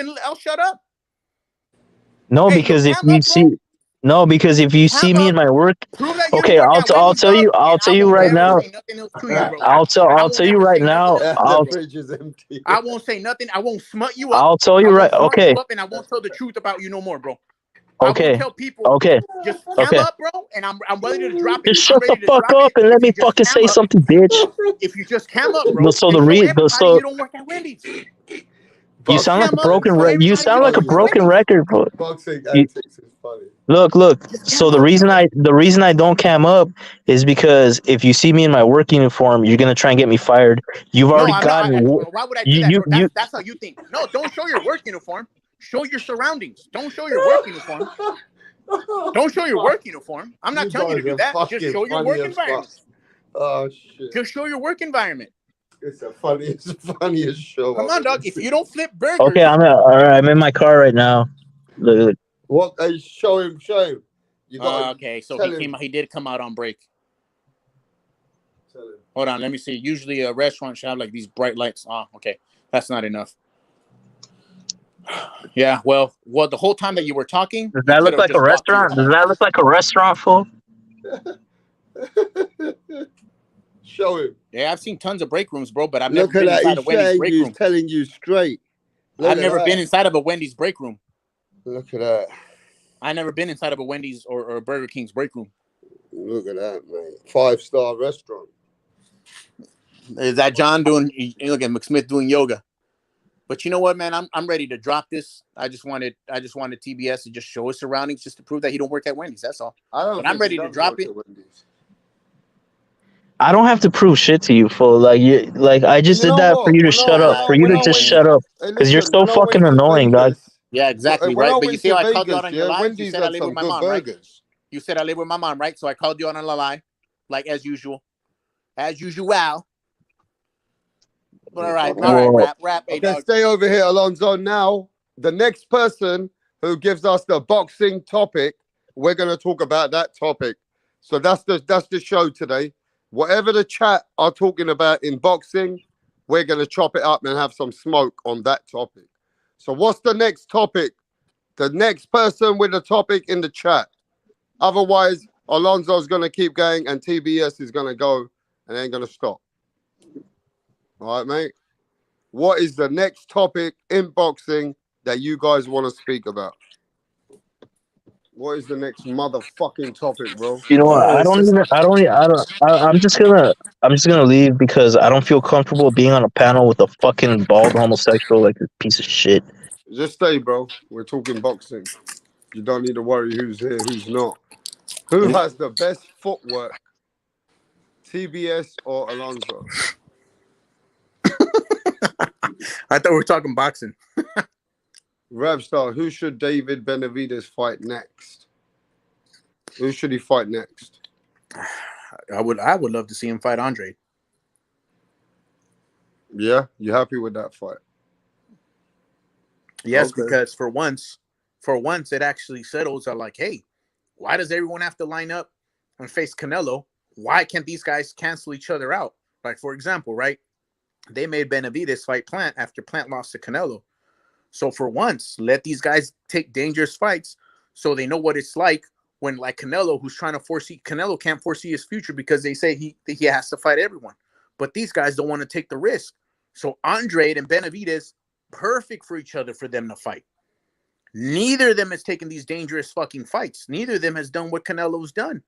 [SPEAKER 10] No, because if you see. No, because if you see me in my work, okay, I'll tell you right now. I'll tell you right now.
[SPEAKER 18] I won't say nothing. I won't smut you up.
[SPEAKER 10] I'll tell you right. Okay.
[SPEAKER 18] And I won't tell the truth about you no more, bro.
[SPEAKER 10] Okay.
[SPEAKER 18] Tell people,
[SPEAKER 10] okay.
[SPEAKER 18] Just come up, bro, and I'm ready to drop it.
[SPEAKER 10] Just shut the fuck up and let me fucking say something, bitch.
[SPEAKER 18] If you just come up, bro.
[SPEAKER 10] So you
[SPEAKER 18] don't work at Wendy's.
[SPEAKER 10] You sound like a broken record. You sound like a broken record, bro.
[SPEAKER 3] Boxing antics is funny.
[SPEAKER 10] Look. So the reason I don't cam up is because if you see me in my work uniform, you're gonna try and get me fired. You've already gotten.
[SPEAKER 18] Why would I do that? That's how you think. No, don't show your work uniform. Show your surroundings. Don't show your work uniform. Don't show your work uniform. I'm not telling you to do that. Just show your work environment.
[SPEAKER 3] Oh shit.
[SPEAKER 18] Just show your work environment.
[SPEAKER 3] It's the funniest show.
[SPEAKER 18] Come on, dog. If you don't flip burgers.
[SPEAKER 10] Okay, I'm in my car right now. Look.
[SPEAKER 3] What? Show him. You got
[SPEAKER 18] okay, so he did come out on break. Hold on, let me see. Usually a restaurant should have like these bright lights. Okay. That's not enough. Yeah, well, the whole time that you were talking.
[SPEAKER 10] Does that look like a restaurant? Does that look like a restaurant, fool?
[SPEAKER 3] Show him.
[SPEAKER 18] Yeah, I've seen tons of break rooms, bro, but I've never been inside a Wendy's break room.
[SPEAKER 3] Telling you straight.
[SPEAKER 18] I've never been inside of a Wendy's break room.
[SPEAKER 3] Look at that.
[SPEAKER 18] I've never been inside of a Wendy's or Burger King's break room.
[SPEAKER 3] Look at that, man. 5-star restaurant.
[SPEAKER 18] Is that John doing? Look at McSmith doing yoga. But you know what, man? I'm ready to drop this. I just wanted TBS to just show his surroundings, just to prove that he don't work at Wendy's. That's all. But I'm ready to drop it.
[SPEAKER 10] I don't have to prove shit to you, fool. Like I just did that for you to shut up, for you to just shut up, because you're so fucking annoying, dog.
[SPEAKER 18] Yeah, exactly, right. But you see how I called you out on your lie? You said I live with my mom, right? You said I live with my mom, right? So I called you out on a lie, like as usual. As usual. But all right, rap.
[SPEAKER 3] Okay, stay over here, Alonzo. Now, the next person who gives us the boxing topic, we're going to talk about that topic. So that's the show today. Whatever the chat are talking about in boxing, we're going to chop it up and have some smoke on that topic. So what's the next topic? The next person with the topic in the chat. Otherwise, Alonzo's going to keep going and TBS is going to go and ain't going to stop. All right, mate. What is the next topic in boxing that you guys want to speak about? What is the next motherfucking topic, bro?
[SPEAKER 10] You know what? I'm just gonna leave because I don't feel comfortable being on a panel with a fucking bald homosexual like a piece of shit.
[SPEAKER 3] Just stay, bro. We're talking boxing. You don't need to worry who's here, who's not. Who has the best footwork, TBS or Alonso?
[SPEAKER 18] I thought we were talking boxing.
[SPEAKER 3] Rabstar, who should David Benavidez fight next? Who should he fight next?
[SPEAKER 18] I would love to see him fight Andre.
[SPEAKER 3] Yeah, you happy with that fight?
[SPEAKER 18] Yes, okay. Because for once it actually settles. Are like, hey, why does everyone have to line up and face Canelo? Why can't these guys cancel each other out? Like, for example, right? They made Benavidez fight Plant after Plant lost to Canelo. So for once, let these guys take dangerous fights so they know what it's like when, like, Canelo, who's trying to foresee, Canelo can't foresee his future because they say he has to fight everyone. But these guys don't want to take the risk. So Andre and Benavidez, perfect for each other for them to fight. Neither of them has taken these dangerous fucking fights. Neither of them has done what Canelo's done.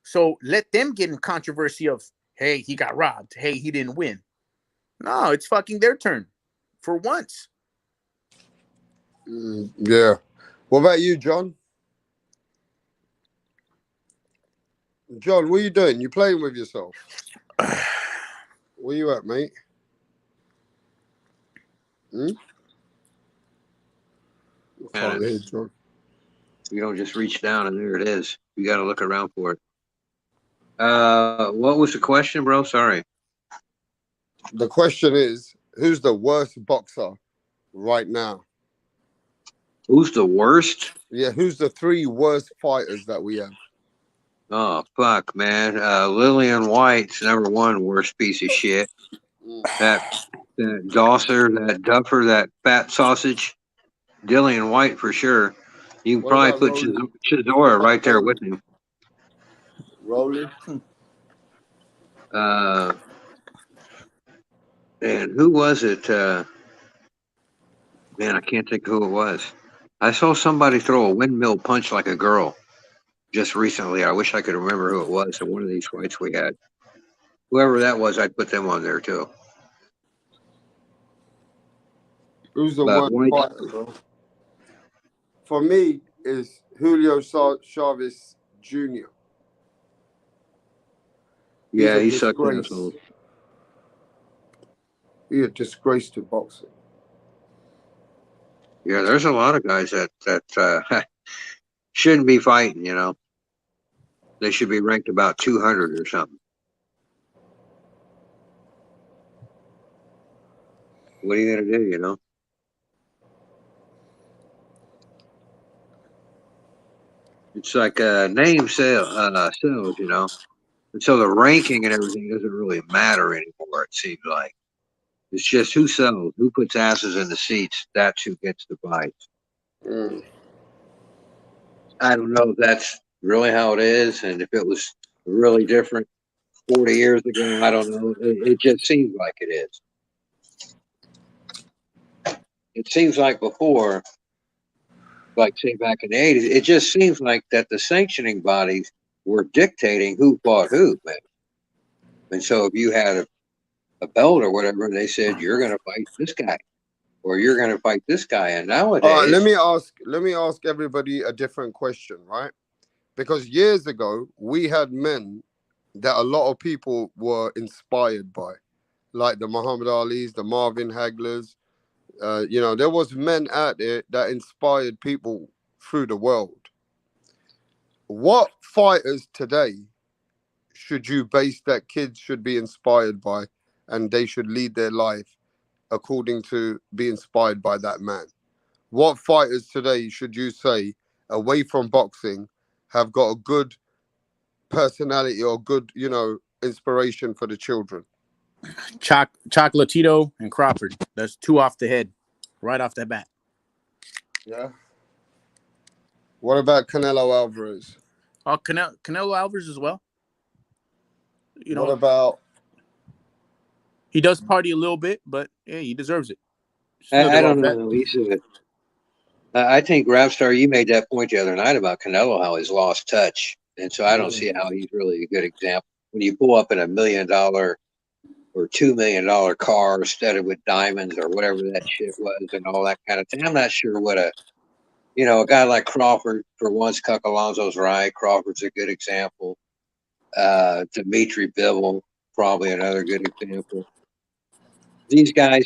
[SPEAKER 18] So let them get in controversy of, hey, he got robbed. Hey, he didn't win. No, it's fucking their turn for once.
[SPEAKER 3] Yeah. What about you, John? John, what are you doing? You playing with yourself? Where you at, mate?
[SPEAKER 14] Can't hear, John. You don't just reach down and there it is. You got to look around for it. What was the question, bro? Sorry.
[SPEAKER 3] The question is, who's the worst boxer right now?
[SPEAKER 14] Who's the worst?
[SPEAKER 3] Yeah, who's the 3 worst fighters that we have?
[SPEAKER 14] Oh, fuck, man. Lillian White's #1 worst piece of shit. That Dosser, that Duffer, that fat sausage. Dillian White for sure. You can probably put Chisora right there with him.
[SPEAKER 3] Rolling.
[SPEAKER 14] And who was it? Man, I can't think who it was. I saw somebody throw a windmill punch like a girl just recently. I wish I could remember who it was in one of these fights we had. Whoever that was, I'd put them on there too.
[SPEAKER 3] Who's the worst fighter, bro? For me, is Julio Chavez Jr.
[SPEAKER 14] Yeah, he sucked asshole.
[SPEAKER 3] He's a disgrace to boxing.
[SPEAKER 14] Yeah, there's a lot of guys that shouldn't be fighting, you know. They should be ranked about 200 or something. What are you going to do, you know? It's like name sells, you know. And so the ranking and everything doesn't really matter anymore, it seems like. It's just who sells, who puts asses in the seats, that's who gets the fights. I don't know if that's really how it is, and if it was really different 40 years ago, I don't know. It just seems like it is. It seems like before, like say back in the 80s, it just seems like that the sanctioning bodies were dictating who fought who, man. And so if you had a belt or whatever, they said you're going to fight this guy or you're going to fight this guy. And nowadays,
[SPEAKER 3] all right, let me ask everybody a different question, right? Because years ago we had men that a lot of people were inspired by, like the Muhammad Ali's, the Marvin Haglers. You know, there was men out there that inspired people through the world. What fighters today should you base that kids should be inspired by, and they should lead their life according to be inspired by that man? What fighters today should you say, away from boxing, have got a good personality or good, you know, inspiration for the children?
[SPEAKER 18] Chocolatito and Crawford. That's 2 off the head, right off the bat.
[SPEAKER 3] Yeah. What about Canelo Alvarez?
[SPEAKER 18] Oh, Canelo Alvarez as well. You know,
[SPEAKER 3] what about?
[SPEAKER 18] He does party a little bit, but yeah, he deserves it.
[SPEAKER 14] I don't know. I think Rapstar, you made that point the other night about Canelo, how he's lost touch, and so I don't
[SPEAKER 18] Yeah.
[SPEAKER 14] see how he's really a good example. When you pull up in $1 million or $2 million car studded with diamonds or whatever that shit was, and all that kind of thing, I'm not sure what a guy like Crawford, for once, Cuck Alonso's right. Crawford's a good example. Dimitri Bivol, probably another good example. These guys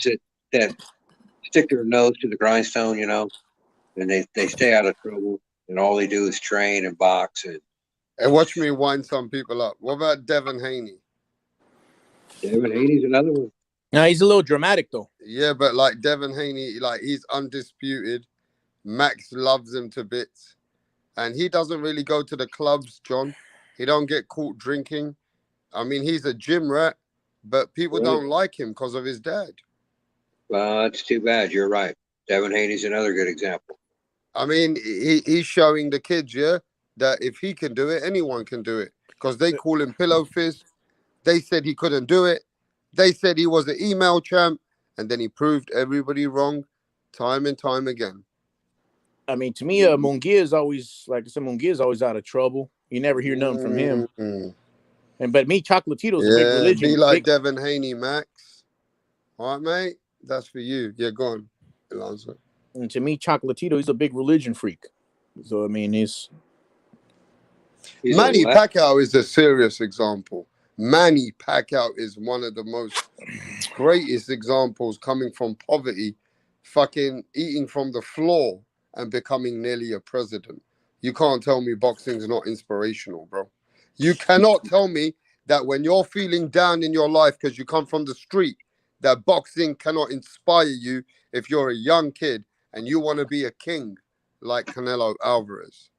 [SPEAKER 14] that stick their nose to the grindstone, and they stay out of trouble, and all they do is train and box.
[SPEAKER 3] And watch me wind some people up. What about Devin Haney?
[SPEAKER 14] Devin Haney's another one.
[SPEAKER 18] No, he's a little dramatic though.
[SPEAKER 3] Yeah, but like Devin Haney, like he's undisputed. Max loves him to bits. And he doesn't really go to the clubs, John. He don't get caught drinking. I mean, he's a gym rat, but people don't like him because of his dad.
[SPEAKER 14] Well, that's too bad. You're right. Devin Haney's another good example.
[SPEAKER 3] I mean, he's showing the kids, that if he can do it, anyone can do it. Because they call him Pillow Fist. They said he couldn't do it. They said he was an email champ. And then he proved everybody wrong time and time again.
[SPEAKER 18] I mean, to me, Munguia is always, like I said, Munguia is always out of trouble. You never hear nothing from him. But me, Chocolatito's a big religion.
[SPEAKER 3] Be like Devin Haney, Max. All right, mate? That's for you. Yeah, go on, Alonso.
[SPEAKER 18] And to me, Chocolatito, he's a big religion freak. So, I mean, he's
[SPEAKER 3] Manny Pacquiao is a serious example. Manny Pacquiao is one of the most greatest examples coming from poverty, fucking eating from the floor and becoming nearly a president. You can't tell me boxing's not inspirational, bro. You cannot tell me that when you're feeling down in your life because you come from the street, that boxing cannot inspire you if you're a young kid and you want to be a king like Canelo Alvarez.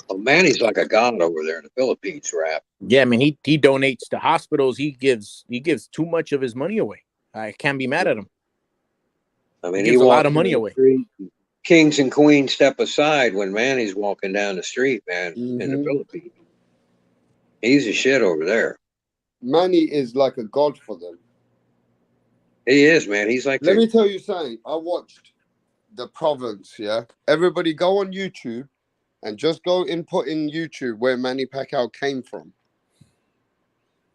[SPEAKER 14] Well, Manny's like a god over there in the Philippines, Rap.
[SPEAKER 18] Yeah, I mean, he donates to hospitals. He gives too much of his money away. I can't be mad at him.
[SPEAKER 14] I mean,
[SPEAKER 18] he gives a lot of money away.
[SPEAKER 14] Kings and queens step aside when Manny's walking down the street, man, in the Philippines. He's a shit over there.
[SPEAKER 3] Manny is like a god for them.
[SPEAKER 14] He is, man. He's like.
[SPEAKER 3] Let me tell you something. I watched The Province. Yeah, everybody go on YouTube and just go input in YouTube where Manny Pacquiao came from,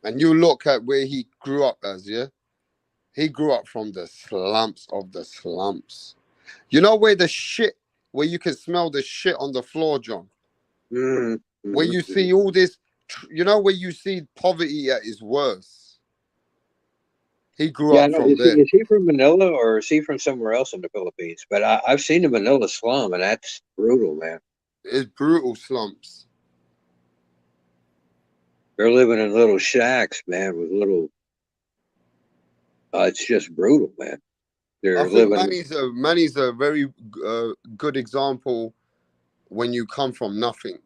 [SPEAKER 3] and you look at where he grew up as. Yeah, he grew up from the slumps of the slumps. You know where you can smell the shit on the floor, John.
[SPEAKER 14] Mm-hmm.
[SPEAKER 3] Where you see all this, where you see poverty at its worst. He grew up from there.
[SPEAKER 14] Is he from Manila or is he from somewhere else in the Philippines? But I've seen the Manila slum, and that's brutal, man.
[SPEAKER 3] It's brutal slumps.
[SPEAKER 14] They're living in little shacks, man, with little. It's just brutal, man.
[SPEAKER 3] I think Manny's a very good example. When you come from nothing,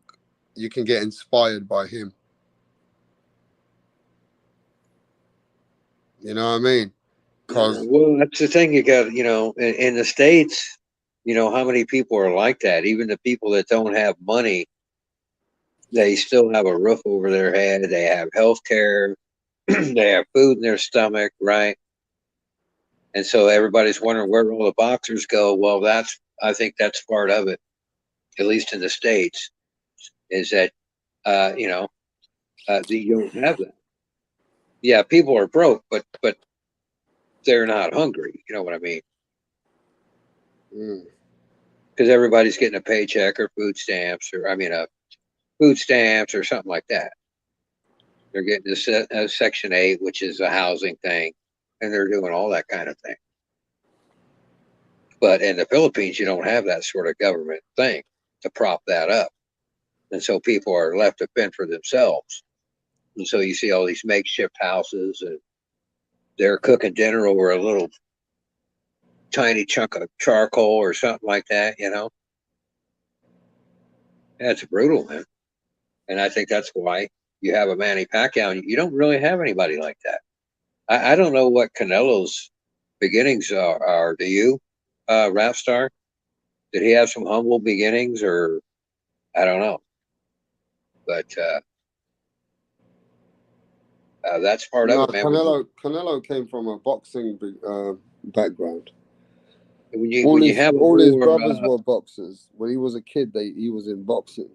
[SPEAKER 3] you can get inspired by him. You know what I mean?
[SPEAKER 14] Well, that's the thing. You got, in the States, how many people are like that? Even the people that don't have money, they still have a roof over their head. They have health care. They have food in their stomach, right? And so everybody's wondering where all the boxers go. Well, I think that's part of it, at least in the States, is that, you don't have that. Yeah, people are broke, but they're not hungry. You know what I mean? Because everybody's getting a paycheck or food stamps or something like that. They're getting a Section 8, which is a housing thing, and they're doing all that kind of thing. But in the Philippines, you don't have that sort of government thing to prop that up. And so people are left to fend for themselves. And so you see all these makeshift houses, and they're cooking dinner over a little tiny chunk of charcoal or something like that, Yeah, it's brutal, man. And I think that's why you have a Manny Pacquiao, and you don't really have anybody like that. I don't know what Canelo's beginnings are. Do you, Rapstar? Did he have some humble beginnings, or I don't know? But that's part of it, man.
[SPEAKER 3] Canelo came from a boxing background.
[SPEAKER 14] When you have
[SPEAKER 3] all his
[SPEAKER 14] more,
[SPEAKER 3] brothers were boxers. When he was a kid, he was in boxing.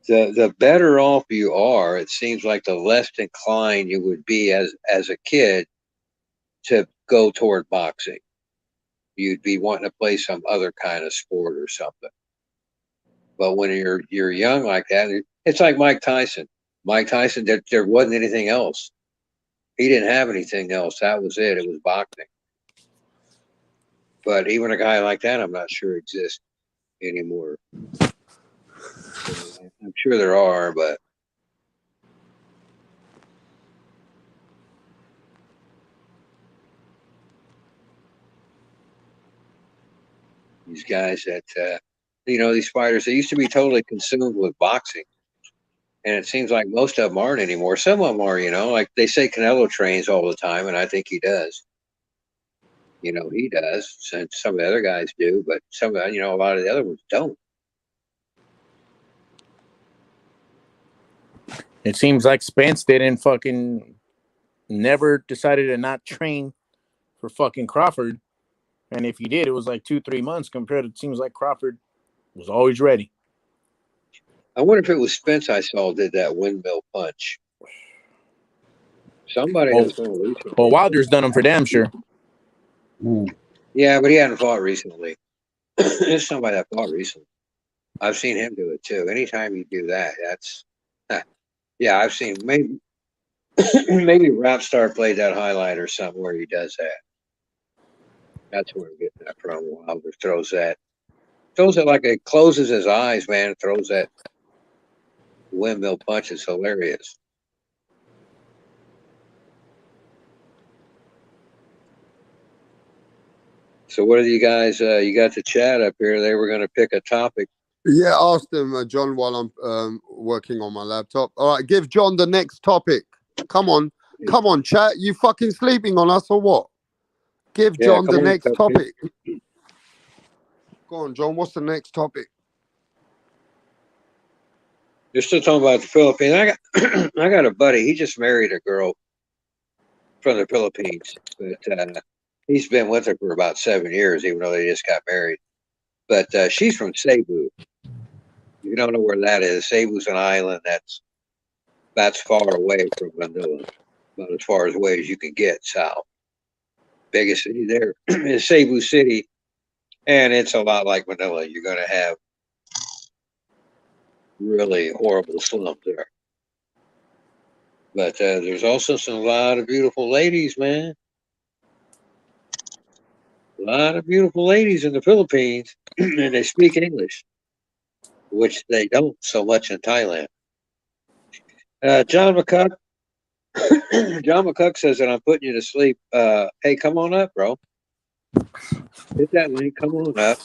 [SPEAKER 14] The better off you are, it seems like the less inclined you would be as a kid to go toward boxing. You'd be wanting to play some other kind of sport or something. But when you're young like that, it's like Mike Tyson. Mike Tyson, there wasn't anything else. He didn't have anything else. That was it. It was boxing. But even a guy like that, I'm not sure exists anymore. I'm sure there are, but these guys that, these fighters, they used to be totally consumed with boxing. And it seems like most of them aren't anymore. Some of them are, like they say Canelo trains all the time, and I think he does. He does, and some of the other guys do, but some of, a lot of the other ones don't.
[SPEAKER 18] It seems like Spence didn't never decided to not train for fucking Crawford. And if he did, it was like 2-3 months compared to, it seems like Crawford was always ready.
[SPEAKER 14] I wonder if it was Spence I saw did that windmill punch. Somebody has done it recently.
[SPEAKER 18] Well, Wilder's done them for damn sure.
[SPEAKER 14] Yeah, but he hadn't fought recently. There's somebody that fought recently. I've seen him do it too. Anytime you do that, that's yeah. I've seen maybe Rapstar played that highlight or something where he does that. That's where I'm getting that from. Wilder throws it like it closes his eyes, man. Throws that windmill punch. It's hilarious. So what are you guys? You got the chat up here. They were going to pick a topic.
[SPEAKER 3] Yeah, ask them, John, while I'm working on my laptop. All right, give John the next topic. Come on, chat. You fucking sleeping on us or what? Give John the next topic. Go on, John. What's the next topic?
[SPEAKER 14] You're still talking about the Philippines. I got a buddy. He just married a girl from the Philippines, but he's been with her for about 7 years, even though they just got married. But she's from Cebu. You don't know where that is. Cebu's an island that's far away from Manila, about as far away as you can get south. Biggest city there is Cebu City, and it's a lot like Manila. You're going to have really horrible slums there. But there's also a lot of beautiful ladies, man. A lot of beautiful ladies in the Philippines, and they speak English, which they don't so much in Thailand. John McCuck says that I'm putting you to sleep. Hey, come on up, bro. Hit that link. Come on up.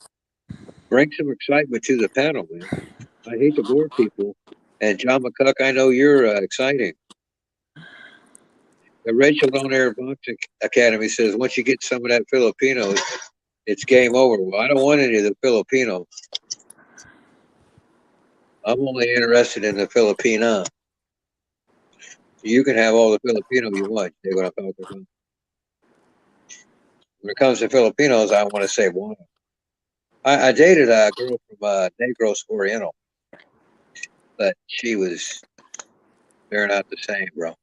[SPEAKER 14] Bring some excitement to the panel, man. I hate to bore people. And John McCuck, I know you're exciting. The Rachel Donaire Boxing Academy says once you get some of that Filipino, it's game over. Well, I don't want any of the Filipino. I'm only interested in the Filipina. You can have all the Filipino you want. They're going to talk about. When it comes to Filipinos, I want to say one. I dated a girl from Negros Oriental, but they're not the same, bro.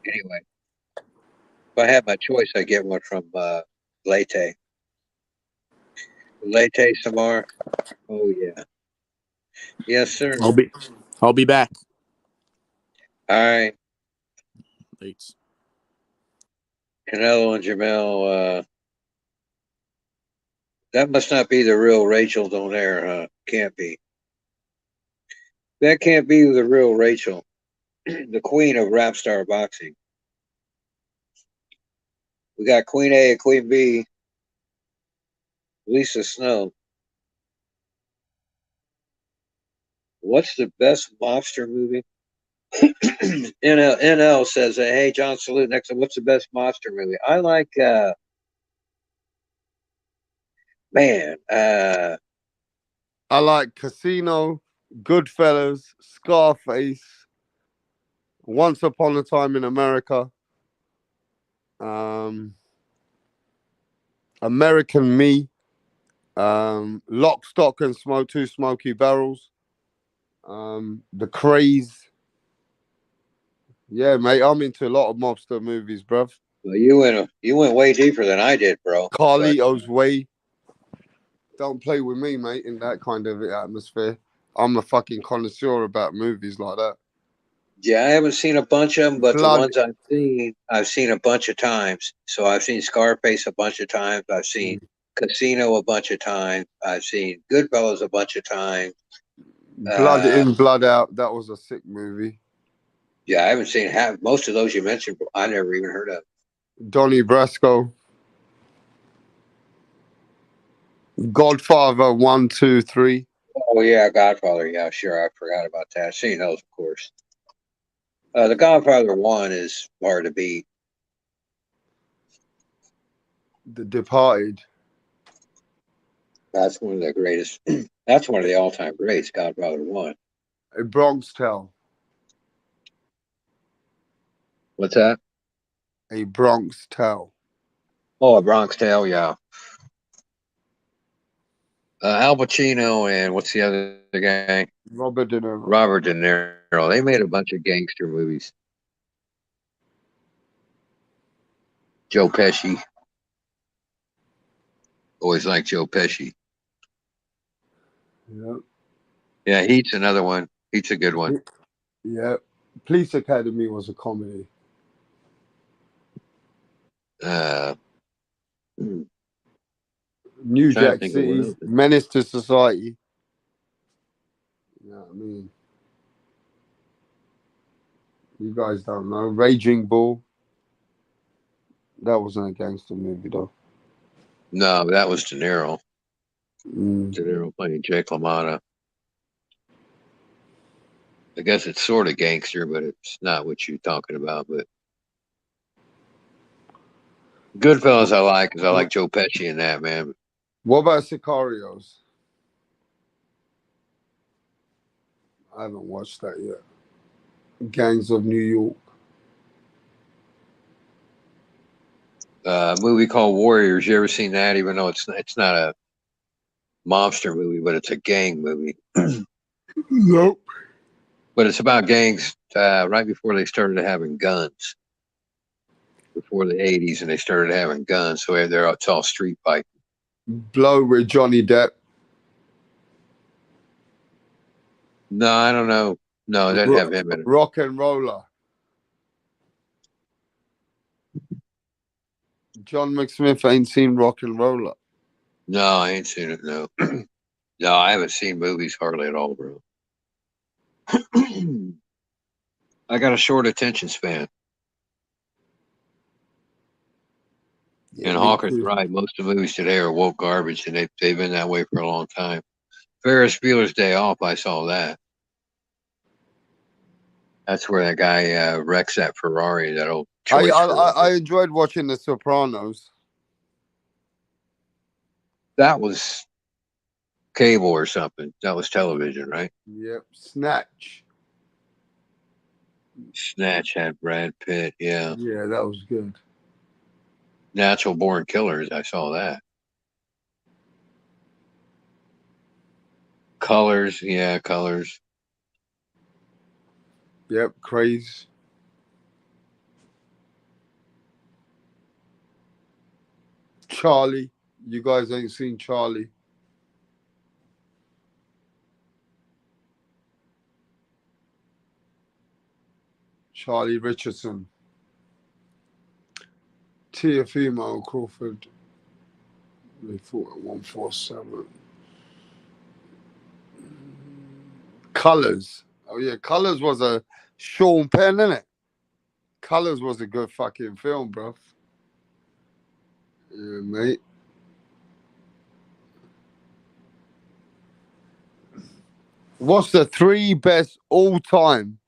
[SPEAKER 14] Anyway, if I have my choice, I get one from Leyte. Leyte Samar. Oh yeah. Yes, sir.
[SPEAKER 18] I'll be back.
[SPEAKER 14] All right.
[SPEAKER 18] Thanks.
[SPEAKER 14] Canelo and Jamel. That must not be the real Rachel Donaire, huh? Can't be. That can't be the real Rachel, the queen of rap star boxing. We got Queen A and Queen B. Lisa Snow. What's the best mobster movie? NL says, hey, John Salute. Next one, what's the best mobster movie? I like,
[SPEAKER 3] I like Casino, Goodfellas, Scarface, Once Upon a Time in America. American Me, Lock, Stock and Smoke, Two Smoky Barrels, The Craze. Yeah, mate, I'm into a lot of mobster movies, bruv.
[SPEAKER 14] Well, you went way deeper than I did, bro.
[SPEAKER 3] Carlito's Way. Don't play with me, mate, in that kind of atmosphere. I'm a fucking connoisseur about movies like that.
[SPEAKER 14] Yeah, I haven't seen a bunch of them, but
[SPEAKER 3] Blood.
[SPEAKER 14] the ones I've seen a bunch of times. So I've seen Scarface a bunch of times. I've seen Casino a bunch of times. I've seen Goodfellas a bunch of times.
[SPEAKER 3] Blood In, Blood Out. That was a sick movie.
[SPEAKER 14] Yeah, I haven't seen most of those you mentioned. I never even heard of.
[SPEAKER 3] Donnie Brasco. Godfather 1, 2, 3.
[SPEAKER 14] Oh yeah, Godfather. Yeah, sure. I forgot about that. I've seen those, of course. The Godfather 1 is hard to beat.
[SPEAKER 3] The Departed.
[SPEAKER 14] That's one of the greatest. That's one of the all-time greats. Godfather 1.
[SPEAKER 3] A Bronx Tale.
[SPEAKER 14] What's that?
[SPEAKER 3] A Bronx Tale.
[SPEAKER 14] Oh, A Bronx Tale. Yeah. Al Pacino and what's the other guy?
[SPEAKER 3] Robert De Niro.
[SPEAKER 14] Robert De Niro. They made a bunch of gangster movies. Joe Pesci. Always liked Joe Pesci.
[SPEAKER 3] Yeah.
[SPEAKER 14] Yeah, Heat's another one. Heat's a good one.
[SPEAKER 3] Yeah. Police Academy was a comedy. New Jack City, Menace to Society. You know what I mean? You guys don't know. Raging Bull. That wasn't a gangster movie, though.
[SPEAKER 14] No, that was De Niro.
[SPEAKER 3] De
[SPEAKER 14] Niro playing Jake LaMotta. I guess it's sort of gangster, but it's not what you're talking about. But Goodfellas I like because I like Joe Pesci in that, man.
[SPEAKER 3] What about Sicarios? I haven't watched that yet. Gangs of New York.
[SPEAKER 14] A movie called Warriors. You ever seen that? Even though it's not a mobster movie, but it's a gang movie.
[SPEAKER 3] Nope.
[SPEAKER 14] But it's about gangs right before they started having guns. Before the 80s, and they started having guns, so it's all street fighting.
[SPEAKER 3] Blow with Johnny Depp.
[SPEAKER 14] No, I don't know. No, it doesn't have him in it.
[SPEAKER 3] Rock and Roller. John McSmith ain't seen Rock and Roller.
[SPEAKER 14] No, I ain't seen it. No, no, I haven't seen movies hardly at all, bro. I got a short attention span. Yeah, and Hawker's right. Most of the movies today are woke garbage, and they've been that way for a long time. Ferris Bueller's Day Off, I saw that. That's where that guy wrecks that Ferrari, that old choice
[SPEAKER 3] I enjoyed watching The Sopranos.
[SPEAKER 14] That was cable or something. That was television, right?
[SPEAKER 3] Yep. Snatch.
[SPEAKER 14] Snatch had Brad Pitt, yeah.
[SPEAKER 3] Yeah, that was good.
[SPEAKER 14] Natural Born Killers, I saw that. Colors, yeah, Colors.
[SPEAKER 3] Yep, Craze. Charlie. You guys ain't seen Charlie. Charlie Richardson. Teofimo Crawford. They fought at 147. Colors. Oh yeah, Colors was a Sean Penn, innit? Colors was a good fucking film, bro. Yeah, mate. What's the three best all-time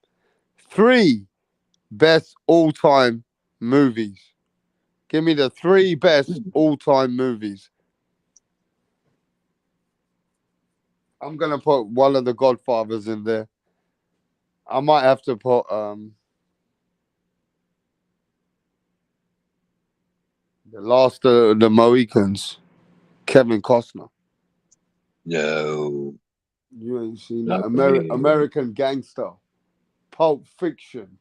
[SPEAKER 3] movies? Give me the three best all-time movies. I'm gonna put one of the Godfathers in there. I might have to put The Last of the Mohicans. Kevin Costner.
[SPEAKER 14] No.
[SPEAKER 3] You ain't seen that.
[SPEAKER 14] Not for me.
[SPEAKER 3] American Gangster. Pulp Fiction.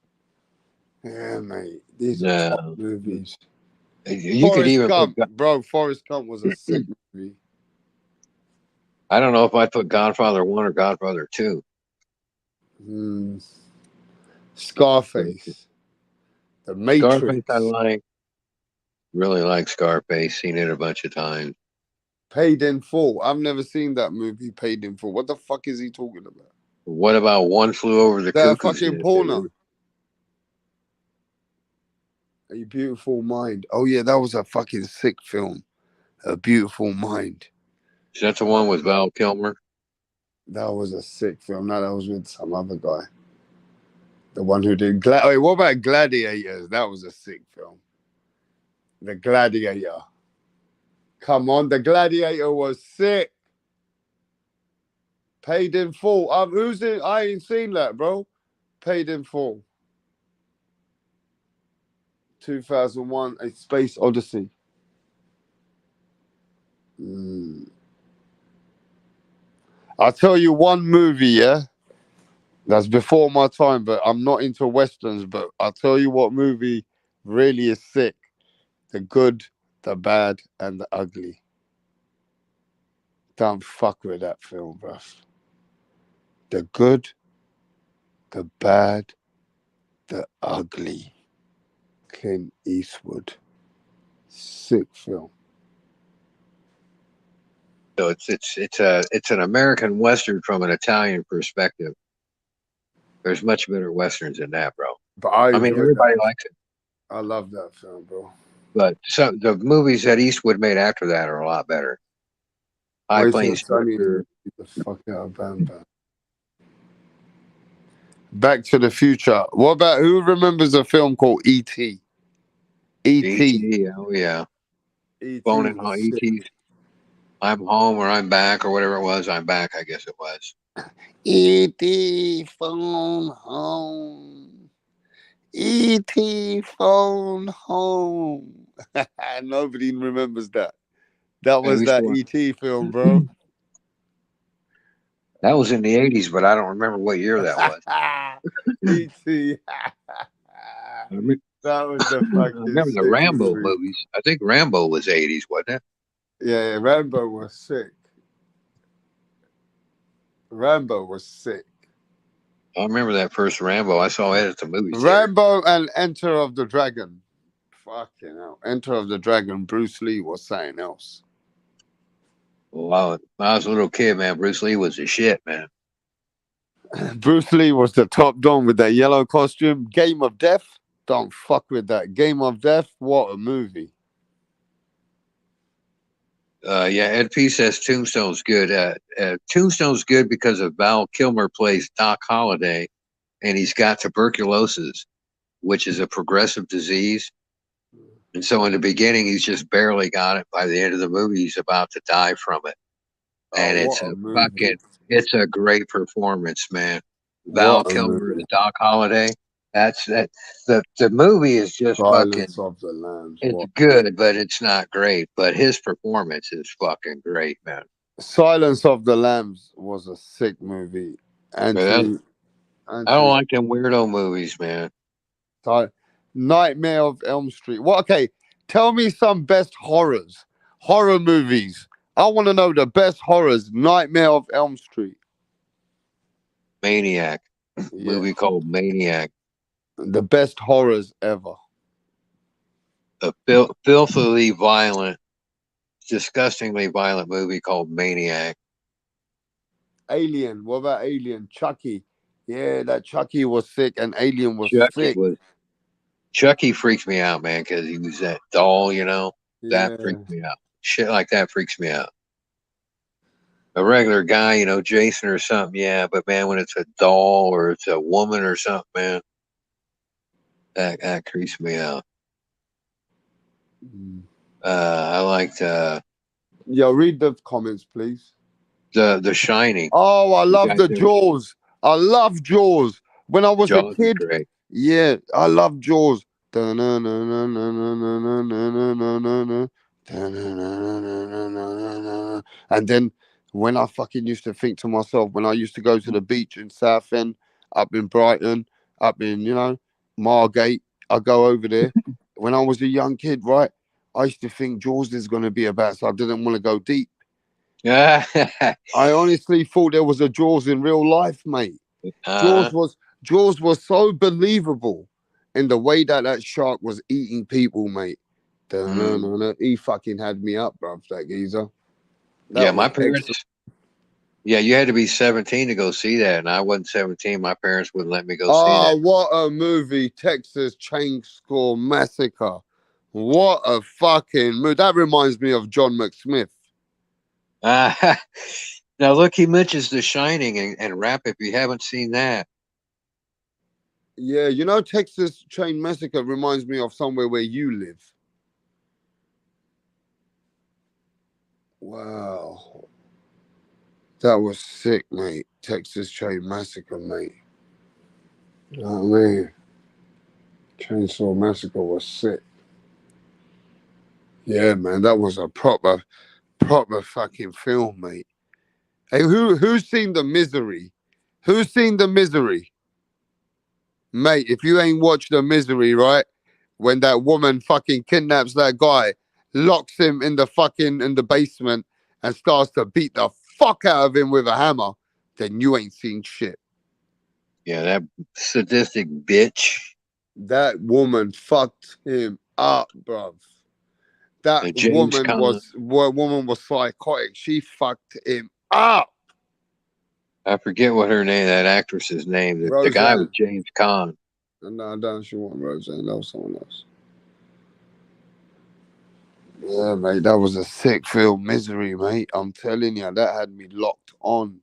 [SPEAKER 3] Yeah, mate. These are top movies.
[SPEAKER 14] You could even
[SPEAKER 3] Gump. Bro, Forrest Gump was a sick movie.
[SPEAKER 14] I don't know if I'd put Godfather 1 or Godfather 2.
[SPEAKER 3] Scarface. The Matrix.
[SPEAKER 14] Scarface I like. Really like Scarface. Seen it a bunch of times.
[SPEAKER 3] Paid in Full. I've never seen that movie, Paid in Full. What the fuck is he talking about?
[SPEAKER 14] What about One Flew Over the
[SPEAKER 3] That
[SPEAKER 14] Cuckoo's
[SPEAKER 3] fucking
[SPEAKER 14] Nest?
[SPEAKER 3] porno. A Beautiful Mind. Oh yeah, that was a fucking sick film. A Beautiful Mind.
[SPEAKER 14] Is that the one with Val Kilmer?
[SPEAKER 3] That was a sick film. No, that was with some other guy. The one who did Wait, what about Gladiators? That was a sick film. The Gladiator. Come on, The Gladiator was sick. Paid in Full. Who's in? I ain't seen that, bro. Paid in Full. 2001, A Space Odyssey. I'll tell you one movie, yeah? That's before my time, but I'm not into Westerns, but I'll tell you what movie really is sick. The Good, the Bad, and the Ugly. Don't fuck with that film, bruv. The Good, the Bad, the Ugly. Clint Eastwood. Sick film.
[SPEAKER 14] So it's an American Western from an Italian perspective. There's much better Westerns than that, bro.
[SPEAKER 3] But
[SPEAKER 14] I mean, everybody likes it.
[SPEAKER 3] I love that film, bro.
[SPEAKER 14] But the movies that Eastwood made after that are a lot better. High Plains Drifter.
[SPEAKER 3] The fuck out of Bam Bam. Back to the Future. What about, who remembers a film called E.T.? E.T.
[SPEAKER 14] Oh yeah.
[SPEAKER 3] E.T.
[SPEAKER 14] Phone and home. E.T. I'm home or I'm back or whatever it was. I'm back, I guess it was.
[SPEAKER 3] E.T. phone home. E.T. phone home. Nobody remembers that. That was that E.T. film, bro.
[SPEAKER 14] That was in the 80s, but I don't remember what year that was.
[SPEAKER 3] E.T. That was the fucking.
[SPEAKER 14] I remember the Rambo movies. I think Rambo was 80s, wasn't it?
[SPEAKER 3] Yeah, Rambo was sick. Rambo was sick.
[SPEAKER 14] I remember that first Rambo. I saw it at the movie theater.
[SPEAKER 3] Rambo and Enter of the Dragon. Fucking hell. Enter of the Dragon, Bruce Lee was something else.
[SPEAKER 14] Wow. When I was a little kid, man, Bruce Lee was the shit, man.
[SPEAKER 3] Bruce Lee was the top don with that yellow costume. Game of Death. Don't fuck with that. Game of Death. What a movie.
[SPEAKER 14] Yeah, Ed P says Tombstone's good. Tombstone's good because of Val Kilmer plays Doc Holliday, and he's got tuberculosis, which is a progressive disease. And so in the beginning, he's just barely got it. By the end of the movie, he's about to die from it. And it's a great performance, man. Val Kilmer as Doc Holliday. The movie is just
[SPEAKER 3] Silence of the Lambs.
[SPEAKER 14] It's good, but it's not great. But his performance is fucking great, man.
[SPEAKER 3] Silence of the Lambs was a sick movie.
[SPEAKER 14] I don't like them weirdo movies, man.
[SPEAKER 3] Nightmare of Elm Street. Well, okay, tell me some best horror movies. I want to know the best horrors. Nightmare of Elm Street.
[SPEAKER 14] Maniac. Movie called Maniac.
[SPEAKER 3] The best horrors ever.
[SPEAKER 14] A filthily violent, disgustingly violent movie called Maniac.
[SPEAKER 3] Alien. What about Alien? Chucky. Yeah, that Chucky was sick and Alien was sick.
[SPEAKER 14] Chucky freaks me out, man, because he was that doll, you know? That freaks me out. Shit like that freaks me out. A regular guy, you know, Jason or something, yeah, but man, when it's a doll or it's a woman or something, man, that creeps me out. I liked
[SPEAKER 3] Yo, read the comments, please.
[SPEAKER 14] The Shining.
[SPEAKER 3] Oh, I love the Jaws. I love Jaws. When I was a kid,
[SPEAKER 14] great.
[SPEAKER 3] Yeah, I love Jaws. And then when I fucking used to think to myself, when I used to go to the beach in Southend, up in Brighton, up in, Margate, I go over there. When I was a young kid, right, I used to think Jaws is going to be about, so I didn't want to go deep.
[SPEAKER 14] Yeah.
[SPEAKER 3] I honestly thought there was a Jaws in real life, mate. Jaws was so believable in the way that shark was eating people, mate. He fucking had me up, bruv, that geezer. That
[SPEAKER 14] my
[SPEAKER 3] was
[SPEAKER 14] parents.
[SPEAKER 3] excellent.
[SPEAKER 14] Yeah, you had to be 17 to go see that, and I wasn't 17. My parents wouldn't let me go see
[SPEAKER 3] Oh,
[SPEAKER 14] that.
[SPEAKER 3] what a movie, Texas Chainsaw Massacre. What a fucking movie. That reminds me of John McSmith.
[SPEAKER 14] Now, look, he mentions The Shining and Rap if you haven't seen that.
[SPEAKER 3] Yeah, Texas Chain Massacre reminds me of somewhere where you live. Wow. That was sick, mate. Texas Chain Massacre, mate. You know what I mean? Chainsaw Massacre was sick. Yeah, man, that was a proper fucking film, mate. Hey, who's seen The Misery? Who's seen The Misery? Mate, if you ain't watched The Misery, right? When that woman fucking kidnaps that guy, locks him in the basement and starts to beat the fuck out of him with a hammer, then you ain't seen shit.
[SPEAKER 14] Yeah, that sadistic bitch.
[SPEAKER 3] That woman fucked him up, bruv. That woman was psychotic. She fucked him up.
[SPEAKER 14] I forget what her name, that actress's name. The guy was James Caan.
[SPEAKER 3] No, she wasn't Roseanne. That was someone else. Yeah, mate, that was a sick film, Misery, mate. I'm telling you, that had me locked on.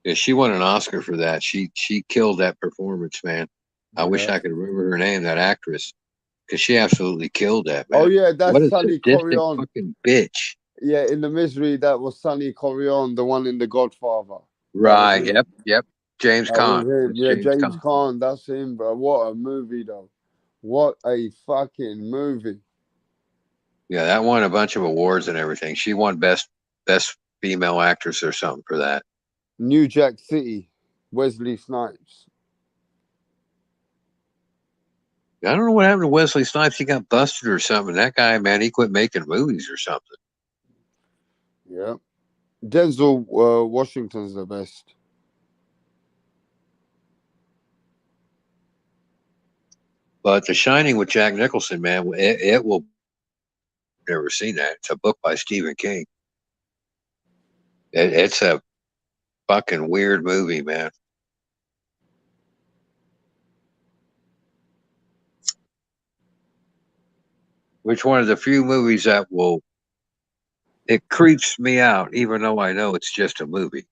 [SPEAKER 14] Yeah, she won an Oscar for that. She killed that performance, man. I wish I could remember her name, that actress, because she absolutely killed that, man.
[SPEAKER 3] Oh yeah, that's
[SPEAKER 14] what a
[SPEAKER 3] Sonny
[SPEAKER 14] sadistic
[SPEAKER 3] Corleone.
[SPEAKER 14] fucking bitch.
[SPEAKER 3] Yeah, in The Misery, that was Sonny Corleone, the one in The Godfather.
[SPEAKER 14] Right. Yep. James Caan.
[SPEAKER 3] Yeah, James Caan. That's him, bro. What a movie, though. What a fucking movie.
[SPEAKER 14] Yeah, that won a bunch of awards and everything. She won best female actress or something for that.
[SPEAKER 3] New Jack City, Wesley Snipes.
[SPEAKER 14] I don't know what happened to Wesley Snipes. He got busted or something. That guy, man, he quit making movies or something.
[SPEAKER 3] Yeah. Denzel Washington's the best.
[SPEAKER 14] But The Shining with Jack Nicholson, man, it will. Never seen that. It's a book by Stephen King. It's a fucking weird movie, man. Which one of the few movies that it creeps me out, even though I know it's just a movie.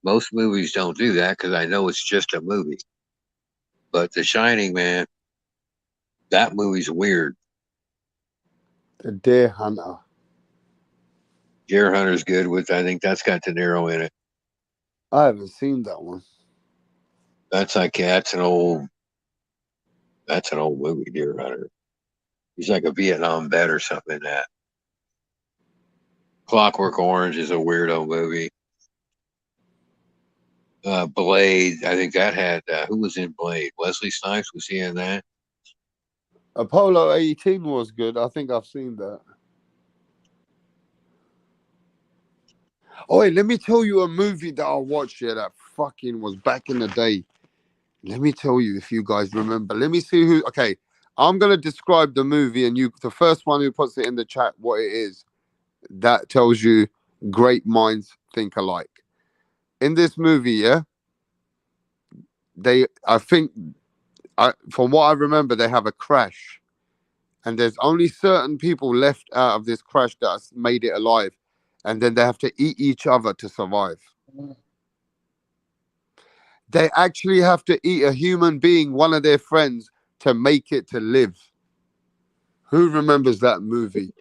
[SPEAKER 14] Most movies don't do that because I know it's just a movie. But The Shining, man, that movie's weird.
[SPEAKER 3] The Deer Hunter.
[SPEAKER 14] Deer Hunter's good I think that's got De Niro in it.
[SPEAKER 3] I haven't seen that one.
[SPEAKER 14] That's an old movie, Deer Hunter. He's like a Vietnam vet or something in that. Clockwork Orange is a weirdo movie. Blade, I think that had who was in Blade? Wesley Snipes, was he in that?
[SPEAKER 3] Apollo 18 was good. I think I've seen that. Oh, wait, let me tell you a movie that I watched here that fucking was back in the day. Let me tell you if you guys remember. Let me see who. Okay, I'm gonna describe the movie, and the first one who puts it in the chat what it is, that tells you great minds think alike. In this movie, yeah, from what I remember, they have a crash, and there's only certain people left out of this crash that has made it alive, and then they have to eat each other to survive. They actually have to eat a human being, one of their friends, to make it to live. Who remembers that movie?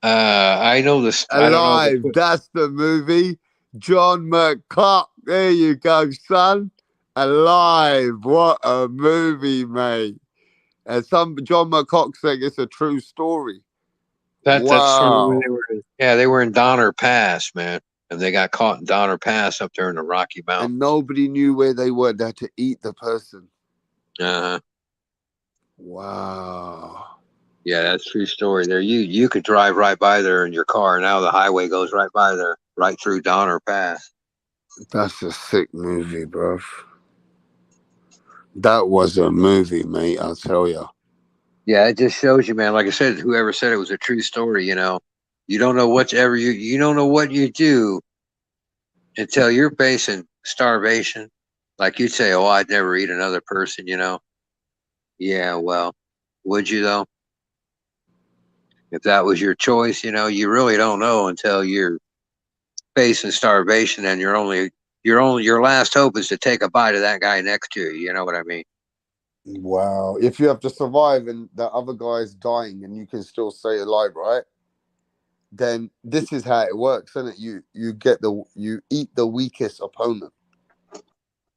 [SPEAKER 14] I know this.
[SPEAKER 3] Alive. That's the movie. John McClock. There you go, son. Alive. What a movie, mate. And some John McCock saying it's a true story.
[SPEAKER 14] That's from when
[SPEAKER 3] Wow.
[SPEAKER 14] they were in Donner Pass, man, and they got caught in Donner Pass up there in the Rocky Mountains.
[SPEAKER 3] And nobody knew where they were. They had to eat the person.
[SPEAKER 14] Uh-huh.
[SPEAKER 3] Wow.
[SPEAKER 14] Yeah, that's a true story. There, you could drive right by there in your car. Now the highway goes right by there, right through Donner Pass.
[SPEAKER 3] That's a sick movie, bruv. That was a movie, mate. I'll tell you.
[SPEAKER 14] Yeah, it just shows you, man. Like I said, whoever said it was a true story, you know, you don't know whatever you don't know what you do until you're facing starvation. Like you'd say, "Oh, I'd never eat another person," you know. Yeah, well, would you though? If that was your choice, you know, you really don't know until you're facing starvation, and your last hope is to take a bite of that guy next to you. You know what I mean?
[SPEAKER 3] Wow. If you have to survive and the other guy's dying and you can still stay alive, right? Then this is how it works, isn't it? You eat the weakest opponent.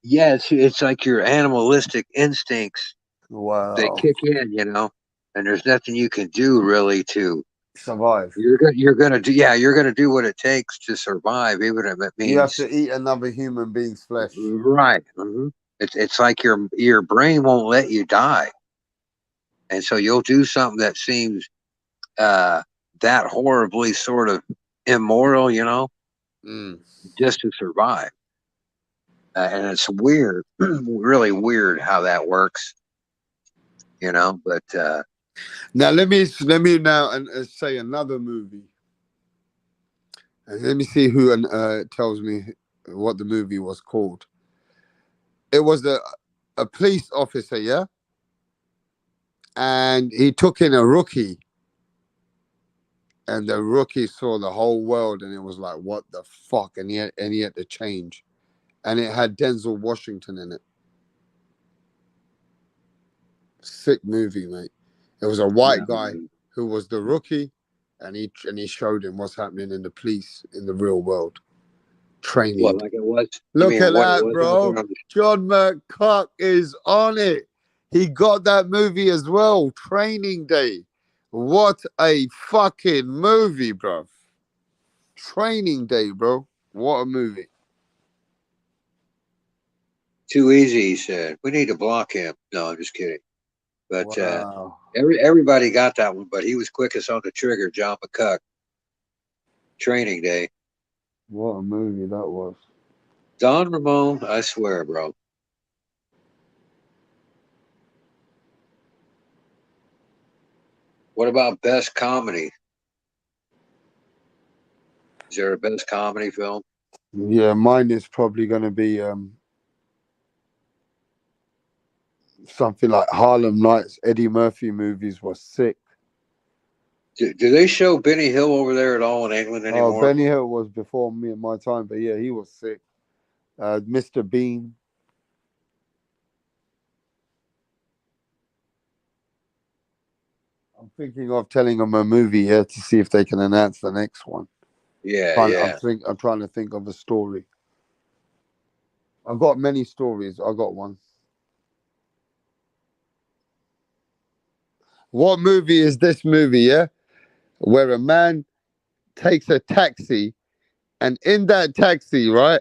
[SPEAKER 14] Yeah, it's like your animalistic instincts.
[SPEAKER 3] Wow.
[SPEAKER 14] They kick in, you know, and there's nothing you can do really to
[SPEAKER 3] survive.
[SPEAKER 14] You're gonna do what it takes to survive, even if it means
[SPEAKER 3] You have to eat another human being's flesh.
[SPEAKER 14] Right. Mm-hmm. It's like your brain won't let you die, and so you'll do something that seems that horribly sort of immoral, you know, just to survive. And it's weird, really weird how that works, you know. But
[SPEAKER 3] now let me now say another movie, and let me see who tells me what the movie was called. It was a police officer, yeah, and he took in a rookie, and the rookie saw the whole world, and it was like, what the fuck, and he had to change, and it had Denzel Washington in it. Sick movie, mate. It was a white guy who was the rookie, and he showed him what's happening in the police in the real world. Training.
[SPEAKER 14] What, like it was?
[SPEAKER 3] Look at that, bro. John McCock is on it. He got that movie as well. Training Day. What a fucking movie, bro. Training Day, bro. What a movie.
[SPEAKER 14] Too easy, he said. We need to block him. No, I'm just kidding. But
[SPEAKER 3] wow.
[SPEAKER 14] Everybody got that one, but he was quickest on the trigger, John McCuck. Training Day.
[SPEAKER 3] What a movie that was.
[SPEAKER 14] Don Ramon, I swear, bro. What about best comedy? Is there a best comedy film?
[SPEAKER 3] Yeah, mine is probably going to be something like Harlem Nights. Eddie Murphy movies were sick.
[SPEAKER 14] Do they show Benny Hill over there at all in England anymore?
[SPEAKER 3] Oh, Benny Hill was before me at my time, but yeah, he was sick. Mr. Bean. I'm thinking of telling them a movie here to see if they can announce the next one.
[SPEAKER 14] Yeah,
[SPEAKER 3] I'm trying to think of a story. I've got many stories. I got one. What movie is this movie, yeah? Where a man takes a taxi, and in that taxi, right,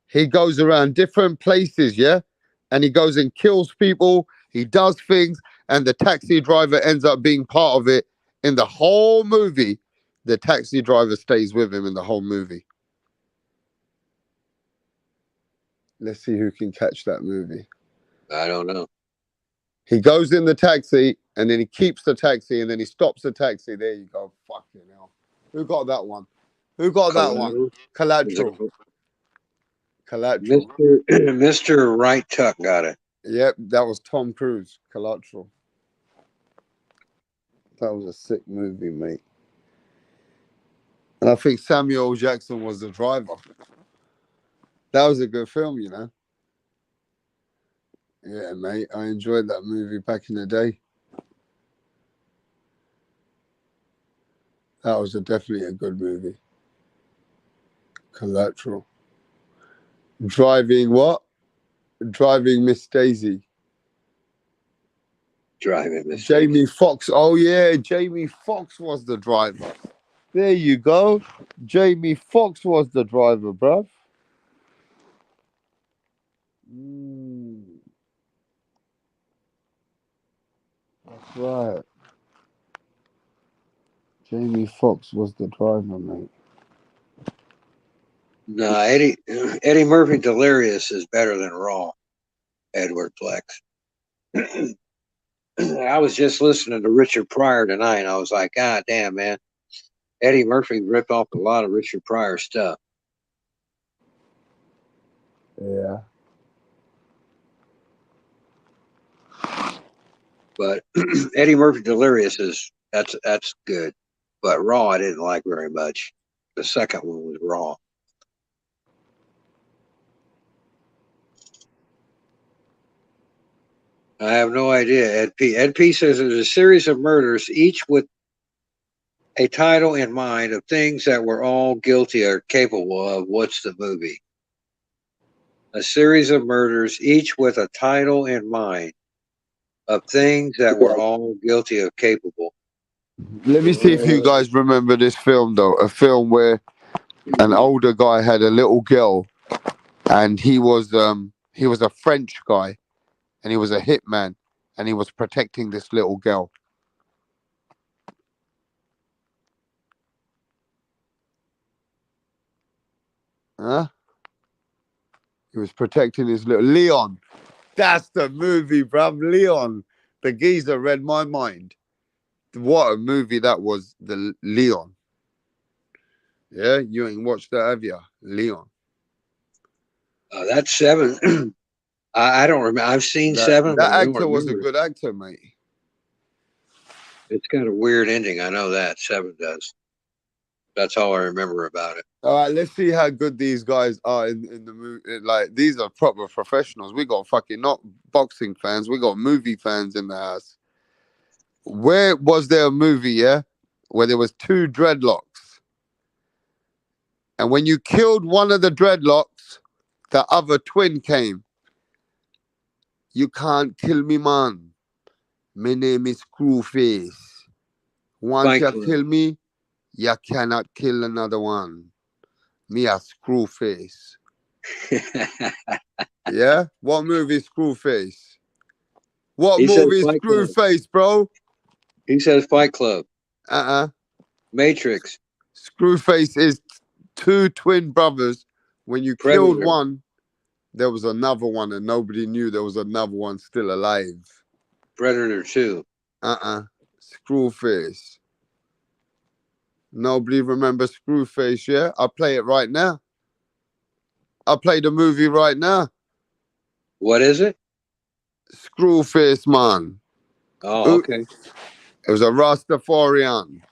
[SPEAKER 3] he goes around different places, yeah? And he goes and kills people. He does things, and the taxi driver ends up being part of it. In the whole movie, the taxi driver stays with him in the whole movie. Let's see who can catch that movie.
[SPEAKER 14] I don't know.
[SPEAKER 3] He goes in the taxi, and then he keeps the taxi, and then he stops the taxi. There you go. Fucking hell. Who got that one? Who got that one? Collateral. Collateral.
[SPEAKER 14] Mr. Right Tuck got it.
[SPEAKER 3] Yep, that was Tom Cruise. Collateral. That was a sick movie, mate. And I think Samuel L. Jackson was the driver. That was a good film, you know. Yeah, mate. I enjoyed that movie back in the day. That was definitely a good movie. Collateral. Driving what? Driving Miss Daisy.
[SPEAKER 14] driving mistake.
[SPEAKER 3] Jamie Foxx. Oh yeah, Jamie Foxx was the driver. There you go. Jamie Foxx was the driver, bruv. That's right. Jamie Foxx was the driver, mate.
[SPEAKER 14] No, Eddie Murphy Delirious is better than Raw. Edward Flex. I was just listening to Richard Pryor tonight, and I was like, God damn, man. Eddie Murphy ripped off a lot of Richard Pryor stuff.
[SPEAKER 3] Yeah.
[SPEAKER 14] But Eddie Murphy Delirious that's good. But Raw I didn't like very much. The second one was Raw. I have no idea, Ed P. Ed P says there's a series of murders, each with a title in mind of things that we're all guilty or capable of. What's the movie? A series of murders, each with a title in mind of things that we're all guilty of capable.
[SPEAKER 3] Let me see if you guys remember this film, though. A film where an older guy had a little girl, and he was a French guy, and he was a hitman, and he was protecting this little girl. Huh? He was protecting his little Leon. That's the movie, bruv. Leon. The geezer read my mind. What a movie that was, the Leon. Yeah, you ain't watched that, have you? Leon.
[SPEAKER 14] That's 7. I don't remember. I've seen 7.
[SPEAKER 3] That actor was a good actor, mate.
[SPEAKER 14] It's got a weird ending. I know that 7 does. That's all I remember about it.
[SPEAKER 3] All right, let's see how good these guys are in the movie. Like, these are proper professionals. We got fucking not boxing fans. We got movie fans in the house. Where was there a movie, yeah, where there was 2 dreadlocks, and when you killed one of the dreadlocks, the other twin came. You can't kill me, man. My name is Screwface. Once you kill me, you cannot kill another one. Me a Screwface. Yeah? What movie is Screwface? What movie is Screwface, bro?
[SPEAKER 14] He says Fight Club.
[SPEAKER 3] Matrix. Screwface is 2 twin brothers. When you killed one, there was another one, and nobody knew there was another one still alive.
[SPEAKER 14] Predator 2.
[SPEAKER 3] Screwface. Nobody remembers Screwface, yeah? I'll play it right now. I'll play the movie right now.
[SPEAKER 14] What is it?
[SPEAKER 3] Screwface, man.
[SPEAKER 14] Oh, okay.
[SPEAKER 3] It was a Rastafarian.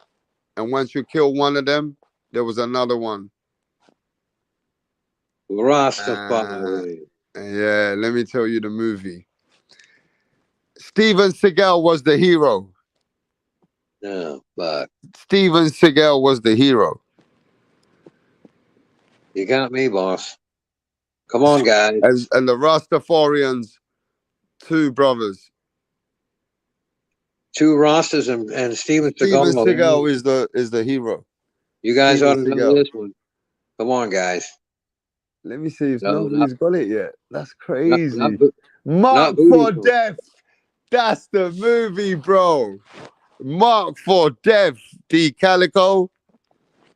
[SPEAKER 3] And once you kill one of them, there was another one.
[SPEAKER 14] Rastafari.
[SPEAKER 3] Yeah, let me tell you the movie. Steven Seagal was the hero.
[SPEAKER 14] No, but
[SPEAKER 3] Steven Seagal was the hero.
[SPEAKER 14] You got me, boss. Come on, guys.
[SPEAKER 3] And the Rastafarians, 2 brothers.
[SPEAKER 14] 2 Rastas and Steven Seagal.
[SPEAKER 3] Steven Seagal is the hero.
[SPEAKER 14] You guys ought to know this one. Come on, guys.
[SPEAKER 3] Let me see if nobody's got it yet. That's crazy. Mark for Death. That's the movie, bro. Mark for Death, D Calico.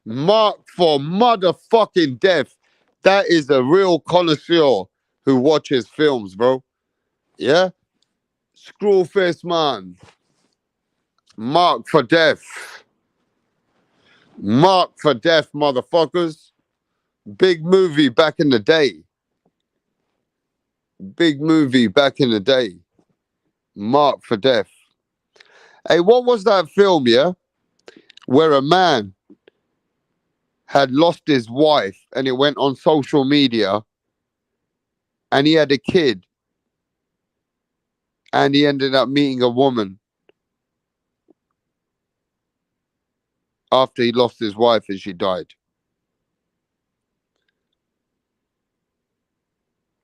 [SPEAKER 3] Mark for motherfucking Death. That is a real connoisseur who watches films, bro. Yeah? Screwface, man. Mark for Death. Mark for Death, motherfuckers. Big movie back in the day. Big movie back in the day. Mark for Death. Hey, what was that film, yeah? Where a man had lost his wife and it went on social media and he had a kid and he ended up meeting a woman after he lost his wife and she died.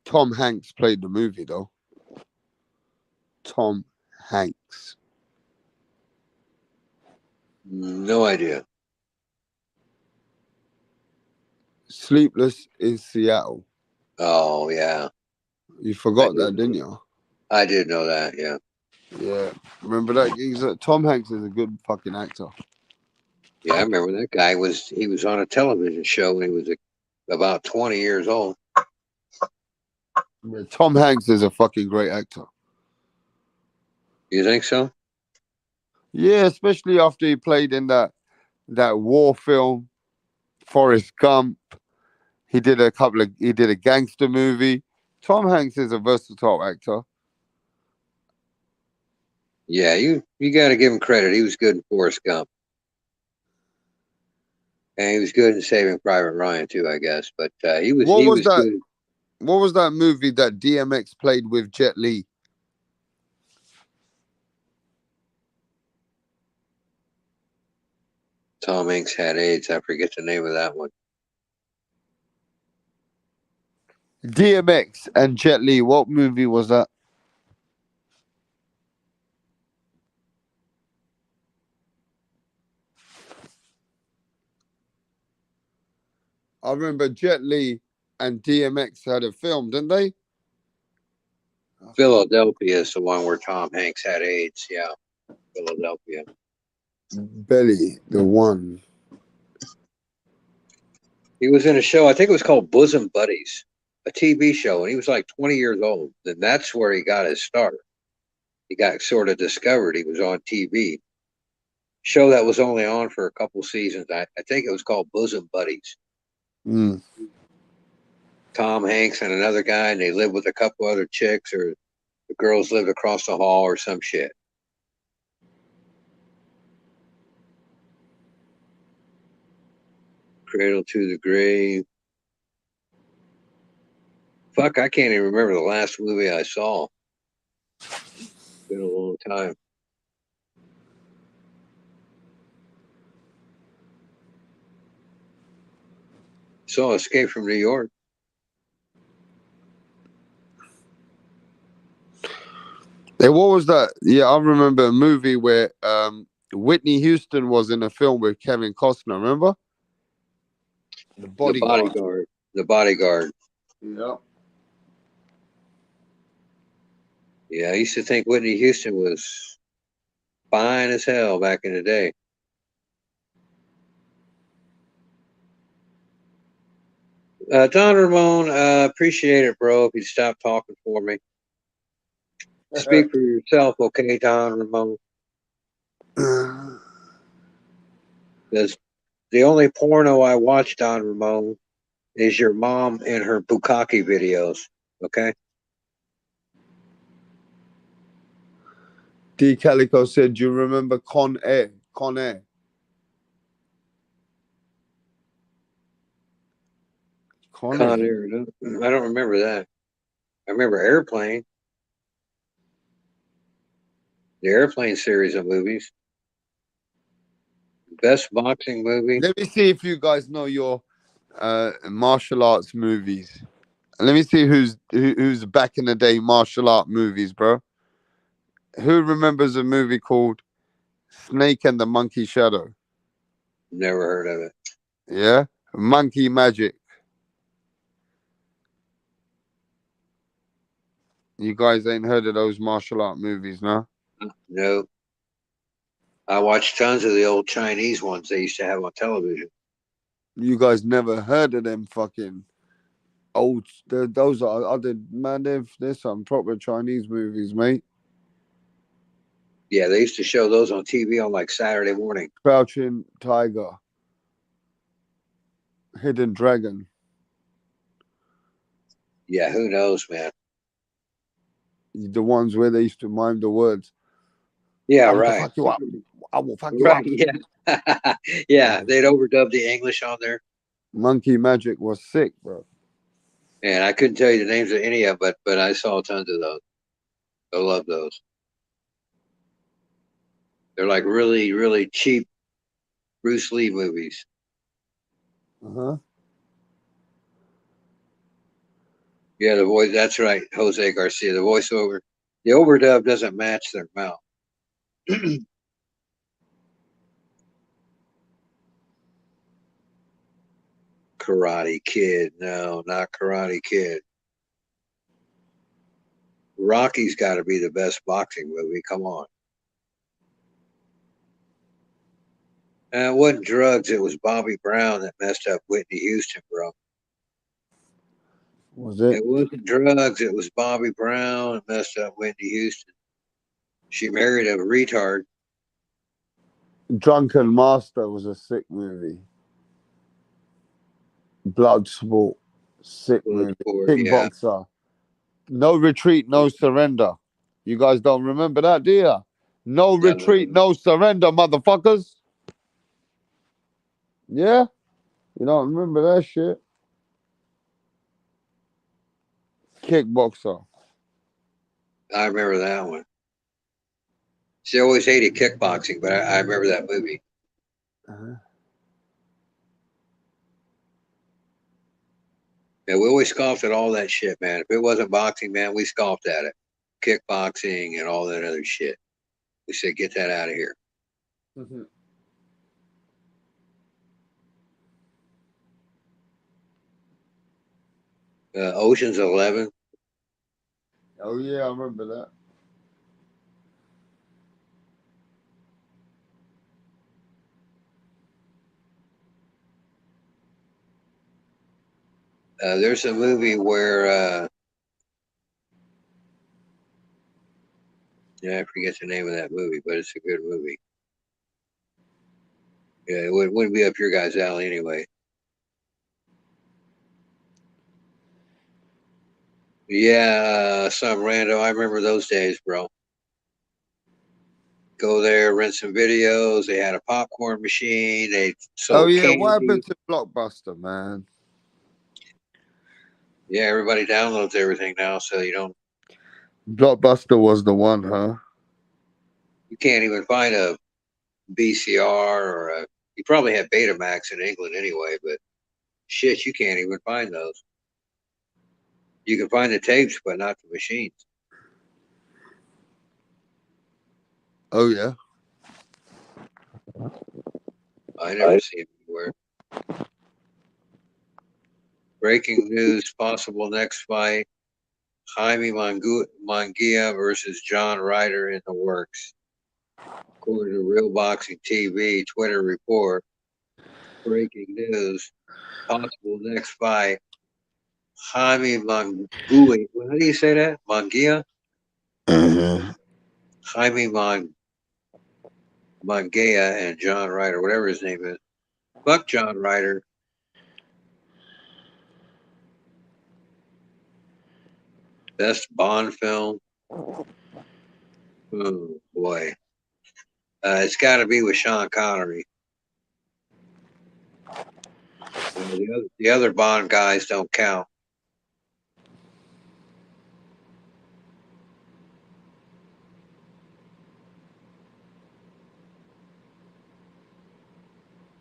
[SPEAKER 3] Tom Hanks played the movie, though. Tom Hanks. Hanks?
[SPEAKER 14] No idea.
[SPEAKER 3] Sleepless in Seattle.
[SPEAKER 14] Oh yeah.
[SPEAKER 3] You forgot that, didn't you?
[SPEAKER 14] I did know that. Yeah.
[SPEAKER 3] Yeah. Remember that? Tom Hanks is a good fucking actor.
[SPEAKER 14] Yeah, I remember that guy he was on a television show when he was about 20 years old.
[SPEAKER 3] Yeah, Tom Hanks is a fucking great actor.
[SPEAKER 14] You think so?
[SPEAKER 3] Yeah, especially after he played in that war film, Forrest Gump. He did a gangster movie. Tom Hanks is a versatile actor.
[SPEAKER 14] Yeah, you got to give him credit. He was good in Forrest Gump. And he was good in Saving Private Ryan too, I guess. But he was good.
[SPEAKER 3] What was that movie that DMX played with Jet Li?
[SPEAKER 14] Tom Hanks had AIDS. I forget the name of that one.
[SPEAKER 3] DMX and Jet Li. What movie was that? I remember Jet Li and DMX had a film, didn't they?
[SPEAKER 14] Philadelphia is the one where Tom Hanks had AIDS. Yeah, Philadelphia.
[SPEAKER 3] Belly, the one.
[SPEAKER 14] He was in a show, I think it was called Bosom Buddies, a TV show, and he was like 20 years old. And that's where he got his start. He got sort of discovered. He was on TV. Show that was only on for a couple seasons. I think it was called Bosom Buddies.
[SPEAKER 3] Mm.
[SPEAKER 14] Tom Hanks and another guy, and they lived with a couple other chicks, or the girls lived across the hall or some shit. Cradle to the Grave. Fuck, I can't even remember the last movie I saw. It's been a long time. Saw Escape from New York.
[SPEAKER 3] Hey, what was that? Yeah, I remember a movie where Whitney Houston was in a film with Kevin Costner. Remember? The Bodyguard.
[SPEAKER 14] The Bodyguard.
[SPEAKER 3] Yeah.
[SPEAKER 14] Yeah, I used to think Whitney Houston was fine as hell back in the day. Don Ramon, appreciate it, bro. If you stop talking for me. Speak for yourself, okay, Don Ramon? Because the only porno I watch, Don Ramon, is your mom and her bukkake videos, okay?
[SPEAKER 3] D. Calico said, do you remember Con Air? Con Air.
[SPEAKER 14] Con Air. I don't remember that. I remember Airplane. The Airplane series of movies. Best boxing movie.
[SPEAKER 3] Let me see if you guys know your martial arts movies. Let me see who's back in the day martial art movies, bro. Who remembers a movie called Snake and the Monkey Shadow?
[SPEAKER 14] Never heard of it.
[SPEAKER 3] Yeah? Monkey Magic. You guys ain't heard of those martial art movies, no?
[SPEAKER 14] No. I watched tons of the old Chinese ones they used to have on television.
[SPEAKER 3] You guys never heard of them fucking old... Those are other... Man, there's some proper Chinese movies, mate.
[SPEAKER 14] Yeah, they used to show those on TV on like Saturday morning.
[SPEAKER 3] Crouching Tiger. Hidden Dragon.
[SPEAKER 14] Yeah, who knows, man?
[SPEAKER 3] The ones where they used to mime the words.
[SPEAKER 14] Yeah,
[SPEAKER 3] I will
[SPEAKER 14] right.
[SPEAKER 3] fuck you up. I will fuck you
[SPEAKER 14] Right,
[SPEAKER 3] up.
[SPEAKER 14] yeah. Yeah, they'd overdub the English on there.
[SPEAKER 3] Monkey Magic was sick, bro.
[SPEAKER 14] And I couldn't tell you the names of any of it, but I saw tons of those. I love those. They're like really, really cheap Bruce Lee movies.
[SPEAKER 3] Uh-huh.
[SPEAKER 14] Yeah, the voice, that's right, Jose Garcia. The voiceover, the overdub doesn't match their mouth. Karate Kid. No, not Karate Kid. Rocky's got to be the best boxing movie. Come on. It wasn't drugs. It was Bobby Brown that messed up Whitney Houston, bro.
[SPEAKER 3] Was it?
[SPEAKER 14] It wasn't drugs. It was Bobby Brown that messed up Whitney Houston. She married a retard.
[SPEAKER 3] Drunken Master was a sick movie. Bloodsport, sick movie. Kickboxer. Yeah. No Retreat, No Surrender. You guys don't remember that, do you? No retreat, no surrender, motherfuckers. Yeah? You don't remember that shit? Kickboxer.
[SPEAKER 14] I remember that one. She always hated kickboxing, but I remember that movie. Yeah, we always scoffed at all that shit, man. If it wasn't boxing, man, we scoffed at it. Kickboxing and all that other shit. We said, get that out of here. Ocean's 11.
[SPEAKER 3] Oh, yeah, I remember that.
[SPEAKER 14] There's a movie where, I forget the name of that movie, but it's a good movie. Yeah, it wouldn't be up your guys' alley anyway. Yeah, some random. I remember those days, bro. Go there, rent some videos. They had a popcorn machine. They sold candy.
[SPEAKER 3] What happened to Blockbuster, man?
[SPEAKER 14] Yeah, everybody downloads everything now, so you don't.
[SPEAKER 3] Blockbuster was the one, huh?
[SPEAKER 14] You can't even find a VCR or a. You probably had Betamax in England anyway, but shit, you can't even find those. You can find the tapes, but not the machines.
[SPEAKER 3] Oh, yeah.
[SPEAKER 14] I never see them anywhere. Breaking news, possible next fight. Jaime Munguia versus John Ryder in the works. According to Real Boxing TV, Twitter report. Breaking news, possible next fight. Jaime Munguia. How do you say that? Munguia? Jaime Munguia and John Ryder, whatever his name is. Fuck John Ryder. Best Bond film. Oh boy. It's got to be with Sean Connery. The other Bond guys don't count.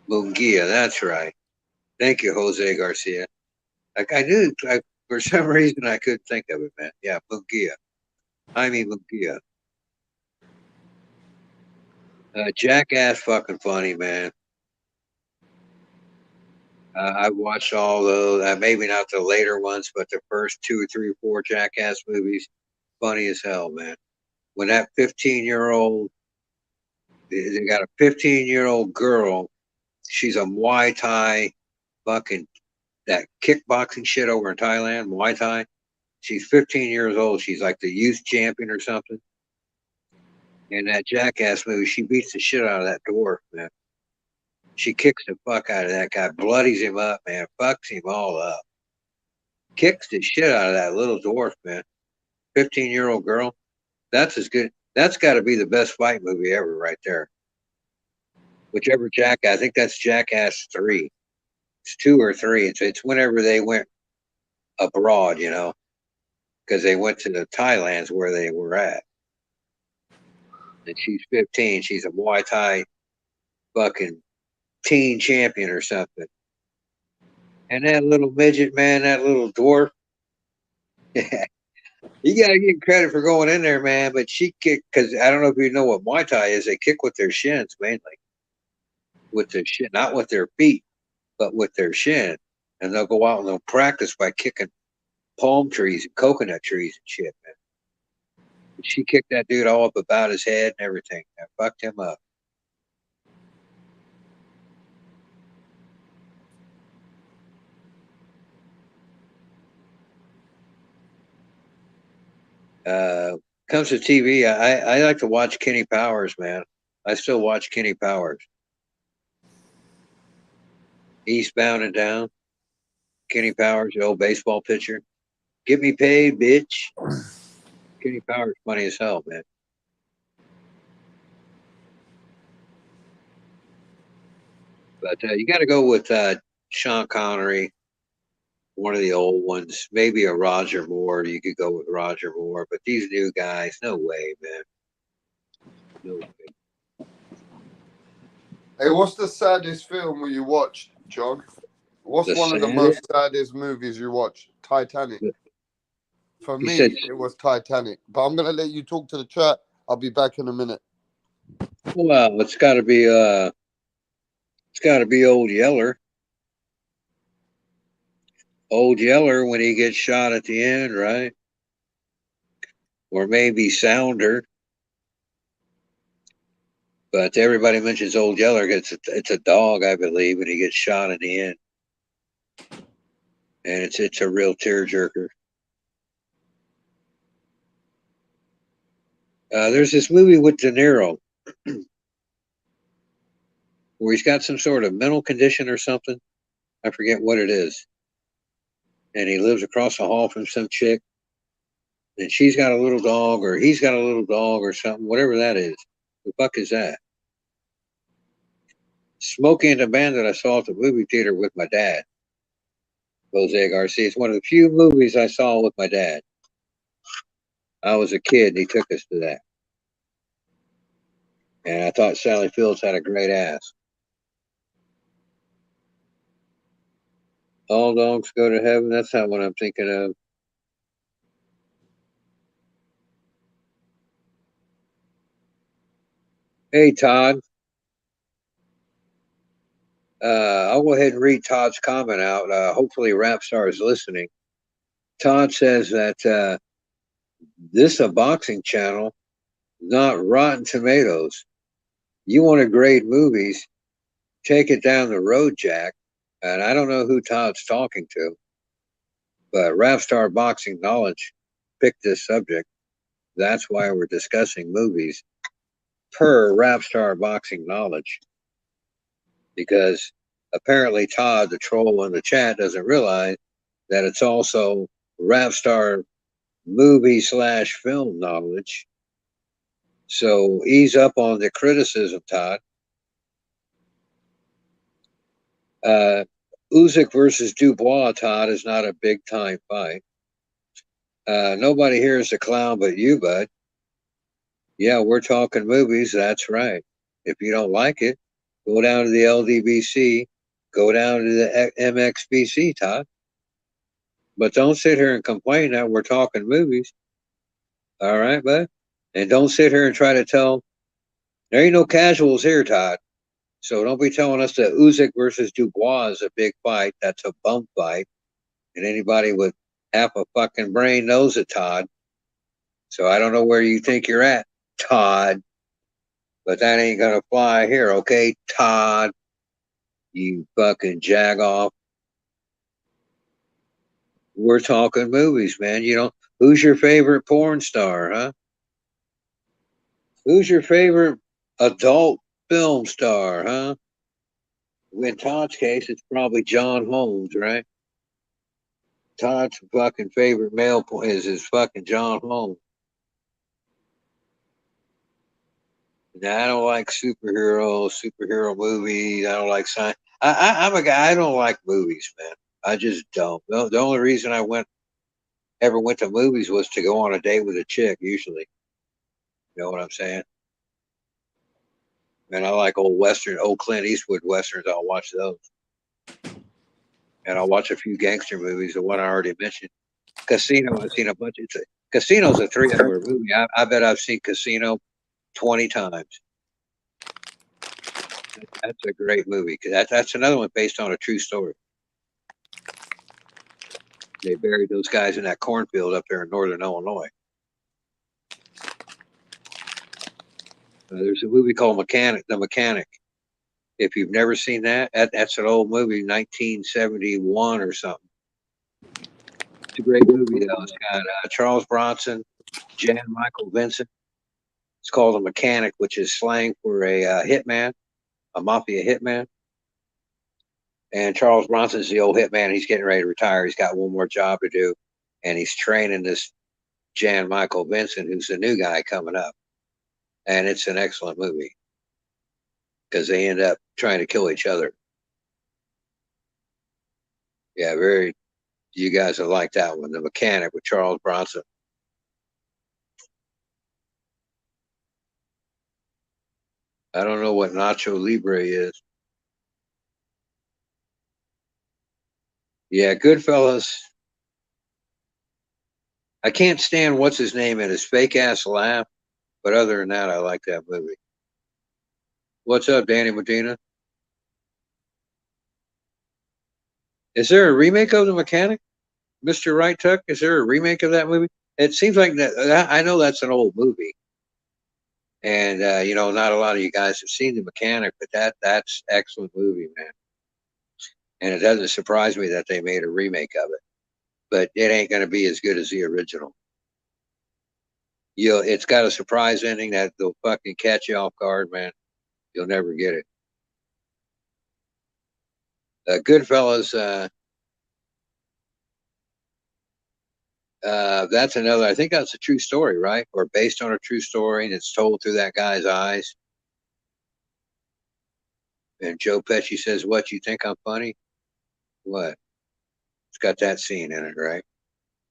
[SPEAKER 14] Munguia, that's right. Thank you, Jose Garcia. Like I knew, for some reason I couldn't think of it, man. Yeah, Munguia. Jaime Munguia. Jackass, fucking funny, man. I watched all those. Maybe not the later ones, but the first 2, 3, 4 Jackass movies, funny as hell, man. When that 15-year-old, they got a 15-year-old girl. She's a Muay Thai, fucking that kickboxing shit over in Thailand, Muay Thai. She's 15 years old. She's like the youth champion or something. In that Jackass movie, she beats the shit out of that dwarf, man. She kicks the fuck out of that guy, bloodies him up, man, fucks him all up. Kicks the shit out of that little dwarf, man. 15-year-old girl. That's as good. That's got to be the best fight movie ever right there. Whichever Jackass, I think that's Jackass 3. It's 2 or 3. It's whenever they went abroad, you know, because they went to the Thailands where they were at. And she's 15. She's a Muay Thai fucking teen champion or something. And that little midget, man, that little dwarf. You gotta give credit for going in there, man. But she kicked because I don't know if you know what Muay Thai is. They kick with their shins mainly, with their shin, not with their feet, but with their shin. And they'll go out and they'll practice by kicking palm trees and coconut trees and shit, man. But she kicked that dude all up about his head and everything. And fucked him up. Comes to TV, I like to watch Kenny Powers, man. I still watch Kenny Powers. Eastbound and Down. Kenny Powers, the old baseball pitcher. Get me paid, bitch. Kenny Powers, funny as hell, man. But you got to go with Sean Connery, one of the old ones. Maybe a Roger Moore. You could go with Roger Moore. But these new guys, no way, man. No way.
[SPEAKER 3] Hey, what's the saddest film you watched, John? What's one of the most saddest movies you watched? Titanic. For me, it was Titanic. But I'm gonna let you talk to the chat. I'll be back in a minute.
[SPEAKER 14] Well, it's got to be Old Yeller. Old Yeller when he gets shot at the end, right? Or maybe Sounder. But everybody mentions Old Yeller. It's a dog, I believe, and he gets shot in the end. And it's a real tearjerker. There's this movie with De Niro where he's got some sort of mental condition or something. I forget what it is. And he lives across the hall from some chick. And she's got a little dog, or he's got a little dog, or something, whatever that is. The fuck is that? Smokey and the Bandit I saw at the movie theater with my dad. Jose Garcia. It's one of the few movies I saw with my dad. I was a kid and he took us to that. And I thought Sally Fields had a great ass. All dogs go to heaven. That's not what I'm thinking of. Hey, Todd. I'll go ahead and read Todd's comment out. Hopefully Rapstar is listening. Todd says that this a boxing channel, not Rotten Tomatoes. You want to grade movies, take it down the road, Jack. And I don't know who Todd's talking to, but Rapstar Boxing Knowledge picked this subject. That's why we're discussing movies per Rapstar Boxing Knowledge. Because apparently Todd, the troll in the chat, doesn't realize that it's also Rapstar movie/film knowledge. So ease up on the criticism, Todd. Usyk versus Dubois, Todd, is not a big time fight. Nobody here is a clown but you, bud. Yeah, we're talking movies. That's right. If you don't like it, go down to the LDBC, go down to the MXBC, Todd. But don't sit here and complain that we're talking movies. All right, bud? And don't sit here and try to tell. There ain't no casuals here, Todd. So don't be telling us that Usyk versus Dubois is a big fight. That's a bum fight. And anybody with half a fucking brain knows it, Todd. So I don't know where you think you're at, Todd. But that ain't going to fly here, okay, Todd? You fucking jagoff. We're talking movies, man. You know, who's your favorite porn star, huh? Who's your favorite adult film star, huh? In Todd's case, it's probably John Holmes, right? Todd's fucking favorite male is fucking John Holmes. Now, I don't like superhero movies. I don't like science. I'm a guy. I don't like movies, man. I just don't. The only reason I ever went to movies was to go on a date with a chick. Usually, you know what I'm saying? And I like old Clint Eastwood westerns. I'll watch those, and I'll watch a few gangster movies. The one I already mentioned, Casino. I've seen a bunch. Casino's a 3-hour movie. I bet I've seen Casino 20 times. That's a great movie. That's another one based on a true story. They buried those guys in that cornfield up there in northern Illinois. There's a movie called The Mechanic. If you've never seen that, that's an old movie, 1971 or something. It's a great movie, though. It's got Charles Bronson, Jan Michael Vincent. It's called a mechanic, which is slang for a hitman, a mafia hitman. And Charles Bronson's the old hitman. He's getting ready to retire. He's got one more job to do. And he's training this Jan Michael Vincent, who's the new guy coming up. And it's an excellent movie because they end up trying to kill each other. Yeah, you guys will like that one, The Mechanic with Charles Bronson. I don't know what Nacho Libre is. Yeah, Goodfellas. I can't stand what's his name in his fake ass laugh, but other than that, I like that movie. What's up, Danny Medina? Is there a remake of The Mechanic? Mr. Right Tuck, is there a remake of that movie? It seems like that. I know that's an old movie. And, not a lot of you guys have seen The Mechanic, but that's excellent movie, man. And it doesn't surprise me that they made a remake of it. But it ain't going to be as good as the original. It's got a surprise ending that they'll fucking catch you off guard, man. You'll never get it. Goodfellas, that's another, I think that's a true story, right? Or based on a true story, and it's told through that guy's eyes. And Joe Pesci says, "What, you think I'm funny? What?" It's got that scene in it, right?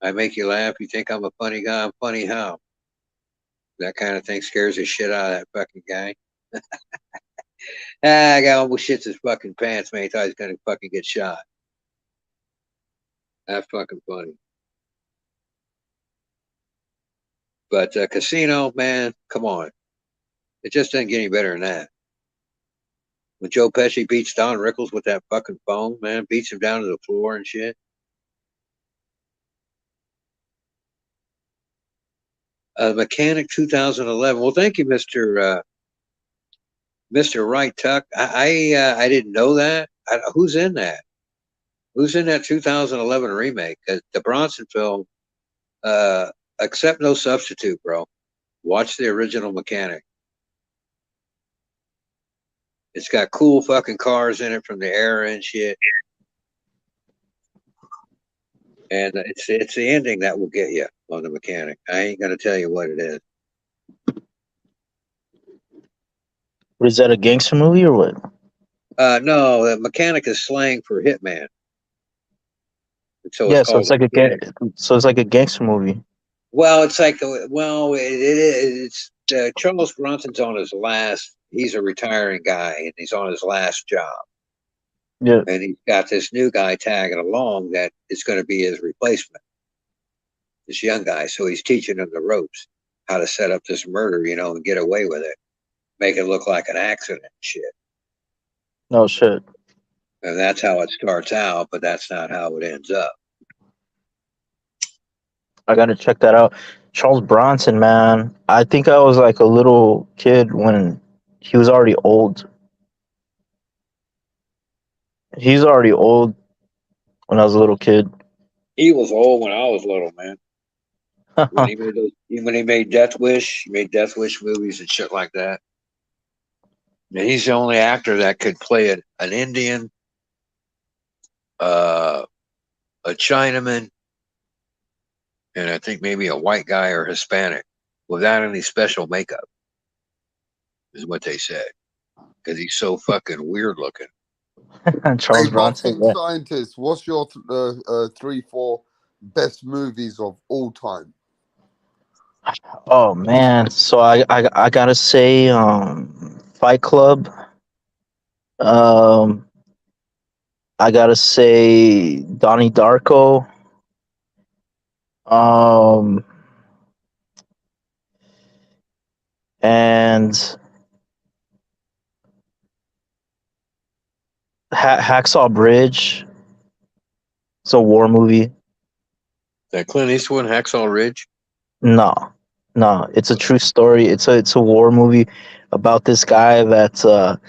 [SPEAKER 14] I make you laugh, you think I'm a funny guy? I'm funny how? That kind of thing scares the shit out of that fucking guy. I got almost shits his fucking pants, man. He thought he was going to fucking get shot. That's fucking funny. But Casino, man, come on. It just doesn't get any better than that. When Joe Pesci beats Don Rickles with that fucking phone, man, beats him down to the floor and shit. Mechanic 2011. Well, thank you, Mr. Right Tuck. I didn't know that. Who's in that? Who's in that 2011 remake? The Bronson film, Accept No Substitute, bro. Watch the original Mechanic. It's got cool fucking cars in it from the era and shit. And it's the ending that will get you on the Mechanic. I ain't gonna tell you what it is.
[SPEAKER 10] Is that a gangster movie or what?
[SPEAKER 14] No, the Mechanic is slang for hitman.
[SPEAKER 10] So it's like a gangster movie.
[SPEAKER 14] Well, it's like it's Charles Bronson's on his last. He's a retiring guy, and he's on his last job.
[SPEAKER 10] Yeah,
[SPEAKER 14] and he's got this new guy tagging along that is going to be his replacement. This young guy, so he's teaching him the ropes, how to set up this murder, and get away with it, make it look like an accident and shit.
[SPEAKER 10] No shit.
[SPEAKER 14] And that's how it starts out, but that's not how it ends up.
[SPEAKER 10] I gotta check that out. Charles Bronson, man. I think I was like a little kid when he was already old. He's already old when I was a little kid.
[SPEAKER 14] He was old when I was little, man. when he made Death Wish, he made Death Wish movies and shit like that. And he's the only actor that could play an Indian, a Chinaman, and I think maybe a white guy or Hispanic without any special makeup, is what they said. Because he's so fucking weird looking.
[SPEAKER 10] Charles Bronson.
[SPEAKER 3] Boxing scientist, what's your 3-4 best movies of all time?
[SPEAKER 10] Oh man, so I gotta say, Fight Club. I gotta say Donnie Darko. and Hacksaw Bridge. It's a war movie.
[SPEAKER 14] That Clint Eastwood, Hacksaw Ridge?
[SPEAKER 10] No, it's a true story. It's a war movie about this guy that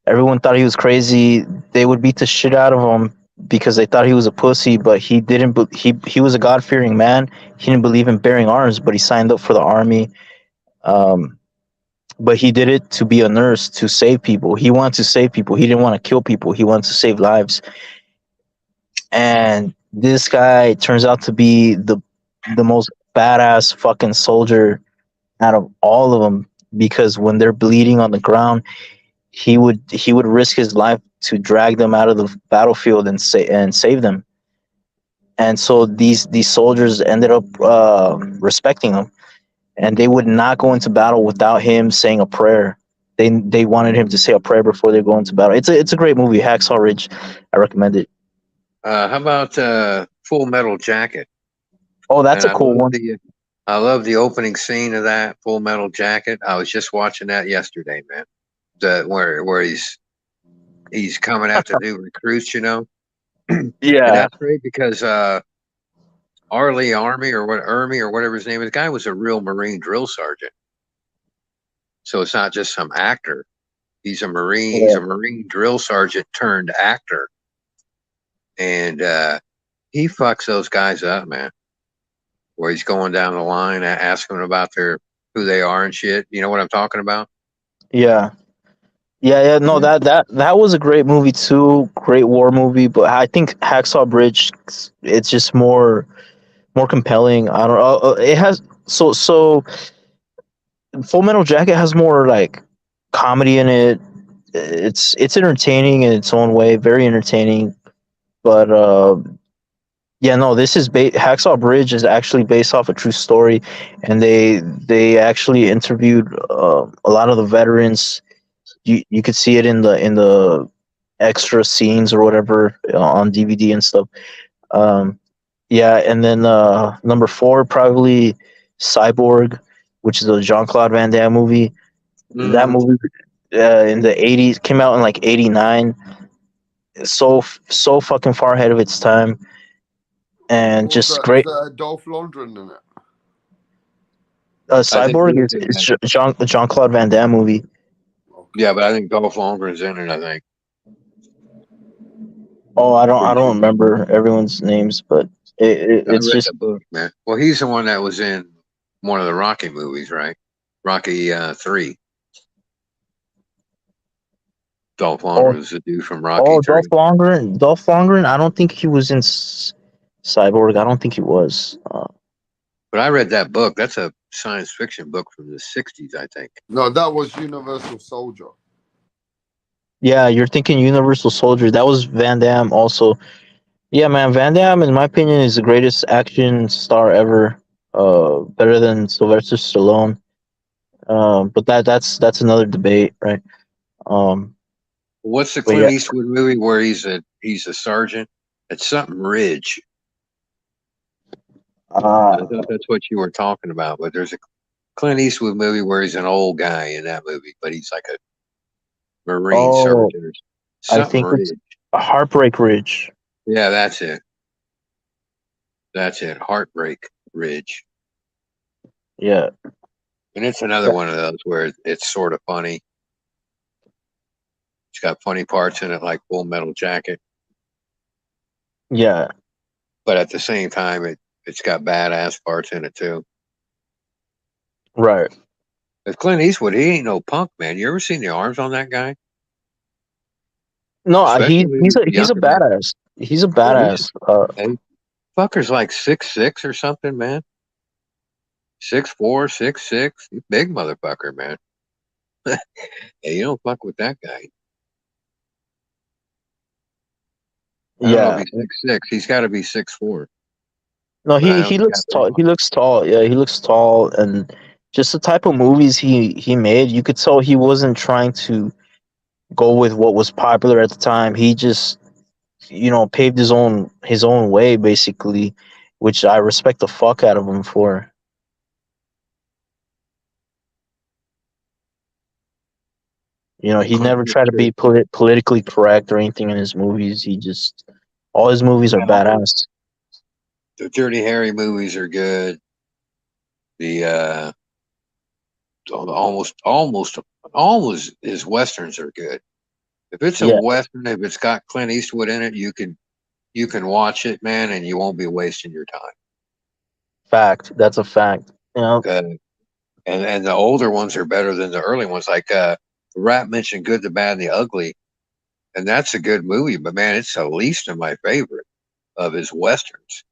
[SPEAKER 10] everyone thought he was crazy. They would beat the shit out of him because they thought he was a pussy, but he didn't. He was a God fearing man. He didn't believe in bearing arms, but he signed up for the army. But he did it to be a nurse to save people. He wanted to save people. He didn't want to kill people. He wanted to save lives. And this guy turns out to be the most badass fucking soldier out of all of them, because when they're bleeding on the ground, he would risk his life to drag them out of the battlefield and save them. And so these soldiers ended up respecting him, and they would not go into battle without him saying a prayer. They wanted him to say a prayer before they go into battle. It's a great movie, Hacksaw Ridge. I recommend it.
[SPEAKER 14] How about Full Metal Jacket?
[SPEAKER 10] Oh, that's a cool one.
[SPEAKER 14] I love the opening scene of that Full Metal Jacket. I was just watching that yesterday, man. Where he's coming after new recruits, you know.
[SPEAKER 10] Yeah,
[SPEAKER 14] and that's great because Army or whatever his name is, the guy was a real Marine drill sergeant. So it's not just some actor. He's a Marine. Yeah. He's a Marine drill sergeant turned actor, and he fucks those guys up, man. Where he's going down the line, asking them about who they are and shit. You know what I'm talking about?
[SPEAKER 10] Yeah. No, that was a great movie too. Great war movie, but I think Hacksaw Bridge, it's just more compelling. I don't know. It has so Full Metal Jacket has more like comedy in it. It's entertaining in its own way, very entertaining. But yeah, no, this is Hacksaw Bridge is actually based off a true story, and they actually interviewed a lot of the veterans. You could see it in the extra scenes or whatever on DVD and stuff. Yeah, and then number 4 probably Cyborg, which is a Jean-Claude Van Damme movie. Mm-hmm. That movie in the 80s came out in like 89. So fucking far ahead of its time. And just great.
[SPEAKER 3] Is that Dolph Lundgren in it?
[SPEAKER 10] Cyborg is Jean-Claude Van Damme movie.
[SPEAKER 14] Yeah, but I think Dolph Lundgren's in it, I think.
[SPEAKER 10] Oh, I don't remember everyone's names, but it's just
[SPEAKER 14] the book, man. Well, he's the one that was in one of the Rocky movies, right? Rocky 3. Dolph Lundgren was the dude from Rocky 3.
[SPEAKER 10] Dolph Lundgren. I don't think he was in Cyborg. I don't think he was.
[SPEAKER 14] But I read that book. That's a science fiction book from the 60s, I think.
[SPEAKER 3] No, that was Universal Soldier.
[SPEAKER 10] Yeah, you're thinking Universal Soldier. That was Van Damme also. Yeah, man, Van Damme, in my opinion, is the greatest action star ever. Better than Sylvester Stallone. But that's another debate, right?
[SPEAKER 14] What's the Clint Eastwood movie where he's a sergeant? It's something Ridge. I thought that's what you were talking about, but there's a Clint Eastwood movie where he's an old guy in that movie, but he's like a Marine sergeant or something.
[SPEAKER 10] I think it's Heartbreak Ridge.
[SPEAKER 14] Yeah, that's it. Heartbreak Ridge.
[SPEAKER 10] Yeah.
[SPEAKER 14] And it's another one of those where it's sort of funny. It's got funny parts in it, like Full Metal Jacket.
[SPEAKER 10] Yeah.
[SPEAKER 14] But at the same time, it's got badass parts in it too.
[SPEAKER 10] Right.
[SPEAKER 14] But Clint Eastwood, he ain't no punk, man. You ever seen the arms on that guy?
[SPEAKER 10] No, he's a badass. He's a badass.
[SPEAKER 14] Hey, fucker's like 6'6" or something, man. 6'4", 6'6". Big motherfucker, man. Hey, you don't fuck with that guy. I don't know if he's 6'6". He's got to be 6'4".
[SPEAKER 10] No, he looks tall. He looks tall. Yeah, he looks tall, and just the type of movies he made, you could tell he wasn't trying to go with what was popular at the time. He just, paved his own way, basically, which I respect the fuck out of him for. You know, he never tried to be politically correct or anything in his movies. He just all his movies are badass.
[SPEAKER 14] The Dirty Harry movies are good. The almost his westerns are good. If it's a western, if it's got Clint Eastwood in it, you can watch it, man, and you won't be wasting your time.
[SPEAKER 10] Fact. That's a fact. You know,
[SPEAKER 14] and the older ones are better than the early ones. Like Rat mentioned, Good, the Bad, and the Ugly, and that's a good movie. But man, it's the least of my favorite of his westerns.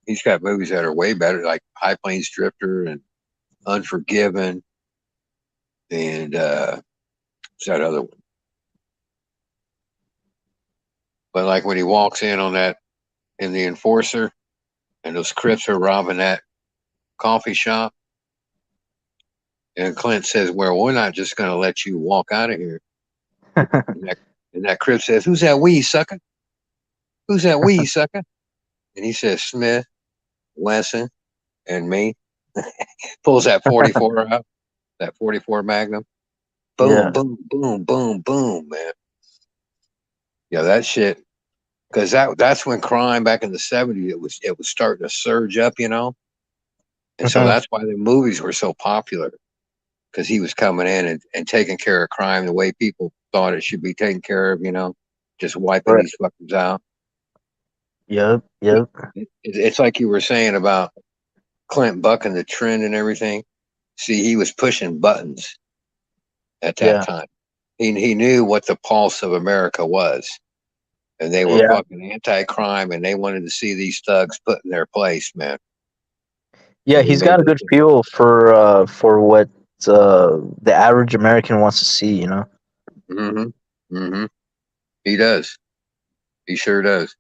[SPEAKER 14] He's got movies that are way better, like High Plains Drifter and Unforgiven, and what's that other one? But like when he walks in on that in The Enforcer, and those Crips are robbing that coffee shop, and Clint says, "Well, we're not just going to let you walk out of here." and that Crip says, "Who's that wee sucker? Who's that wee sucker?" And he says, "Smith, Wesson, and me." Pulls that 44 out, that 44 Magnum. Boom, boom, boom, boom, boom, man. Yeah, that shit. Because that's when crime back in the 70s, it was starting to surge up, you know. And so that's why the movies were so popular, because he was coming in and taking care of crime the way people thought it should be taken care of, you know, just wiping these fuckers out.
[SPEAKER 10] Yep.
[SPEAKER 14] It's like you were saying about Clint bucking the trend and everything. See, he was pushing buttons at that time. He knew what the pulse of America was, and they were fucking anti-crime, and they wanted to see these thugs put in their place, man.
[SPEAKER 10] Yeah, he's got a good feel for what the average American wants to see, you know.
[SPEAKER 14] He does. He sure does.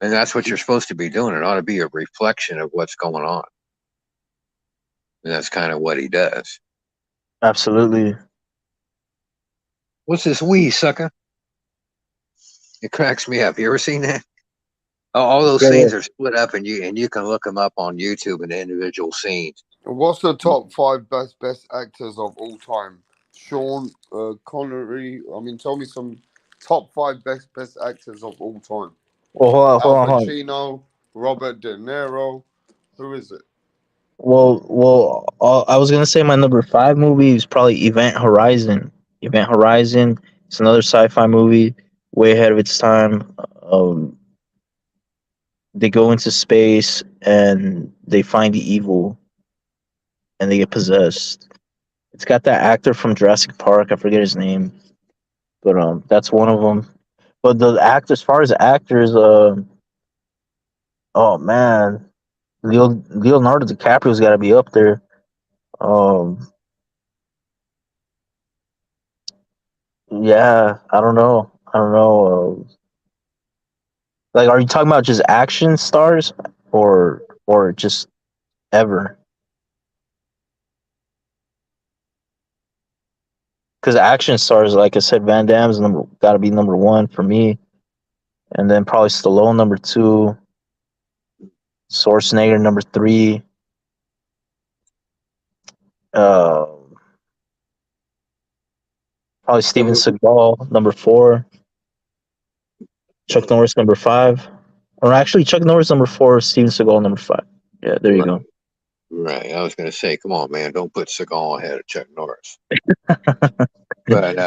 [SPEAKER 14] And that's what you're supposed to be doing. It ought to be a reflection of what's going on. And that's kind of what he does.
[SPEAKER 10] Absolutely.
[SPEAKER 14] What's this wee sucker? It cracks me up. You ever seen that? All those scenes are split up, and you can look them up on YouTube in the individual scenes.
[SPEAKER 3] What's the top 5 best actors of all time? Sean Connery. I mean, tell me some top 5 best actors of all time.
[SPEAKER 10] Well, hold
[SPEAKER 3] Al
[SPEAKER 10] on.
[SPEAKER 3] Pacino, Robert De Niro. Who is it?
[SPEAKER 10] Well, I was gonna say my number 5 movie is probably Event Horizon. Event Horizon. It's another sci-fi movie, way ahead of its time. They go into space and they find the evil, and they get possessed. It's got that actor from Jurassic Park. I forget his name, but that's one of them. But the act, as far as actors, oh man, Leonardo DiCaprio's got to be up there. Yeah, I don't know. Like, are you talking about just action stars, or just ever? Because action stars, like I said, Van Damme's got to be number 1 for me, and then probably Stallone number 2, Schwarzenegger number 3. Probably Steven Seagal number 4, Chuck Norris number 5, or actually Chuck Norris number 4, Steven Seagal number 5. Yeah, there you go.
[SPEAKER 14] Right. I was going to say, come on, man, don't put Seagal ahead of Chuck Norris. But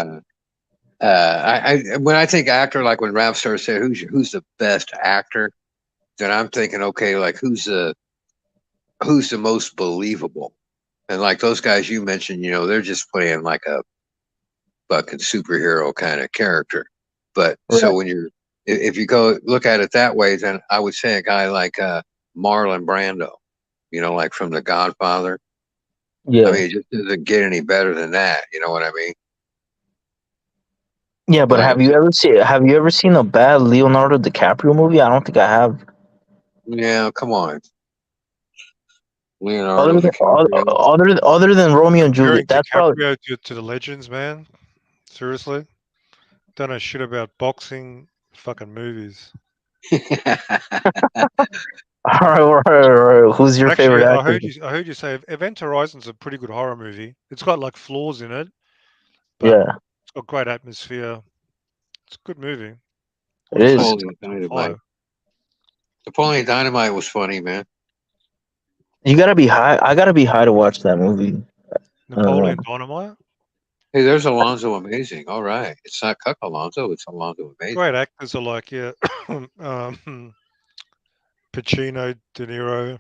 [SPEAKER 14] when I think actor, like when Rapstar said, who's the best actor, then I'm thinking, okay, like who's the most believable? And like those guys you mentioned, you know, they're just playing like a fucking superhero kind of character. But so when if you go look at it that way, then I would say a guy like Marlon Brando, you know, like from The Godfather.
[SPEAKER 10] Yeah.
[SPEAKER 14] I mean, it just doesn't get any better than that. You know what I mean?
[SPEAKER 10] Yeah, but have you ever seen a bad Leonardo DiCaprio movie? I don't think I have.
[SPEAKER 14] Yeah, come on. Leonardo DiCaprio.
[SPEAKER 10] Other than Romeo and Juliet, that's probably
[SPEAKER 16] DiCaprio to the legends, man. Seriously, don't know shit about boxing, fucking movies.
[SPEAKER 10] All right. Who's your
[SPEAKER 16] Actually,
[SPEAKER 10] favorite
[SPEAKER 16] I
[SPEAKER 10] actor?
[SPEAKER 16] heard you say Event Horizon's a pretty good horror movie. It's got like flaws in it, but
[SPEAKER 10] Yeah,
[SPEAKER 16] it's got great atmosphere. It's a good movie.
[SPEAKER 10] it is.
[SPEAKER 14] Napoleon Dynamite. Napoleon Dynamite was funny, man.
[SPEAKER 10] You gotta be high. I gotta be high to watch that movie.
[SPEAKER 16] Napoleon Dynamite.
[SPEAKER 14] Hey, there's Alonzo Amazing. All right. It's not Cuck Alonzo, it's Alonzo Amazing.
[SPEAKER 16] Great actors are like, yeah, Pacino, De Niro,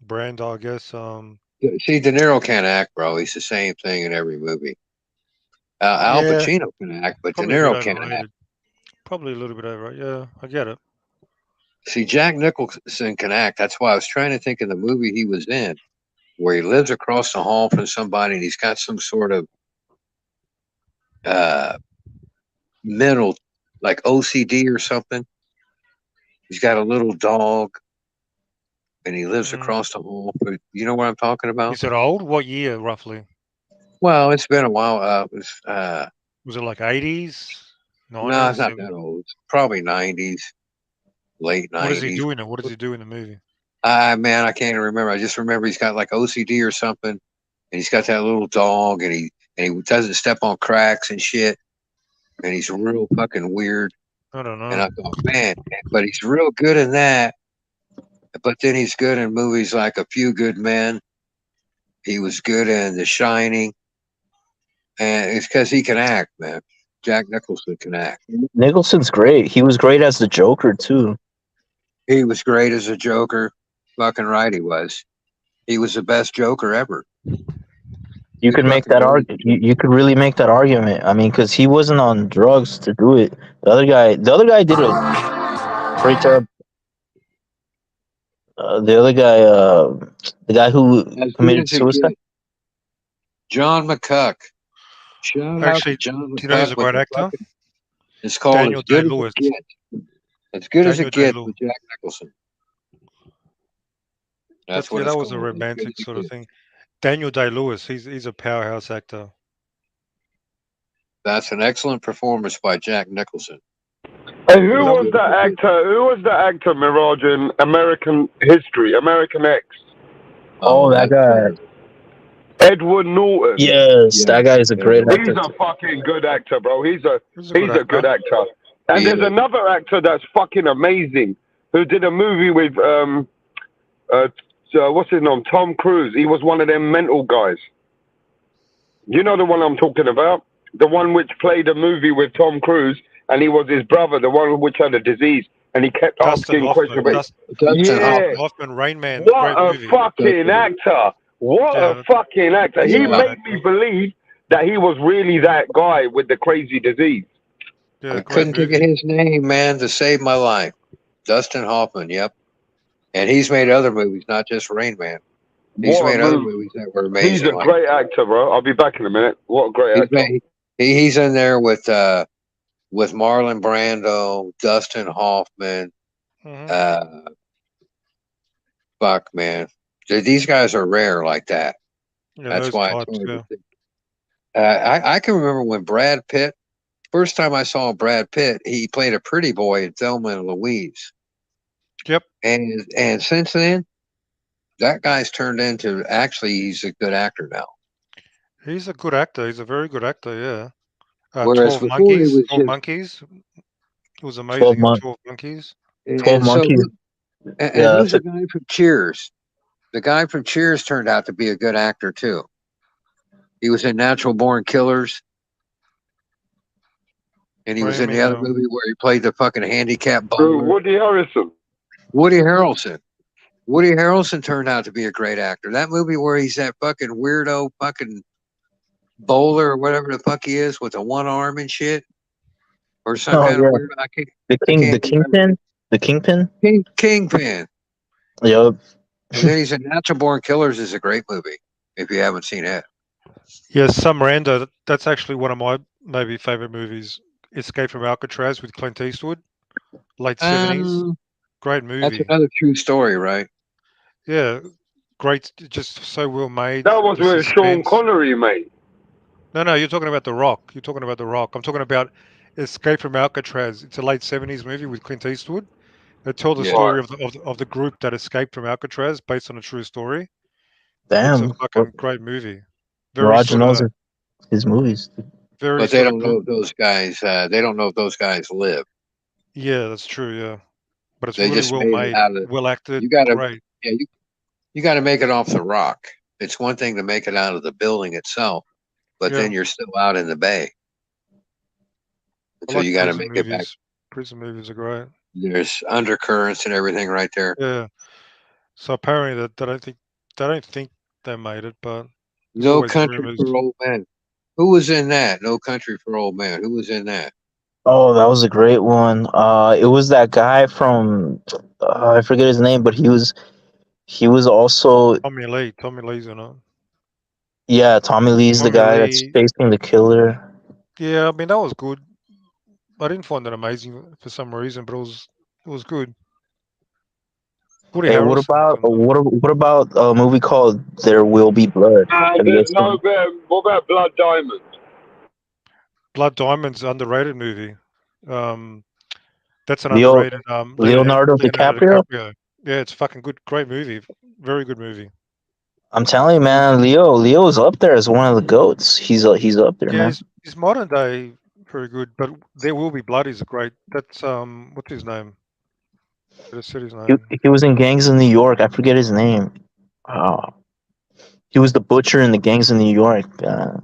[SPEAKER 16] Brando, I guess.
[SPEAKER 14] See, De Niro can't act, bro. He's the same thing in every movie. Al
[SPEAKER 16] Yeah,
[SPEAKER 14] Pacino can act, but De
[SPEAKER 16] probably a bit
[SPEAKER 14] Niro can't act.
[SPEAKER 16] overrated. Probably a little bit overrated. Yeah, I get it.
[SPEAKER 14] See, Jack Nicholson can act. That's why I was trying to think of the movie he was in, where he lives across the hall from somebody and he's got some sort of mental, like OCD or something. He's got a little dog and he lives across the hall. You know what I'm talking about?
[SPEAKER 16] Is it old? What year, roughly?
[SPEAKER 14] Well, it's been a while.
[SPEAKER 16] Was it like 80s, 90s?
[SPEAKER 14] No, it's not that old. It's probably 90s, late 90s.
[SPEAKER 16] What does he do in it? What does he do in the movie?
[SPEAKER 14] Man, I can't even remember. I just remember he's got like OCD or something, and he's got that little dog, and he doesn't step on cracks and shit, and he's real fucking weird.
[SPEAKER 16] I don't know.
[SPEAKER 14] And I thought, man, but he's real good in that. But then he's good in movies like A Few Good Men. He was good in The Shining, and it's because he can act, man. Jack Nicholson can act.
[SPEAKER 10] Nicholson's great. He was great as the Joker too.
[SPEAKER 14] He was great as a Joker. Fucking right, he was. He was the best Joker ever.
[SPEAKER 10] You could make that argument. You could really make that argument. I mean, because he wasn't on drugs to do it. The other guy did a great job. The other guy, the guy who committed suicide.
[SPEAKER 14] John McCuck. Shout out to
[SPEAKER 16] Actually,
[SPEAKER 14] John McCuck.
[SPEAKER 16] do you know who's a great actor?
[SPEAKER 14] It's called
[SPEAKER 16] Daniel
[SPEAKER 14] As Good
[SPEAKER 16] Day-Lewis.
[SPEAKER 14] as It Gets. As Good as It Gets with Jack Nicholson. That's what
[SPEAKER 16] that was a romantic sort of thing. Daniel Day-Lewis, he's a powerhouse actor.
[SPEAKER 14] That's an excellent performance by Jack Nicholson.
[SPEAKER 19] Hey, who was that actor? Who was that actor, Mirage, in American History, American X?
[SPEAKER 10] Oh, that guy.
[SPEAKER 19] Edward Norton.
[SPEAKER 10] Yes, that guy is a great actor.
[SPEAKER 19] He's a fucking good actor, bro. He's a good actor. And there's another actor that's fucking amazing who did a movie with what's his name? Tom Cruise. He was one of them mental guys. You know the one I'm talking about? The one which played a movie with Tom Cruise, and he was his brother, the one which had a disease, and he kept asking questions.
[SPEAKER 16] Hoffman, Rain Man.
[SPEAKER 19] What a fucking actor! What a fucking actor! He made me believe that he was really that guy with the crazy disease.
[SPEAKER 14] I couldn't think of his name, man, to save my life. Dustin Hoffman, yep. And he's made other movies, not just Rain Man. He's made other movies that were amazing.
[SPEAKER 19] He's a great actor, bro. I'll be back in a minute. What a great actor.
[SPEAKER 14] He's in there with Marlon Brando, Dustin Hoffman. Fuck, man. These guys are rare like that.
[SPEAKER 16] Yeah,
[SPEAKER 14] that's why. I can remember when Brad Pitt, first time I saw Brad Pitt, he played a pretty boy in Thelma and Louise.
[SPEAKER 16] Yep.
[SPEAKER 14] And since then, that guy's turned into, actually, he's a good actor now.
[SPEAKER 16] He's a good actor. He's a very good actor, yeah.
[SPEAKER 14] Whereas
[SPEAKER 16] 12
[SPEAKER 14] before
[SPEAKER 16] Monkeys.
[SPEAKER 14] he was
[SPEAKER 16] 12 Monkeys. It was amazing. 12 Monkeys.
[SPEAKER 10] 12 Monkeys.
[SPEAKER 14] And who's the guy from Cheers? The guy from Cheers turned out to be a good actor, too. He was in Natural Born Killers. And he was in the other movie where he played the fucking handicapped bowler.
[SPEAKER 19] Woody Harrelson.
[SPEAKER 14] Woody Harrelson. Woody Harrelson turned out to be a great actor. That movie where he's that fucking weirdo fucking bowler or whatever the fuck he is with the one arm and shit. Or some kind of weird.
[SPEAKER 10] The Kingpin? The Kingpin?
[SPEAKER 14] Kingpin.
[SPEAKER 10] Yep.
[SPEAKER 14] And then he's in Natural Born Killers is a great movie, if you haven't seen it.
[SPEAKER 16] Yeah, Some Rando. That's actually one of my maybe favorite movies. Escape from Alcatraz with Clint Eastwood. Late 70s. Great movie.
[SPEAKER 14] That's another true story, right?
[SPEAKER 16] Yeah. Great. Just so well made.
[SPEAKER 19] That was with Sean Connery, mate.
[SPEAKER 16] No, you're talking about The Rock. You're talking about The Rock. I'm talking about Escape from Alcatraz. It's a late 70s movie with Clint Eastwood. They tell the
[SPEAKER 14] Yeah.
[SPEAKER 16] story of the group that escaped from Alcatraz based on a true story.
[SPEAKER 10] Damn.
[SPEAKER 16] It's a fucking great movie. Very
[SPEAKER 10] Roger
[SPEAKER 16] sort
[SPEAKER 10] knows
[SPEAKER 16] of
[SPEAKER 10] his movies.
[SPEAKER 16] very
[SPEAKER 14] But they
[SPEAKER 16] sort
[SPEAKER 14] don't know if those guys. They don't know if those guys live.
[SPEAKER 16] Yeah, that's true. Yeah, but it's
[SPEAKER 14] They
[SPEAKER 16] really
[SPEAKER 14] just
[SPEAKER 16] well
[SPEAKER 14] made it
[SPEAKER 16] made,
[SPEAKER 14] out of.
[SPEAKER 16] well acted,
[SPEAKER 14] You gotta.
[SPEAKER 16] great.
[SPEAKER 14] Yeah, you got to make it off the rock. It's one thing to make it out of the building itself, but
[SPEAKER 16] Yeah.
[SPEAKER 14] then you're still out in the bay.
[SPEAKER 16] I
[SPEAKER 14] So
[SPEAKER 16] like
[SPEAKER 14] you got to
[SPEAKER 16] prison
[SPEAKER 14] make it back.
[SPEAKER 16] movies. Prison movies are great.
[SPEAKER 14] There's undercurrents and everything right there.
[SPEAKER 16] Yeah. So apparently that they don't think they made it, but there's
[SPEAKER 14] No
[SPEAKER 16] always
[SPEAKER 14] Country
[SPEAKER 16] rumors.
[SPEAKER 14] for Old Men. Who was in that? No Country for Old Men. Who was in that?
[SPEAKER 10] Oh, that was a great one. It was that guy from I forget his name, but he was also
[SPEAKER 16] Tommy Lee's in it.
[SPEAKER 10] yeah. Tommy Lee's the
[SPEAKER 16] Tommy
[SPEAKER 10] guy that's
[SPEAKER 16] Lee.
[SPEAKER 10] chasing the killer.
[SPEAKER 16] Yeah, I mean that was good. I didn't find that amazing for some reason, but it was good. Woody
[SPEAKER 10] Hey,
[SPEAKER 16] Harrelson was in it.
[SPEAKER 10] what about a movie called There Will Be Blood? Have you guys seen
[SPEAKER 19] No,
[SPEAKER 10] it?
[SPEAKER 19] what about Blood Diamond?
[SPEAKER 16] Blood Diamond's an underrated movie. That's an
[SPEAKER 10] Leo
[SPEAKER 16] underrated
[SPEAKER 10] Leonardo
[SPEAKER 16] Leonardo
[SPEAKER 10] DiCaprio?
[SPEAKER 16] DiCaprio. Yeah, it's fucking good, great movie, very good movie.
[SPEAKER 10] I'm telling you, man, Leo's up there as one of the goats. He's up there,
[SPEAKER 16] Yeah,
[SPEAKER 10] man.
[SPEAKER 16] he's modern day very good, but There Will Be Blood is a great. That's what's his name? I just said his
[SPEAKER 10] He,
[SPEAKER 16] name.
[SPEAKER 10] he was in Gangs of New York. I forget his name. Oh, he was the butcher in the Gangs of New York.
[SPEAKER 19] I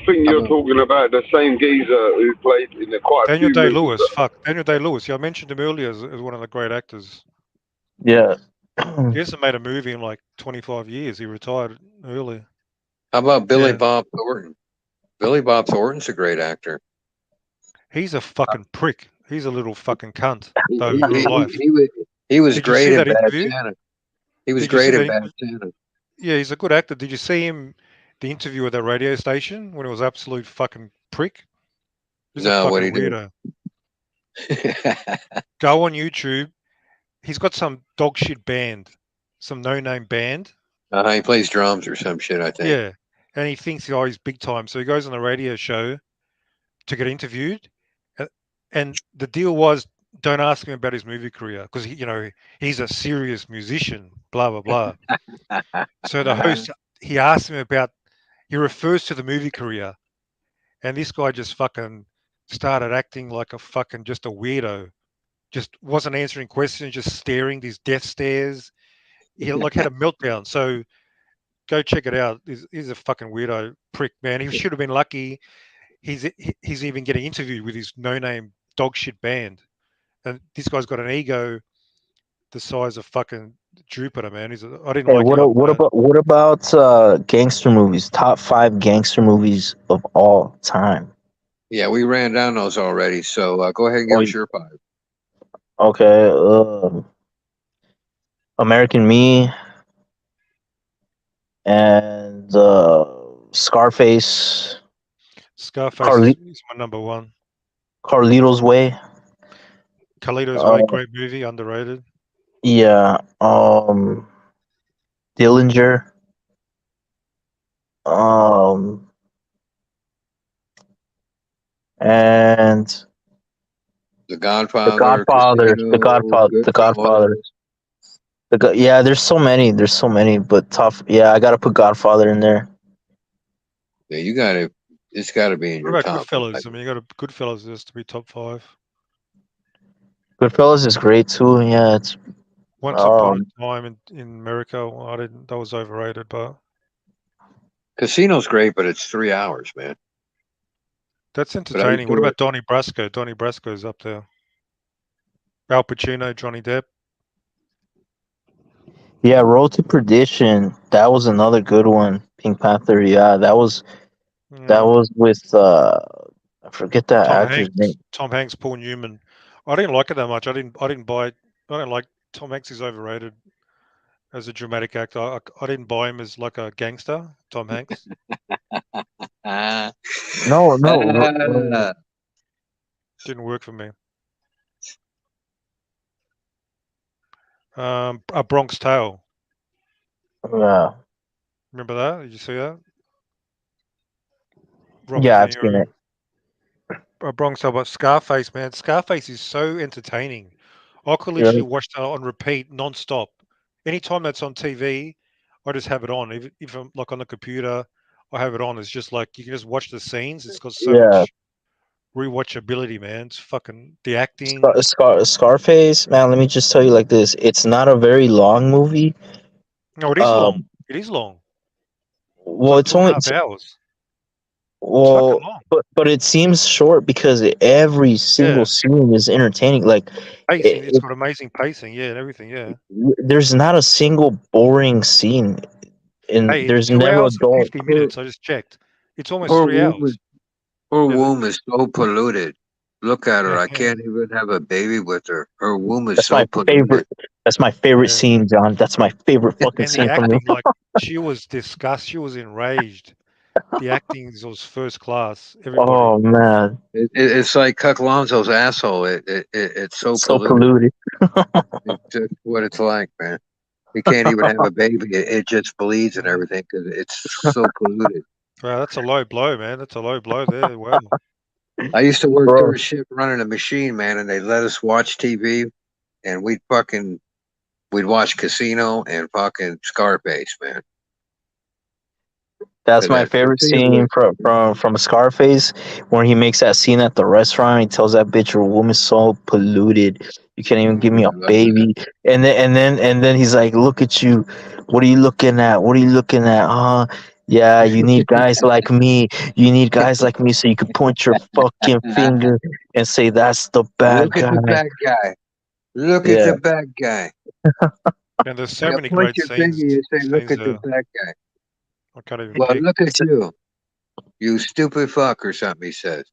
[SPEAKER 19] think you're talking about the same geezer who played in quite a
[SPEAKER 16] Daniel
[SPEAKER 19] few
[SPEAKER 16] Day
[SPEAKER 19] movies.
[SPEAKER 16] Lewis. Fuck, Daniel Day Lewis. Yeah, I mentioned him earlier as one of the great actors.
[SPEAKER 10] Yeah.
[SPEAKER 16] He hasn't made a movie in like 25 years. He retired early.
[SPEAKER 14] How about Billy
[SPEAKER 16] Yeah.
[SPEAKER 14] Bob Thornton? Billy Bob Thornton's a great actor.
[SPEAKER 16] He's a fucking prick. He's a little fucking cunt,
[SPEAKER 14] He,
[SPEAKER 16] though,
[SPEAKER 14] he,
[SPEAKER 16] in real life.
[SPEAKER 14] he was
[SPEAKER 16] Did you
[SPEAKER 14] great
[SPEAKER 16] see
[SPEAKER 14] in
[SPEAKER 16] that
[SPEAKER 14] Bad
[SPEAKER 16] interview?
[SPEAKER 14] Santa. He was
[SPEAKER 16] Did you see
[SPEAKER 14] great in
[SPEAKER 16] that
[SPEAKER 14] Bad Santa.
[SPEAKER 16] Yeah, he's a good actor. Did you see him, the interview at that radio station when it was absolute fucking prick? He's a
[SPEAKER 14] No,
[SPEAKER 16] fucking
[SPEAKER 14] what'd he do?
[SPEAKER 16] weirdo. Go on YouTube. He's got some dog shit band, some no-name band.
[SPEAKER 14] He plays drums or some shit, I think.
[SPEAKER 16] Yeah, and he thinks he's big time. So he goes on the radio show to get interviewed, and the deal was don't ask him about his movie career because he's a serious musician. Blah blah blah. So the host he asks him about. He refers to the movie career, and this guy just fucking started acting like a fucking just a weirdo. Just wasn't answering questions, just staring these death stares. He like had a meltdown. So go check it out. He's a fucking weirdo prick, man. He should have been lucky. He's even getting interviewed with his no-name dog shit band, and this guy's got an ego the size of fucking Jupiter, man. I didn't
[SPEAKER 10] Hey,
[SPEAKER 16] like him after that.
[SPEAKER 10] what about gangster movies? Top 5 gangster movies of all time.
[SPEAKER 14] Yeah, we ran down those already. So go ahead and give us your 5.
[SPEAKER 10] Okay, American Me and Scarface.
[SPEAKER 16] Scarface is my number 1.
[SPEAKER 10] Carlito's Way.
[SPEAKER 16] Carlito's Way, great movie, underrated.
[SPEAKER 10] Yeah. Dillinger. And
[SPEAKER 14] The Godfather.
[SPEAKER 10] The Godfather.
[SPEAKER 14] Casino,
[SPEAKER 10] The Godfather. The Godfather. Yeah, there's so many. There's so many, but tough. Yeah, I gotta put Godfather in there.
[SPEAKER 14] Yeah, you got to. It's got to be in
[SPEAKER 16] What
[SPEAKER 14] your
[SPEAKER 16] about
[SPEAKER 14] top.
[SPEAKER 16] Goodfellas? I mean, you got Goodfellas has to be top 5.
[SPEAKER 10] Goodfellas is great too. Yeah, it's
[SPEAKER 16] Once Upon a Time in America. That was overrated, but
[SPEAKER 14] Casino's great, but it's 3 hours, man.
[SPEAKER 16] that's entertaining. What about Donnie Brasco? Donnie Brasco's up there. Al Pacino, Johnny Depp.
[SPEAKER 10] Yeah, Road to Perdition. That was another good one. Pink Panther. Yeah, that was with I forget that actor's name.
[SPEAKER 16] Tom Hanks, Paul Newman. I didn't like it that much. I didn't buy it. I don't like Tom Hanks is overrated as a dramatic actor. I didn't buy him as like a gangster, Tom Hanks.
[SPEAKER 10] No.
[SPEAKER 16] Didn't work for me. A Bronx Tale.
[SPEAKER 10] Yeah.
[SPEAKER 16] Remember that? Did you see that?
[SPEAKER 10] Yeah, I've seen it.
[SPEAKER 16] Bronx about Scarface, man. Scarface is so entertaining. I could
[SPEAKER 10] Yeah.
[SPEAKER 16] literally watch that on repeat, non-stop. Anytime that's on TV, I just have it on. If I'm like on the computer, I have it on. It's just like you can just watch the scenes. It's got so
[SPEAKER 10] Yeah.
[SPEAKER 16] much rewatchability, man. It's fucking the acting.
[SPEAKER 10] Scarface, man. Let me just tell you like this: it's not a very long movie.
[SPEAKER 16] No, it is long. It is long. It's
[SPEAKER 10] Well,
[SPEAKER 16] like
[SPEAKER 10] it's
[SPEAKER 16] two and a
[SPEAKER 10] only
[SPEAKER 16] half hours. It's fucking
[SPEAKER 10] well,
[SPEAKER 16] long.
[SPEAKER 10] but it seems short because every single
[SPEAKER 16] Yeah.
[SPEAKER 10] scene is entertaining. Like,
[SPEAKER 16] Pacing. It's got amazing pacing. Yeah, and everything. Yeah.
[SPEAKER 10] there's not a single boring scene, and
[SPEAKER 16] Hey, it's
[SPEAKER 10] there's
[SPEAKER 16] 2
[SPEAKER 10] never a
[SPEAKER 16] hours and
[SPEAKER 10] dull.
[SPEAKER 16] 50 minutes. I just checked. It's almost
[SPEAKER 14] Her
[SPEAKER 16] 3
[SPEAKER 14] womb is
[SPEAKER 16] hours.
[SPEAKER 14] her
[SPEAKER 16] Yeah,
[SPEAKER 14] womb is so polluted. Look at her.
[SPEAKER 16] yeah,
[SPEAKER 14] I
[SPEAKER 16] yeah.
[SPEAKER 14] can't even have a baby with her. Her womb is
[SPEAKER 10] That's
[SPEAKER 14] so
[SPEAKER 10] my
[SPEAKER 14] polluted.
[SPEAKER 10] favorite. That's my favorite
[SPEAKER 16] Yeah.
[SPEAKER 10] scene, John. That's my favorite fucking
[SPEAKER 16] And the
[SPEAKER 10] scene from the.
[SPEAKER 16] acting, like she was disgusted. She was enraged. The acting was first class. Everybody.
[SPEAKER 10] Oh man,
[SPEAKER 14] It's like Cuck Lonzo's asshole. It's so
[SPEAKER 10] so
[SPEAKER 14] polluted.
[SPEAKER 10] polluted.
[SPEAKER 14] It's just what it's like, man. You can't even have a baby. It just bleeds and everything because it's so polluted.
[SPEAKER 16] Wow, that's a low blow, man. That's a low blow there. Wow.
[SPEAKER 14] I used to work
[SPEAKER 10] Bro,
[SPEAKER 14] third shift running a machine, man, and they let us watch TV, and we'd watch Casino and fucking Scarface, man.
[SPEAKER 10] that's
[SPEAKER 14] So
[SPEAKER 10] my
[SPEAKER 14] that
[SPEAKER 10] favorite
[SPEAKER 14] Casino
[SPEAKER 10] scene
[SPEAKER 14] was
[SPEAKER 10] from Scarface, where he makes that scene at the restaurant. He tells that bitch, "Your woman's so polluted. You can't even give me a
[SPEAKER 14] I love that.
[SPEAKER 10] baby." And then he's like, "Look at you. What are you looking at? What are you looking at? Huh? Yeah, you need guys like me. You need guys like me so you can point your fucking finger and say that's the bad
[SPEAKER 14] Look at
[SPEAKER 10] guy."
[SPEAKER 14] the bad guy. Look at
[SPEAKER 10] Yeah.
[SPEAKER 14] the bad guy.
[SPEAKER 16] And there's so
[SPEAKER 14] You
[SPEAKER 16] many
[SPEAKER 14] point
[SPEAKER 16] great
[SPEAKER 14] your finger, you say, "Look
[SPEAKER 16] scenes
[SPEAKER 14] at the
[SPEAKER 16] there.
[SPEAKER 14] bad guy."
[SPEAKER 16] I can't even
[SPEAKER 14] Well,
[SPEAKER 16] pick.
[SPEAKER 14] look at you, you stupid fuck, or something. He says.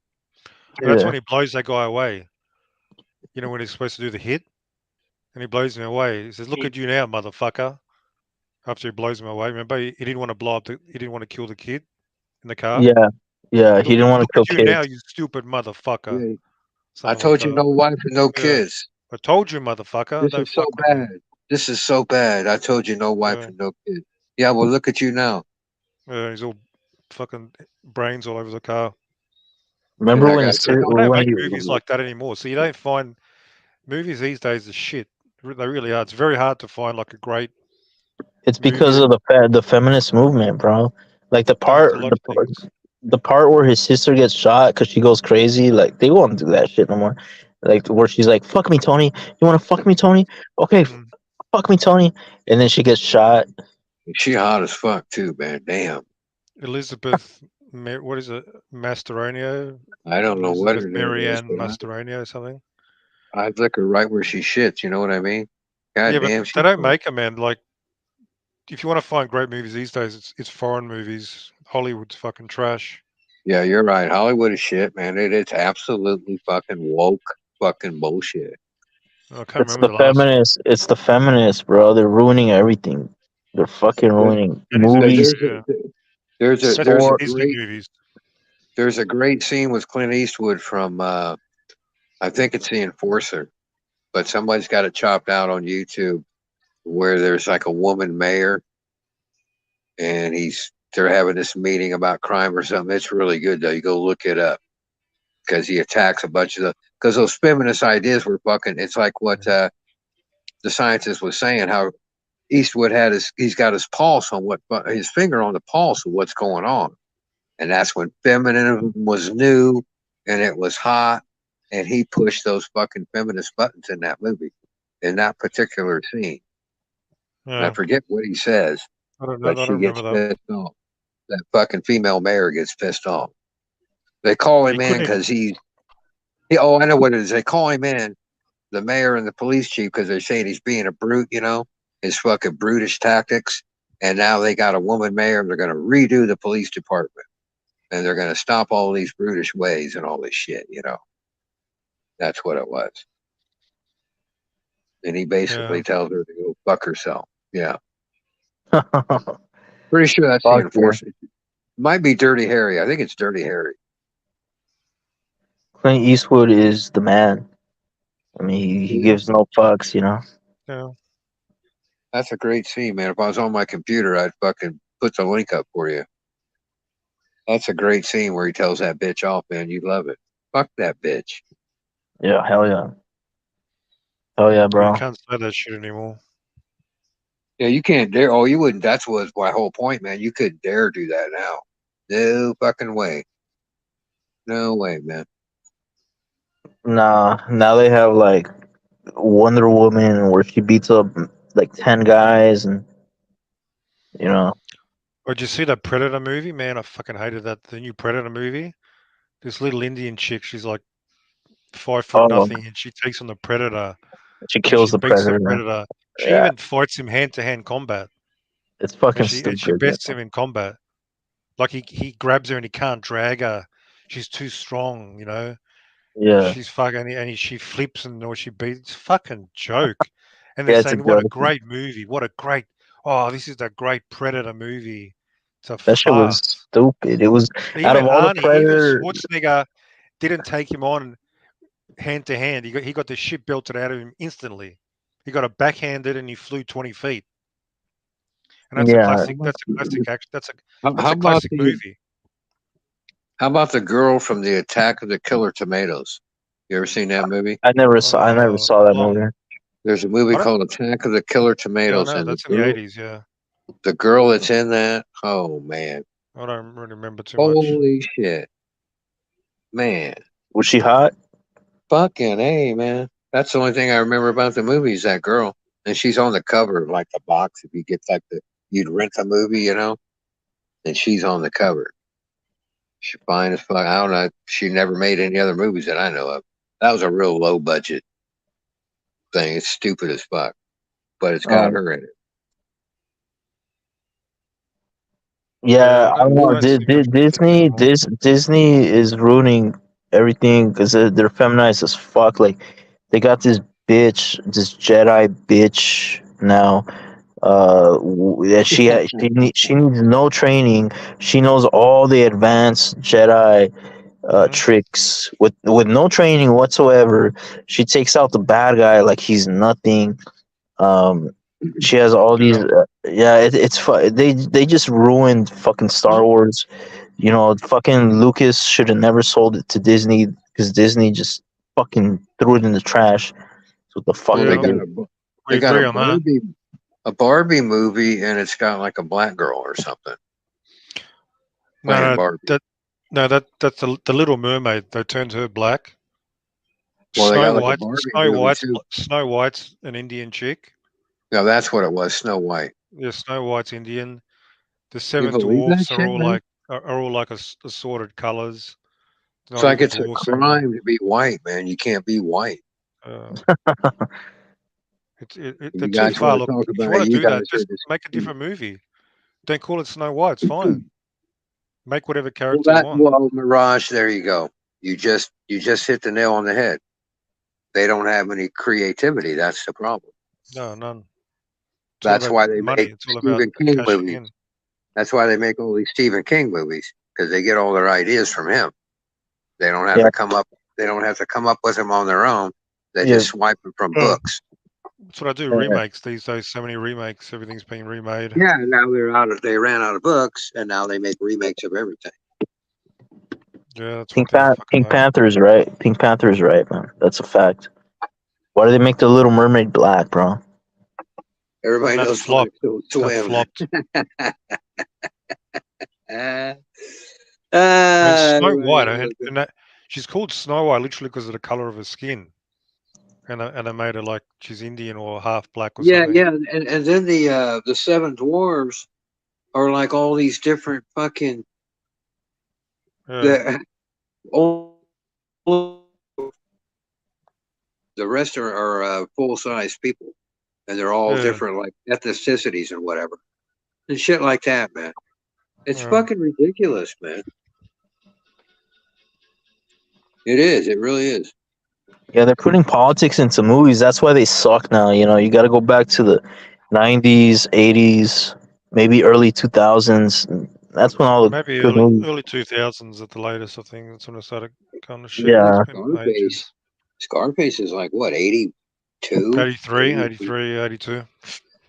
[SPEAKER 16] And that's
[SPEAKER 10] Yeah.
[SPEAKER 16] when he blows that guy away. You know when he's supposed to do the hit, and he blows him away. He says, "Look at you now, motherfucker." After he blows him away, remember he didn't want to blow up. He didn't want to kill the kid in the car.
[SPEAKER 10] Yeah. Yeah. He didn't want to
[SPEAKER 16] Look
[SPEAKER 10] kill
[SPEAKER 16] at you now,
[SPEAKER 10] kids.
[SPEAKER 16] you stupid motherfucker.
[SPEAKER 14] Yeah. I
[SPEAKER 16] Something like
[SPEAKER 14] told you
[SPEAKER 16] that.
[SPEAKER 14] no wife and no
[SPEAKER 16] Yeah.
[SPEAKER 14] kids.
[SPEAKER 16] I told you, motherfucker.
[SPEAKER 14] This
[SPEAKER 16] Don't
[SPEAKER 14] is so
[SPEAKER 16] fuck with me.
[SPEAKER 14] bad. This is so bad. I told you no wife
[SPEAKER 16] Yeah.
[SPEAKER 14] and no kids. Yeah, well, look at you now.
[SPEAKER 16] Yeah, he's all fucking brains all over the car.
[SPEAKER 10] Remember
[SPEAKER 14] And I
[SPEAKER 10] when
[SPEAKER 14] got
[SPEAKER 16] They don't
[SPEAKER 10] when
[SPEAKER 16] make
[SPEAKER 10] you
[SPEAKER 16] movies like that anymore. So you don't find movies these days are shit. They really are. It's very hard to find like a great
[SPEAKER 10] It's because
[SPEAKER 16] movie.
[SPEAKER 10] of the feminist movement, bro. Like
[SPEAKER 16] No, it's a lot of things.
[SPEAKER 10] the part where his sister gets shot because she goes crazy. Like they won't do that shit no more. Like where she's like, "Fuck me, Tony. You want to fuck me, Tony? Okay, fuck me, Tony." And then she gets shot.
[SPEAKER 14] She hot as fuck too, man. Damn.
[SPEAKER 16] Elizabeth, what is it? Masteronio?
[SPEAKER 14] I don't know what
[SPEAKER 16] Elizabeth
[SPEAKER 14] her name is,
[SPEAKER 16] Marianne
[SPEAKER 14] but
[SPEAKER 16] Masteronio or something?
[SPEAKER 14] I'd lick her right where she shits. You know what I mean? God
[SPEAKER 16] Yeah, but
[SPEAKER 14] damn,
[SPEAKER 16] they
[SPEAKER 14] she's
[SPEAKER 16] don't
[SPEAKER 14] hot.
[SPEAKER 16] make them, man. Like, if you want to find great movies these days, it's foreign movies. Hollywood's fucking trash.
[SPEAKER 14] Yeah, you're right. Hollywood is shit, man. It's absolutely fucking woke fucking bullshit.
[SPEAKER 16] I can't remember the last one.
[SPEAKER 10] It's the feminists, bro. They're ruining everything. They're fucking ruining movies,
[SPEAKER 16] Especially
[SPEAKER 10] sport.
[SPEAKER 16] Disney movies.
[SPEAKER 14] There's a great scene with Clint Eastwood from I think it's The Enforcer, but somebody's got it chopped out on YouTube where there's like a woman mayor and they're having this meeting about crime or something. It's really good though. You go look it up because he attacks a bunch of because those feminist ideas were fucking. It's like what the scientist was saying. How Eastwood he's got his pulse on his finger on the pulse of what's going on, and that's when feminism was new and it was hot, and he pushed those fucking feminist buttons in that movie, in that particular scene. And I
[SPEAKER 16] Yeah.
[SPEAKER 14] forget what he says,
[SPEAKER 16] I don't know.
[SPEAKER 14] but
[SPEAKER 16] I
[SPEAKER 14] she
[SPEAKER 16] don't
[SPEAKER 14] gets
[SPEAKER 16] remember that.
[SPEAKER 14] pissed off. That fucking female mayor gets pissed off. They call
[SPEAKER 16] He
[SPEAKER 14] him in
[SPEAKER 16] couldn't even.
[SPEAKER 14] because oh, I know what it is. They call him in, the mayor and the police chief, because they're saying he's being a brute, his fucking brutish tactics. And now they got a woman mayor and they're going to redo the police department. And they're going to stop all these brutish ways and all this shit, That's what it was. And he basically
[SPEAKER 16] Yeah.
[SPEAKER 14] tells her to go fuck herself. Yeah. Pretty sure that's the
[SPEAKER 10] Fuck yeah.
[SPEAKER 14] enforcer. Might be Dirty Harry. I think it's Dirty Harry.
[SPEAKER 10] Clint Eastwood is the man. I mean, he gives no fucks, you know.
[SPEAKER 16] Yeah.
[SPEAKER 14] That's a great scene, man. If I was on my computer, I'd fucking put the link up for you. That's a great scene where he tells that bitch off, man. You love it. Fuck that bitch.
[SPEAKER 10] Yeah, hell yeah. Hell yeah,
[SPEAKER 16] You
[SPEAKER 10] bro.
[SPEAKER 16] can't say that shit anymore.
[SPEAKER 14] Yeah, you can't dare. Oh, you wouldn't. That's was my whole point, man. You couldn't dare do that now. No fucking way. No way, man.
[SPEAKER 10] Nah, now they have like Wonder Woman where she beats up like 10 guys and you know.
[SPEAKER 16] Or did you see that Predator movie? Man, I fucking hated that. The new Predator movie. This little Indian chick, she's like 5 foot
[SPEAKER 10] Oh,
[SPEAKER 16] nothing, and she takes on the Predator,
[SPEAKER 10] she
[SPEAKER 16] and
[SPEAKER 10] kills
[SPEAKER 16] she
[SPEAKER 10] the
[SPEAKER 16] beats the
[SPEAKER 10] predator.
[SPEAKER 16] Predator. She
[SPEAKER 10] Yeah,
[SPEAKER 16] even fights him hand to hand combat,
[SPEAKER 10] it's
[SPEAKER 16] and
[SPEAKER 10] fucking
[SPEAKER 16] she
[SPEAKER 10] stupid.
[SPEAKER 16] bests him in combat. Like he grabs her and he can't drag her. She's too strong, you know.
[SPEAKER 10] Yeah.
[SPEAKER 16] She's fucking she flips and or she beats. It's fucking joke. And they're
[SPEAKER 10] Yeah, it's a
[SPEAKER 16] saying what a
[SPEAKER 10] joke.
[SPEAKER 16] great movie. What a great this is the great Predator movie. It's a
[SPEAKER 10] That shit was
[SPEAKER 16] farce.
[SPEAKER 10] stupid. It was out of
[SPEAKER 16] Even
[SPEAKER 10] all the
[SPEAKER 16] even
[SPEAKER 10] Predator.
[SPEAKER 16] Schwarzenegger didn't take him on hand to hand. He got the shit belted out of him instantly. He got a backhanded and he flew 20 feet. And that's a
[SPEAKER 10] Yeah.
[SPEAKER 16] classic. That's a classic action. That's
[SPEAKER 14] How
[SPEAKER 16] a
[SPEAKER 14] about
[SPEAKER 16] classic
[SPEAKER 14] the
[SPEAKER 16] movie.
[SPEAKER 14] How about the girl from the Attack of the Killer Tomatoes? You ever seen that movie?
[SPEAKER 10] I never saw that movie.
[SPEAKER 14] There's a movie called Attack of the Killer
[SPEAKER 16] Yeah, I
[SPEAKER 14] Tomatoes,
[SPEAKER 16] know.
[SPEAKER 14] and
[SPEAKER 16] That's in the 80s. Yeah.
[SPEAKER 14] the girl that's in that, oh man,
[SPEAKER 16] I don't really remember too much.
[SPEAKER 14] holy shit, man,
[SPEAKER 10] Was she hot?
[SPEAKER 14] fucking hey, man. That's the only thing I remember about the movie is that girl, and she's on the cover of like the box. If you get like you'd rent a movie, you know, and she's on the cover. She's fine as fuck. I don't know. She never made any other movies that I know of. That was a real low budget thing. It's stupid as fuck, but it's got her in it.
[SPEAKER 10] Yeah, I don't know.
[SPEAKER 16] don't see much anymore.
[SPEAKER 10] Disney is ruining everything because they're feminized as fuck. Like they got this Jedi bitch now. That she needs no training. She knows all the advanced Jedi tricks with no training whatsoever. She takes out the bad guy like he's nothing. She has all these. It's they just ruined fucking Star Wars. You know, fucking Lucas should have never sold it to Disney because Disney just fucking threw it in the trash. That's what the fuck
[SPEAKER 14] Well,
[SPEAKER 10] they
[SPEAKER 14] they
[SPEAKER 10] did.
[SPEAKER 14] got a Barbie movie, and it's got like a black girl or something playing Barbie.
[SPEAKER 16] That's the Little Mermaid. They turned her black.
[SPEAKER 14] Well, they got like a Barbie movie too.
[SPEAKER 16] Snow White's an Indian chick.
[SPEAKER 14] No, that's what it was. Snow White.
[SPEAKER 16] Yeah, Snow White's Indian. The
[SPEAKER 14] You
[SPEAKER 16] seven
[SPEAKER 14] believe that
[SPEAKER 16] dwarfs
[SPEAKER 14] shit, man?
[SPEAKER 16] are all like assorted colors.
[SPEAKER 14] It's like it's a crime to be white, man. You can't be white.
[SPEAKER 16] They're too far. Look, if you want to do that, just make a different movie. Don't call it Snow White. It's fine. Make whatever character you want.
[SPEAKER 14] Well, Mirage, there you go. You just hit the nail on the head. They don't have any creativity. That's the problem.
[SPEAKER 16] No, none.
[SPEAKER 14] That's why they make Stephen King movies. That's why they make all these Stephen King movies because they get all their ideas from him. They don't have to come up. They don't have to come up with them on their own. They just swipe them from books.
[SPEAKER 16] That's what I do. Remakes these days. So many remakes. Everything's being remade.
[SPEAKER 14] Yeah. Now they ran out of books, and now they make remakes of everything.
[SPEAKER 16] Yeah, that's
[SPEAKER 10] Pink Panther's right. Pink Panther's right, man. That's a fact. Why do they make the Little Mermaid black, bro?
[SPEAKER 14] Everybody knows flop.
[SPEAKER 16] Flopped. Snow White, she's called Snow White literally because of the color of her skin, and they made her like she's Indian or half black or something.
[SPEAKER 14] Yeah, and then the seven dwarves are like all these different fucking. The rest are full size people, and they're all different like ethnicities and whatever, and shit like that, man. It's fucking ridiculous, man. It is. It really is.
[SPEAKER 10] Yeah, they're putting politics into movies. That's why they suck now. You know, you got to go back to the 90s, 80s, maybe early 2000s. That's when all the good movies.
[SPEAKER 16] Early 2000s at the latest. I think that's when I started kind of shit.
[SPEAKER 10] Yeah.
[SPEAKER 14] Scarface is like what, 82?
[SPEAKER 16] 83, 82.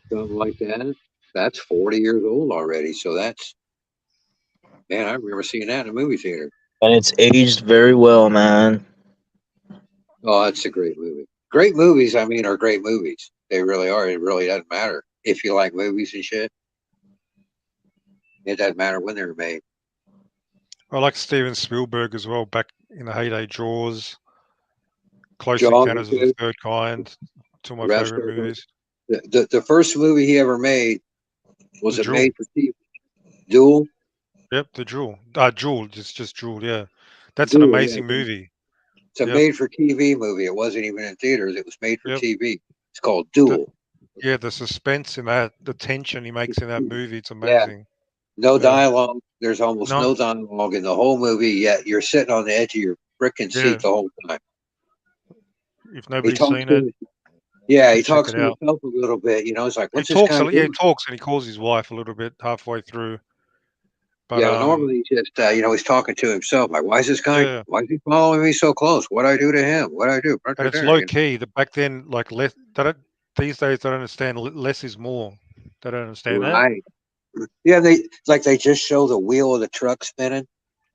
[SPEAKER 14] Something like that. That's 40 years old already. So that's, man, I remember seeing that in a movie theater.
[SPEAKER 10] And it's aged very well, man.
[SPEAKER 14] Oh, that's a great movie. Great movies, I mean, are great movies. They really are. It really doesn't matter if you like movies and shit. It doesn't matter when they're made.
[SPEAKER 16] I like Steven Spielberg as well. Back in the heyday, Jaws, Close
[SPEAKER 14] Jaws
[SPEAKER 16] Encounters of the
[SPEAKER 14] too.
[SPEAKER 16] Third Kind, two of my
[SPEAKER 14] Rapture.
[SPEAKER 16] favorite movies.
[SPEAKER 14] The first movie he ever made was
[SPEAKER 16] The
[SPEAKER 14] it
[SPEAKER 16] Jewel.
[SPEAKER 14] made for TV? Duel.
[SPEAKER 16] Yep, The Jewel. Jewel. It's just Jewel. Yeah, that's an
[SPEAKER 14] Duel. Yeah,
[SPEAKER 16] amazing movie.
[SPEAKER 14] it's a
[SPEAKER 16] Yep.
[SPEAKER 14] made for TV movie. It wasn't even in theaters. It was made for
[SPEAKER 16] Yep.
[SPEAKER 14] TV. It's called Duel.
[SPEAKER 16] The suspense in that, the tension he makes in that movie, it's
[SPEAKER 14] Yeah.
[SPEAKER 16] amazing.
[SPEAKER 14] No
[SPEAKER 16] Yeah.
[SPEAKER 14] dialogue. There's almost
[SPEAKER 16] No.
[SPEAKER 14] no dialogue in the whole movie. Yet you're sitting on the edge of your frickin' seat
[SPEAKER 16] Yeah.
[SPEAKER 14] the whole time.
[SPEAKER 16] If
[SPEAKER 14] He
[SPEAKER 16] nobody's
[SPEAKER 14] talks
[SPEAKER 16] seen
[SPEAKER 14] to,
[SPEAKER 16] it,
[SPEAKER 14] yeah, he
[SPEAKER 16] check
[SPEAKER 14] talks
[SPEAKER 16] it
[SPEAKER 14] to
[SPEAKER 16] out.
[SPEAKER 14] himself a little bit. You know, it's like,
[SPEAKER 16] He
[SPEAKER 14] what's this
[SPEAKER 16] talks.
[SPEAKER 14] guy
[SPEAKER 16] Yeah,
[SPEAKER 14] doing?
[SPEAKER 16] he talks, and he calls his wife a little bit halfway through. But
[SPEAKER 14] Yeah, normally just he's talking to himself. Like, why is this guy?
[SPEAKER 16] Yeah.
[SPEAKER 14] Why is he following me so close? What I do to him? What I do?
[SPEAKER 16] And it's low key. The back then, like less. These days, they don't understand. Less is more. They don't understand that.
[SPEAKER 14] Right. Yeah, they just show the wheel of the truck spinning.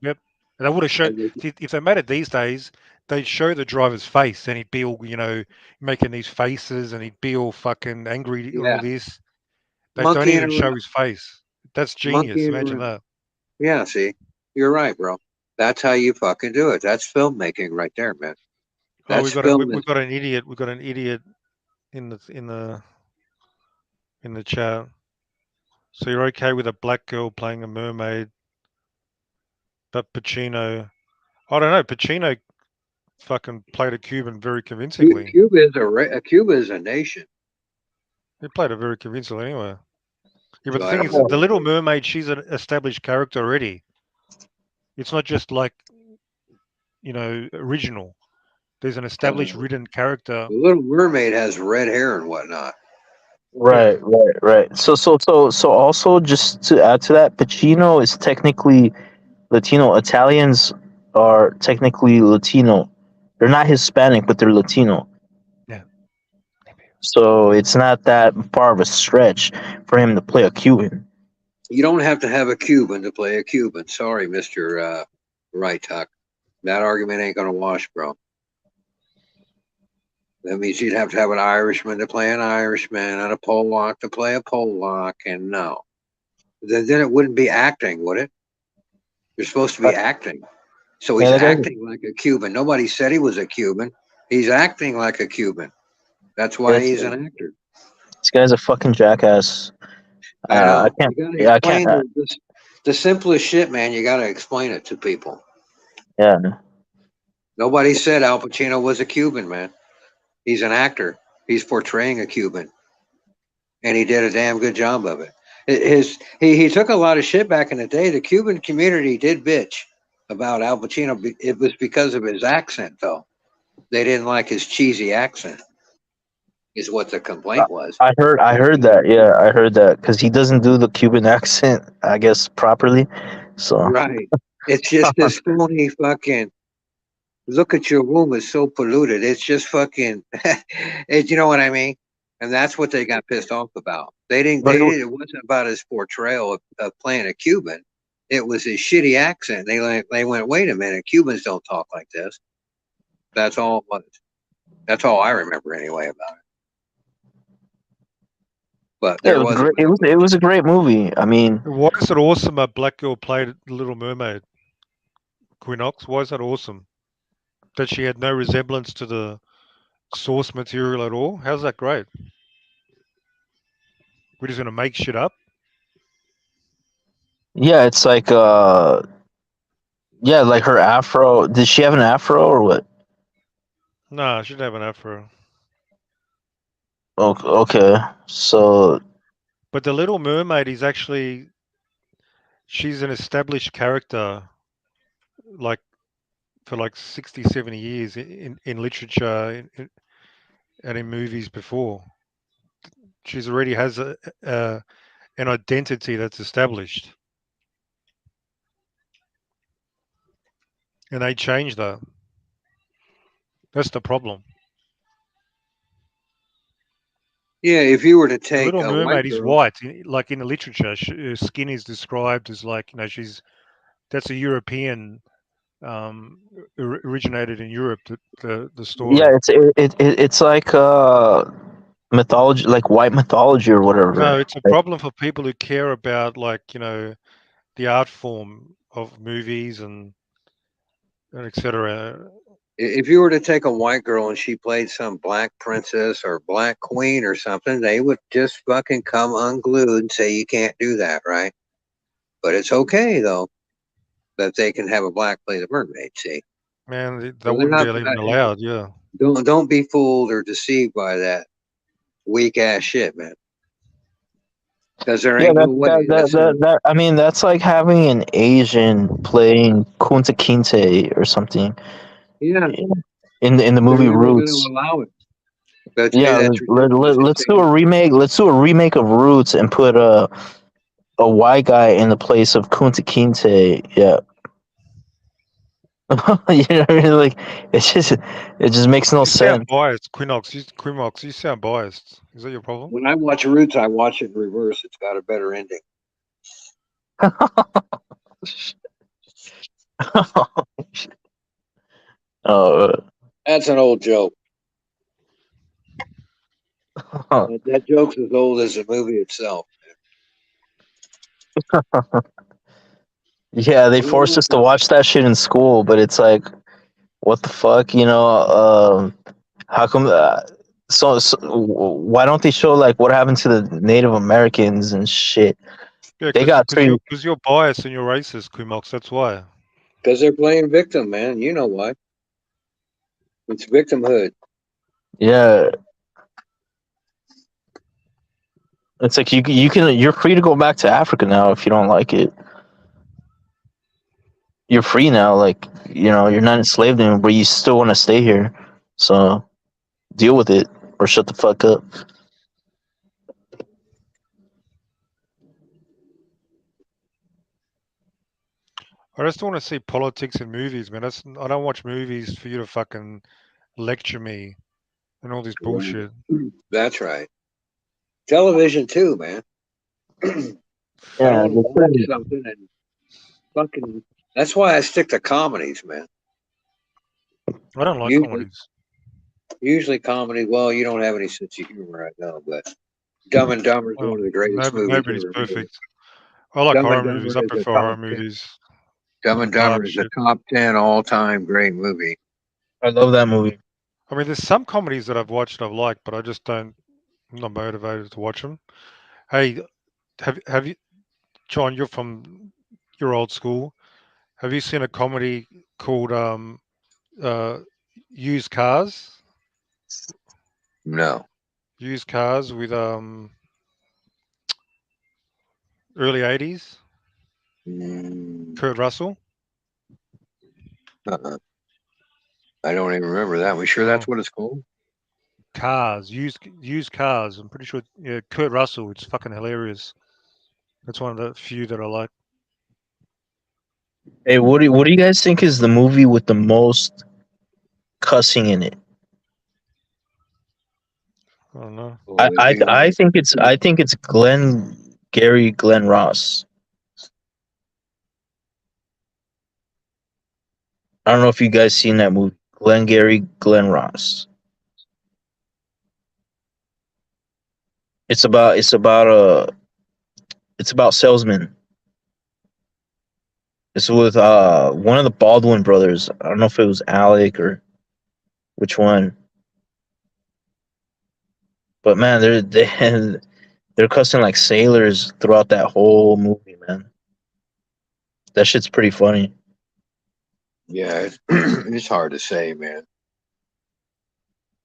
[SPEAKER 16] Yep. And they would have shown if they made it these days, they'd show the driver's face, and he'd be all making these faces, and he'd be all fucking angry and all
[SPEAKER 14] Yeah.
[SPEAKER 16] this. They don't
[SPEAKER 14] Monkeying
[SPEAKER 16] even show
[SPEAKER 14] around.
[SPEAKER 16] his face. That's genius.
[SPEAKER 14] Monkeying
[SPEAKER 16] Imagine
[SPEAKER 14] around.
[SPEAKER 16] that.
[SPEAKER 14] Yeah, see, you're right, bro. That's how you fucking do it. That's filmmaking right there, man.
[SPEAKER 16] Oh,
[SPEAKER 14] That's film.
[SPEAKER 16] we've got an idiot. We've got an idiot in the chat. So you're okay with a black girl playing a mermaid, but Pacino, I don't know. Pacino fucking played a Cuban very convincingly.
[SPEAKER 14] Cuba is a nation.
[SPEAKER 16] He played it very convincingly anyway. Yeah, but
[SPEAKER 14] So
[SPEAKER 16] the
[SPEAKER 14] I
[SPEAKER 16] thing
[SPEAKER 14] don't
[SPEAKER 16] is,
[SPEAKER 14] know.
[SPEAKER 16] the Little Mermaid, she's an established character already. It's not just like, original. There's an established written character.
[SPEAKER 14] The Little Mermaid has red hair and whatnot.
[SPEAKER 10] Right. So also just to add to that, Pacino is technically Latino. Italians are technically Latino. They're not Hispanic, but they're Latino.
[SPEAKER 16] Yeah.
[SPEAKER 14] So
[SPEAKER 10] it's not that far of a stretch for him to play a Cuban.
[SPEAKER 14] You don't have to have a Cuban to play a Cuban. Sorry, Mr. Right Tuck. That argument ain't gonna wash, bro. That means you'd have to have an Irishman to play an Irishman and a Polak to play a Polak, and no. Then it wouldn't be acting, would it? You're supposed to be acting. So he's acting like a Cuban. Nobody said he was a Cuban. He's acting like a Cuban. That's why he's an actor.
[SPEAKER 10] This guy's a fucking jackass.
[SPEAKER 14] I know.
[SPEAKER 10] I can't.
[SPEAKER 14] You gotta
[SPEAKER 10] Yeah, I
[SPEAKER 14] explain
[SPEAKER 10] can't.
[SPEAKER 14] the simplest shit, man. You gotta explain it to people.
[SPEAKER 10] Yeah.
[SPEAKER 14] Nobody said Al Pacino was a Cuban, man. He's an actor. He's portraying a Cuban, and he did a damn good job of it. He took a lot of shit back in the day. The Cuban community did bitch about Al Pacino. It was because of his accent, though. They didn't like his cheesy accent. Is what the complaint was.
[SPEAKER 10] I heard that. Yeah, I heard that because he doesn't do the Cuban accent, I guess, properly. So
[SPEAKER 14] Right. It's just this phony fucking. Look at your room, it's so polluted. It's just fucking. You know what I mean? And that's what they got pissed off about. It wasn't about his portrayal of playing a Cuban. It was his shitty accent. They went, wait a minute, Cubans don't talk like this. That's all it was. That's all I remember anyway about it. But there
[SPEAKER 10] it was a great movie. I mean,
[SPEAKER 16] why is it awesome? A black girl played Little Mermaid. Quinox, why is that awesome? That she had no resemblance to the source material at all. How's that great? We're just gonna make shit up.
[SPEAKER 10] Yeah, it's like yeah, like her afro. Did she have an afro or what?
[SPEAKER 16] Nah, she didn't have an afro.
[SPEAKER 10] Okay, so.
[SPEAKER 16] But the Little Mermaid is actually, she's an established character, like for like 60, 70 years in literature and in movies before. She's already has an identity that's established. And they changed that. That's the problem.
[SPEAKER 14] Yeah, if you were to take
[SPEAKER 16] the Little
[SPEAKER 14] a
[SPEAKER 16] Mermaid
[SPEAKER 14] white
[SPEAKER 16] is
[SPEAKER 14] girl,
[SPEAKER 16] white. Like in the literature, her skin is described as like, that's a European originated in Europe. The story.
[SPEAKER 10] Yeah, it's like mythology, like white mythology or
[SPEAKER 16] No,
[SPEAKER 10] whatever.
[SPEAKER 16] it's a problem for people who care about the art form of movies and etc.
[SPEAKER 14] If you were to take a white girl and she played some black princess or black queen or something, they would just fucking come unglued and say you can't do that, right? But it's okay though that they can have a black play the mermaid. See,
[SPEAKER 16] Man, that
[SPEAKER 14] so they're
[SPEAKER 16] wouldn't be
[SPEAKER 14] not.
[SPEAKER 16] even allowed. Yeah.
[SPEAKER 14] Don't be fooled or deceived by that weak ass shit, man. Because there
[SPEAKER 10] Yeah,
[SPEAKER 14] ain't no way.
[SPEAKER 10] I mean, that's like having an Asian playing Kunta Kinte or something.
[SPEAKER 14] Yeah.
[SPEAKER 10] In the
[SPEAKER 14] They're
[SPEAKER 10] movie
[SPEAKER 14] never going to
[SPEAKER 10] Roots.
[SPEAKER 14] allow it. But hey,
[SPEAKER 10] Yeah,
[SPEAKER 14] that's ridiculous.
[SPEAKER 10] let's do a remake. Let's do a remake of Roots and put a white guy in the place of Kunta Kinte. Yeah. You know what I mean? Like it just makes no
[SPEAKER 16] You sound
[SPEAKER 10] sense.
[SPEAKER 16] biased, Quinox. You sound biased. Is that your problem?
[SPEAKER 14] When I watch Roots, I watch it in reverse. It's got a better ending. That's an old joke. That joke's as old as the movie itself.
[SPEAKER 10] Yeah, they forced us to watch that shit in school, but it's like, what the fuck, you know? How come? So why don't they show like what happened to the Native Americans and shit?
[SPEAKER 16] Yeah,
[SPEAKER 10] They got treated.
[SPEAKER 16] because you're biased and you're racist, Quimox. That's why.
[SPEAKER 14] Because they're playing victim, man. You know why? It's victimhood.
[SPEAKER 10] Yeah, it's like you're free to go back to Africa now if you don't like it. You're free now, like you're not enslaved anymore, but you still want to stay here. So deal with it or shut the fuck up.
[SPEAKER 16] I just want to see politics in movies, man. I don't watch movies for you to fucking lecture me and all this bullshit.
[SPEAKER 14] That's right. Television too, man. I
[SPEAKER 10] Yeah,
[SPEAKER 14] don't want to watch something and fucking. That's why I stick to comedies, man.
[SPEAKER 16] I don't like comedies.
[SPEAKER 14] Usually comedy. Well, you don't have any sense of humor, I know, but Dumb and Dumber is one of the greatest movies
[SPEAKER 16] Nobody's
[SPEAKER 14] ever made.
[SPEAKER 16] perfect. I like
[SPEAKER 14] Dumb
[SPEAKER 16] horror
[SPEAKER 14] and Dumber
[SPEAKER 16] movies. I
[SPEAKER 14] is a
[SPEAKER 16] prefer horror
[SPEAKER 14] top 10.
[SPEAKER 16] movies.
[SPEAKER 14] Dumb and Dumber is a top 10 all-time great movie.
[SPEAKER 10] I love that movie.
[SPEAKER 16] I mean, there's some comedies that I've watched I've liked, but I just don't. I'm not motivated to watch them. Hey, have you, John? You're from your old school. Have you seen a comedy called Used Cars?
[SPEAKER 14] No.
[SPEAKER 16] Used Cars with early '80s. Kurt Russell.
[SPEAKER 14] I don't even remember that. We sure that's what it's called?
[SPEAKER 16] Cars, used cars. I'm pretty sure. Yeah, Kurt Russell. It's fucking hilarious. That's one of the few that I like.
[SPEAKER 10] Hey, what do you guys think is the movie with the most cussing in it?
[SPEAKER 16] I don't know.
[SPEAKER 10] I think it's Glenn Ross. I don't know if you guys seen that movie, Glenn Ross. It's about salesmen. It's with one of the Baldwin brothers. I don't know if it was Alec or which one. But man, they're cussing like sailors throughout that whole movie, man. That shit's pretty funny.
[SPEAKER 14] Yeah, it's hard to say, man.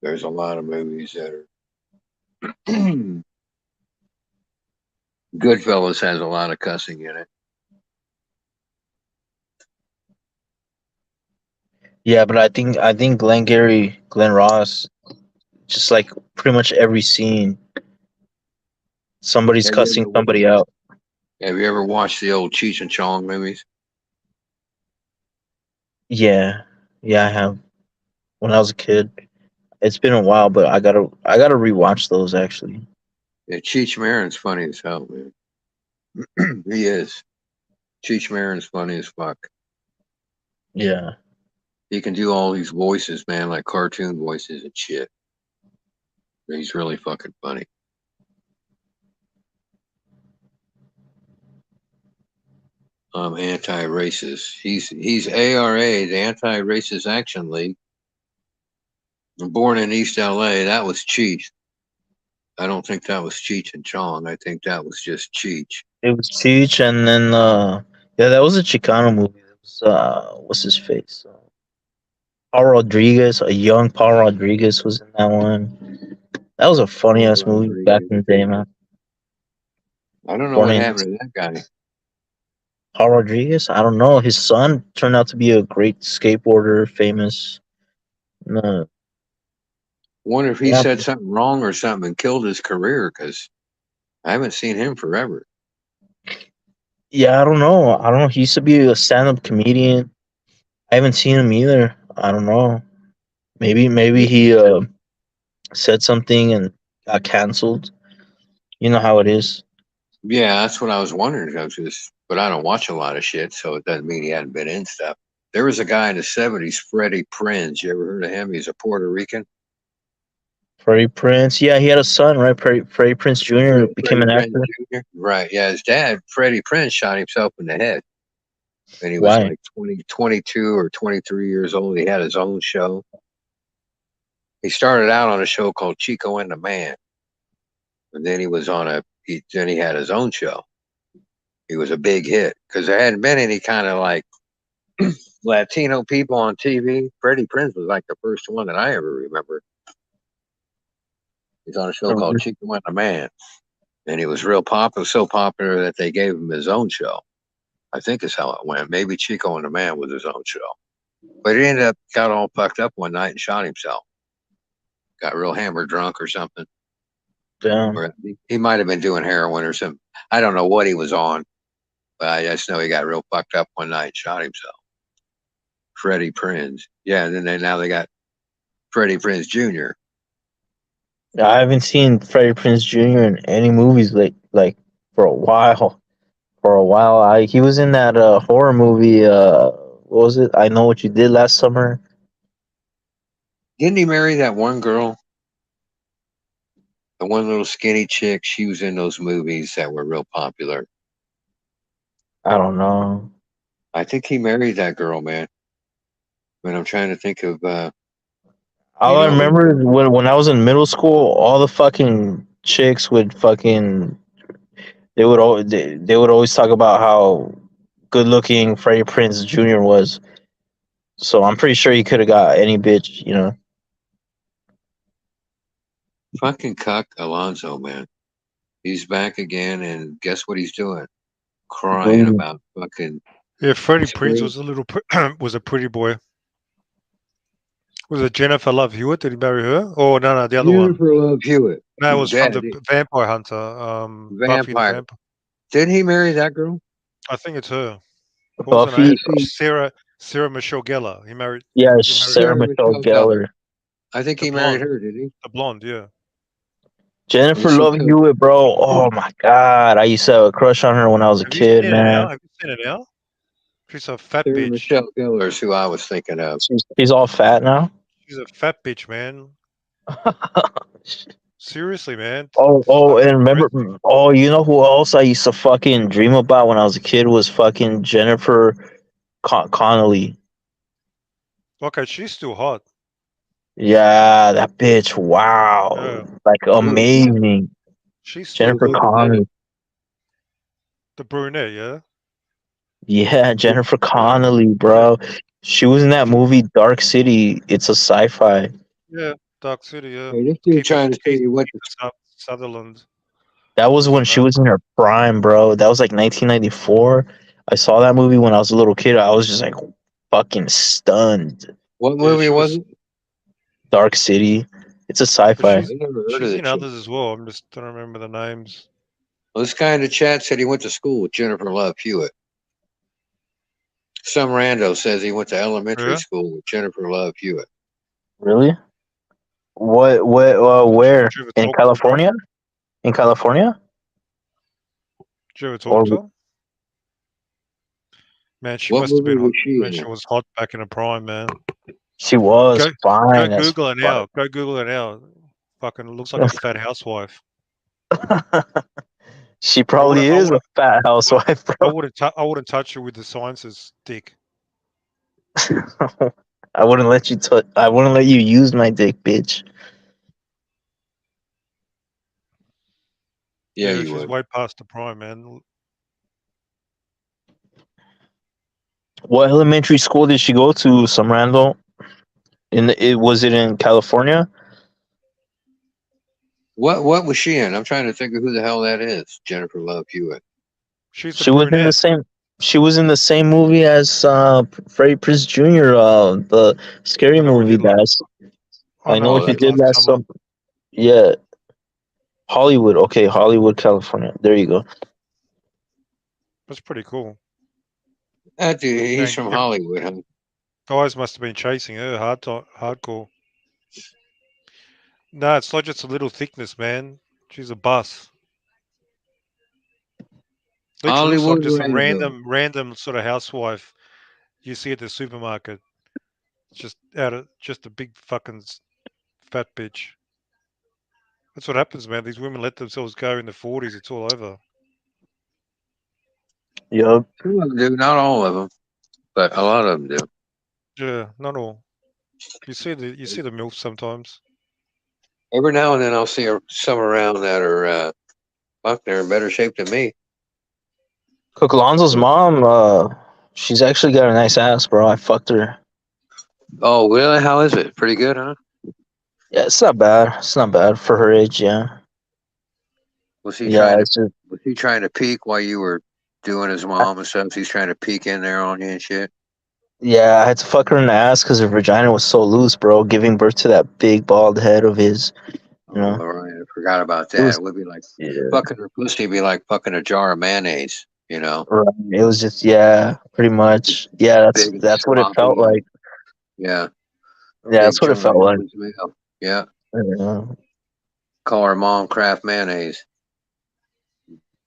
[SPEAKER 14] There's a lot of movies that are. Goodfellas has a lot of cussing in it.
[SPEAKER 10] Yeah, but I think Glenn Ross, just like pretty much every scene, somebody's cussing somebody out.
[SPEAKER 14] Have you ever watched the old Cheech and Chong movies?
[SPEAKER 10] Yeah, I have. When I was a kid, it's been a while, but I gotta rewatch those actually.
[SPEAKER 14] Yeah, Cheech Marin's funny as hell, man. He is. Cheech Marin's funny as fuck.
[SPEAKER 10] Yeah.
[SPEAKER 14] He can do all these voices, man, like cartoon voices and shit. He's really fucking funny. Anti-racist. He's ARA, the Anti-Racist Action League. Born in East LA. That was Cheech. I don't think that was Cheech and Chong. I think that was just Cheech.
[SPEAKER 10] It was Cheech, and then yeah, that was a Chicano movie. It was what's his face? Paul Rodriguez, a young Paul Rodriguez was in that one. That was a funny ass movie back in the day, man.
[SPEAKER 14] I don't know what happened to that guy.
[SPEAKER 10] Paul Rodriguez? I don't know. His son turned out to be a great skateboarder, famous. No.
[SPEAKER 14] Wonder if he said something wrong or something and killed his career, because I haven't seen him forever.
[SPEAKER 10] Yeah, I don't know. I don't know. He used to be a stand-up comedian. I haven't seen him either. I don't know. Maybe he said something and got canceled. You know how it is.
[SPEAKER 14] Yeah, that's what I was wondering. But I don't watch a lot of shit, so it doesn't mean he hadn't been in stuff. There was a guy in the 70s, Freddie Prinze. You ever heard of him? He's a Puerto Rican.
[SPEAKER 10] Freddie Prinze. Yeah, he had a son, right? Freddie Prinze Jr. became an actor.
[SPEAKER 14] Jr. Right. Yeah, his dad, Freddie Prinze, shot himself in the head. And he was
[SPEAKER 10] Why?
[SPEAKER 14] like 22 or 23 years old. He had his own show. He started out on a show called Chico and the Man. And then he was on then he had his own show. He was a big hit because there hadn't been any kind of like Latino people on TV. Freddie Prinze was like the first one that I ever remember. He's on a show called Chico and the Man. And he was real popular, so popular that they gave him his own show. I think is how it went. Maybe Chico and the Man was his own show. But he ended up, got all fucked up one night and shot himself. Got real hammered drunk or something.
[SPEAKER 10] Damn.
[SPEAKER 14] Or he might have been doing heroin or something. I don't know what he was on. But I just know he got real fucked up one night and shot himself. Freddie Prinze. Yeah, and then now they got Freddie Prinze Jr.
[SPEAKER 10] I haven't seen Freddie Prinze Jr. in any movies like for a while. He was in that horror movie. What was it? I Know What You Did Last Summer.
[SPEAKER 14] Didn't he marry that one girl? The one little skinny chick. She was in those movies that were real popular.
[SPEAKER 10] I don't know.
[SPEAKER 14] I think he married that girl, man. But I'm trying to think of.
[SPEAKER 10] All I remember is when I was in middle school, all the fucking chicks would fucking. They would always talk about how good looking Freddie Prinze Jr. was. So I'm pretty sure he could have got any bitch, you know.
[SPEAKER 14] Fucking cuck Alonzo, man. He's back again, and guess what he's doing? Crying about fucking.
[SPEAKER 16] Yeah, Freddie Prinze was was a pretty boy. Was it Jennifer Love Hewitt? Did he marry her? Oh no, the other one.
[SPEAKER 14] Jennifer Love Hewitt.
[SPEAKER 16] No, it was from the Vampire Hunter. Buffy the Vampire.
[SPEAKER 14] Did he marry that girl?
[SPEAKER 16] I think it's her.
[SPEAKER 10] Buffy.
[SPEAKER 16] Sarah Michelle Gellar. He married.
[SPEAKER 10] Yeah, Sarah Michelle Gellar.
[SPEAKER 14] I think he married her. Did he?
[SPEAKER 16] The blonde, yeah.
[SPEAKER 10] Jennifer Love Hewitt, bro. Oh my god, I used to have a crush on her when I was a kid, man.
[SPEAKER 16] Have you seen it now? She's a fat
[SPEAKER 14] Sarah
[SPEAKER 16] bitch.
[SPEAKER 14] Michelle Gellar is who I was thinking of.
[SPEAKER 10] She's all fat now.
[SPEAKER 16] She's a fat bitch, man. Seriously, man.
[SPEAKER 10] Oh, and remember, you know who else I used to fucking dream about when I was a kid was fucking Jennifer Connelly.
[SPEAKER 16] Okay, she's still hot.
[SPEAKER 10] Yeah, that bitch. Wow,
[SPEAKER 16] Yeah.
[SPEAKER 10] like amazing.
[SPEAKER 16] She's
[SPEAKER 10] Jennifer Connelly.
[SPEAKER 16] The brunette, yeah.
[SPEAKER 10] Yeah, Jennifer Connelly, bro. She was in that movie Dark City. It's a sci-fi.
[SPEAKER 16] Yeah, Dark City, yeah.
[SPEAKER 14] Hey, this dude trying to tell you what
[SPEAKER 16] Sutherland.
[SPEAKER 10] That was when she was in her prime, bro. That was like 1994. I saw that movie when I was a little kid. I was just like fucking stunned.
[SPEAKER 14] What movie was it?
[SPEAKER 10] Dark City. It's a sci-fi.
[SPEAKER 16] She's in others as well. I just don't remember the names.
[SPEAKER 14] Well, this guy in the chat said he went to school with Jennifer Love Hewitt. Some rando says he went to elementary school with Jennifer Love Hewitt.
[SPEAKER 10] Really? Where? In California? In California?
[SPEAKER 16] Did you ever talk to her? Man, she
[SPEAKER 14] What
[SPEAKER 16] must have
[SPEAKER 14] movie
[SPEAKER 16] been hot.
[SPEAKER 14] was she
[SPEAKER 16] Man, she
[SPEAKER 14] in?
[SPEAKER 16] was hot back in her prime, man.
[SPEAKER 10] She was
[SPEAKER 16] Go
[SPEAKER 10] fine as
[SPEAKER 16] Google her
[SPEAKER 10] fuck.
[SPEAKER 16] now. Go Google her now. Fucking looks like a fat housewife.
[SPEAKER 10] She
[SPEAKER 16] I
[SPEAKER 10] probably
[SPEAKER 16] wouldn't. I
[SPEAKER 10] is a
[SPEAKER 16] wouldn't.
[SPEAKER 10] fat housewife, bro.
[SPEAKER 16] I wouldn't touch her with the sciences dick.
[SPEAKER 10] I wouldn't let you. I wouldn't let you use my dick, bitch.
[SPEAKER 14] Yeah, you
[SPEAKER 16] she's
[SPEAKER 14] would.
[SPEAKER 16] way past the prime, man.
[SPEAKER 10] What elementary school did she go to, some random? Was it in California?
[SPEAKER 14] What was she in? I'm trying to think of who the hell that is. Jennifer Love Hewitt.
[SPEAKER 16] She's the
[SPEAKER 10] She was in the
[SPEAKER 16] brunette.
[SPEAKER 10] same. She was in the same movie as Freddie Prinze Jr. The scary
[SPEAKER 16] I know what
[SPEAKER 10] movie.
[SPEAKER 16] he did.
[SPEAKER 10] I know what she did last
[SPEAKER 16] summer.
[SPEAKER 10] summer. Yeah, Hollywood. Okay, Hollywood, California. There you go.
[SPEAKER 16] That's pretty cool.
[SPEAKER 14] That dude, he's
[SPEAKER 16] Man,
[SPEAKER 14] from Hollywood, huh?
[SPEAKER 16] Guys must have been chasing her hardcore. No, it's not just a little thickness, man. She's a bus. Literally looks like
[SPEAKER 14] Hollywood,
[SPEAKER 16] just some
[SPEAKER 14] random.
[SPEAKER 16] random sort of housewife you see at the supermarket. Just a big fucking fat bitch. That's what happens, man. These women let themselves go in the 40s. It's all over.
[SPEAKER 10] Yup.
[SPEAKER 14] Some of them do, not all of them, but a lot of them do.
[SPEAKER 16] Yeah, not all. You see the MILF sometimes.
[SPEAKER 14] Every now and then I'll see some around that are fuck, they're in better shape than me.
[SPEAKER 10] Cook Alonso's mom. She's actually got a nice ass, bro. I fucked her.
[SPEAKER 14] Oh, really? How is it? Pretty good, huh?
[SPEAKER 10] Yeah, it's not bad. It's not bad for her age. Yeah.
[SPEAKER 14] Was he
[SPEAKER 10] Yeah,
[SPEAKER 14] trying to peek while you were doing his mom and stuff? He's trying to peek in there on you and shit.
[SPEAKER 10] Yeah, I had to fuck her in the ass because her vagina was so loose, bro. Giving birth to that big bald head of his. You know.
[SPEAKER 14] Oh, right. I forgot about that. It would be like fucking her pussy be like fucking a jar of mayonnaise, you know?
[SPEAKER 10] Right. It was just pretty much. Yeah, that's what it felt like.
[SPEAKER 14] Yeah.
[SPEAKER 10] Yeah, that's what it felt like.
[SPEAKER 14] Yeah.
[SPEAKER 10] Yeah.
[SPEAKER 14] Call her mom Kraft mayonnaise.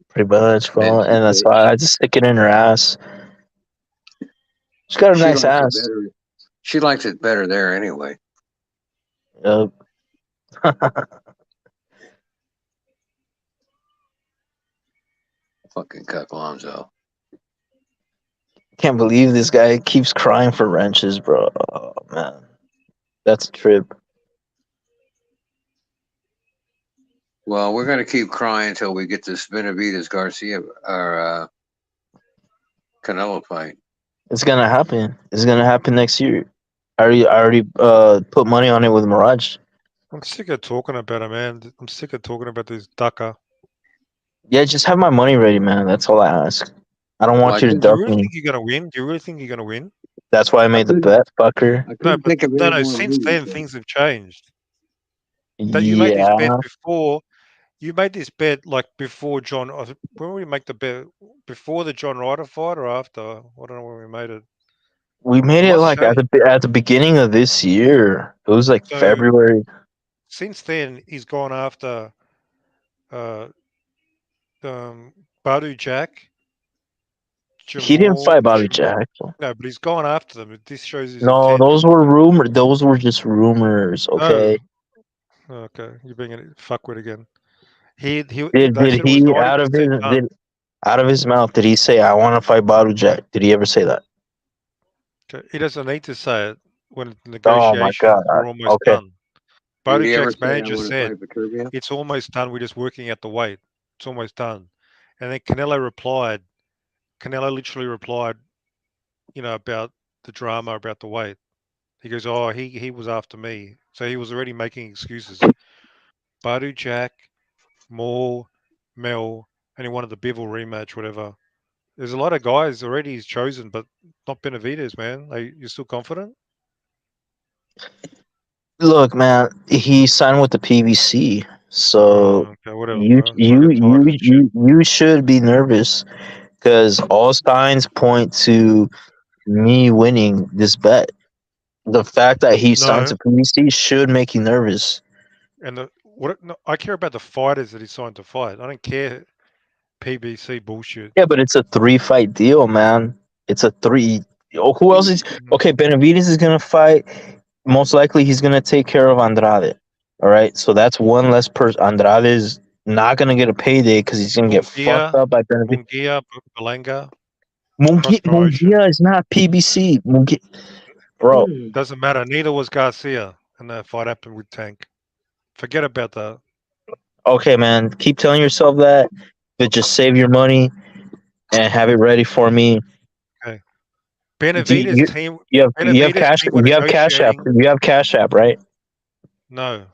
[SPEAKER 10] Pretty much, bro. And that's why I just stick it in her ass. She's got a nice ass.
[SPEAKER 14] She likes it better there anyway.
[SPEAKER 10] Yep.
[SPEAKER 14] Fucking Cuck Alonso.
[SPEAKER 10] Can't believe this guy keeps crying for wrenches, bro. Oh, man. That's a trip.
[SPEAKER 14] Well, we're gonna keep crying until we get this Benavidez Garcia or Canelo fight.
[SPEAKER 10] It's gonna happen. It's gonna happen next year. I already put money on it with Mirage.
[SPEAKER 16] I'm sick of talking about it, man. I'm sick of talking about this ducker.
[SPEAKER 10] Yeah, just have my money ready, man. That's all I ask. I don't want you to
[SPEAKER 16] Do you
[SPEAKER 10] duck
[SPEAKER 16] really
[SPEAKER 10] me.
[SPEAKER 16] think you're gonna win? Do you really think you're gonna win?
[SPEAKER 10] That's why I made the bet, fucker.
[SPEAKER 16] No. Since then, things have changed. That you made this
[SPEAKER 10] Yeah.
[SPEAKER 16] bet before. You made this bet like before John. When we make the bet? Before the John Ryder fight or after? I don't know when we made it.
[SPEAKER 10] We made it like at the beginning of this year. It was like February.
[SPEAKER 16] Since then, he's gone after Badu Jack.
[SPEAKER 10] He didn't fight Bobby Jack.
[SPEAKER 16] No, but he's gone after them. This shows his
[SPEAKER 10] No,
[SPEAKER 16] intent.
[SPEAKER 10] those were rumors. Those were just rumors. Okay.
[SPEAKER 16] Oh. Okay, you're being a fuckwit again. Did
[SPEAKER 10] he out of his mouth did he say I want to fight Badu Jack? Did he ever say that?
[SPEAKER 16] Okay. He doesn't need to say it when the
[SPEAKER 10] Oh my
[SPEAKER 16] negotiations
[SPEAKER 10] God.
[SPEAKER 16] are almost done.
[SPEAKER 14] Did he
[SPEAKER 16] Badu
[SPEAKER 14] ever
[SPEAKER 16] Jack's
[SPEAKER 14] say, "I
[SPEAKER 16] manager
[SPEAKER 14] wanna
[SPEAKER 16] said
[SPEAKER 14] fight Viturbia"?
[SPEAKER 16] it's almost done. We're just working out the weight. It's almost done. And then Canelo replied. Canelo literally replied, about the drama about the weight. He goes, "Oh, he was after me." So he was already making excuses. Badu Jack, Maul, Mel, and he wanted the Bivol rematch, whatever. There's a lot of guys already he's chosen, but not Benavidez, man. You still confident?
[SPEAKER 10] Look, man, he signed with the PBC, so
[SPEAKER 16] Okay, whatever,
[SPEAKER 10] you
[SPEAKER 16] bro. It's like a title and shit.
[SPEAKER 10] you should be nervous because all signs point to me winning this bet. The fact that he signed to PBC should make you nervous.
[SPEAKER 16] And I care about the fighters that he signed to fight. I don't care PBC bullshit.
[SPEAKER 10] Yeah, but it's a 3-fight deal, man. It's a 3. Oh, who else is okay? Benavidez is gonna fight. Most likely, he's gonna take care of Andrade. All right, so that's one less person. Andrade is not gonna get a payday because he's gonna get fucked up by Benavidez.
[SPEAKER 16] Munguia, Belanga.
[SPEAKER 10] Munguia is not PBC. Bro,
[SPEAKER 16] Doesn't matter. Neither was Garcia, and that fight happened with Tank. Forget about that.
[SPEAKER 10] Okay, man, keep telling yourself that, but just save your money and have it ready for me.
[SPEAKER 16] Okay. Benavidez team.
[SPEAKER 10] You have cash.
[SPEAKER 16] team were
[SPEAKER 10] You have Cash App.
[SPEAKER 16] negotiating-
[SPEAKER 10] You have Cash App, right?
[SPEAKER 16] No.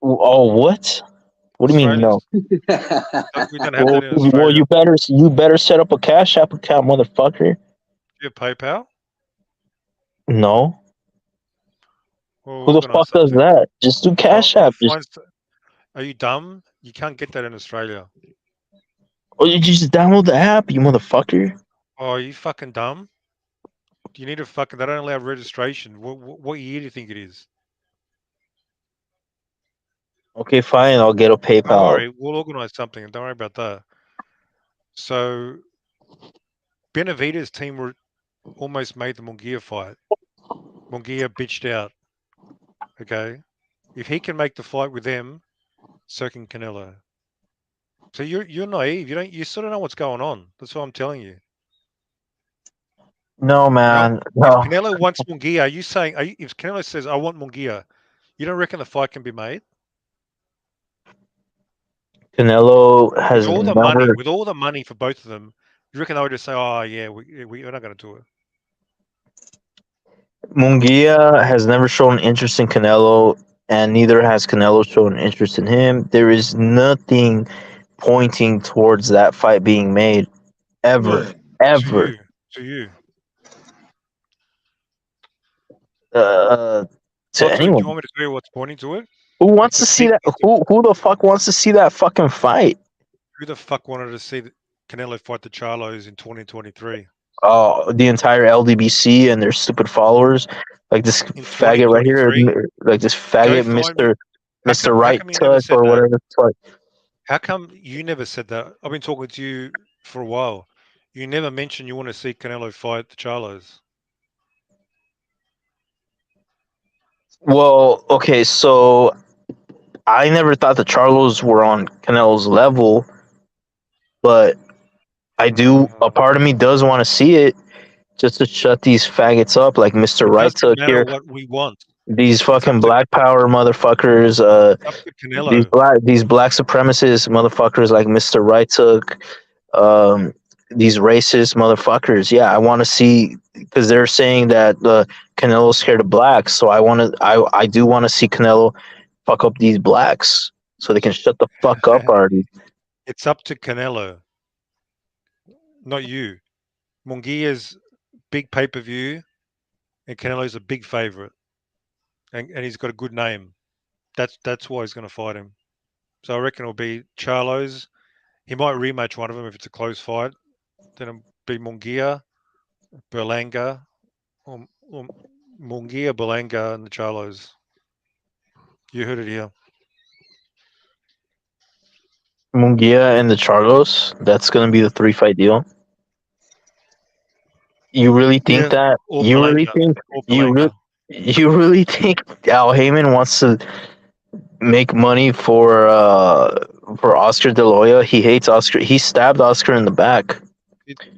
[SPEAKER 10] Oh, what? What do you mean no?
[SPEAKER 16] We don't have that in
[SPEAKER 10] Well,
[SPEAKER 16] Australia.
[SPEAKER 10] you better set up a Cash App account, motherfucker.
[SPEAKER 16] You have PayPal?
[SPEAKER 10] No.
[SPEAKER 16] We'll
[SPEAKER 10] Who the fuck does that? Just do Cash App.
[SPEAKER 16] Are you dumb? You can't get that in Australia.
[SPEAKER 10] Oh, you just download the app, you motherfucker.
[SPEAKER 16] Oh, are you fucking dumb? You need a fucking. They don't allow registration. What year do you think it is?
[SPEAKER 10] Okay, fine. I'll get a PayPal.
[SPEAKER 16] Don't worry, we'll organize something. Don't worry about that. So, Benavidez' team were almost made the Munguia fight. Munguia bitched out. Okay, if he can make the fight with them, so can Canelo. So you're naive. You sort of know what's going on. That's what I'm telling you.
[SPEAKER 10] No, man. No.
[SPEAKER 16] If Canelo wants Munguia, are you saying? If Canelo says I want Munguia, you don't reckon the fight can be made?
[SPEAKER 10] Canelo has
[SPEAKER 16] with all the money for both of them, you reckon they would just say, "Oh yeah, we're not going to do it."
[SPEAKER 10] Munguia has never shown interest in Canelo, and neither has Canelo shown interest in him. There is nothing pointing towards that fight being made, ever.
[SPEAKER 16] To you.
[SPEAKER 10] To anyone.
[SPEAKER 16] Do you want me to tell you what's pointing to it?
[SPEAKER 10] Who wants to see that? Who the fuck wants to see that fucking fight?
[SPEAKER 16] Who the fuck wanted to see Canelo fight the Charlos in 2023?
[SPEAKER 10] Oh, the entire LDBC and their stupid followers, like this faggot right here, like this faggot, Mr. Right Touch or whatever the fuck.
[SPEAKER 16] How come you never said that? I've been talking to you for a while. You never mentioned you want to see Canelo fight the Charlos.
[SPEAKER 10] Well, okay, so I never thought the Charlos were on Canelo's level, but I do. A part of me does want to see it, just to shut these faggots up, like Mr. Right Took here.
[SPEAKER 16] What we want.
[SPEAKER 10] These fucking black power motherfuckers. These black supremacist motherfuckers, like Mr. Right Took. These racist motherfuckers. Yeah, I want to see, because they're saying that Canelo's scared of blacks. So I do want to see Canelo fuck up these blacks so they can shut the fuck up already.
[SPEAKER 16] It's up to Canelo, not you. Munguia's big pay-per-view, and Canelo's a big favorite, and he's got a good name. That's why he's going to fight him. So I reckon it'll be Charlos. He might rematch one of them if it's a close fight. Then it'll be Munguia, Berlanga, or Munguia, Berlanga, and the Charlos. You heard it here.
[SPEAKER 10] Munguia and the Charlos. That's going to be the 3-fight deal. You really think that? You really think Al Heyman wants to make money for Oscar De La Hoya? He hates Oscar. He stabbed Oscar in the back.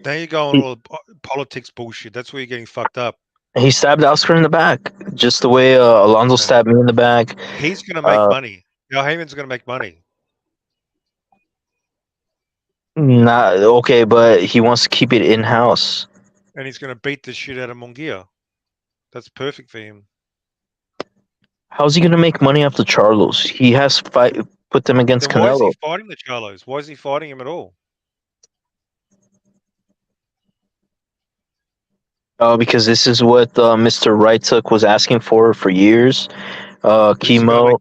[SPEAKER 16] Now you're going all politics bullshit. That's where you're getting fucked up.
[SPEAKER 10] He stabbed Oscar in the back, just the way Alonzo stabbed me in the back.
[SPEAKER 16] He's going to make money. Al Heyman's going to make money.
[SPEAKER 10] Not okay, but he wants to keep it in house.
[SPEAKER 16] And he's going to beat the shit out of Munguia. That's perfect for him.
[SPEAKER 10] How's he going to make money off the Charlos? He has put them against
[SPEAKER 16] Then
[SPEAKER 10] Canelo.
[SPEAKER 16] Why is he fighting the Charlos? Why is he fighting him at all?
[SPEAKER 10] Because this is what Mr. Right Took was asking for years. Chemo,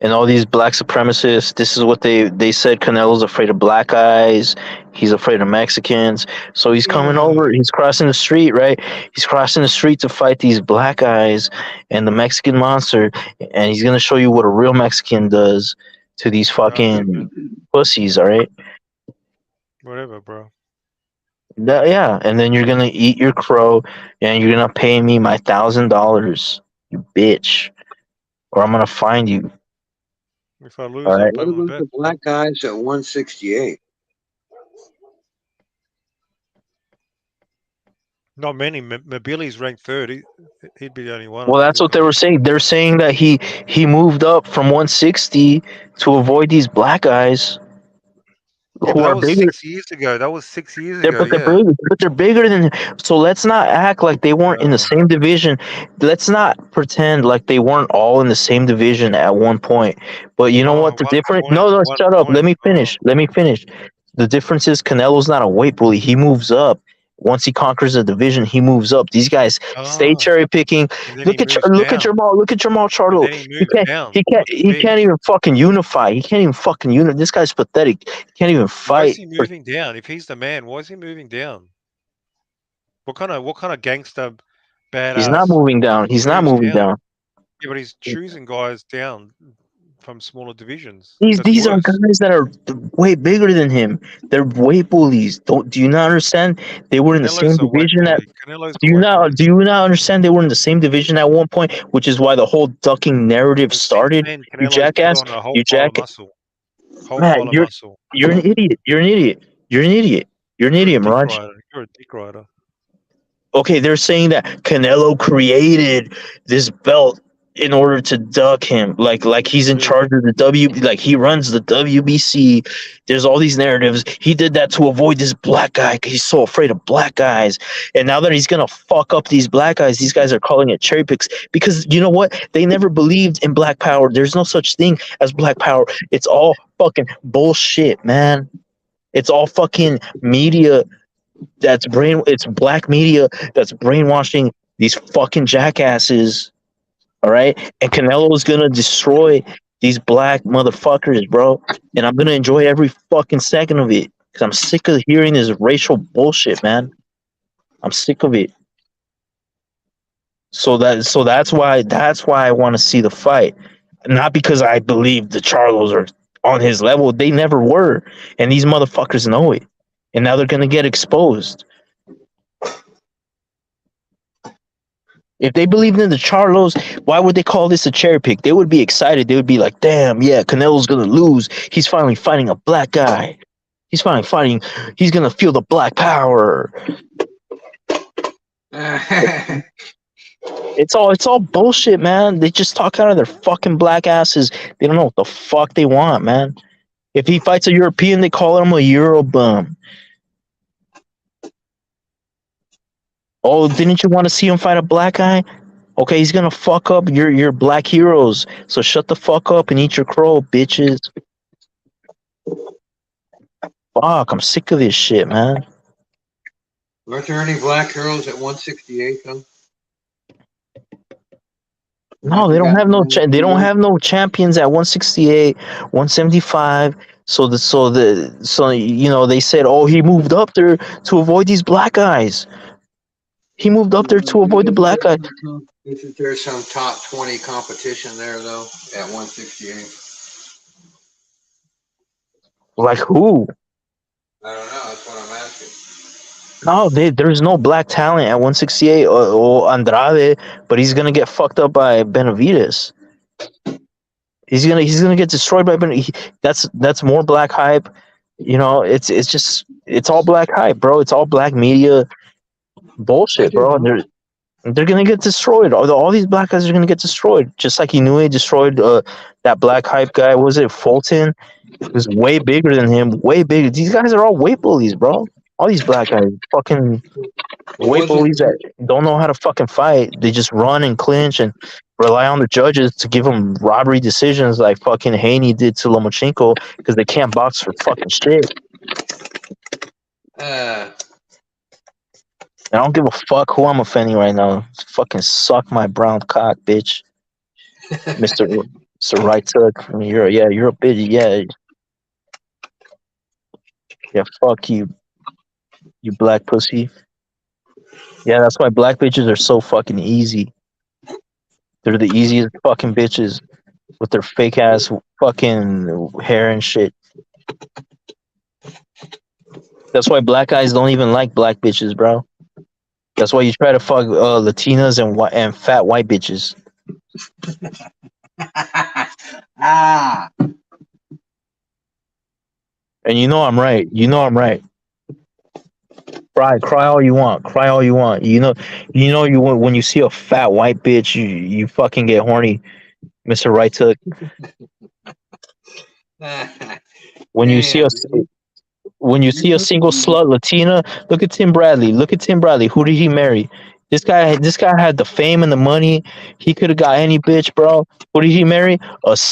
[SPEAKER 10] and all these black supremacists. This is what they said. Canelo's afraid of black guys. He's afraid of Mexicans. So he's coming over. He's crossing the street, right? He's crossing the street to fight these black guys and the Mexican monster. And he's gonna show you what a real Mexican does to these fucking pussies. All right.
[SPEAKER 16] Whatever, bro.
[SPEAKER 10] Yeah, and then you're gonna eat your crow, and you're gonna pay me my $1,000, you bitch, or I'm gonna find you.
[SPEAKER 16] If I lose,
[SPEAKER 10] All
[SPEAKER 16] I'll
[SPEAKER 10] right.
[SPEAKER 16] pay
[SPEAKER 14] What
[SPEAKER 16] my
[SPEAKER 14] about
[SPEAKER 16] bet.
[SPEAKER 14] the black guys at 168?
[SPEAKER 16] Not many. Mabili's ranked third. He'd be the only one,
[SPEAKER 10] Well,
[SPEAKER 16] I
[SPEAKER 10] that's
[SPEAKER 16] think.
[SPEAKER 10] what they were saying. They're saying that he moved up from 160 to avoid these black guys
[SPEAKER 16] Yeah,
[SPEAKER 10] who
[SPEAKER 16] but that
[SPEAKER 10] are
[SPEAKER 16] was
[SPEAKER 10] bigger.
[SPEAKER 16] 6 years ago. That was 6 years ago.
[SPEAKER 10] They're
[SPEAKER 16] Yeah.
[SPEAKER 10] bigger, but they're bigger than. So let's not act like they weren't in the
[SPEAKER 16] No.
[SPEAKER 10] same division. Let's not pretend like they weren't all in the same division at one point. But you know what? The
[SPEAKER 16] One
[SPEAKER 10] difference.
[SPEAKER 16] point.
[SPEAKER 10] No, no,
[SPEAKER 16] One
[SPEAKER 10] shut up. Let
[SPEAKER 16] point.
[SPEAKER 10] me finish. Let me finish. The difference is Canelo's not a weight bully. He moves up. Once he conquers a division, he moves up. These guys stay
[SPEAKER 16] Oh.
[SPEAKER 10] cherry picking.
[SPEAKER 16] And then he moves
[SPEAKER 10] Look at
[SPEAKER 16] down.
[SPEAKER 10] Jamal. Look at Jamal
[SPEAKER 16] And
[SPEAKER 10] Charlo.
[SPEAKER 16] then he moves down.
[SPEAKER 10] He
[SPEAKER 16] Big.
[SPEAKER 10] can't even fucking unify. He can't even fucking unify. This guy's pathetic. He can't even
[SPEAKER 16] Why is
[SPEAKER 10] fight.
[SPEAKER 16] he moving down? If he's the man, why is he moving down? What kind of gangster
[SPEAKER 10] He's not
[SPEAKER 16] badass
[SPEAKER 10] moving down. He's not
[SPEAKER 16] moves
[SPEAKER 10] moving
[SPEAKER 16] down?
[SPEAKER 10] down.
[SPEAKER 16] Yeah, but he's choosing guys down from smaller divisions.
[SPEAKER 10] These
[SPEAKER 16] That's
[SPEAKER 10] these are
[SPEAKER 16] worse.
[SPEAKER 10] guys that are way bigger than him. They're weight bullies. Do you not understand? They were in the same
[SPEAKER 16] Canelo's a weight
[SPEAKER 10] division at.
[SPEAKER 16] bully. Canelo's a weight bully.
[SPEAKER 10] Do you not understand they were in the same division at one point, which is why the whole ducking narrative
[SPEAKER 16] And since
[SPEAKER 10] started?
[SPEAKER 16] then,
[SPEAKER 10] You
[SPEAKER 16] Canelo's put
[SPEAKER 10] jackass.
[SPEAKER 16] on a whole
[SPEAKER 10] You
[SPEAKER 16] pile of
[SPEAKER 10] jack.
[SPEAKER 16] muscle. Whole
[SPEAKER 10] Matt,
[SPEAKER 16] pile of muscle.
[SPEAKER 10] you're an idiot. You're an idiot. You're an idiot. You're an
[SPEAKER 16] You're a
[SPEAKER 10] idiot,
[SPEAKER 16] dick
[SPEAKER 10] Mirage.
[SPEAKER 16] rider. You're a dick rider.
[SPEAKER 10] Okay, they're saying that Canelo created this belt in order to duck him, like he's in charge of the like he runs the WBC. There's all these narratives. He did that to avoid this black guy 'cause he's so afraid of black guys. And now that he's gonna fuck up these black guys, these guys are calling it cherry picks because you know what? They never believed in black power. There's no such thing as black power. It's all fucking bullshit, man. It's all fucking media it's black media that's brainwashing these fucking jackasses. All right, and Canelo is gonna destroy these black motherfuckers, bro. And I'm gonna enjoy every fucking second of it because I'm sick of hearing this racial bullshit, man. I'm sick of it. So that's why I want to see the fight, not because I believe the Charlos are on his level. They never were, and these motherfuckers know it. And now they're gonna get exposed. If they believed in the Charlos, why would they call this a cherry pick? They would be excited. They would be like, damn, yeah, Canelo's going to lose. He's finally fighting a black guy. He's finally fighting. He's going to feel the black power. It's all bullshit, man. They just talk out of their fucking black asses. They don't know what the fuck they want, man. If he fights a European, they call him a Euro bum. Oh, didn't you want to see him fight a black guy? Okay, he's gonna fuck up your black heroes. So shut the fuck up and eat your crow, bitches. Fuck, I'm sick of this shit, man.
[SPEAKER 14] Aren't there any black girls at 168 though?
[SPEAKER 10] No, they don't have no. They don't have no champions at 168, 175. So you know they said, oh, he moved up there to avoid these black guys. He moved up there to avoid the black guy.
[SPEAKER 14] Isn't there some top 20 competition there though at 168?
[SPEAKER 10] Like who?
[SPEAKER 14] I don't know. That's what I'm asking.
[SPEAKER 10] No, there's no black talent at 168 or Andrade, but he's gonna get fucked up by Benavidez. He's gonna get destroyed by that's more black hype. You know, it's all black hype, bro. It's all black media bullshit, bro. They're gonna get destroyed. All these black guys are gonna get destroyed, just like Inoue destroyed that black hype guy. What was it Fulton? It was way bigger than him. Way bigger. These guys are all weight bullies, bro. All these black guys, fucking weight bullies that don't know how to fucking fight. They just run and clinch and rely on the judges to give them robbery decisions, like fucking Haney did to Lomachenko, because they can't box for fucking shit. I don't give a fuck who I'm offending right now. Fucking suck my brown cock, bitch. Mr. Right Hook. I mean, you're a bitch. Yeah, fuck you, you black pussy. Yeah, that's why black bitches are so fucking easy. They're the easiest fucking bitches with their fake ass fucking hair and shit. That's why black guys don't even like black bitches, bro. That's why you try to fuck Latinas and fat white bitches. And you know I'm right. You know I'm right. Cry all you want. Cry all you want. You know you when you see a fat white bitch, you fucking get horny, Mr. Right Hook. When you see a single slut Latina, look at Tim Bradley. Look at Tim Bradley. Who did he marry? This guy had the fame and the money. He could have got any bitch, bro. Who did he marry? A